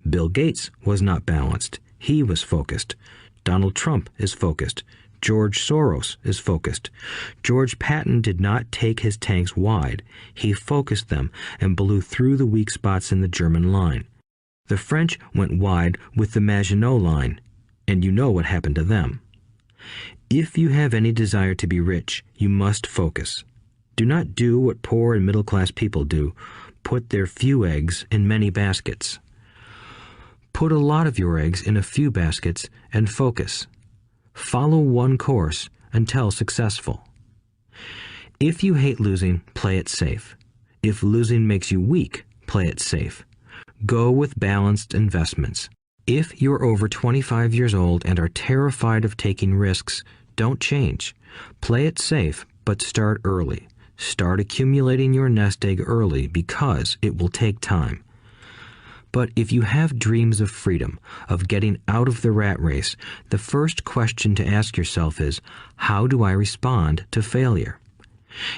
Bill Gates was not balanced. He was focused. Donald Trump is focused. George Soros is focused. George Patton did not take his tanks wide. He focused them and blew through the weak spots in the German line. The French went wide with the Maginot Line, and you know what happened to them. If you have any desire to be rich, you must focus. Do not do what poor and middle-class people do, put their few eggs in many baskets. Put a lot of your eggs in a few baskets and focus. Follow one course until successful. If you hate losing, play it safe. If losing makes you weak, play it safe. Go with balanced investments. If you're over 25 years old and are terrified of taking risks, don't change. Play it safe, but start early. Start accumulating your nest egg early because it will take time. But if you have dreams of freedom, of getting out of the rat race, the first question to ask yourself is, how do I respond to failure?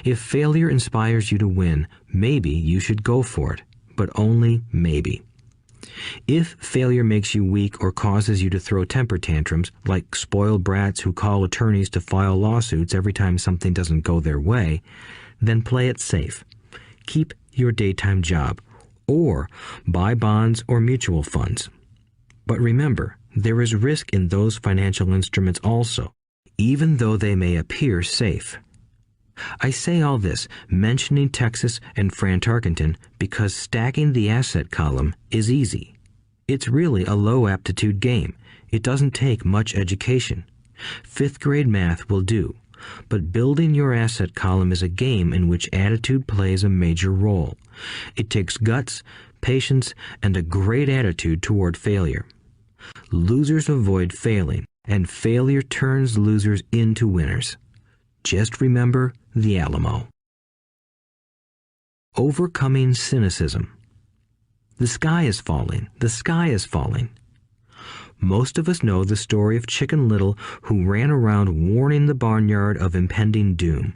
If failure inspires you to win, maybe you should go for it, but only maybe. If failure makes you weak or causes you to throw temper tantrums, like spoiled brats who call attorneys to file lawsuits every time something doesn't go their way, then play it safe. Keep your daytime job, or buy bonds or mutual funds. But remember, there is risk in those financial instruments also, even though they may appear safe. I say all this, mentioning Texas and Fran Tarkenton, because stacking the asset column is easy. It's really a low-aptitude game. It doesn't take much education. Fifth-grade math will do. But building your asset column is a game in which attitude plays a major role. It takes guts, patience, and a great attitude toward failure. Losers avoid failing, and failure turns losers into winners. Just remember the Alamo. Overcoming cynicism. The sky is falling. The sky is falling. Most of us know the story of Chicken Little, who ran around warning the barnyard of impending doom.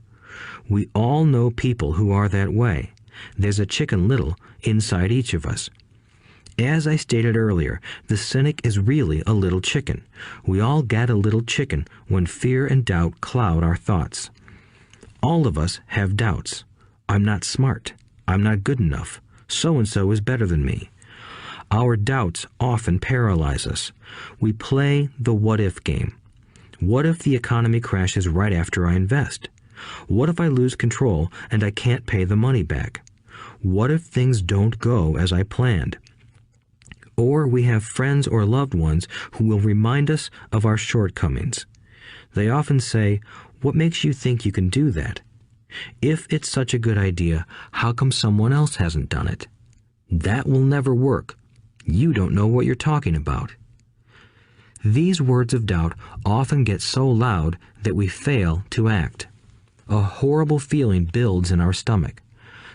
We all know people who are that way. There's a Chicken Little inside each of us. As I stated earlier, the cynic is really a little chicken. We all get a little chicken when fear and doubt cloud our thoughts. All of us have doubts. I'm not smart. I'm not good enough. So-and-so is better than me. Our doubts often paralyze us. We play the what-if game. What if the economy crashes right after I invest? What if I lose control and I can't pay the money back? What if things don't go as I planned? Or we have friends or loved ones who will remind us of our shortcomings. They often say, "What makes you think you can do that? If it's such a good idea, how come someone else hasn't done it? That will never work. You don't know what you're talking about." These words of doubt often get so loud that we fail to act. A horrible feeling builds in our stomach.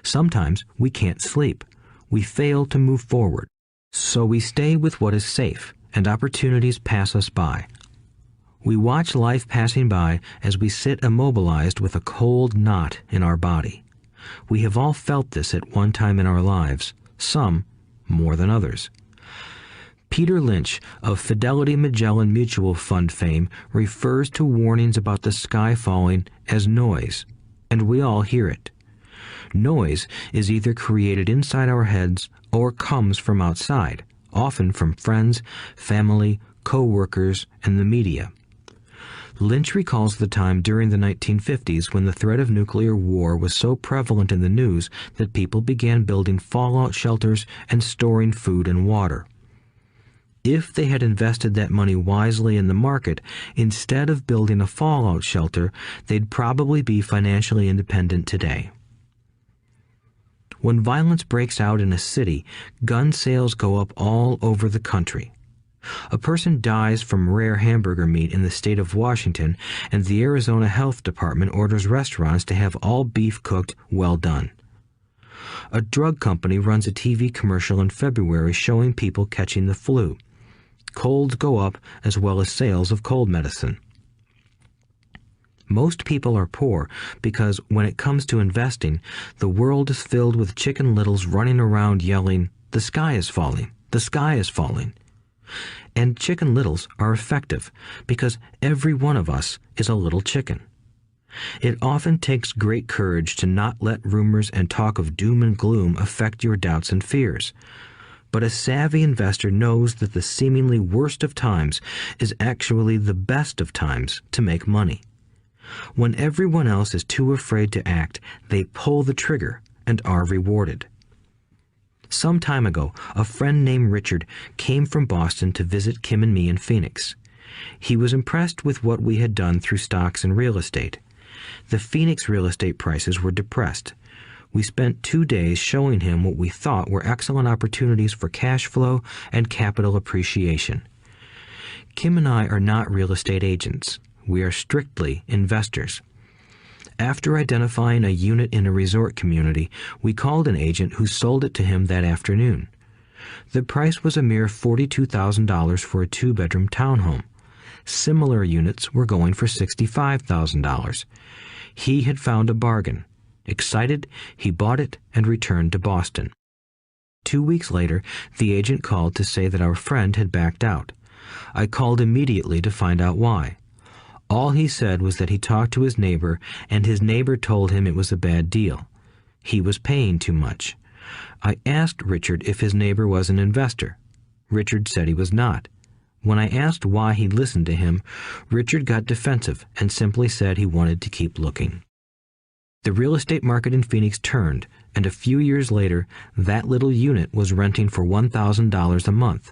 Sometimes we can't sleep. We fail to move forward. So we stay with what is safe, and opportunities pass us by. We watch life passing by as we sit immobilized with a cold knot in our body. We have all felt this at one time in our lives, some more than others. Peter Lynch of Fidelity Magellan Mutual Fund fame refers to warnings about the sky falling as noise, and we all hear it. Noise is either created inside our heads or comes from outside, often from friends, family, co-workers, and the media. Lynch recalls the time during the 1950s when the threat of nuclear war was so prevalent in the news that people began building fallout shelters and storing food and water. If they had invested that money wisely in the market, instead of building a fallout shelter, they'd probably be financially independent today. When violence breaks out in a city, gun sales go up all over the country. A person dies from rare hamburger meat in the state of Washington, and the Arizona Health Department orders restaurants to have all beef cooked well done. A drug company runs a TV commercial in February showing people catching the flu. Colds go up as well as sales of cold medicine. Most people are poor because when it comes to investing, the world is filled with Chicken Littles running around yelling, "The sky is falling, the sky is falling." And Chicken Littles are effective because every one of us is a little chicken. It often takes great courage to not let rumors and talk of doom and gloom affect your doubts and fears. But a savvy investor knows that the seemingly worst of times is actually the best of times to make money. When everyone else is too afraid to act, they pull the trigger and are rewarded. Some time ago, a friend named Richard came from Boston to visit Kim and me in Phoenix. He was impressed with what we had done through stocks and real estate. The Phoenix real estate prices were depressed. We spent 2 days showing him what we thought were excellent opportunities for cash flow and capital appreciation. Kim and I are not real estate agents. We are strictly investors. After identifying a unit in a resort community, we called an agent who sold it to him that afternoon. The price was a mere $42,000 for a 2-bedroom townhome. Similar units were going for $65,000. He had found a bargain. Excited, he bought it and returned to Boston. 2 weeks later, the agent called to say that our friend had backed out. I called immediately to find out why. All he said was that he talked to his neighbor, and his neighbor told him it was a bad deal. He was paying too much. I asked Richard if his neighbor was an investor. Richard said he was not. When I asked why he listened to him, Richard got defensive and simply said he wanted to keep looking. The real estate market in Phoenix turned, and a few years later, that little unit was renting for $1,000 a month,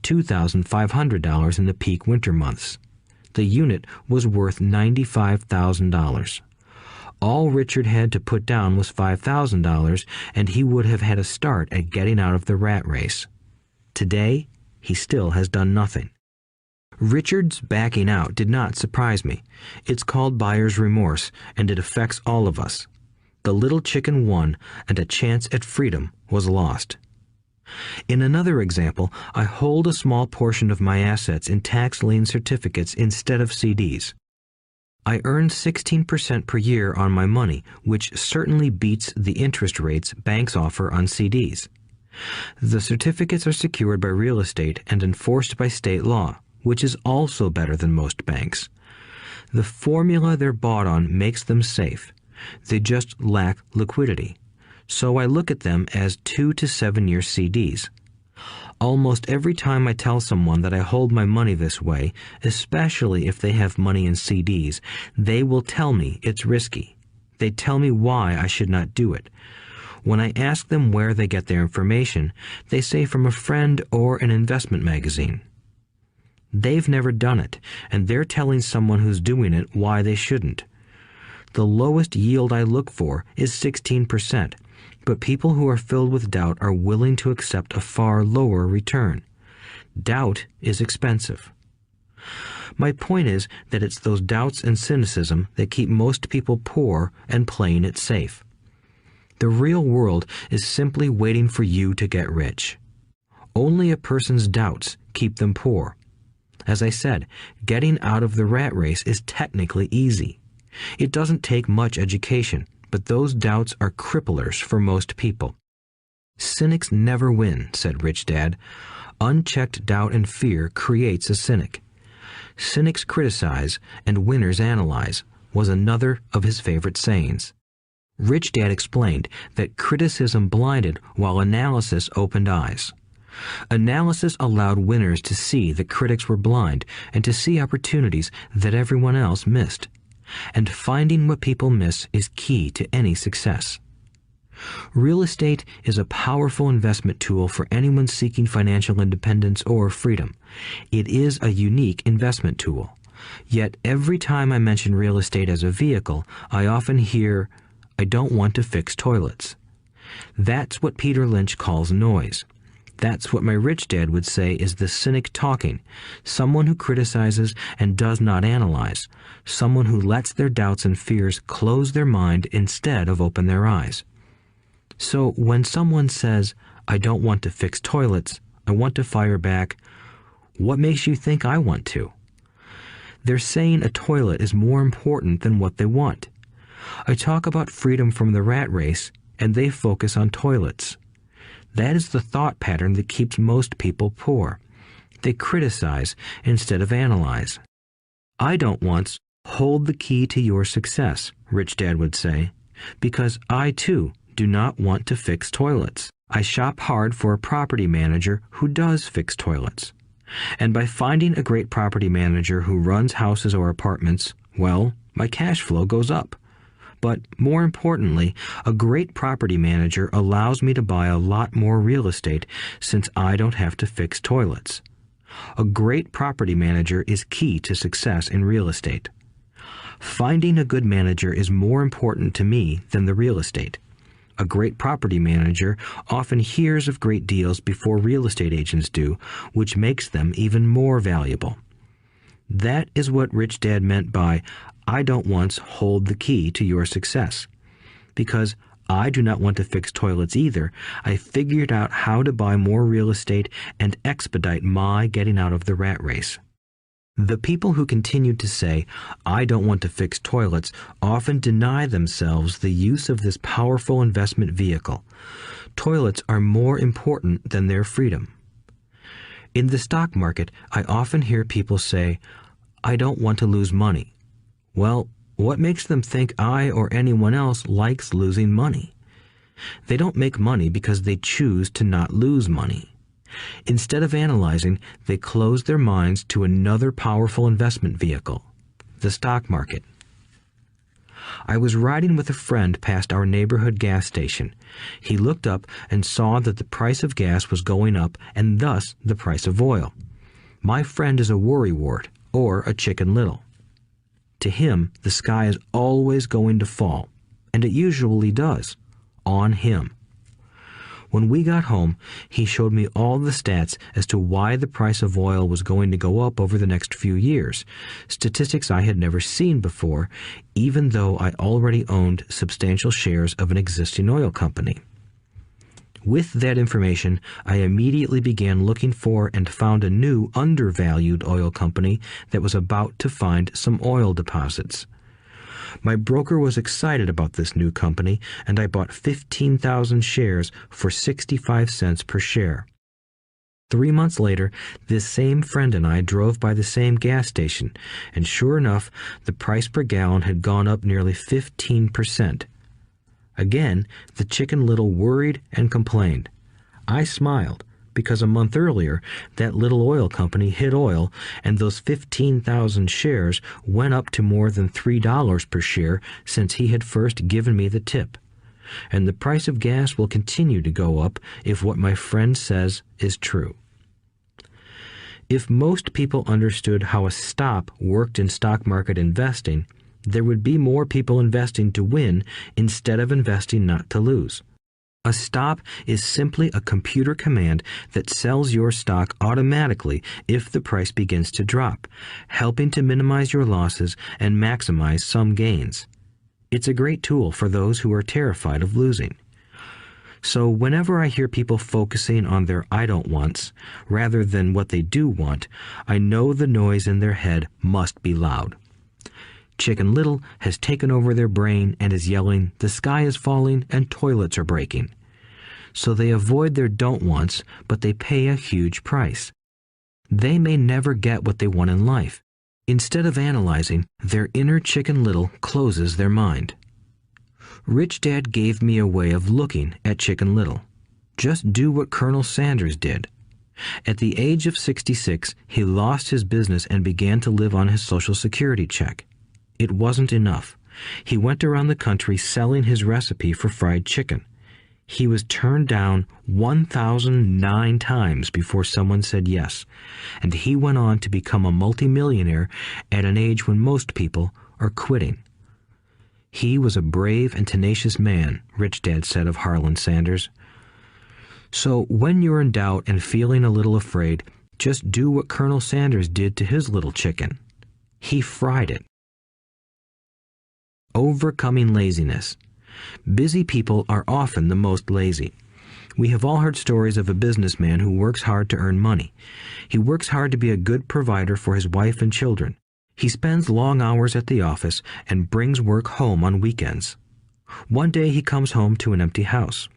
$2,500 in the peak winter months. The unit was worth $95,000. All Richard had to put down was $5,000, and he would have had a start at getting out of the rat race. Today, he still has done nothing. Richard's backing out did not surprise me. It's called buyer's remorse, and it affects all of us. The little chicken won, and a chance at freedom was lost. In another example, I hold a small portion of my assets in tax lien certificates instead of CDs. I earn 16% per year on my money, which certainly beats the interest rates banks offer on CDs. The certificates are secured by real estate and enforced by state law, which is also better than most banks. The formula they're bought on makes them safe. They just lack liquidity. So I look at them as 2 to 7 year CDs. Almost every time I tell someone that I hold my money this way, especially if they have money in CDs, they will tell me it's risky. They tell me why I should not do it. When I ask them where they get their information, they say from a friend or an investment magazine. They've never done it, and they're telling someone who's doing it why they shouldn't. The lowest yield I look for is 16%, but people who are filled with doubt are willing to accept a far lower return. Doubt is expensive. My point is that it's those doubts and cynicism that keep most people poor and playing it safe. The real world is simply waiting for you to get rich. Only a person's doubts keep them poor. As I said, getting out of the rat race is technically easy. It doesn't take much education, but those doubts are cripplers for most people. Cynics never win, said Rich Dad. Unchecked doubt and fear creates a cynic. Cynics criticize and winners analyze was another of his favorite sayings. Rich Dad explained that criticism blinded while analysis opened eyes. Analysis allowed winners to see that critics were blind and to see opportunities that everyone else missed. And finding what people miss is key to any success. Real estate is a powerful investment tool for anyone seeking financial independence or freedom. It is a unique investment tool. Yet every time I mention real estate as a vehicle, I often hear, "I don't want to fix toilets." That's what Peter Lynch calls noise. That's what my rich dad would say is the cynic talking, someone who criticizes and does not analyze, someone who lets their doubts and fears close their mind instead of open their eyes. So when someone says, "I don't want to fix toilets, I want to fire back," what makes you think I want to? They're saying a toilet is more important than what they want. I talk about freedom from the rat race, and they focus on toilets. That is the thought pattern that keeps most people poor. They criticize instead of analyze. I don't once hold the key to your success, Rich Dad would say, because I too do not want to fix toilets. I shop hard for a property manager who does fix toilets. And by finding a great property manager who runs houses or apartments, well, my cash flow goes up. But more importantly, a great property manager allows me to buy a lot more real estate since I don't have to fix toilets. A great property manager is key to success in real estate. Finding a good manager is more important to me than the real estate. A great property manager often hears of great deals before real estate agents do, which makes them even more valuable. That is what Rich Dad meant by, "I don't once hold the key to your success." Because I do not want to fix toilets either, I figured out how to buy more real estate and expedite my getting out of the rat race. The people who continue to say, "I don't want to fix toilets," often deny themselves the use of this powerful investment vehicle. Toilets are more important than their freedom. In the stock market, I often hear people say, "I don't want to lose money." Well, what makes them think I or anyone else likes losing money? They don't make money because they choose to not lose money. Instead of analyzing, they close their minds to another powerful investment vehicle, the stock market. I was riding with a friend past our neighborhood gas station. He looked up and saw that the price of gas was going up and thus the price of oil. My friend is a worrywart, or a Chicken Little. To him, the sky is always going to fall, and it usually does, on him. When we got home, he showed me all the stats as to why the price of oil was going to go up over the next few years, statistics I had never seen before, even though I already owned substantial shares of an existing oil company. With that information, I immediately began looking for and found a new undervalued oil company that was about to find some oil deposits. My broker was excited about this new company, and I bought 15,000 shares for 65 cents per share. 3 months later, this same friend and I drove by the same gas station, and sure enough, the price per gallon had gone up nearly 15%. Again, the Chicken Little worried and complained. I smiled, because a month earlier, that little oil company hit oil, and those 15,000 shares went up to more than $3 per share since he had first given me the tip. And the price of gas will continue to go up if what my friend says is true. If most people understood how a stop worked in stock market investing, there would be more people investing to win instead of investing not to lose. A stop is simply a computer command that sells your stock automatically if the price begins to drop, helping to minimize your losses and maximize some gains. It's a great tool for those who are terrified of losing. So whenever I hear people focusing on their "I don't wants" rather than what they do want, I know the noise in their head must be loud. Chicken Little has taken over their brain and is yelling, "The sky is falling and toilets are breaking." So they avoid their "don't wants," but they pay a huge price. They may never get what they want in life. Instead of analyzing, their inner Chicken Little closes their mind. Rich Dad gave me a way of looking at Chicken Little. Just do what Colonel Sanders did. At the age of 66, he lost his business and began to live on his Social Security check. It wasn't enough. He went around the country selling his recipe for fried chicken. He was turned down 1,009 times before someone said yes, and he went on to become a multimillionaire at an age when most people are quitting. He was a brave and tenacious man, Rich Dad said of Harlan Sanders. So when you're in doubt and feeling a little afraid, just do what Colonel Sanders did to his little chicken. He fried it. Overcoming laziness. Busy people are often the most lazy. We have all heard stories of a businessman who works hard to earn money. He works hard to be a good provider for his wife and children. He spends long hours at the office and brings work home on weekends. One day he comes home to an empty house.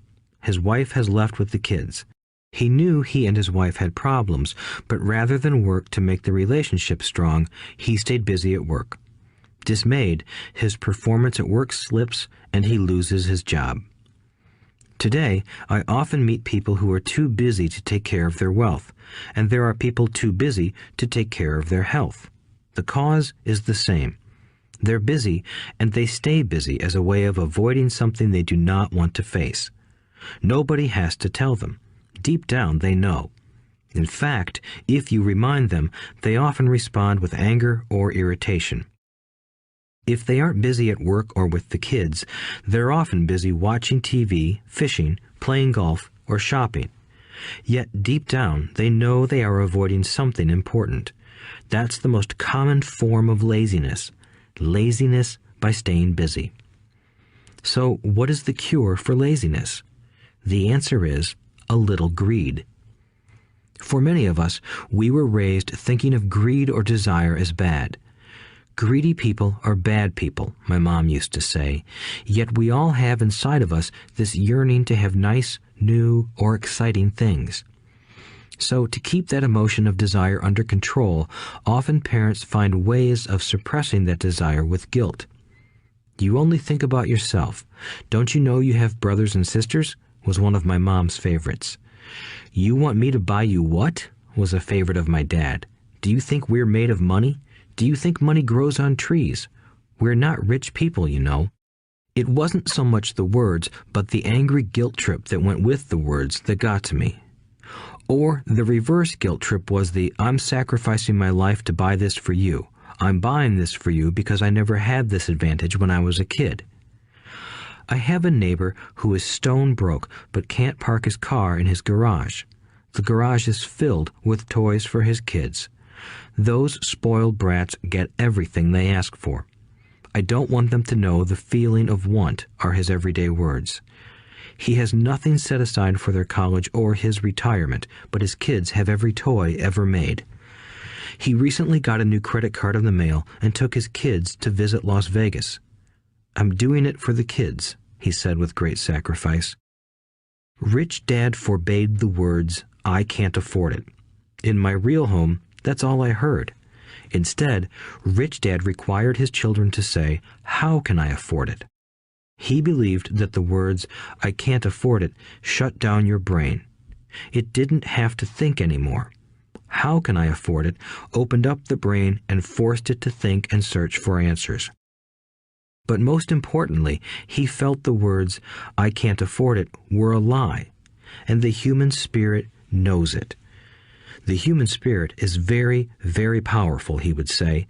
His wife has left with the kids. He knew he and his wife had problems, but rather than work to make the relationship strong, he stayed busy at work. Dismayed, his performance at work slips and he loses his job. Today, I often meet people who are too busy to take care of their wealth, and there are people too busy to take care of their health. The cause is the same. They're busy, and they stay busy as a way of avoiding something they do not want to face. Nobody has to tell them. Deep down, they know. In fact, if you remind them, they often respond with anger or irritation. If they aren't busy at work or with the kids, they're often busy watching TV, fishing, playing golf, or shopping. Yet deep down, they know they are avoiding something important. That's the most common form of laziness. Laziness by staying busy. So what is the cure for laziness? The answer is a little greed. For many of us, we were raised thinking of greed or desire as bad. Greedy people are bad people, my mom used to say, yet we all have inside of us this yearning to have nice, new, or exciting things. So to keep that emotion of desire under control, often parents find ways of suppressing that desire with guilt. "You only think about yourself. Don't you know you have brothers and sisters?" was one of my mom's favorites. "You want me to buy you what?" was a favorite of my dad. "Do you think we're made of money? Do you think money grows on trees? We're not rich people, you know." It wasn't so much the words, but the angry guilt trip that went with the words that got to me. Or the reverse guilt trip was the "I'm sacrificing my life to buy this for you. I'm buying this for you because I never had this advantage when I was a kid." I have a neighbor who is stone broke but can't park his car in his garage. The garage is filled with toys for his kids. Those spoiled brats get everything they ask for. I don't want them to know the feeling of want are his everyday words. He has nothing set aside for their college or his retirement, but his kids have every toy ever made. He recently got a new credit card in the mail and took his kids to visit Las Vegas. "I'm doing it for the kids," he said with great sacrifice. Rich Dad forbade the words, "I can't afford it." In my real home, that's all I heard. Instead, Rich Dad required his children to say, "How can I afford it?" He believed that the words, "I can't afford it," shut down your brain. It didn't have to think anymore. "How can I afford it?" opened up the brain and forced it to think and search for answers. But most importantly, he felt the words, "I can't afford it," were a lie, and the human spirit knows it. The human spirit is very, very powerful, he would say.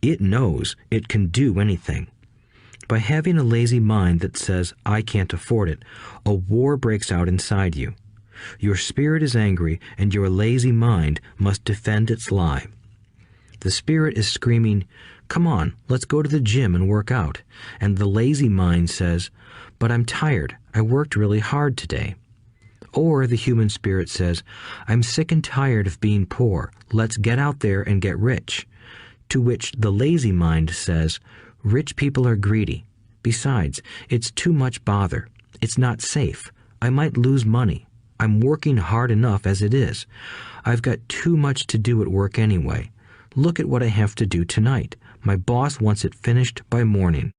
It knows it can do anything. By having a lazy mind that says, "I can't afford it," a war breaks out inside you. Your spirit is angry, and your lazy mind must defend its lie. The spirit is screaming, "Come on, let's go to the gym and work out." And the lazy mind says, "But I'm tired. I worked really hard today." Or the human spirit says, "I'm sick and tired of being poor. Let's get out there and get rich." To which the lazy mind says, "Rich people are greedy. Besides, it's too much bother. It's not safe. I might lose money. I'm working hard enough as it is. I've got too much to do at work anyway. Look at what I have to do tonight. My boss wants it finished by morning."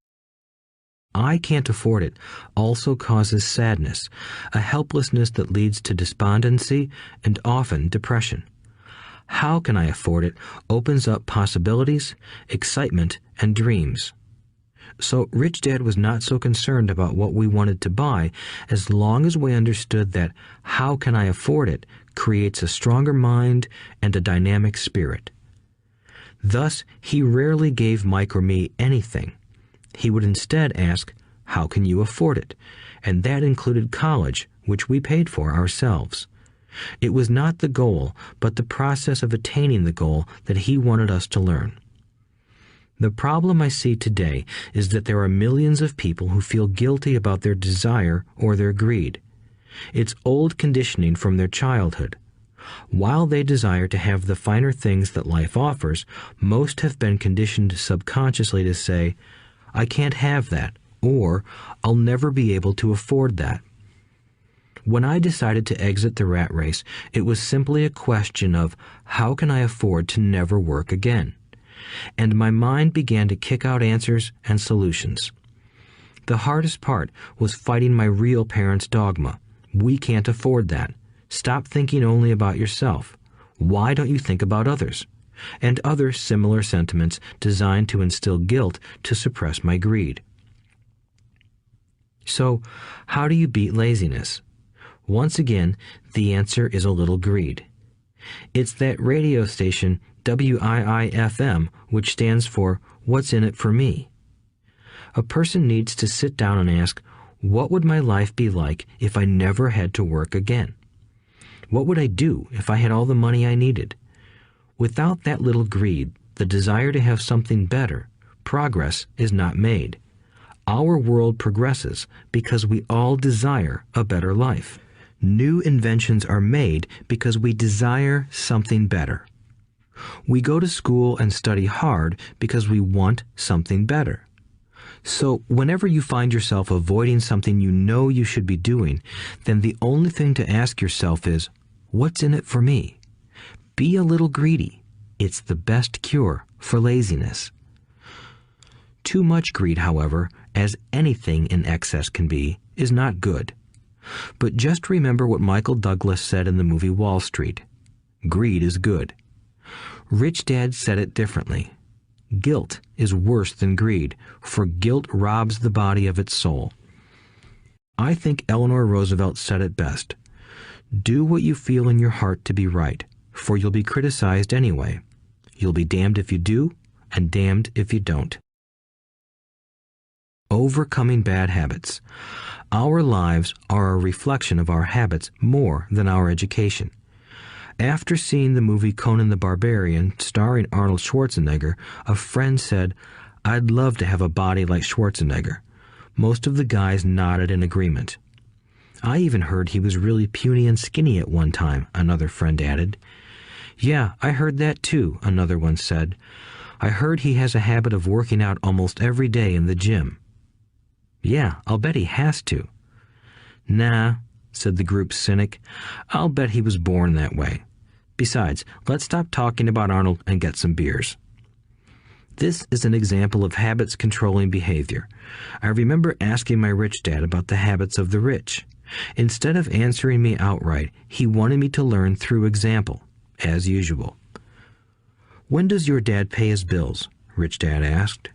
"I can't afford it" also causes sadness, a helplessness that leads to despondency and often depression. "How can I afford it" opens up possibilities, excitement, and dreams. So Rich Dad was not so concerned about what we wanted to buy as long as we understood that "how can I afford it" creates a stronger mind and a dynamic spirit. Thus, he rarely gave Mike or me anything. He would instead ask, "How can you afford it?" And that included college, which we paid for ourselves. It was not the goal, but the process of attaining the goal that he wanted us to learn. The problem I see today is that there are millions of people who feel guilty about their desire or their greed. It's old conditioning from their childhood. While they desire to have the finer things that life offers, most have been conditioned subconsciously to say, "I can't have that," or "I'll never be able to afford that." When I decided to exit the rat race, it was simply a question of how can I afford to never work again? And my mind began to kick out answers and solutions. The hardest part was fighting my real parents' dogma. We can't afford that. Stop thinking only about yourself. Why don't you think about others? And other similar sentiments designed to instill guilt to suppress my greed. So, how do you beat laziness? Once again, the answer is a little greed. It's that radio station WIIFM, which stands for "What's in it for me?" A person needs to sit down and ask, what would my life be like if I never had to work again? What would I do if I had all the money I needed? Without that little greed, the desire to have something better, progress is not made. Our world progresses because we all desire a better life. New inventions are made because we desire something better. We go to school and study hard because we want something better. So whenever you find yourself avoiding something you know you should be doing, then the only thing to ask yourself is, what's in it for me? Be a little greedy. It's the best cure for laziness. Too much greed, however, as anything in excess can be, is not good. But just remember what Michael Douglas said in the movie Wall Street. Greed is good. Rich Dad said it differently. Guilt is worse than greed, for guilt robs the body of its soul. I think Eleanor Roosevelt said it best. Do what you feel in your heart to be right, for you'll be criticized anyway. You'll be damned if you do, and damned if you don't. Overcoming bad habits. Our lives are a reflection of our habits more than our education. After seeing the movie Conan the Barbarian, starring Arnold Schwarzenegger, a friend said, "I'd love to have a body like Schwarzenegger." Most of the guys nodded in agreement. "I even heard he was really puny and skinny at one time," another friend added. "Yeah, I heard that too," another one said. "I heard he has a habit of working out almost every day in the gym." "Yeah, I'll bet he has to." "Nah," said the group's cynic. "I'll bet he was born that way. Besides, let's stop talking about Arnold and get some beers." This is an example of habits controlling behavior. I remember asking my rich dad about the habits of the rich. Instead of answering me outright, he wanted me to learn through example, as usual. "When does your dad pay his bills?" Rich Dad asked.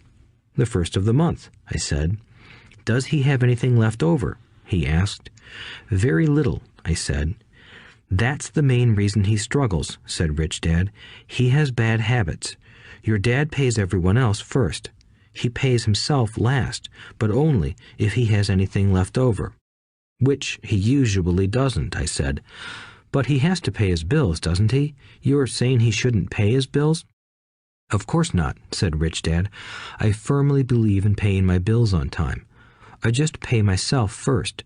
"The first of the month," I said. "Does he have anything left over?" he asked. "Very little," I said. "That's the main reason he struggles," said Rich Dad. "He has bad habits. Your dad pays everyone else first. He pays himself last, but only if he has anything left over." "Which he usually doesn't," I said. "But he has to pay his bills, doesn't he? You're saying he shouldn't pay his bills?" "Of course not," said Rich Dad. "I firmly believe in paying my bills on time. I just pay myself first,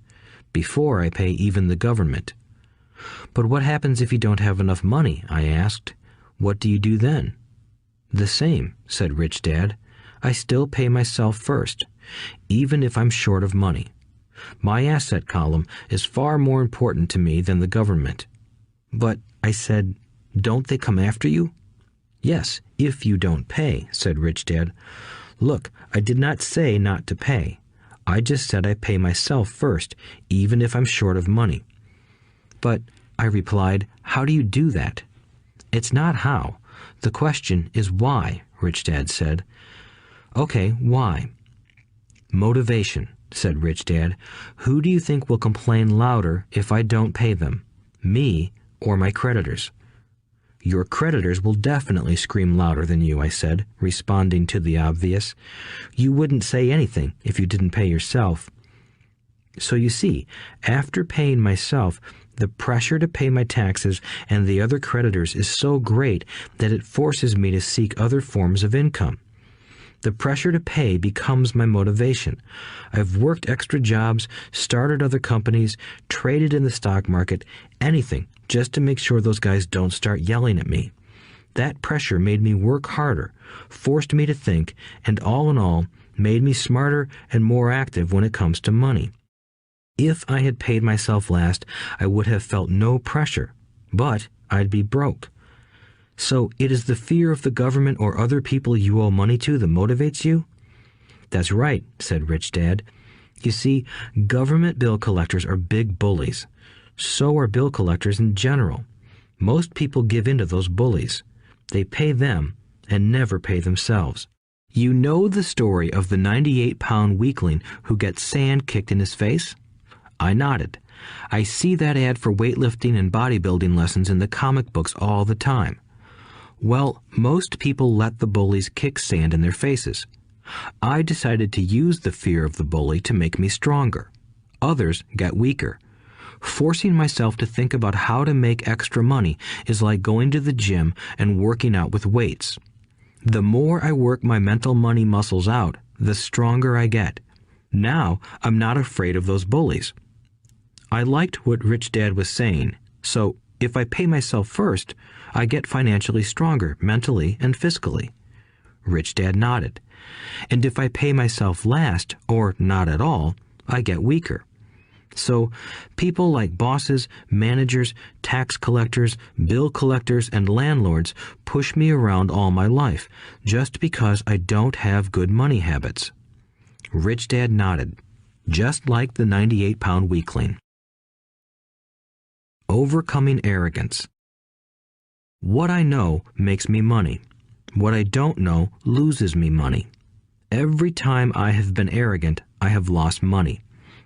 before I pay even the government." "But what happens if you don't have enough money?" I asked. "What do you do then?" "The same," said Rich Dad. "I still pay myself first, even if I'm short of money. My asset column is far more important to me than the government." "But," I said, "don't they come after you?" "Yes, if you don't pay," said Rich Dad. "Look, I did not say not to pay. I just said I pay myself first, even if I'm short of money." "But," I replied, "how do you do that?" "It's not how. The question is why," Rich Dad said. "Okay, why?" "Motivation," said Rich Dad. "Who do you think will complain louder if I don't pay them? Me or my creditors?" "Your creditors will definitely scream louder than you," I said, responding to the obvious. "You wouldn't say anything if you didn't pay yourself." So you see, after paying myself, the pressure to pay my taxes and the other creditors is so great that it forces me to seek other forms of income. The pressure to pay becomes my motivation. I've worked extra jobs, started other companies, traded in the stock market, anything, just to make sure those guys don't start yelling at me. That pressure made me work harder, forced me to think, and all in all, made me smarter and more active when it comes to money. If I had paid myself last, I would have felt no pressure, but I'd be broke. So it is the fear of the government or other people you owe money to that motivates you? That's right, said Rich Dad. You see, government bill collectors are big bullies. So are bill collectors in general. Most people give in to those bullies. They pay them and never pay themselves. You know the story of the 98-pound weakling who gets sand kicked in his face? I nodded. I see that ad for weightlifting and bodybuilding lessons in the comic books all the time. Well, most people let the bullies kick sand in their faces. I decided to use the fear of the bully to make me stronger. Others got weaker. Forcing myself to think about how to make extra money is like going to the gym and working out with weights. The more I work my mental money muscles out, the stronger I get. Now, I'm not afraid of those bullies. I liked what Rich Dad was saying, so if I pay myself first, I get financially stronger mentally and fiscally. Rich Dad nodded. And if I pay myself last, or not at all, I get weaker. So people like bosses, managers, tax collectors, bill collectors, and landlords push me around all my life just because I don't have good money habits. Rich Dad nodded, just like the 98-pound weakling. Overcoming arrogance. What I know makes me money. What I don't know loses me money. Every time I have been arrogant, I have lost money.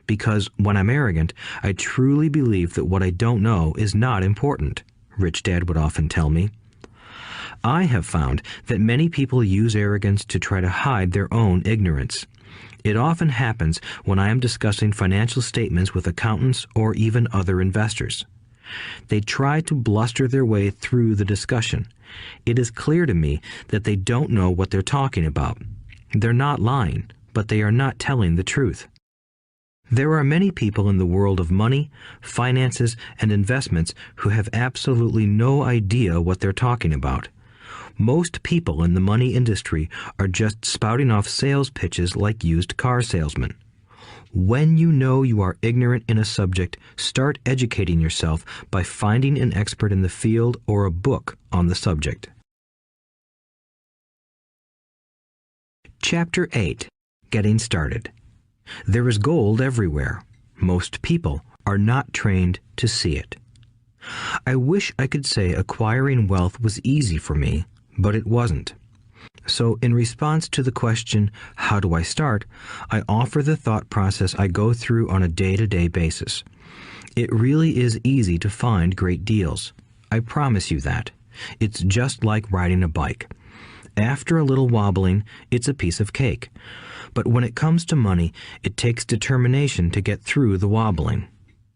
Because when I'm arrogant, I truly believe that what I don't know is not important, Rich Dad would often tell me. I have found that many people use arrogance to try to hide their own ignorance. It often happens when I am discussing financial statements with accountants or even other investors. They try to bluster their way through the discussion. It is clear to me that they don't know what they're talking about. They're not lying, but they are not telling the truth. There are many people in the world of money, finances, and investments who have absolutely no idea what they're talking about. Most people in the money industry are just spouting off sales pitches like used car salesmen. When you know you are ignorant in a subject, start educating yourself by finding an expert in the field or a book on the subject. Chapter 8. Getting Started. There is gold everywhere. Most people are not trained to see it. I wish I could say acquiring wealth was easy for me, but it wasn't. So in response to the question, how do I start, I offer the thought process I go through on a day-to-day basis. It really is easy to find great deals. I promise you that. It's just like riding a bike. After a little wobbling, it's a piece of cake. But when it comes to money, it takes determination to get through the wobbling.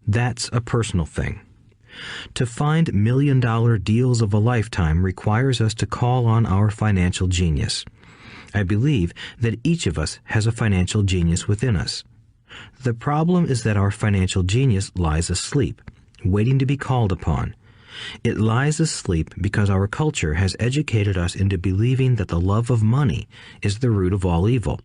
That's a personal thing. To find million-dollar deals of a lifetime requires us to call on our financial genius. I believe that each of us has a financial genius within us. The problem is that our financial genius lies asleep, waiting to be called upon. It lies asleep because our culture has educated us into believing that the love of money is the root of all evil.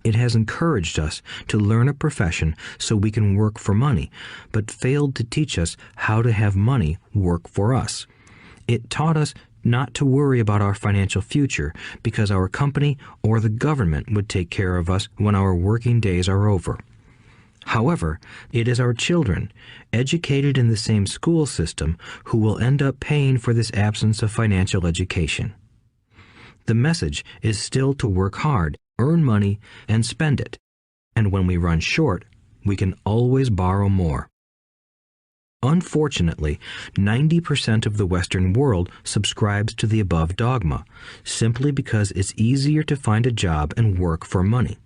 It has encouraged us to learn a profession so we can work for money, but failed to teach us how to have money work for us. It taught us not to worry about our financial future because our company or the government would take care of us when our working days are over. However, it is our children, educated in the same school system, who will end up paying for this absence of financial education. The message is still to work hard, earn money, and spend it. And when we run short, we can always borrow more. Unfortunately, 90% of the Western world subscribes to the above dogma, simply because it's easier to find a job and work for money.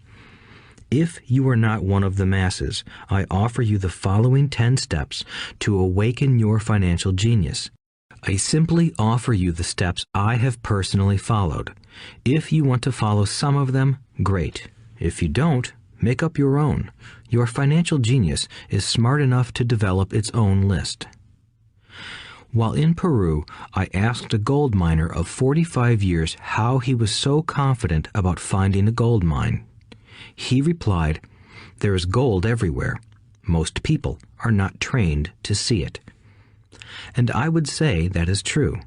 If you are not one of the masses, I offer you the following 10 steps to awaken your financial genius. I simply offer you the steps I have personally followed. If you want to follow some of them, great. If you don't, make up your own. Your financial genius is smart enough to develop its own list. While in Peru, I asked a gold miner of 45 years how he was so confident about finding a gold mine. He replied, "There is gold everywhere. Most people are not trained to see it." And I would say that is true.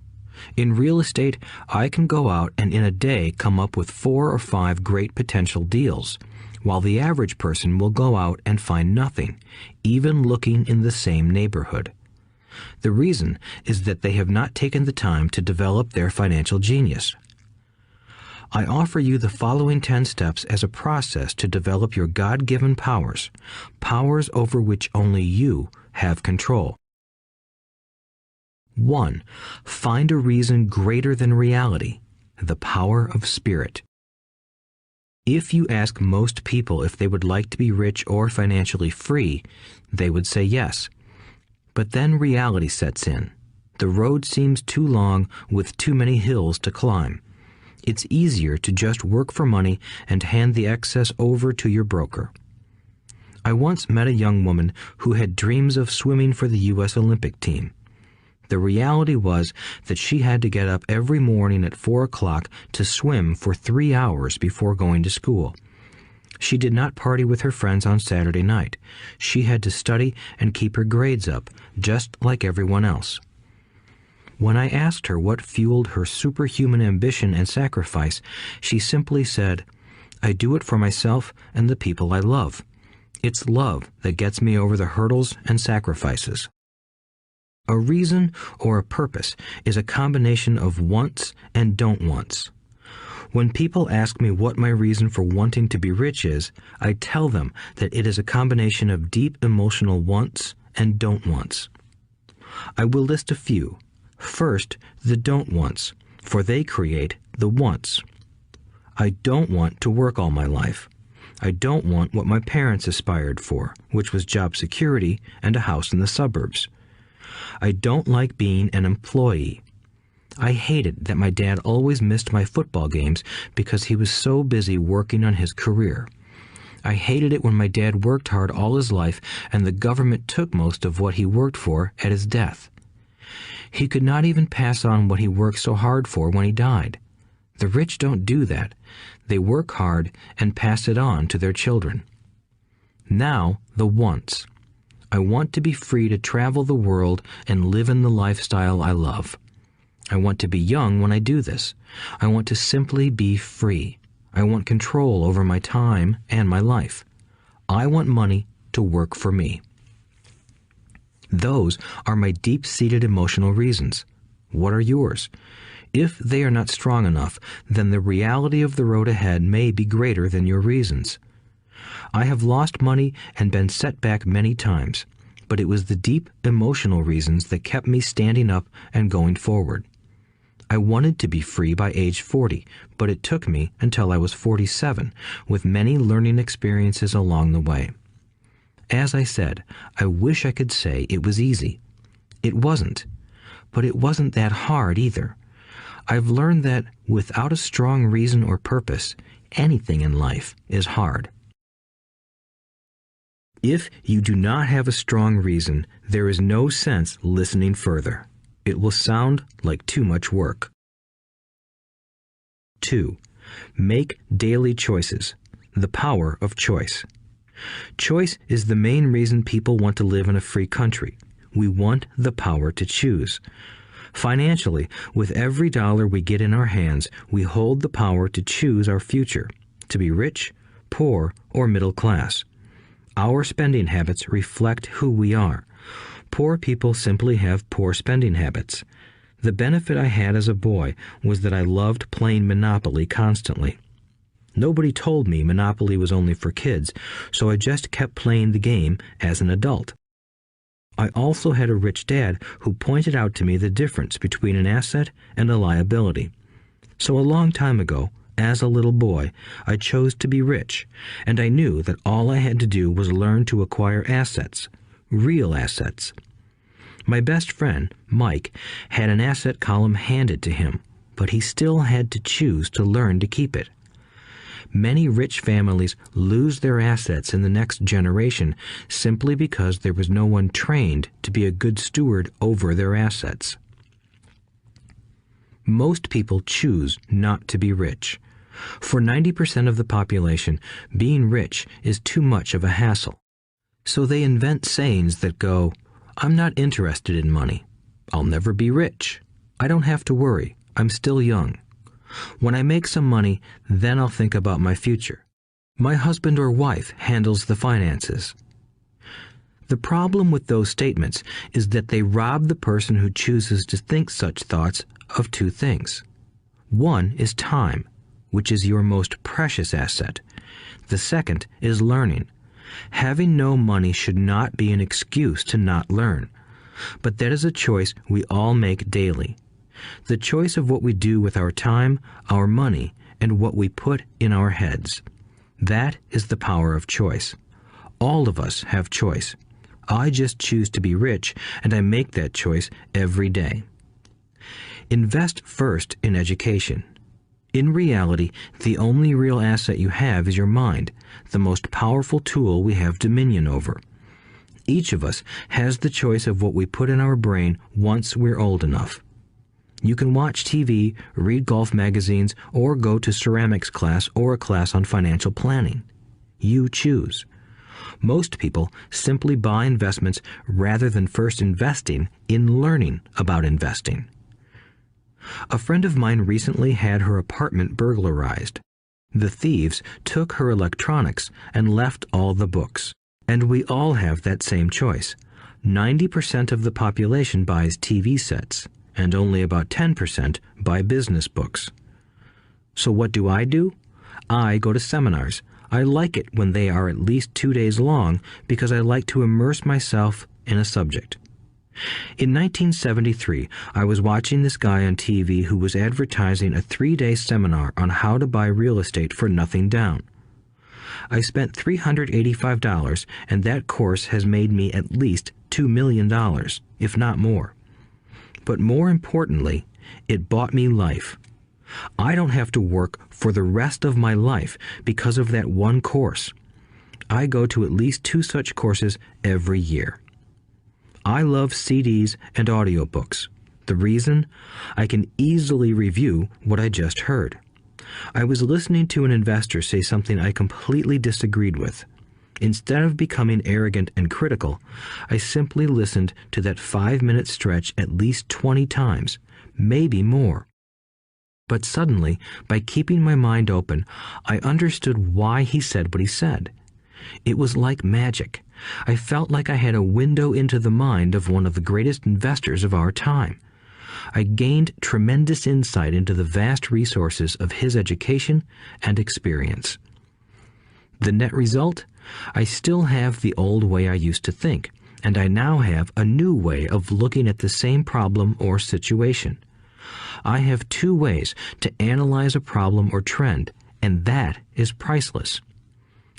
In real estate, I can go out and in a day come up with 4 or 5 great potential deals, while the average person will go out and find nothing, even looking in the same neighborhood. The reason is that they have not taken the time to develop their financial genius. I offer you the following 10 steps as a process to develop your God-given powers, powers over which only you have control. 1. Find a reason greater than reality, the power of spirit. If you ask most people if they would like to be rich or financially free, they would say yes. But then reality sets in. The road seems too long with too many hills to climb. It's easier to just work for money and hand the excess over to your broker. I once met a young woman who had dreams of swimming for the U.S. Olympic team. The reality was that she had to get up every morning at 4 o'clock to swim for 3 hours before going to school. She did not party with her friends on Saturday night. She had to study and keep her grades up, just like everyone else. When I asked her what fueled her superhuman ambition and sacrifice, she simply said, "I do it for myself and the people I love. It's love that gets me over the hurdles and sacrifices." A reason or a purpose is a combination of wants and don't wants. When people ask me what my reason for wanting to be rich is, I tell them that it is a combination of deep emotional wants and don't wants. I will list a few. First, the don't wants, for they create the wants. I don't want to work all my life. I don't want what my parents aspired for, which was job security and a house in the suburbs. I don't like being an employee. I hated that my dad always missed my football games because he was so busy working on his career. I hated it when my dad worked hard all his life and the government took most of what he worked for at his death. He could not even pass on what he worked so hard for when he died. The rich don't do that. They work hard and pass it on to their children. Now, the wants. I want to be free to travel the world and live in the lifestyle I love. I want to be young when I do this. I want to simply be free. I want control over my time and my life. I want money to work for me. Those are my deep-seated emotional reasons. What are yours? If they are not strong enough, then the reality of the road ahead may be greater than your reasons. I have lost money and been set back many times, but it was the deep emotional reasons that kept me standing up and going forward. I wanted to be free by age 40, but it took me until I was 47, with many learning experiences along the way. As I said, I wish I could say it was easy. It wasn't, but it wasn't that hard either. I've learned that without a strong reason or purpose, anything in life is hard. If you do not have a strong reason, there is no sense listening further. It will sound like too much work. 2. Make daily choices. The power of choice. Choice is the main reason people want to live in a free country. We want the power to choose. Financially, with every dollar we get in our hands, we hold the power to choose our future, to be rich, poor, or middle class. Our spending habits reflect who we are. Poor people simply have poor spending habits. The benefit I had as a boy was that I loved playing Monopoly constantly. Nobody told me Monopoly was only for kids, so I just kept playing the game as an adult. I also had a rich dad who pointed out to me the difference between an asset and a liability. So a long time ago, as a little boy, I chose to be rich, and I knew that all I had to do was learn to acquire assets, real assets. My best friend, Mike, had an asset column handed to him, but he still had to choose to learn to keep it. Many rich families lose their assets in the next generation simply because there was no one trained to be a good steward over their assets. Most people choose not to be rich. For 90% of the population, being rich is too much of a hassle. So they invent sayings that go, "I'm not interested in money. I'll never be rich. I don't have to worry. I'm still young. When I make some money, then I'll think about my future. My husband or wife handles the finances." The problem with those statements is that they rob the person who chooses to think such thoughts of two things. One is time, which is your most precious asset. The second is learning. Having no money should not be an excuse to not learn, but that is a choice we all make daily. The choice of what we do with our time, our money, and what we put in our heads. That is the power of choice. All of us have choice. I just choose to be rich, and I make that choice every day. Invest first in education. In reality, the only real asset you have is your mind, the most powerful tool we have dominion over. Each of us has the choice of what we put in our brain once we're old enough. You can watch TV, read golf magazines, or go to ceramics class or a class on financial planning. You choose. Most people simply buy investments rather than first investing in learning about investing. A friend of mine recently had her apartment burglarized. The thieves took her electronics and left all the books. And we all have that same choice. 90% of the population buys TV sets, and only about 10% buy business books. So what do? I go to seminars. I like it when they are at least 2 days long because I like to immerse myself in a subject. In 1973, I was watching this guy on TV who was advertising a 3-day seminar on how to buy real estate for nothing down. I spent $385, and that course has made me at least $2 million, if not more. But more importantly, it bought me life. I don't have to work for the rest of my life because of that one course. I go to at least 2 such courses every year. I love CDs and audiobooks. The reason? I can easily review what I just heard. I was listening to an investor say something I completely disagreed with. Instead of becoming arrogant and critical, I simply listened to that 5-minute stretch at least 20 times, maybe more. But suddenly, by keeping my mind open, I understood why he said what he said. It was like magic. I felt like I had a window into the mind of one of the greatest investors of our time. I gained tremendous insight into the vast resources of his education and experience. The net result? I still have the old way I used to think, and I now have a new way of looking at the same problem or situation. I have 2 ways to analyze a problem or trend, and that is priceless.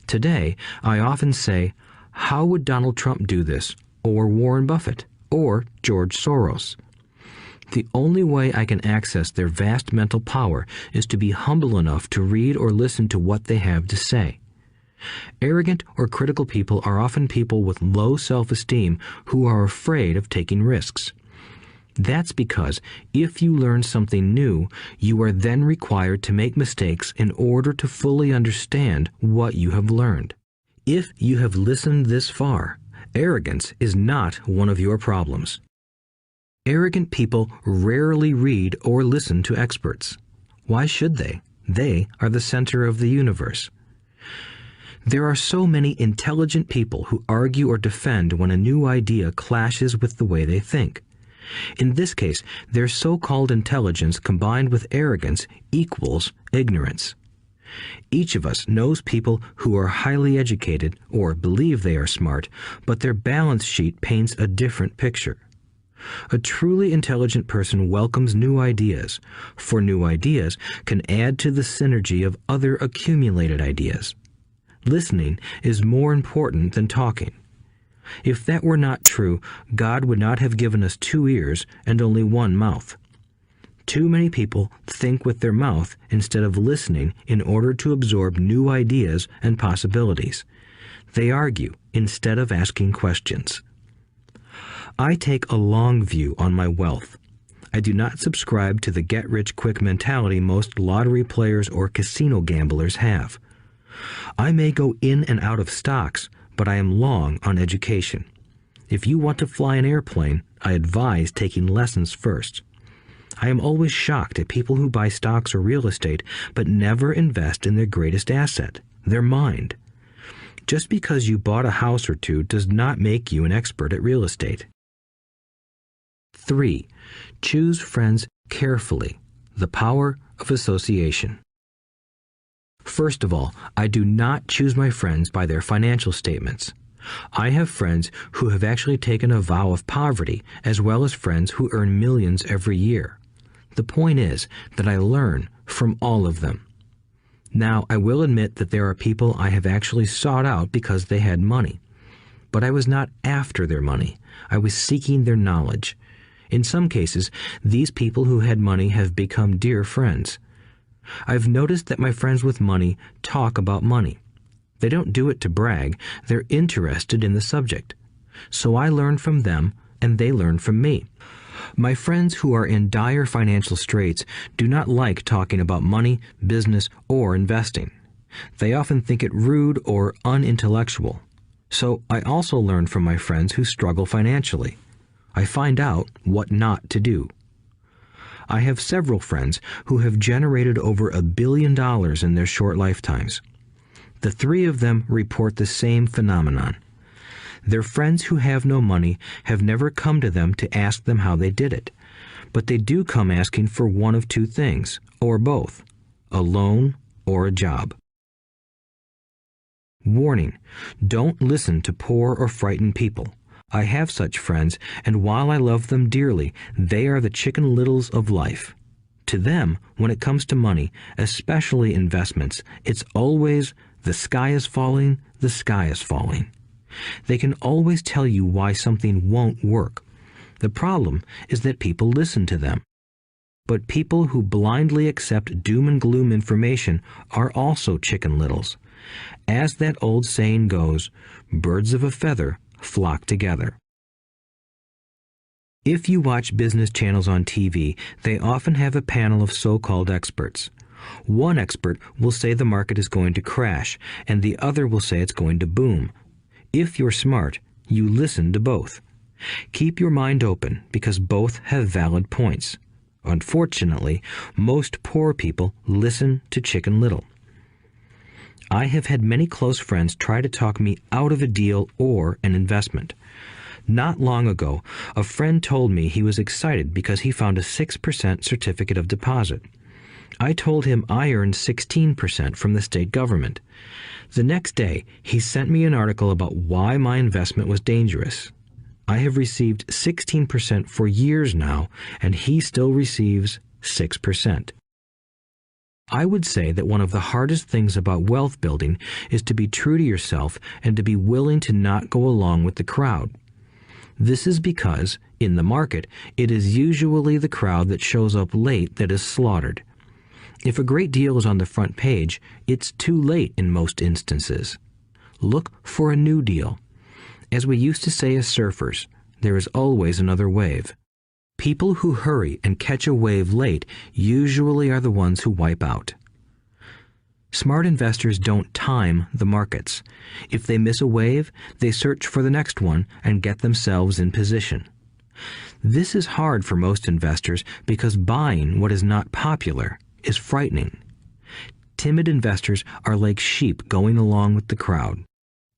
Today, I often say, how would Donald Trump do this, or Warren Buffett, or George Soros? The only way I can access their vast mental power is to be humble enough to read or listen to what they have to say. Arrogant or critical people are often people with low self-esteem who are afraid of taking risks. That's because if you learn something new, you are then required to make mistakes in order to fully understand what you have learned. If you have listened this far, arrogance is not one of your problems. Arrogant people rarely read or listen to experts. Why should they? They are the center of the universe. There are so many intelligent people who argue or defend when a new idea clashes with the way they think. In this case, their so-called intelligence combined with arrogance equals ignorance. Each of us knows people who are highly educated or believe they are smart, but their balance sheet paints a different picture. A truly intelligent person welcomes new ideas, for new ideas can add to the synergy of other accumulated ideas. Listening is more important than talking. If that were not true, God would not have given us 2 ears and only 1 mouth. Too many people think with their mouth instead of listening in order to absorb new ideas and possibilities. They argue instead of asking questions. I take a long view on my wealth. I do not subscribe to the get-rich-quick mentality most lottery players or casino gamblers have. I may go in and out of stocks, but I am long on education. If you want to fly an airplane, I advise taking lessons first. I am always shocked at people who buy stocks or real estate but never invest in their greatest asset, their mind. Just because you bought a house or 2 does not make you an expert at real estate. 3. Choose friends carefully. The power of association. First of all, I do not choose my friends by their financial statements. I have friends who have actually taken a vow of poverty, as well as friends who earn millions every year. The point is that I learn from all of them. Now, I will admit that there are people I have actually sought out because they had money. But I was not after their money. I was seeking their knowledge. In some cases, these people who had money have become dear friends. I've noticed that my friends with money talk about money. They don't do it to brag, they're interested in the subject. So I learn from them, and they learn from me. My friends who are in dire financial straits do not like talking about money, business, or investing. They often think it rude or unintellectual. So I also learn from my friends who struggle financially. I find out what not to do. I have several friends who have generated over $1 billion in their short lifetimes. The three of them report the same phenomenon. Their friends who have no money have never come to them to ask them how they did it, but they do come asking for one of two things, or both, a loan or a job. Warning: don't listen to poor or frightened people. I have such friends, and while I love them dearly, they are the Chicken Littles of life. To them, when it comes to money, especially investments, it's always, the sky is falling, the sky is falling. They can always tell you why something won't work. The problem is that people listen to them. But people who blindly accept doom and gloom information are also Chicken Littles. As that old saying goes, birds of a feather flock together. If you watch business channels on TV, they often have a panel of so-called experts. One expert will say the market is going to crash, and the other will say it's going to boom. If you're smart, you listen to both. Keep your mind open, because both have valid points. Unfortunately, most poor people listen to Chicken Little. I have had many close friends try to talk me out of a deal or an investment. Not long ago, a friend told me he was excited because he found a 6% certificate of deposit. I told him I earned 16% from the state government. The next day, he sent me an article about why my investment was dangerous. I have received 16% for years now, and he still receives 6%. I would say that one of the hardest things about wealth building is to be true to yourself and to be willing to not go along with the crowd. This is because, in the market, it is usually the crowd that shows up late that is slaughtered. If a great deal is on the front page, it's too late in most instances. Look for a new deal. As we used to say as surfers, there is always another wave. People who hurry and catch a wave late usually are the ones who wipe out. Smart investors don't time the markets. If they miss a wave, they search for the next one and get themselves in position. This is hard for most investors because buying what is not popular is frightening. Timid investors are like sheep going along with the crowd.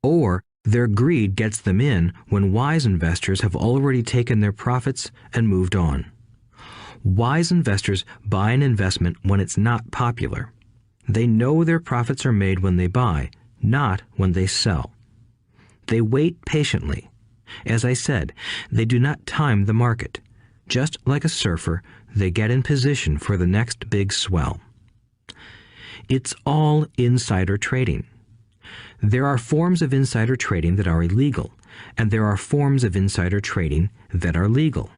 Or their greed gets them in when wise investors have already taken their profits and moved on. Wise investors buy an investment when it's not popular. They know their profits are made when they buy, not when they sell. They wait patiently. As I said, they do not time the market. Just like a surfer, they get in position for the next big swell. It's all insider trading. There are forms of insider trading that are illegal, and there are forms of insider trading that are legal.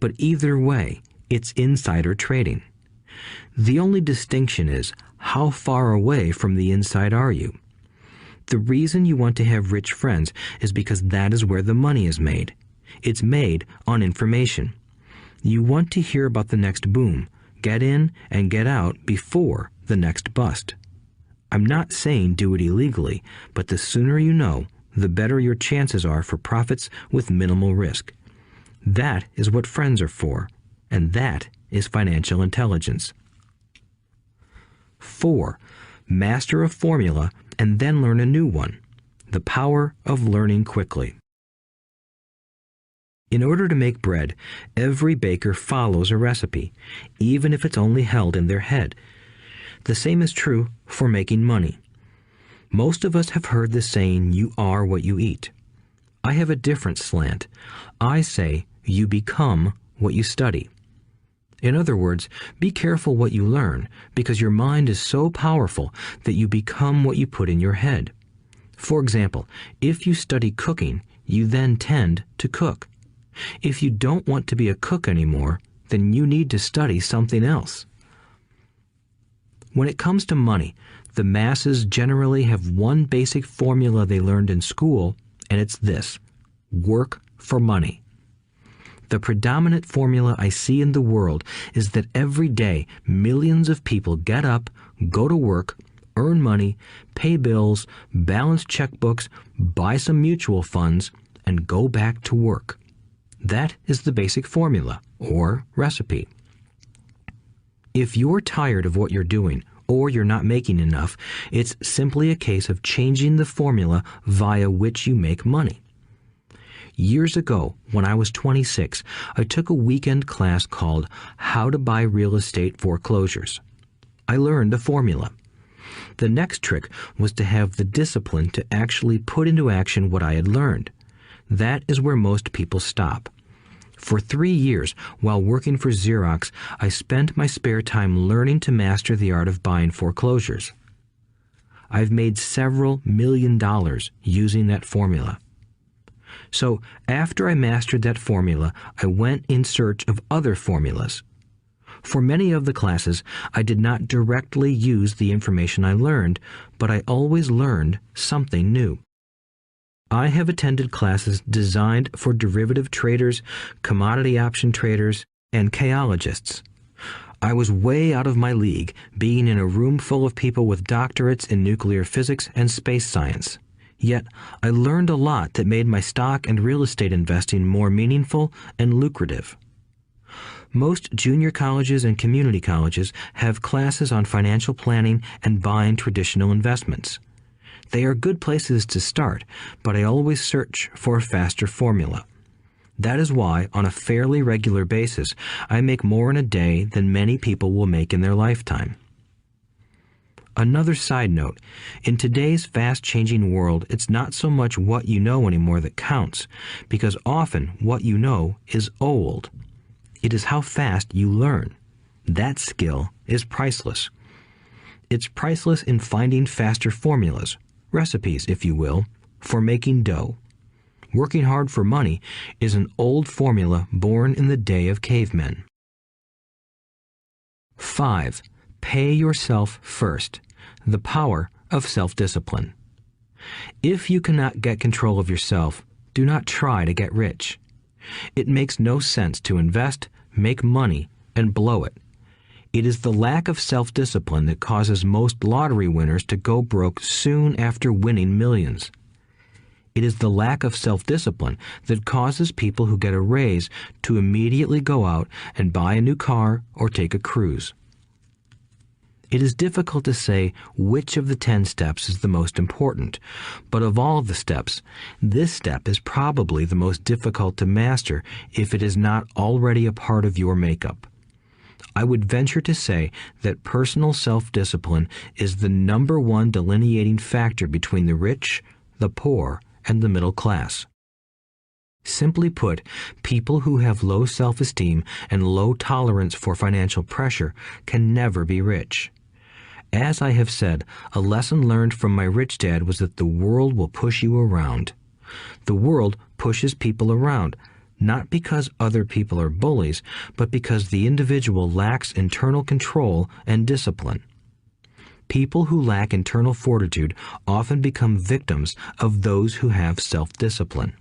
But either way, it's insider trading. The only distinction is, how far away from the inside are you? The reason you want to have rich friends is because that is where the money is made. It's made on information. You want to hear about the next boom, get in and get out before the next bust. I'm not saying do it illegally, but the sooner you know, the better your chances are for profits with minimal risk. That is what friends are for, and that is financial intelligence. 4. Master a formula and then learn a new one. The power of learning quickly. In order to make bread, every baker follows a recipe, even if it's only held in their head. The same is true for making money. Most of us have heard the saying, "You are what you eat." I have a different slant. I say, you become what you study. In other words, be careful what you learn, because your mind is so powerful that you become what you put in your head. For example, if you study cooking, you then tend to cook. If you don't want to be a cook anymore, then you need to study something else. When it comes to money, the masses generally have one basic formula they learned in school, and it's this: work for money. The predominant formula I see in the world is that every day millions of people get up, go to work, earn money, pay bills, balance checkbooks, buy some mutual funds, and go back to work. That is the basic formula, or recipe. If you're tired of what you're doing, or you're not making enough, it's simply a case of changing the formula via which you make money. Years ago, when I was 26, I took a weekend class called How to Buy Real Estate Foreclosures. I learned a formula. The next trick was to have the discipline to actually put into action what I had learned. That is where most people stop. For 3 years, while working for Xerox, I spent my spare time learning to master the art of buying foreclosures. I've made several $1 million using that formula. So after I mastered that formula, I went in search of other formulas. For many of the classes, I did not directly use the information I learned, but I always learned something new. I have attended classes designed for derivative traders, commodity option traders, and chaologists. I was way out of my league, being in a room full of people with doctorates in nuclear physics and space science. Yet, I learned a lot that made my stock and real estate investing more meaningful and lucrative. Most junior colleges and community colleges have classes on financial planning and buying traditional investments. They are good places to start, but I always search for a faster formula. That is why, on a fairly regular basis, I make more in a day than many people will make in their lifetime. Another side note, in today's fast-changing world, it's not so much what you know anymore that counts, because often what you know is old. It is how fast you learn. That skill is priceless. It's priceless in finding faster formulas, recipes, if you will, for making dough. Working hard for money is an old formula born in the day of cavemen. 5. Pay yourself first. The power of self-discipline. If you cannot get control of yourself, do not try to get rich. It makes no sense to invest, make money, and blow it. It is the lack of self-discipline that causes most lottery winners to go broke soon after winning millions. It is the lack of self-discipline that causes people who get a raise to immediately go out and buy a new car or take a cruise. It is difficult to say which of the 10 steps is the most important, but of all the steps, this step is probably the most difficult to master if it is not already a part of your makeup. I would venture to say that personal self-discipline is the number one delineating factor between the rich, the poor, and the middle class. Simply put, people who have low self-esteem and low tolerance for financial pressure can never be rich. As I have said, a lesson learned from my rich dad was that the world will push you around. The world pushes people around, not because other people are bullies, but because the individual lacks internal control and discipline. People who lack internal fortitude often become victims of those who have self-discipline.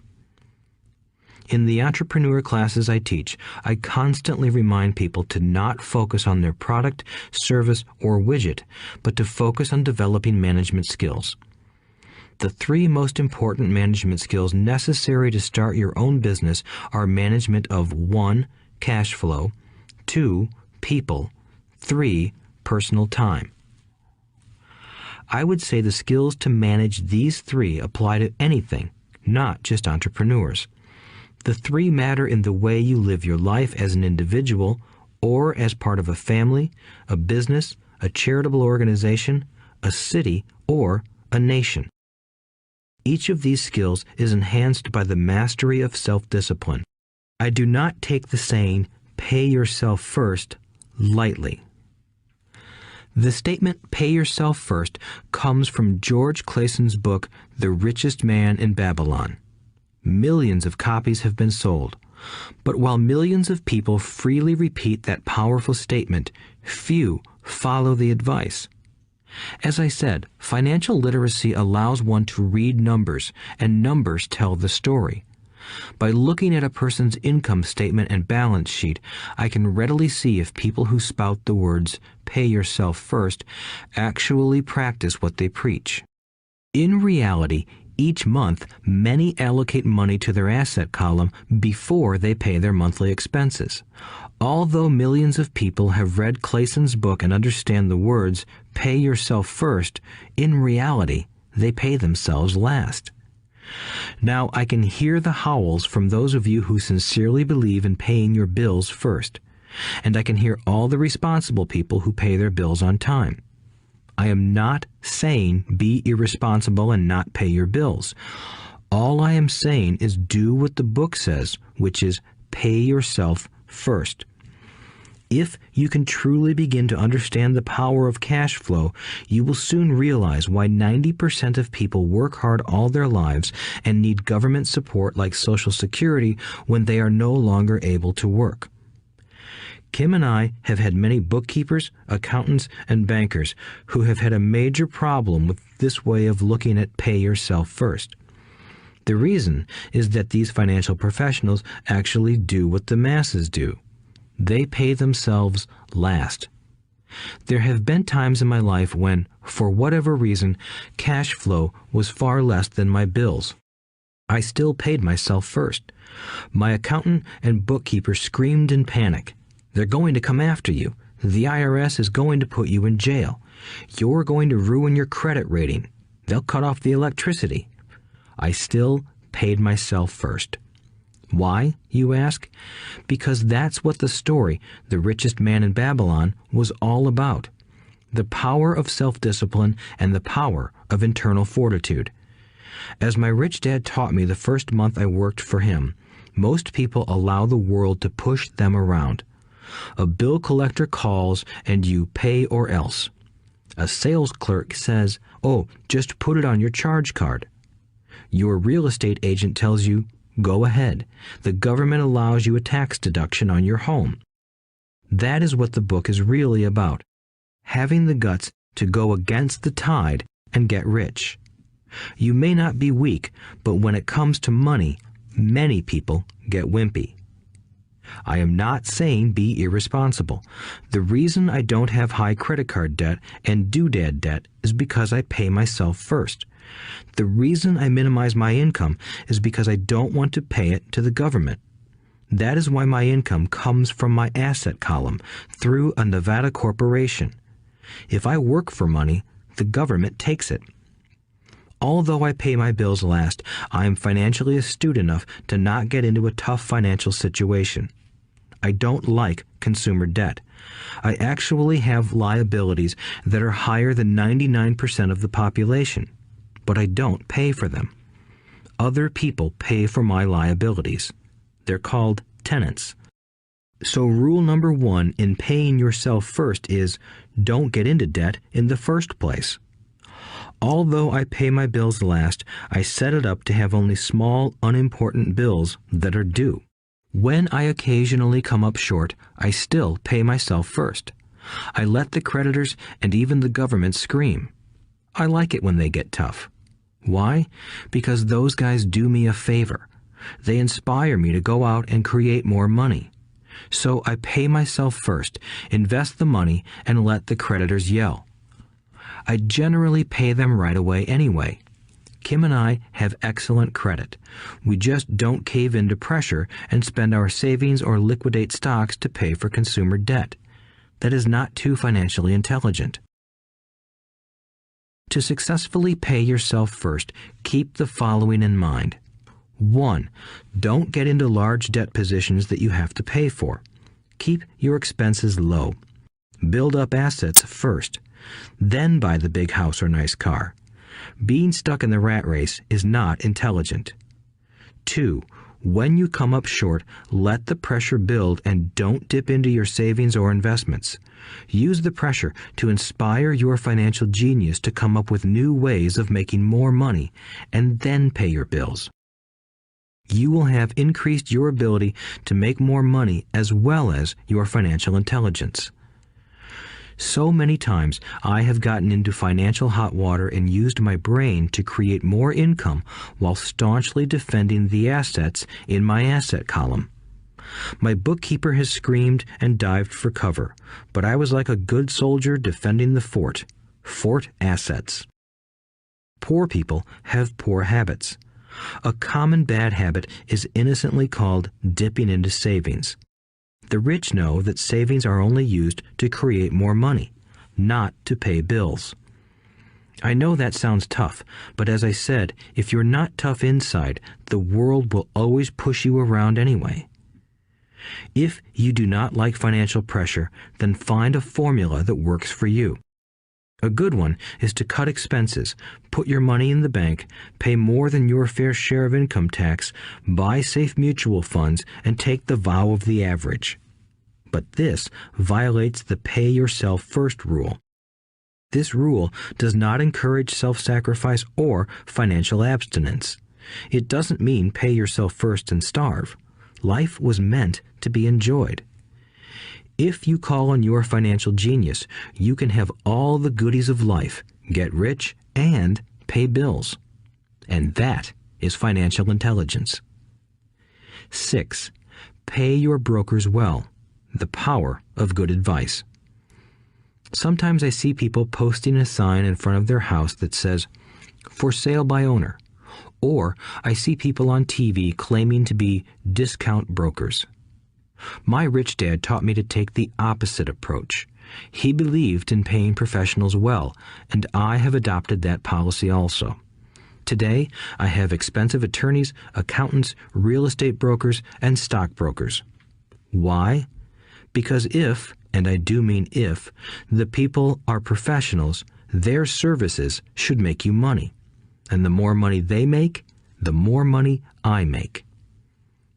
In the entrepreneur classes I teach, I constantly remind people to not focus on their product, service, or widget, but to focus on developing management skills. The 3 most important management skills necessary to start your own business are management of 1. Cash flow, 2. People, 3. Personal time. I would say the skills to manage these 3 apply to anything, not just entrepreneurs. The 3 matter in the way you live your life as an individual or as part of a family, a business, a charitable organization, a city, or a nation. Each of these skills is enhanced by the mastery of self-discipline. I do not take the saying, "pay yourself first," lightly. The statement, "pay yourself first," comes from George Clayson's book, The Richest Man in Babylon. Millions of copies have been sold. But while millions of people freely repeat that powerful statement, few follow the advice. As I said, financial literacy allows one to read numbers, and numbers tell the story. By looking at a person's income statement and balance sheet, I can readily see if people who spout the words, "pay yourself first," actually practice what they preach. In reality, each month, many allocate money to their asset column before they pay their monthly expenses. Although millions of people have read Clayson's book and understand the words, "pay yourself first," in reality, they pay themselves last. Now, I can hear the howls from those of you who sincerely believe in paying your bills first, and I can hear all the responsible people who pay their bills on time. I am not saying be irresponsible and not pay your bills. All I am saying is do what the book says, which is pay yourself first. If you can truly begin to understand the power of cash flow, you will soon realize why 90% of people work hard all their lives and need government support like Social Security when they are no longer able to work. Kim and I have had many bookkeepers, accountants, and bankers who have had a major problem with this way of looking at pay yourself first. The reason is that these financial professionals actually do what the masses do. They pay themselves last. There have been times in my life when, for whatever reason, cash flow was far less than my bills. I still paid myself first. My accountant and bookkeeper screamed in panic. "They're going to come after you. The IRS is going to put you in jail. You're going to ruin your credit rating. They'll cut off the electricity." I still paid myself first. Why, you ask? Because that's what the story, The Richest Man in Babylon, was all about. The power of self-discipline and the power of internal fortitude. As my rich dad taught me the first month I worked for him, most people allow the world to push them around. A bill collector calls and you pay or else. A sales clerk says, "Oh, just put it on your charge card." Your real estate agent tells you, "Go ahead. The government allows you a tax deduction on your home." That is what the book is really about. Having the guts to go against the tide and get rich. You may not be weak, but when it comes to money, many people get wimpy. I am not saying be irresponsible. The reason I don't have high credit card debt and doodad debt is because I pay myself first. The reason I minimize my income is because I don't want to pay it to the government. That is why my income comes from my asset column through a Nevada corporation. If I work for money, the government takes it. Although I pay my bills last, I am financially astute enough to not get into a tough financial situation. I don't like consumer debt. I actually have liabilities that are higher than 99% of the population, but I don't pay for them. Other people pay for my liabilities. They're called tenants. So rule number 1 in paying yourself first is don't get into debt in the first place. Although I pay my bills last, I set it up to have only small, unimportant bills that are due. When I occasionally come up short, I still pay myself first. I let the creditors and even the government scream. I like it when they get tough. Why? Because those guys do me a favor. They inspire me to go out and create more money. So I pay myself first, invest the money, and let the creditors yell. I generally pay them right away anyway. Kim and I have excellent credit. We just don't cave into pressure and spend our savings or liquidate stocks to pay for consumer debt. That is not too financially intelligent. To successfully pay yourself first, keep the following in mind. 1. Don't get into large debt positions that you have to pay for. Keep your expenses low. Build up assets first. Then buy the big house or nice car. Being stuck in the rat race is not intelligent. 2. When you come up short, let the pressure build and don't dip into your savings or investments. Use the pressure to inspire your financial genius to come up with new ways of making more money and then pay your bills. You will have increased your ability to make more money as well as your financial intelligence. So many times I have gotten into financial hot water and used my brain to create more income while staunchly defending the assets in my asset column. My bookkeeper has screamed and dived for cover, but I was like a good soldier defending the fort. Fort assets. Poor people have poor habits. A common bad habit is innocently called dipping into savings. The rich know that savings are only used to create more money, not to pay bills. I know that sounds tough, but as I said, if you're not tough inside, the world will always push you around anyway. If you do not like financial pressure, then find a formula that works for you. A good one is to cut expenses, put your money in the bank, pay more than your fair share of income tax, buy safe mutual funds, and take the vow of the average. But this violates the pay yourself first rule. This rule does not encourage self-sacrifice or financial abstinence. It doesn't mean pay yourself first and starve. Life was meant to be enjoyed. If you call on your financial genius, you can have all the goodies of life, get rich, and pay bills. And that is financial intelligence. 6. Pay your brokers well. The power of good advice. Sometimes I see people posting a sign in front of their house that says, "For sale by owner." Or I see people on TV claiming to be discount brokers. My rich dad taught me to take the opposite approach. He believed in paying professionals well, and I have adopted that policy also. Today, I have expensive attorneys, accountants, real estate brokers, and stockbrokers. Why? Because if, and I do mean if, the people are professionals, their services should make you money. And the more money they make, the more money I make.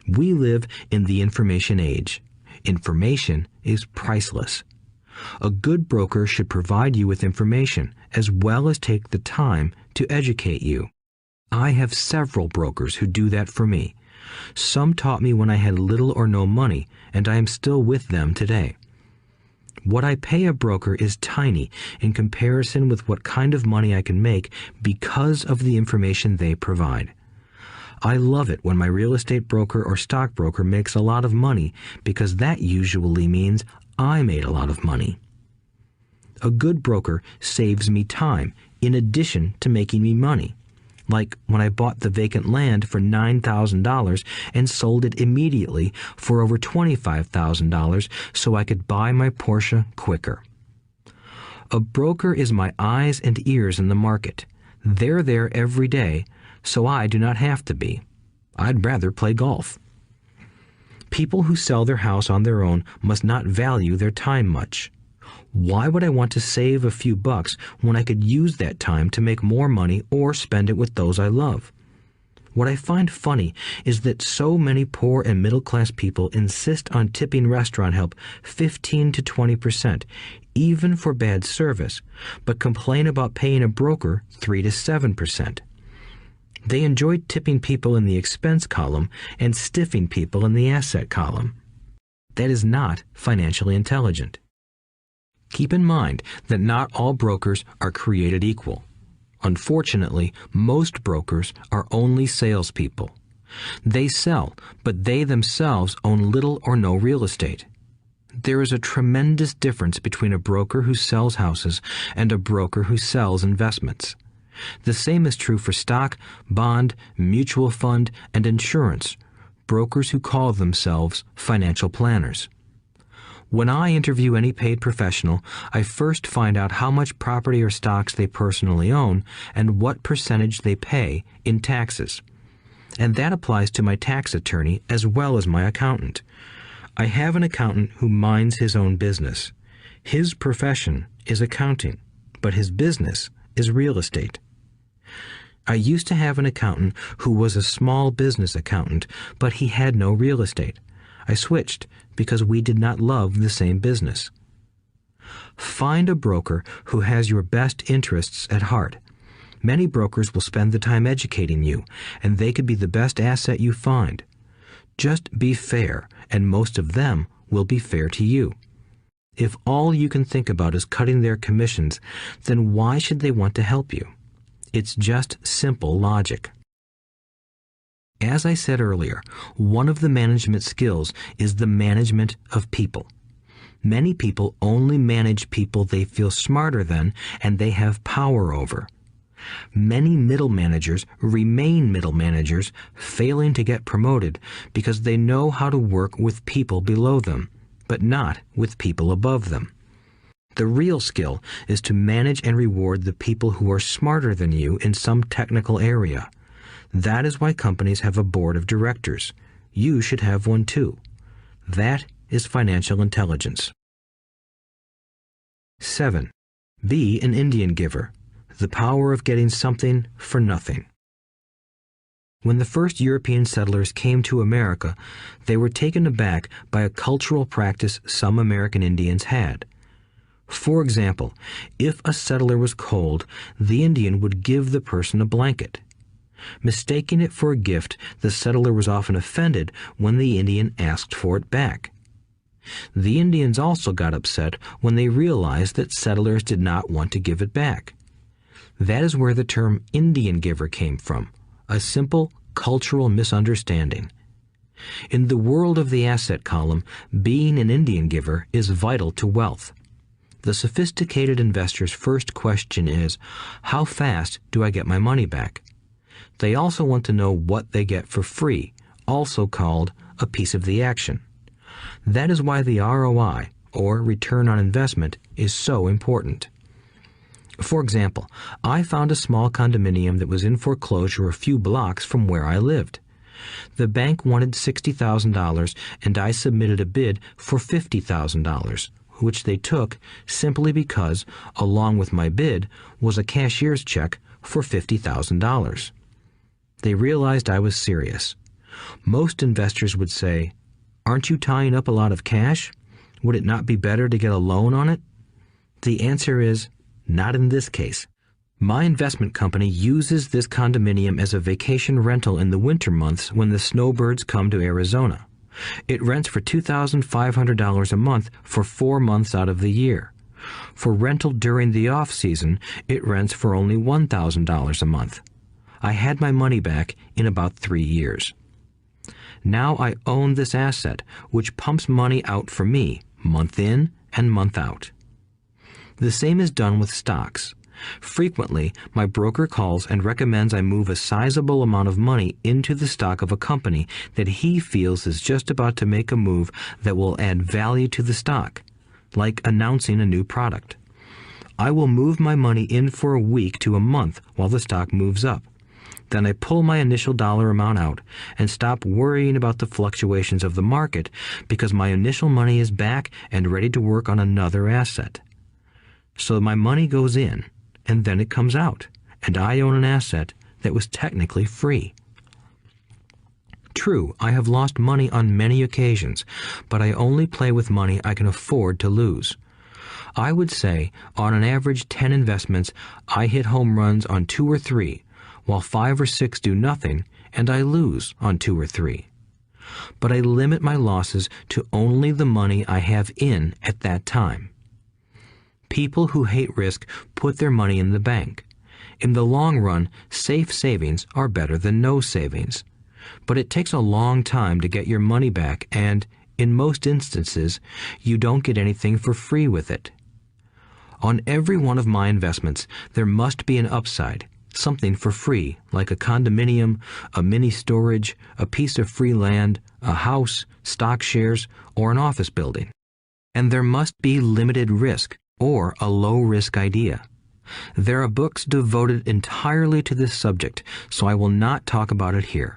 We live in the information age. Information is priceless. A good broker should provide you with information as well as take the time to educate you. I have several brokers who do that for me. Some taught me when I had little or no money, and I am still with them today. What I pay a broker is tiny in comparison with what kind of money I can make because of the information they provide. I love it when my real estate broker or stockbroker makes a lot of money because that usually means I made a lot of money. A good broker saves me time in addition to making me money. Like when I bought the vacant land for $9,000 and sold it immediately for over $25,000 so I could buy my Porsche quicker. A broker is my eyes and ears in the market. They're there every day, so I do not have to be. I'd rather play golf. People who sell their house on their own must not value their time much. Why would I want to save a few bucks when I could use that time to make more money or spend it with those I love? What I find funny is that so many poor and middle-class people insist on tipping restaurant help 15 to 20%, even for bad service, but complain about paying a broker 3 to 7%. They enjoy tipping people in the expense column and stiffing people in the asset column. That is not financially intelligent. Keep in mind that not all brokers are created equal. Unfortunately, most brokers are only salespeople. They sell, but they themselves own little or no real estate. There is a tremendous difference between a broker who sells houses and a broker who sells investments. The same is true for stock, bond, mutual fund, and insurance, brokers who call themselves financial planners. When I interview any paid professional, I first find out how much property or stocks they personally own and what percentage they pay in taxes. And that applies to my tax attorney as well as my accountant. I have an accountant who minds his own business. His profession is accounting, but his business is real estate. I used to have an accountant who was a small business accountant, but he had no real estate. I switched because we did not love the same business. Find a broker who has your best interests at heart. Many brokers will spend the time educating you, and they could be the best asset you find. Just be fair, and most of them will be fair to you. If all you can think about is cutting their commissions, then why should they want to help you? It's just simple logic. As I said earlier, one of the management skills is the management of people. Many people only manage people they feel smarter than and they have power over. Many middle managers remain middle managers, failing to get promoted because they know how to work with people below them, but not with people above them. The real skill is to manage and reward the people who are smarter than you in some technical area. That is why companies have a board of directors. You should have one too. That is financial intelligence. 7. Be an Indian giver. The power of getting something for nothing. When the first European settlers came to America, they were taken aback by a cultural practice some American Indians had. For example, if a settler was cold, the Indian would give the person a blanket. Mistaking it for a gift, the settler was often offended when the Indian asked for it back. The Indians also got upset when they realized that settlers did not want to give it back. That is where the term Indian giver came from, a simple cultural misunderstanding. In the world of the asset column, being an Indian giver is vital to wealth. The sophisticated investor's first question is, how fast do I get my money back? They also want to know what they get for free, also called a piece of the action. That is why the ROI, or return on investment, is so important. For example, I found a small condominium that was in foreclosure a few blocks from where I lived. The bank wanted $60,000 and I submitted a bid for $50,000, which they took simply because, along with my bid, was a cashier's check for $50,000. They realized I was serious. Most investors would say, "Aren't you tying up a lot of cash? Would it not be better to get a loan on it?" The answer is, not in this case. My investment company uses this condominium as a vacation rental in the winter months when the snowbirds come to Arizona. It rents for $2,500 a month for 4 months out of the year. For rental during the off-season, it rents for only $1,000 a month. I had my money back in about 3 years. Now I own this asset, which pumps money out for me, month in and month out. The same is done with stocks. Frequently, my broker calls and recommends I move a sizable amount of money into the stock of a company that he feels is just about to make a move that will add value to the stock, like announcing a new product. I will move my money in for a week to a month while the stock moves up. Then I pull my initial dollar amount out and stop worrying about the fluctuations of the market because my initial money is back and ready to work on another asset. So my money goes in, and then it comes out, and I own an asset that was technically free. True, I have lost money on many occasions, but I only play with money I can afford to lose. I would say, on an average 10 investments, I hit home runs on 2 or 3, while 5 or 6 do nothing, and I lose on 2 or 3. But I limit my losses to only the money I have in at that time. People who hate risk put their money in the bank. In the long run, safe savings are better than no savings. But it takes a long time to get your money back, and, in most instances, you don't get anything for free with it. On every one of my investments, there must be an upside, something for free, like a condominium, a mini storage, a piece of free land, a house, stock shares, or an office building. And there must be limited risk, or a low-risk idea. There are books devoted entirely to this subject, so I will not talk about it here.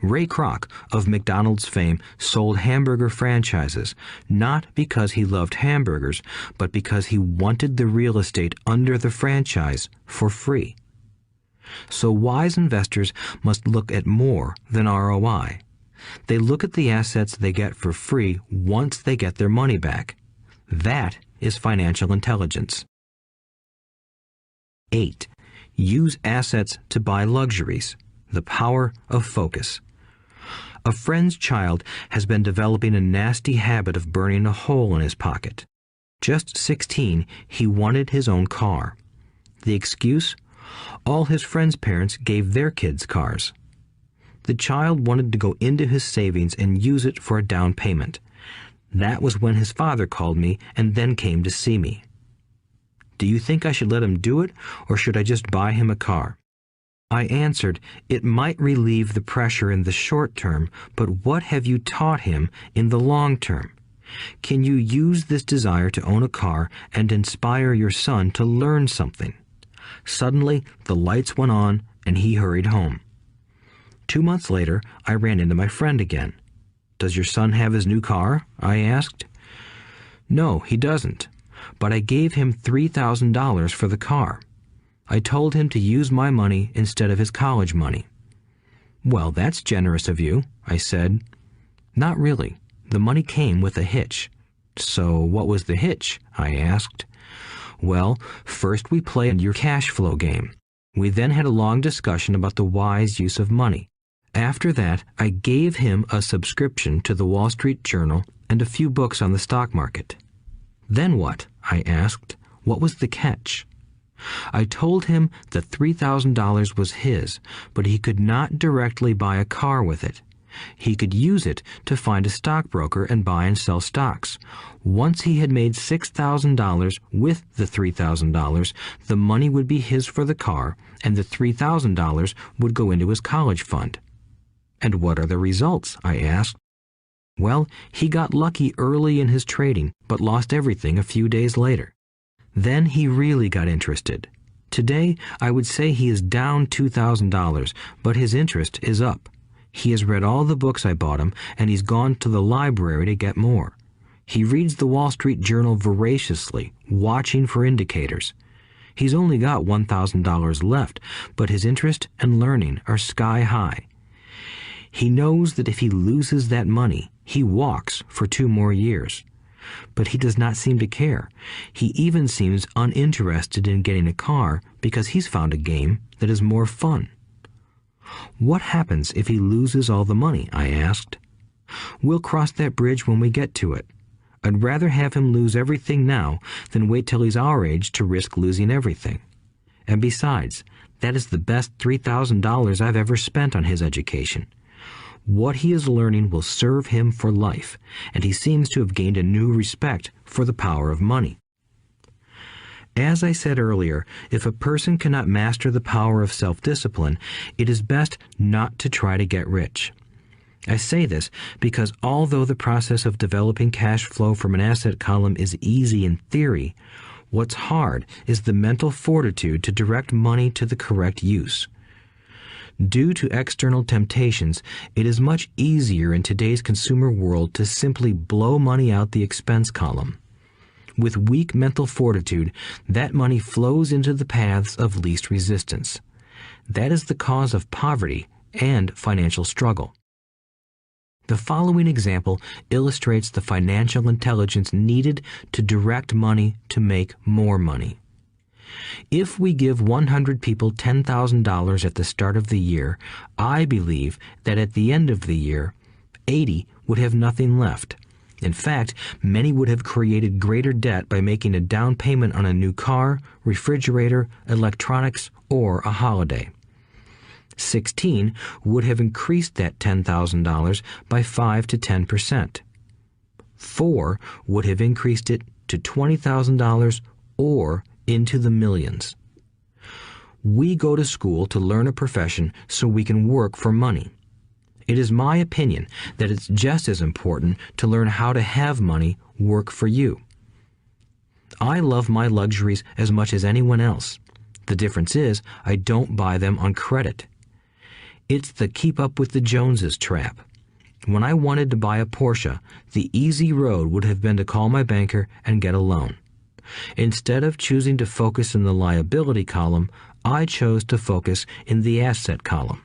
Ray Kroc of McDonald's fame sold hamburger franchises, not because he loved hamburgers, but because he wanted the real estate under the franchise for free. So wise investors must look at more than ROI. They look at the assets they get for free once they get their money back. That is financial intelligence. 8. Use assets to buy luxuries. The power of focus. A friend's child has been developing a nasty habit of burning a hole in his pocket. Just 16, he wanted his own car. The excuse? All his friends' parents gave their kids cars. The child wanted to go into his savings and use it for a down payment. That was when his father called me and then came to see me. Do you think I should let him do it, or should I just buy him a car? I answered, it might relieve the pressure in the short term, but what have you taught him in the long term? Can you use this desire to own a car and inspire your son to learn something? Suddenly, the lights went on and he hurried home. 2 months later, I ran into my friend again. Does your son have his new car? I asked. No, he doesn't, but I gave him $3,000 for the car. I told him to use my money instead of his college money. Well, that's generous of you, I said. Not really. The money came with a hitch. So what was the hitch? I asked. Well, first we played your cash flow game. We then had a long discussion about the wise use of money. After that, I gave him a subscription to the Wall Street Journal and a few books on the stock market. Then what? I asked. What was the catch? I told him that $3,000 was his, but he could not directly buy a car with it. He could use it to find a stockbroker and buy and sell stocks. Once he had made $6,000 with the $3,000, the money would be his for the car, and the $3,000 would go into his college fund. And what are the results? I asked. Well, he got lucky early in his trading, but lost everything a few days later. Then he really got interested. Today, I would say he is down $2,000, but his interest is up. He has read all the books I bought him, and he's gone to the library to get more. He reads the Wall Street Journal voraciously, watching for indicators. He's only got $1,000 left, but his interest and learning are sky high. He knows that if he loses that money, he walks for 2 more years. But he does not seem to care. He even seems uninterested in getting a car because he's found a game that is more fun. What happens if he loses all the money? I asked. We'll cross that bridge when we get to it. I'd rather have him lose everything now than wait till he's our age to risk losing everything. And besides, that is the best $3,000 I've ever spent on his education. What he is learning will serve him for life, and he seems to have gained a new respect for the power of money. As I said earlier, if a person cannot master the power of self-discipline, it is best not to try to get rich. I say this because although the process of developing cash flow from an asset column is easy in theory, what's hard is the mental fortitude to direct money to the correct use. Due to external temptations, it is much easier in today's consumer world to simply blow money out the expense column. With weak mental fortitude, that money flows into the paths of least resistance. That is the cause of poverty and financial struggle. The following example illustrates the financial intelligence needed to direct money to make more money. If we give 100 people $10,000 at the start of the year, I believe that at the end of the year, 80 would have nothing left. In fact, many would have created greater debt by making a down payment on a new car, refrigerator, electronics, or a holiday. 16 would have increased that $10,000 by 5 to 10%. 4 would have increased it to $20,000 or into the millions. We go to school to learn a profession so we can work for money. It is my opinion that it's just as important to learn how to have money work for you. I love my luxuries as much as anyone else. The difference is I don't buy them on credit. It's the keep up with the Joneses trap. When I wanted to buy a Porsche, the easy road would have been to call my banker and get a loan. Instead of choosing to focus in the liability column, I chose to focus in the asset column.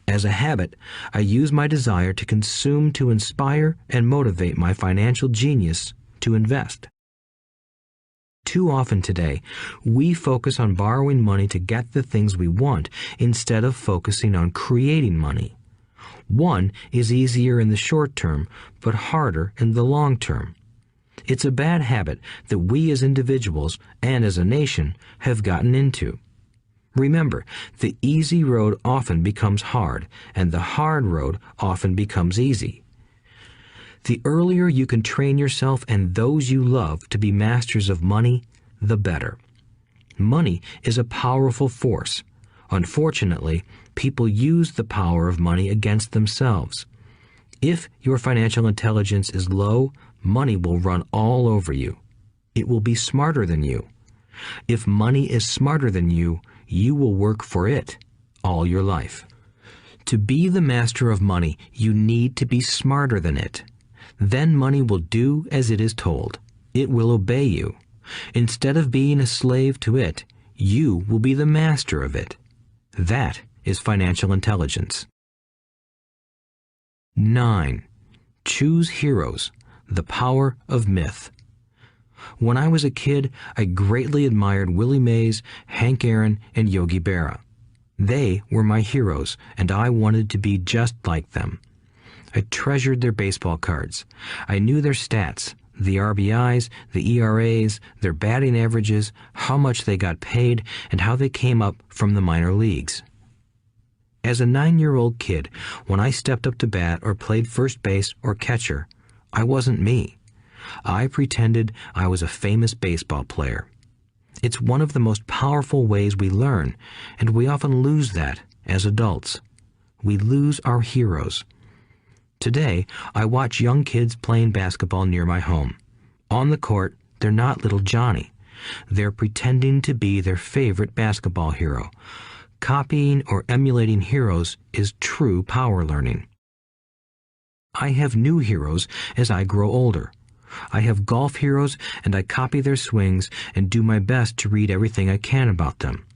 As a habit, I use my desire to consume to inspire and motivate my financial genius to invest. Too often today, we focus on borrowing money to get the things we want instead of focusing on creating money. One is easier in the short term, but harder in the long term. It's a bad habit that we as individuals and as a nation have gotten into. Remember, the easy road often becomes hard, and the hard road often becomes easy. The earlier you can train yourself and those you love to be masters of money, the better. Money is a powerful force. Unfortunately, people use the power of money against themselves. If your financial intelligence is low, money will run all over you. It will be smarter than you. If money is smarter than you, you will work for it all your life. To be the master of money, you need to be smarter than it. Then money will do as it is told. It will obey you. Instead of being a slave to it, you will be the master of it. That is financial intelligence. 9. Choose heroes. The power of myth. When I was a kid, I greatly admired Willie Mays, Hank Aaron, and Yogi Berra. They were my heroes, and I wanted to be just like them. I treasured their baseball cards. I knew their stats, the RBIs, the ERAs, their batting averages, how much they got paid, and how they came up from the minor leagues. As a 9-year-old kid, when I stepped up to bat or played first base or catcher, I wasn't me. I pretended I was a famous baseball player. It's one of the most powerful ways we learn, and we often lose that as adults. We lose our heroes. Today, I watch young kids playing basketball near my home. On the court, they're not little Johnny. They're pretending to be their favorite basketball hero. Copying or emulating heroes is true power learning. I have new heroes as I grow older. I have golf heroes, and I copy their swings and do my best to read everything I can about them.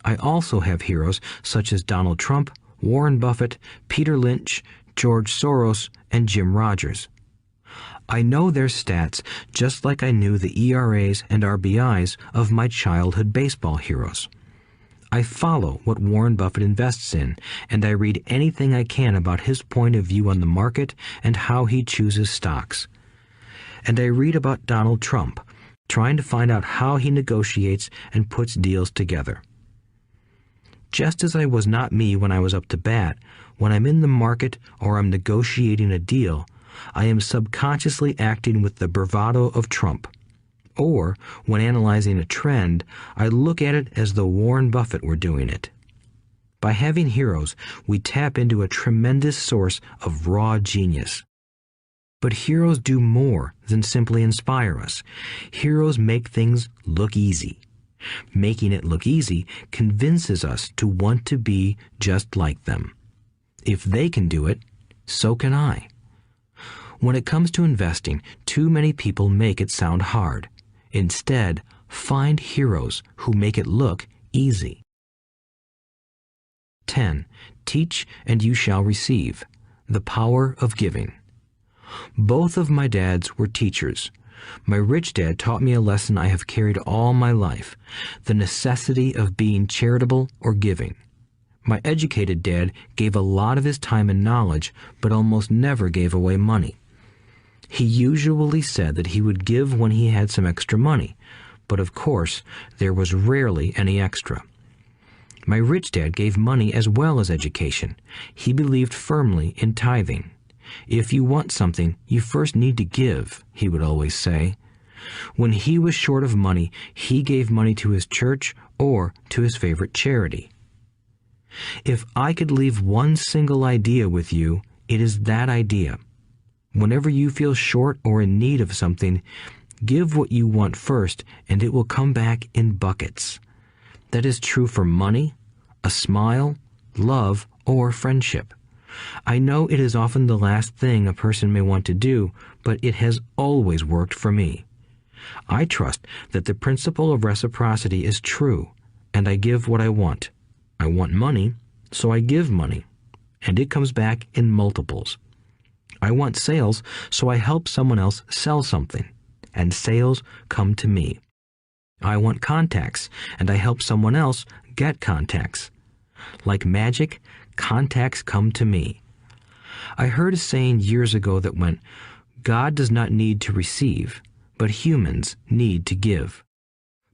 I also have heroes such as Donald Trump, Warren Buffett, Peter Lynch, George Soros, and Jim Rogers. I know their stats just like I knew the ERAs and RBIs of my childhood baseball heroes. I follow what Warren Buffett invests in, and I read anything I can about his point of view on the market and how he chooses stocks. And I read about Donald Trump, trying to find out how he negotiates and puts deals together. Just as I was not me when I was up to bat, when I'm in the market or I'm negotiating a deal, I am subconsciously acting with the bravado of Trump. Or, when analyzing a trend, I look at it as though Warren Buffett were doing it. By having heroes, we tap into a tremendous source of raw genius. But heroes do more than simply inspire us. Heroes make things look easy. Making it look easy convinces us to want to be just like them. If they can do it, so can I. When it comes to investing, too many people make it sound hard. Instead, find heroes who make it look easy. 10. Teach and you shall receive. The power of giving. Both of my dads were teachers. My rich dad taught me a lesson I have carried all my life, the necessity of being charitable or giving. My educated dad gave a lot of his time and knowledge, but almost never gave away money. He usually said that he would give when he had some extra money, but of course, there was rarely any extra. My rich dad gave money as well as education. He believed firmly in tithing. If you want something, you first need to give, he would always say. When he was short of money, he gave money to his church or to his favorite charity. If I could leave one single idea with you, it is that idea. Whenever you feel short or in need of something, give what you want first, and it will come back in buckets. That is true for money, a smile, love, or friendship. I know it is often the last thing a person may want to do, but it has always worked for me. I trust that the principle of reciprocity is true, and I give what I want. I want money, so I give money, and it comes back in multiples. I want sales, so I help someone else sell something, and sales come to me. I want contacts, and I help someone else get contacts. Like magic, contacts come to me. I heard a saying years ago that went, God does not need to receive, but humans need to give.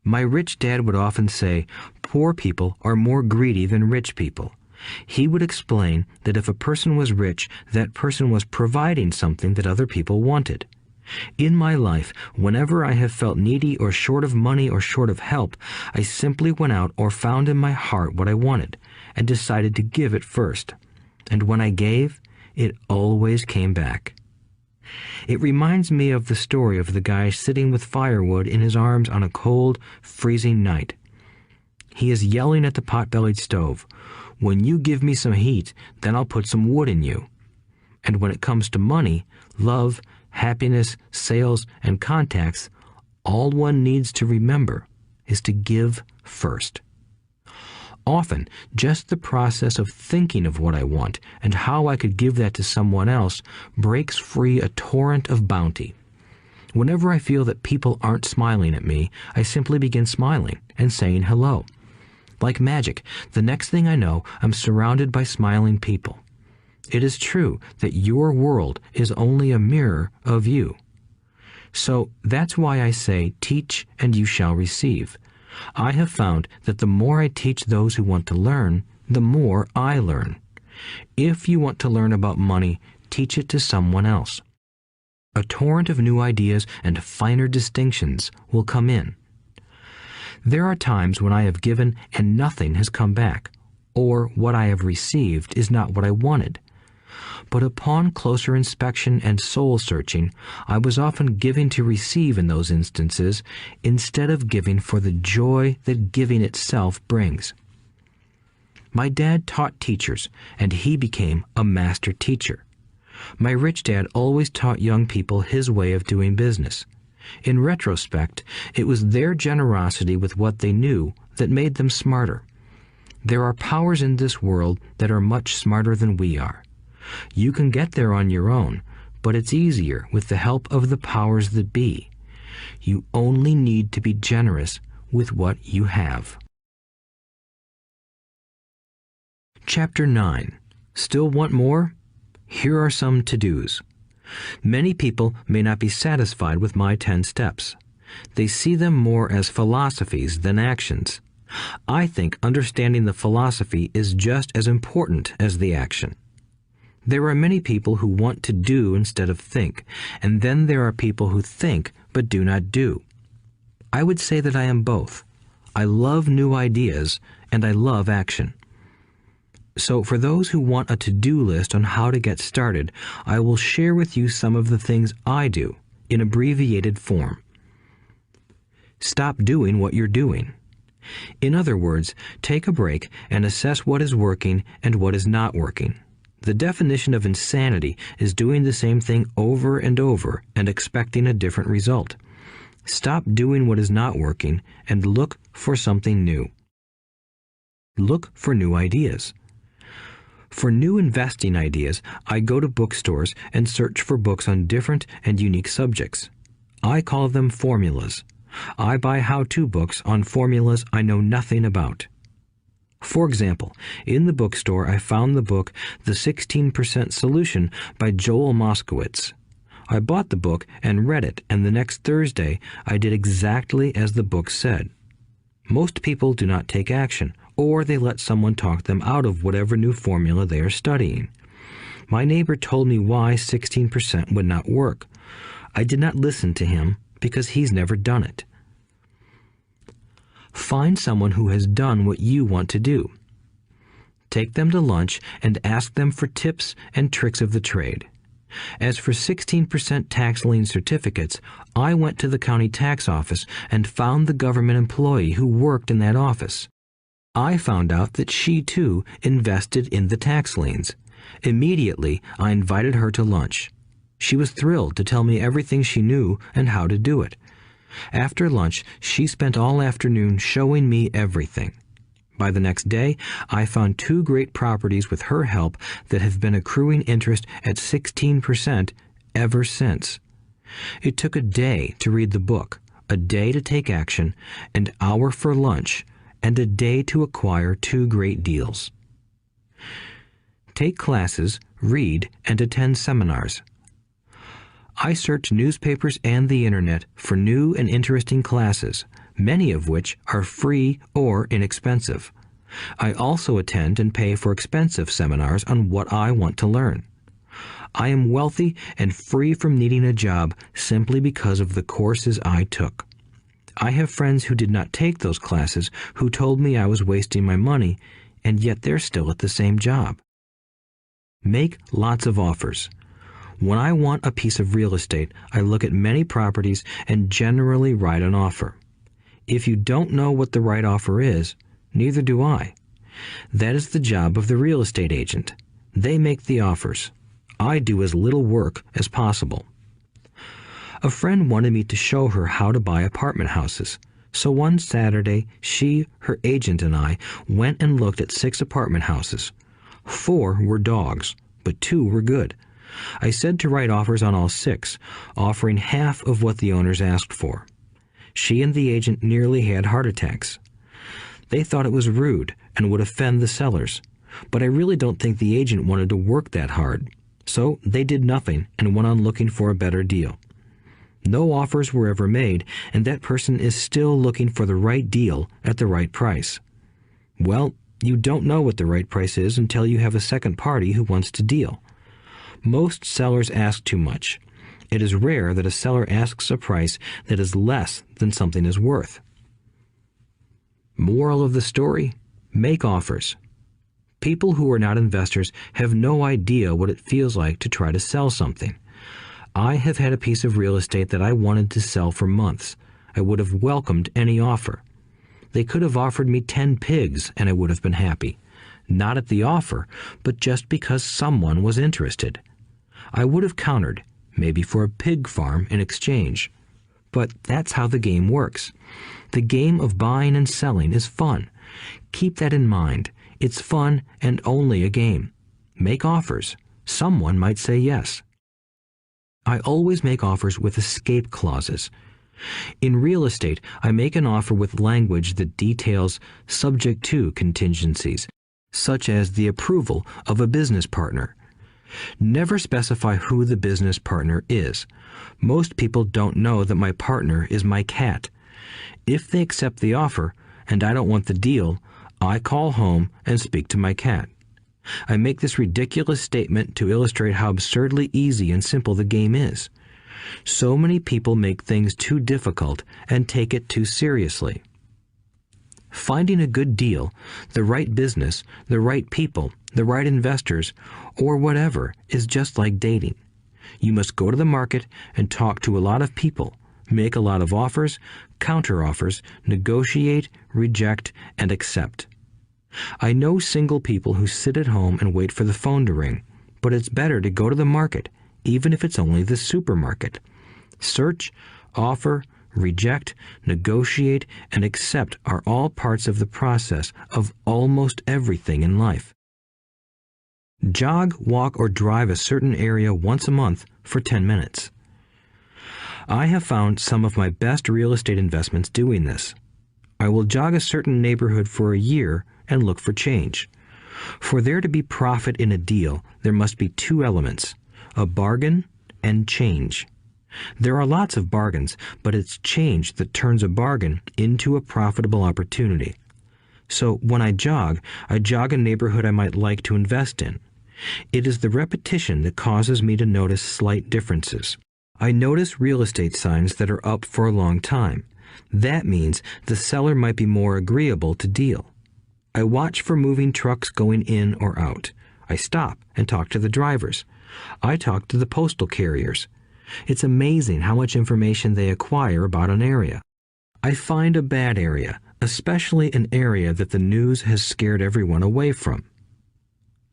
My rich dad would often say, poor people are more greedy than rich people. He would explain that if a person was rich, that person was providing something that other people wanted. In my life, whenever I have felt needy or short of money or short of help, I simply went out or found in my heart what I wanted and decided to give it first. And when I gave, it always came back. It reminds me of the story of the guy sitting with firewood in his arms on a cold, freezing night. He is yelling at the pot-bellied stove, "When you give me some heat, then I'll put some wood in you." And when it comes to money, love, happiness, sales, and contacts, all one needs to remember is to give first. Often, just the process of thinking of what I want and how I could give that to someone else breaks free a torrent of bounty. Whenever I feel that people aren't smiling at me, I simply begin smiling and saying hello. Like magic, the next thing I know, I'm surrounded by smiling people. It is true that your world is only a mirror of you. So that's why I say, teach and you shall receive. I have found that the more I teach those who want to learn, the more I learn. If you want to learn about money, teach it to someone else. A torrent of new ideas and finer distinctions will come in. There are times when I have given and nothing has come back, or what I have received is not what I wanted. But upon closer inspection and soul-searching, I was often giving to receive in those instances instead of giving for the joy that giving itself brings. My dad taught teachers, and he became a master teacher. My rich dad always taught young people his way of doing business. In retrospect, it was their generosity with what they knew that made them smarter. There are powers in this world that are much smarter than we are. You can get there on your own, but it's easier with the help of the powers that be. You only need to be generous with what you have. Chapter 9. Still want more? Here are some to-dos. Many people may not be satisfied with my 10 steps. They see them more as philosophies than actions. I think understanding the philosophy is just as important as the action. There are many people who want to do instead of think, and then there are people who think but do not do. I would say that I am both. I love new ideas, and I love action. So for those who want a to-do list on how to get started, I will share with you some of the things I do in abbreviated form. Stop doing what you're doing. In other words, take a break and assess what is working and what is not working. The definition of insanity is doing the same thing over and over and expecting a different result. Stop doing what is not working and look for something new. Look for new ideas. For new investing ideas, I go to bookstores and search for books on different and unique subjects. I call them formulas. I buy how-to books on formulas I know nothing about. For example, in the bookstore I found the book The 16% Solution by Joel Moskowitz. I bought the book and read it, and the next Thursday I did exactly as the book said. Most people do not take action, or they let someone talk them out of whatever new formula they are studying. My neighbor told me why 16% would not work. I did not listen to him because he's never done it. Find someone who has done what you want to do. Take them to lunch and ask them for tips and tricks of the trade. As for 16% tax lien certificates, I went to the county tax office and found the government employee who worked in that office. I found out that she, too, invested in the tax liens. Immediately, I invited her to lunch. She was thrilled to tell me everything she knew and how to do it. After lunch, she spent all afternoon showing me everything. By the next day, I found 2 great properties with her help that have been accruing interest at 16% ever since. It took a day to read the book, a day to take action, an hour for lunch, and a day to acquire 2 great deals. Take classes, read, and attend seminars. I search newspapers and the internet for new and interesting classes, many of which are free or inexpensive. I also attend and pay for expensive seminars on what I want to learn. I am wealthy and free from needing a job simply because of the courses I took. I have friends who did not take those classes who told me I was wasting my money, and yet they're still at the same job. Make lots of offers. When I want a piece of real estate, I look at many properties and generally write an offer. If you don't know what the right offer is, neither do I. That is the job of the real estate agent. They make the offers. I do as little work as possible. A friend wanted me to show her how to buy apartment houses. So one Saturday, she, her agent, and I went and looked at 6 apartment houses. 4 were dogs, but 2 were good. I said to write offers on all 6, offering half of what the owners asked for. She and the agent nearly had heart attacks. They thought it was rude and would offend the sellers, but I really don't think the agent wanted to work that hard. So they did nothing and went on looking for a better deal. No offers were ever made, and that person is still looking for the right deal at the right price. Well, you don't know what the right price is until you have a second party who wants to deal. Most sellers ask too much. It is rare that a seller asks a price that is less than something is worth. Moral of the story: make offers. People who are not investors have no idea what it feels like to try to sell something. I have had a piece of real estate that I wanted to sell for months. I would have welcomed any offer. They could have offered me 10 pigs and I would have been happy. Not at the offer, but just because someone was interested. I would have countered, maybe for a pig farm in exchange. But that's how the game works. The game of buying and selling is fun. Keep that in mind. It's fun and only a game. Make offers. Someone might say yes. I always make offers with escape clauses. In real estate, I make an offer with language that details subject to contingencies, such as the approval of a business partner. Never specify who the business partner is. Most people don't know that my partner is my cat. If they accept the offer and I don't want the deal, I call home and speak to my cat. I make this ridiculous statement to illustrate how absurdly easy and simple the game is. So many people make things too difficult and take it too seriously. Finding a good deal, the right business, the right people, the right investors, or whatever is just like dating. You must go to the market and talk to a lot of people, make a lot of offers, counter-offers, negotiate, reject, and accept. I know single people who sit at home and wait for the phone to ring, but it's better to go to the market, even if it's only the supermarket. Search, offer, reject, negotiate, and accept are all parts of the process of almost everything in life. Jog, walk, or drive a certain area once a month for 10 minutes. I have found some of my best real estate investments doing this. I will jog a certain neighborhood for a year and look for change. For there to be profit in a deal, there must be 2 elements, a bargain and change. There are lots of bargains, but it's change that turns a bargain into a profitable opportunity. So when I jog a neighborhood I might like to invest in. It is the repetition that causes me to notice slight differences. I notice real estate signs that are up for a long time. That means the seller might be more agreeable to deal. I watch for moving trucks going in or out. I stop and talk to the drivers. I talk to the postal carriers. It's amazing how much information they acquire about an area. I find a bad area, especially an area that the news has scared everyone away from.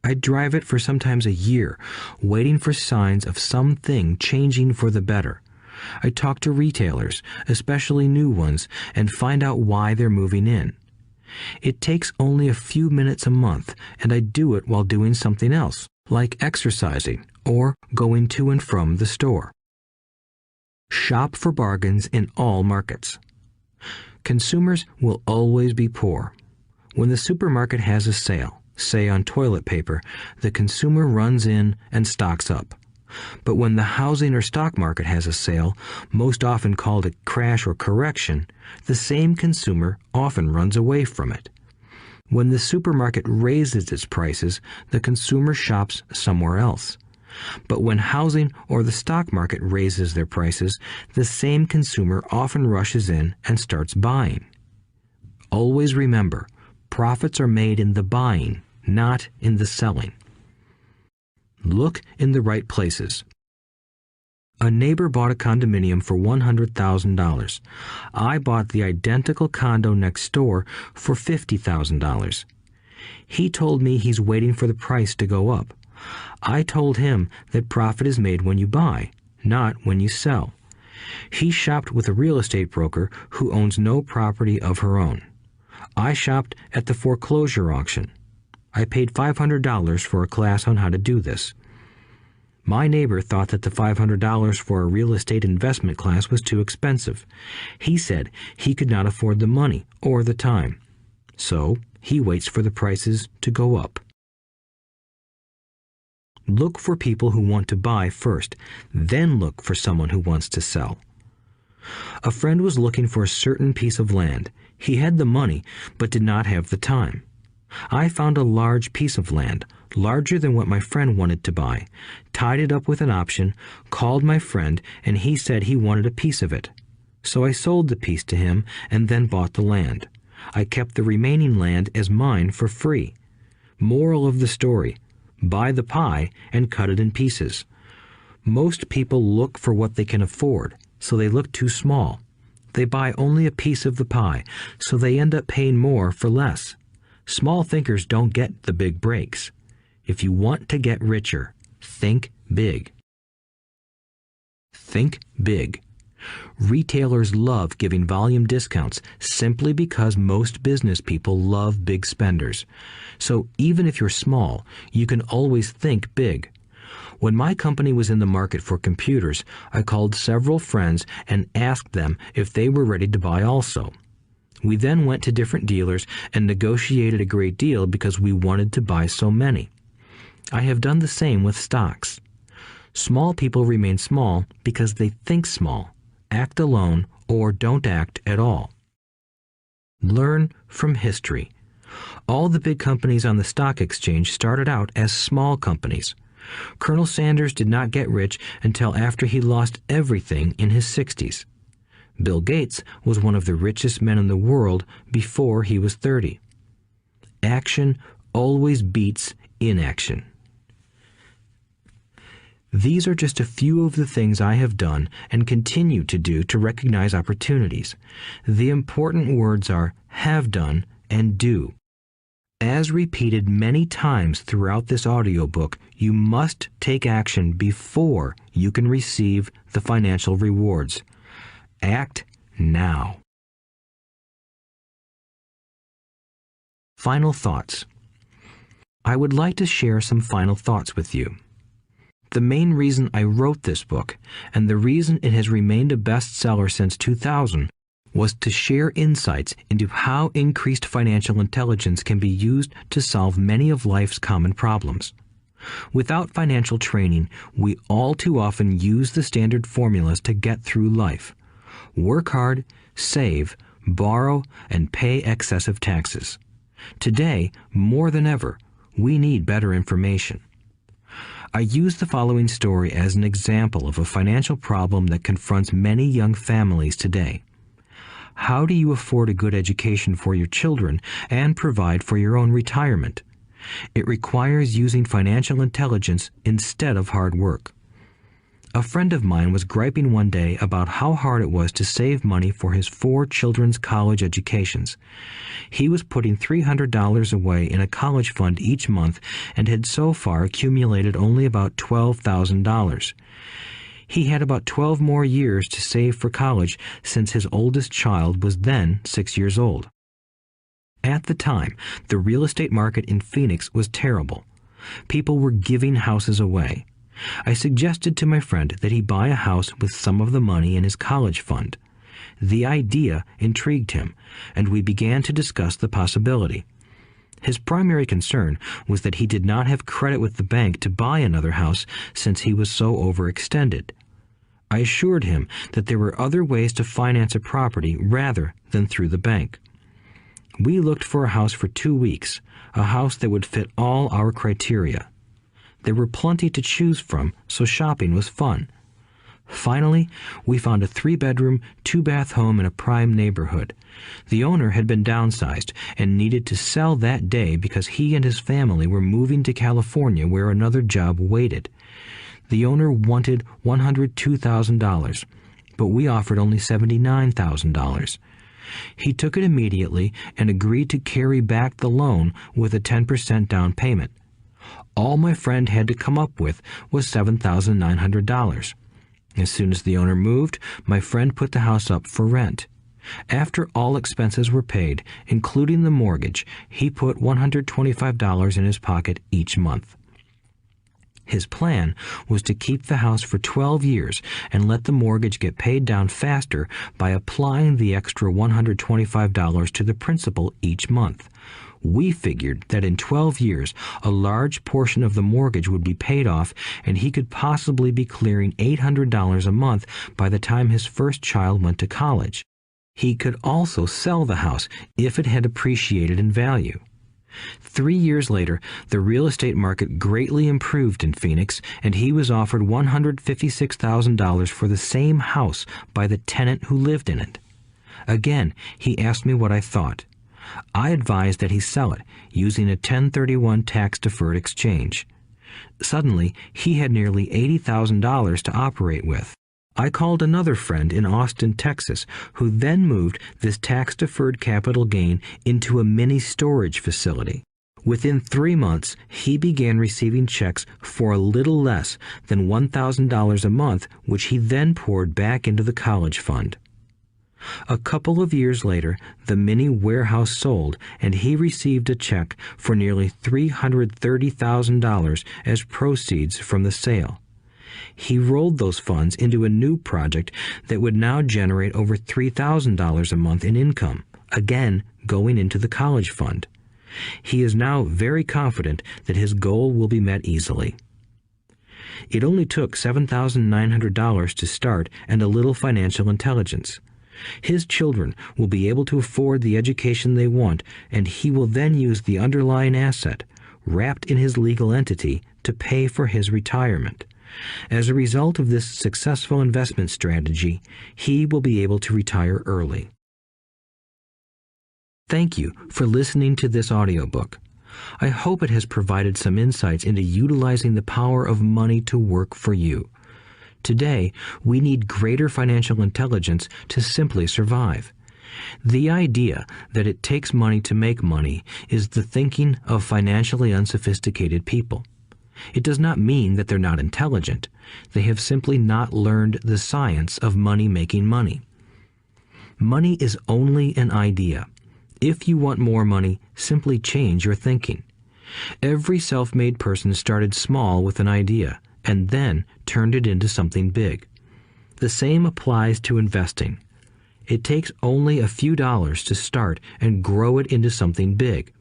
I drive it for sometimes a year, waiting for signs of something changing for the better. I talk to retailers, especially new ones, and find out why they're moving in. It takes only a few minutes a month, and I do it while doing something else, like exercising or going to and from the store. Shop for bargains in all markets. Consumers will always be poor. When the supermarket has a sale, say on toilet paper, the consumer runs in and stocks up. But when the housing or stock market has a sale, most often called a crash or correction, the same consumer often runs away from it. When the supermarket raises its prices, the consumer shops somewhere else. But when housing or the stock market raises their prices, the same consumer often rushes in and starts buying. Always remember, profits are made in the buying, not in the selling. Look in the right places. A neighbor bought a condominium for $100,000. I bought the identical condo next door for $50,000. He told me he's waiting for the price to go up. I told him that profit is made when you buy, not when you sell. He shopped with a real estate broker who owns no property of her own. I shopped at the foreclosure auction. I paid $500 for a class on how to do this. My neighbor thought that the $500 for a real estate investment class was too expensive. He said he could not afford the money or the time. So he waits for the prices to go up. Look for people who want to buy first, then look for someone who wants to sell. A friend was looking for a certain piece of land. He had the money, but did not have the time. I found a large piece of land, larger than what my friend wanted to buy, tied it up with an option, called my friend, and he said he wanted a piece of it. So I sold the piece to him and then bought the land. I kept the remaining land as mine for free. Moral of the story: buy the pie and cut it in pieces. Most people look for what they can afford, so they look too small. They buy only a piece of the pie, so they end up paying more for less. Small thinkers don't get the big breaks. If you want to get richer, think big. Think big. Retailers love giving volume discounts simply because most business people love big spenders. So even if you're small, you can always think big. When my company was in the market for computers, I called several friends and asked them if they were ready to buy also. We then went to different dealers and negotiated a great deal because we wanted to buy so many. I have done the same with stocks. Small people remain small because they think small, act alone, or don't act at all. Learn from history. All the big companies on the stock exchange started out as small companies. Colonel Sanders did not get rich until after he lost everything in his 60s. Bill Gates was one of the richest men in the world before he was 30. Action always beats inaction. These are just a few of the things I have done and continue to do to recognize opportunities. The important words are have done and do. As repeated many times throughout this audiobook, you must take action before you can receive the financial rewards. Act now. Final thoughts. I would like to share some final thoughts with you. The main reason I wrote this book, and the reason it has remained a bestseller since 2000, was to share insights into how increased financial intelligence can be used to solve many of life's common problems. Without financial training, we all too often use the standard formulas to get through life. Work hard, save, borrow, and pay excessive taxes. Today, more than ever, we need better information. I use the following story as an example of a financial problem that confronts many young families today. How do you afford a good education for your children and provide for your own retirement? It requires using financial intelligence instead of hard work. A friend of mine was griping one day about how hard it was to save money for his 4 children's college educations. He was putting $300 away in a college fund each month and had so far accumulated only about $12,000. He had about 12 more years to save for college since his oldest child was then 6 years old. At the time, the real estate market in Phoenix was terrible. People were giving houses away. I suggested to my friend that he buy a house with some of the money in his college fund. The idea intrigued him, and we began to discuss the possibility. His primary concern was that he did not have credit with the bank to buy another house since he was so overextended. I assured him that there were other ways to finance a property rather than through the bank. We looked for a house for 2 weeks, a house that would fit all our criteria. There were plenty to choose from, so shopping was fun. Finally, we found a 3-bedroom, 2-bath home in a prime neighborhood. The owner had been downsized and needed to sell that day because he and his family were moving to California where another job waited. The owner wanted $102,000, but we offered only $79,000. He took it immediately and agreed to carry back the loan with a 10% down payment. All my friend had to come up with was $7,900. As soon as the owner moved, my friend put the house up for rent. After all expenses were paid, including the mortgage, he put $125 in his pocket each month. His plan was to keep the house for 12 years and let the mortgage get paid down faster by applying the extra $125 to the principal each month. We figured that in 12 years, a large portion of the mortgage would be paid off and he could possibly be clearing $800 a month by the time his first child went to college. He could also sell the house if it had appreciated in value. 3 years later, the real estate market greatly improved in Phoenix, and he was offered $156,000 for the same house by the tenant who lived in it. Again, he asked me what I thought. I advised that he sell it, using a 1031 tax-deferred exchange. Suddenly, he had nearly $80,000 to operate with. I called another friend in Austin, Texas, who then moved this tax-deferred capital gain into a mini storage facility. Within 3 months, he began receiving checks for a little less than $1,000 a month, which he then poured back into the college fund. A couple of years later, the mini warehouse sold, and he received a check for nearly $330,000 as proceeds from the sale. He rolled those funds into a new project that would now generate over $3,000 a month in income, again going into the college fund. He is now very confident that his goal will be met easily. It only took $7,900 to start and a little financial intelligence. His children will be able to afford the education they want, and he will then use the underlying asset, wrapped in his legal entity, to pay for his retirement. As a result of this successful investment strategy, he will be able to retire early. Thank you for listening to this audiobook. I hope it has provided some insights into utilizing the power of money to work for you. Today, we need greater financial intelligence to simply survive. The idea that it takes money to make money is the thinking of financially unsophisticated people. It does not mean that they're not intelligent. They have simply not learned the science of money making money. Money is only an idea. If you want more money, simply change your thinking. Every self-made person started small with an idea and then turned it into something big. The same applies to investing. It takes only a few dollars to start and grow it into something big.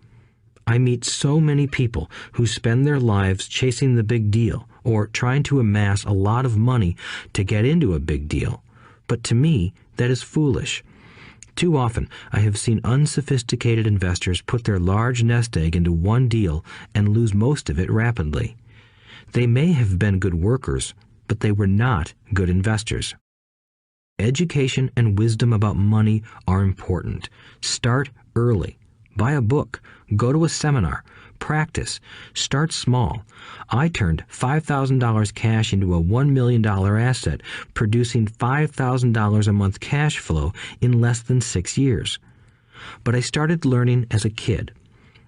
I meet so many people who spend their lives chasing the big deal or trying to amass a lot of money to get into a big deal. But to me, that is foolish. Too often, I have seen unsophisticated investors put their large nest egg into one deal and lose most of it rapidly. They may have been good workers, but they were not good investors. Education and wisdom about money are important. Start early. Buy a book. Go to a seminar. Practice. Start small. I turned $5,000 cash into a $1 million asset, producing $5,000 a month cash flow in less than 6 years. But I started learning as a kid.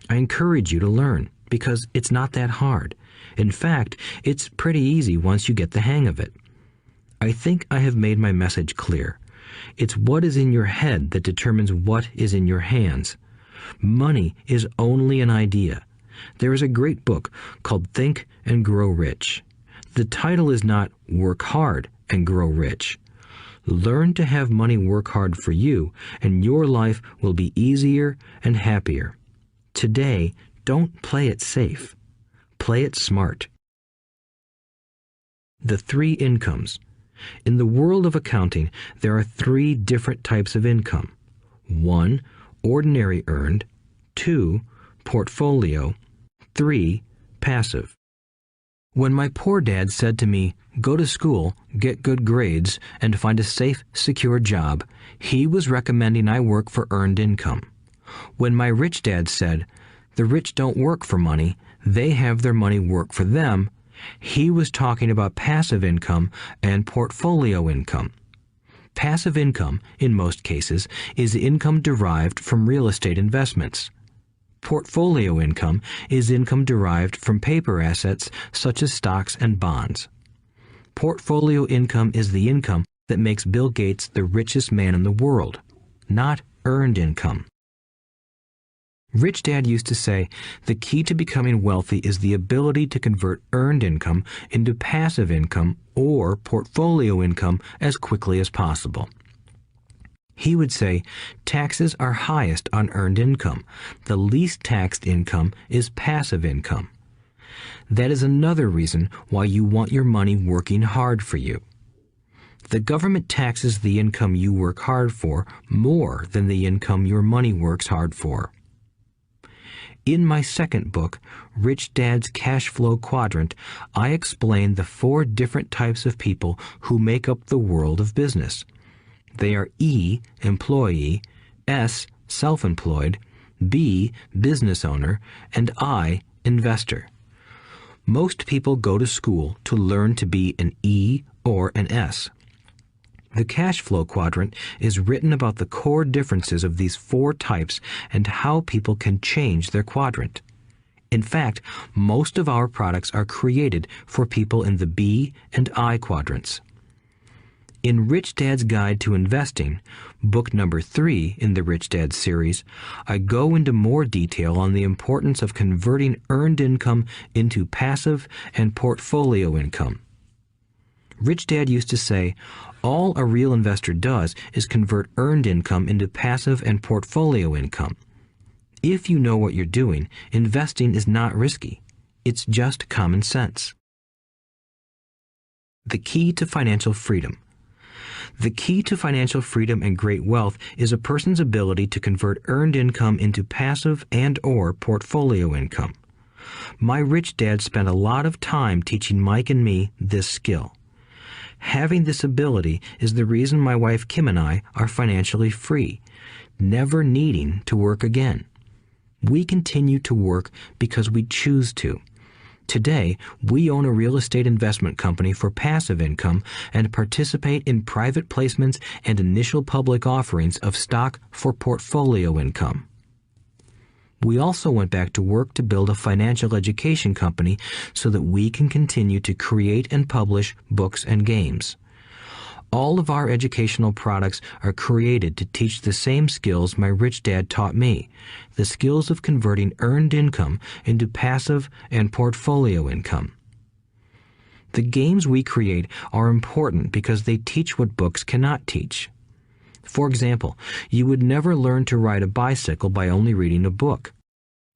I encourage you to learn because it's not that hard. In fact, it's pretty easy once you get the hang of it. I think I have made my message clear. It's what is in your head that determines what is in your hands. Money is only an idea. There is a great book called Think and Grow Rich. The title is not Work Hard and Grow Rich. Learn to have money work hard for you, and your life will be easier and happier. Today, don't play it safe. Play it smart. The three incomes. In the world of accounting, there are three different types of income. 1. Ordinary earned. 2. Portfolio. 3. Passive. When my poor dad said to me, "Go to school, get good grades, and find a safe, secure job," he was recommending I work for earned income. When my rich dad said, "The rich don't work for money, they have their money work for them," he was talking about passive income and portfolio income. Passive income, in most cases, is income derived from real estate investments. Portfolio income is income derived from paper assets such as stocks and bonds. Portfolio income is the income that makes Bill Gates the richest man in the world, not earned income. Rich Dad used to say, the key to becoming wealthy is the ability to convert earned income into passive income or portfolio income as quickly as possible. He would say, taxes are highest on earned income. The least taxed income is passive income. That is another reason why you want your money working hard for you. The government taxes the income you work hard for more than the income your money works hard for. In my second book, Rich Dad's Cash Flow Quadrant, I explain the 4 different types of people who make up the world of business. They are E, employee, S, self-employed, B, business owner, and I, investor. Most people go to school to learn to be an E or an S. The cash flow quadrant is written about the core differences of these 4 types and how people can change their quadrant. In fact, most of our products are created for people in the B and I quadrants. In Rich Dad's Guide to Investing, book number 3 in the Rich Dad series, I go into more detail on the importance of converting earned income into passive and portfolio income. Rich Dad used to say, all a real investor does is convert earned income into passive and portfolio income. If you know what you're doing, investing is not risky. It's just common sense. The key to financial freedom. The key to financial freedom and great wealth is a person's ability to convert earned income into passive and/or portfolio income. My rich dad spent a lot of time teaching Mike and me this skill. Having this ability is the reason my wife Kim and I are financially free, never needing to work again. We continue to work because we choose to. Today, we own a real estate investment company for passive income and participate in private placements and initial public offerings of stock for portfolio income. We also went back to work to build a financial education company so that we can continue to create and publish books and games. All of our educational products are created to teach the same skills my rich dad taught me, the skills of converting earned income into passive and portfolio income. The games we create are important because they teach what books cannot teach. For example, you would never learn to ride a bicycle by only reading a book.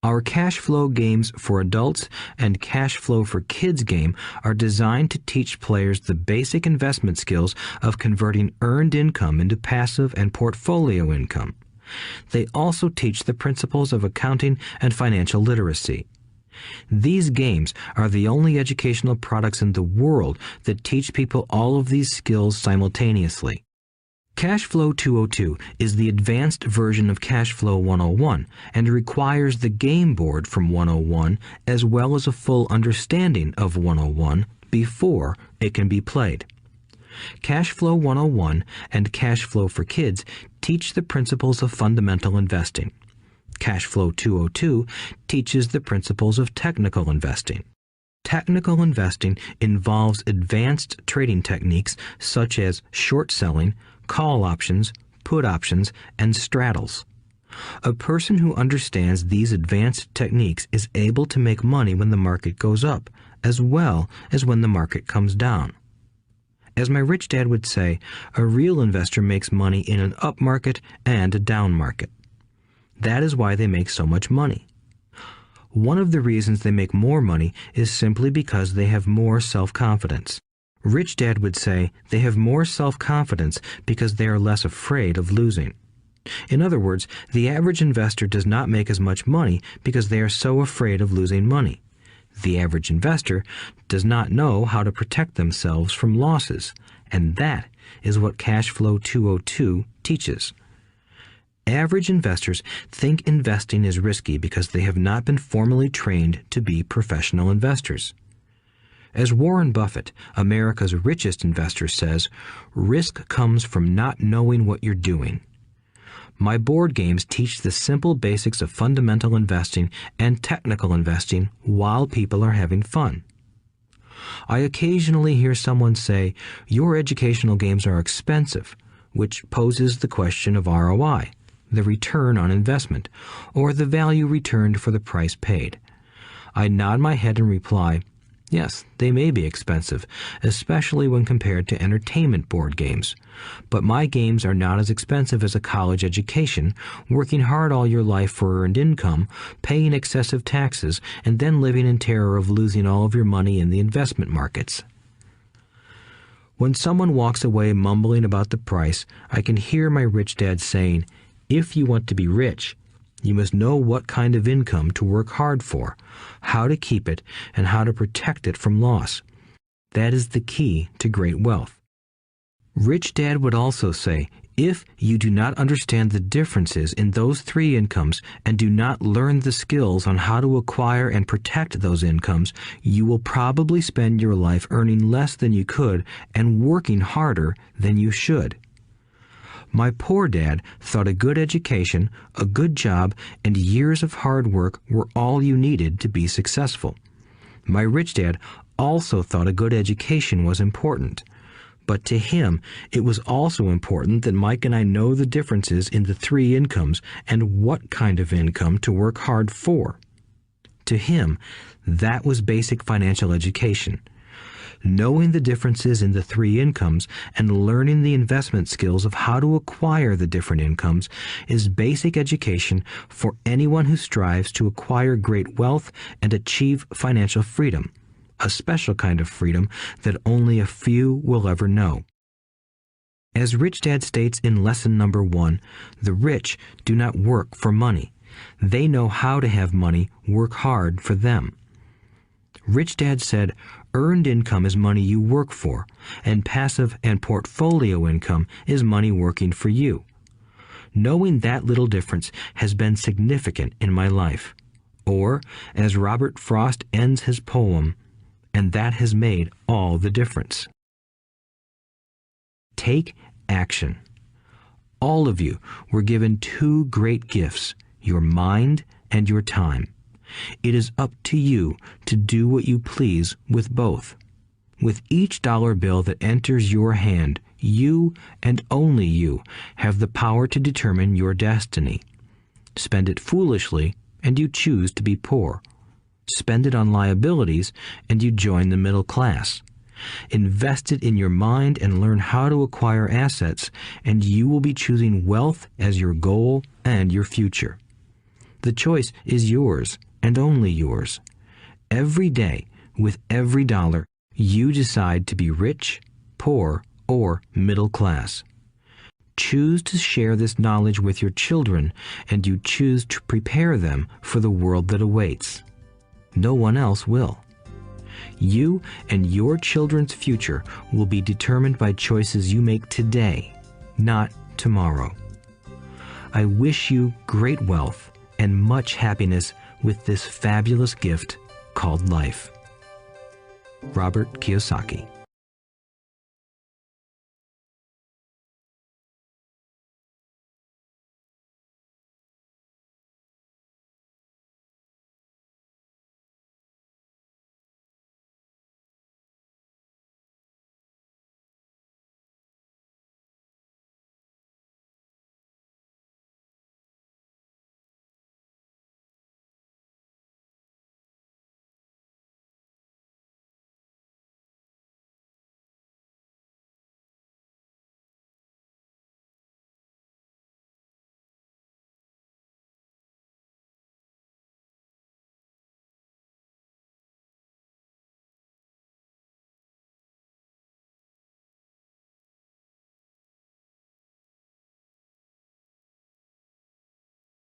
Our cash flow games for adults and cash flow for kids game are designed to teach players the basic investment skills of converting earned income into passive and portfolio income. They also teach the principles of accounting and financial literacy. These games are the only educational products in the world that teach people all of these skills simultaneously. Cash Flow 202 is the advanced version of Cash Flow 101 and requires the game board from 101 as well as a full understanding of 101 before it can be played. Cash Flow 101 and Cash Flow for Kids teach the principles of fundamental investing. Cash Flow 202 teaches the principles of technical investing. Technical investing involves advanced trading techniques such as short selling, call options, put options, and straddles. A person who understands these advanced techniques is able to make money when the market goes up, as well as when the market comes down. As my rich dad would say, a real investor makes money in an up market and a down market. That is why they make so much money. One of the reasons they make more money is simply because they have more self-confidence. Rich Dad would say they have more self-confidence because they are less afraid of losing. In other words, the average investor does not make as much money because they are so afraid of losing money. The average investor does not know how to protect themselves from losses, and that is what Cash Flow 202 teaches. Average investors think investing is risky because they have not been formally trained to be professional investors. As Warren Buffett, America's richest investor, says, risk comes from not knowing what you're doing. My board games teach the simple basics of fundamental investing and technical investing while people are having fun. I occasionally hear someone say, your educational games are expensive, which poses the question of ROI, the return on investment, or the value returned for the price paid. I nod my head and reply, yes, they may be expensive, especially when compared to entertainment board games. But my games are not as expensive as a college education, working hard all your life for earned income, paying excessive taxes, and then living in terror of losing all of your money in the investment markets. When someone walks away mumbling about the price, I can hear my rich dad saying, if you want to be rich, you must know what kind of income to work hard for, how to keep it, and how to protect it from loss. That is the key to great wealth. Rich Dad would also say, if you do not understand the differences in those three incomes and do not learn the skills on how to acquire and protect those incomes, you will probably spend your life earning less than you could and working harder than you should. My poor dad thought a good education, a good job, and years of hard work were all you needed to be successful. My rich dad also thought a good education was important. But to him, it was also important that Mike and I know the differences in the three incomes and what kind of income to work hard for. To him, that was basic financial education. Knowing the differences in the three incomes and learning the investment skills of how to acquire the different incomes is basic education for anyone who strives to acquire great wealth and achieve financial freedom, a special kind of freedom that only a few will ever know. As Rich Dad states in lesson number 1, the rich do not work for money. They know how to have money work hard for them. Rich Dad said, earned income is money you work for, and passive and portfolio income is money working for you. Knowing that little difference has been significant in my life. Or, as Robert Frost ends his poem, and that has made all the difference. Take action. All of you were given two great gifts, your mind and your time. It is up to you to do what you please with both. With each dollar bill that enters your hand, you and only you have the power to determine your destiny. Spend it foolishly, and you choose to be poor. Spend it on liabilities, and you join the middle class. Invest it in your mind and learn how to acquire assets, and you will be choosing wealth as your goal and your future. The choice is yours, and only yours. Every day, with every dollar, you decide to be rich, poor, or middle class. Choose to share this knowledge with your children, and you choose to prepare them for the world that awaits. No one else will. You and your children's future will be determined by choices you make today, not tomorrow. I wish you great wealth and much happiness with this fabulous gift called life. Robert Kiyosaki.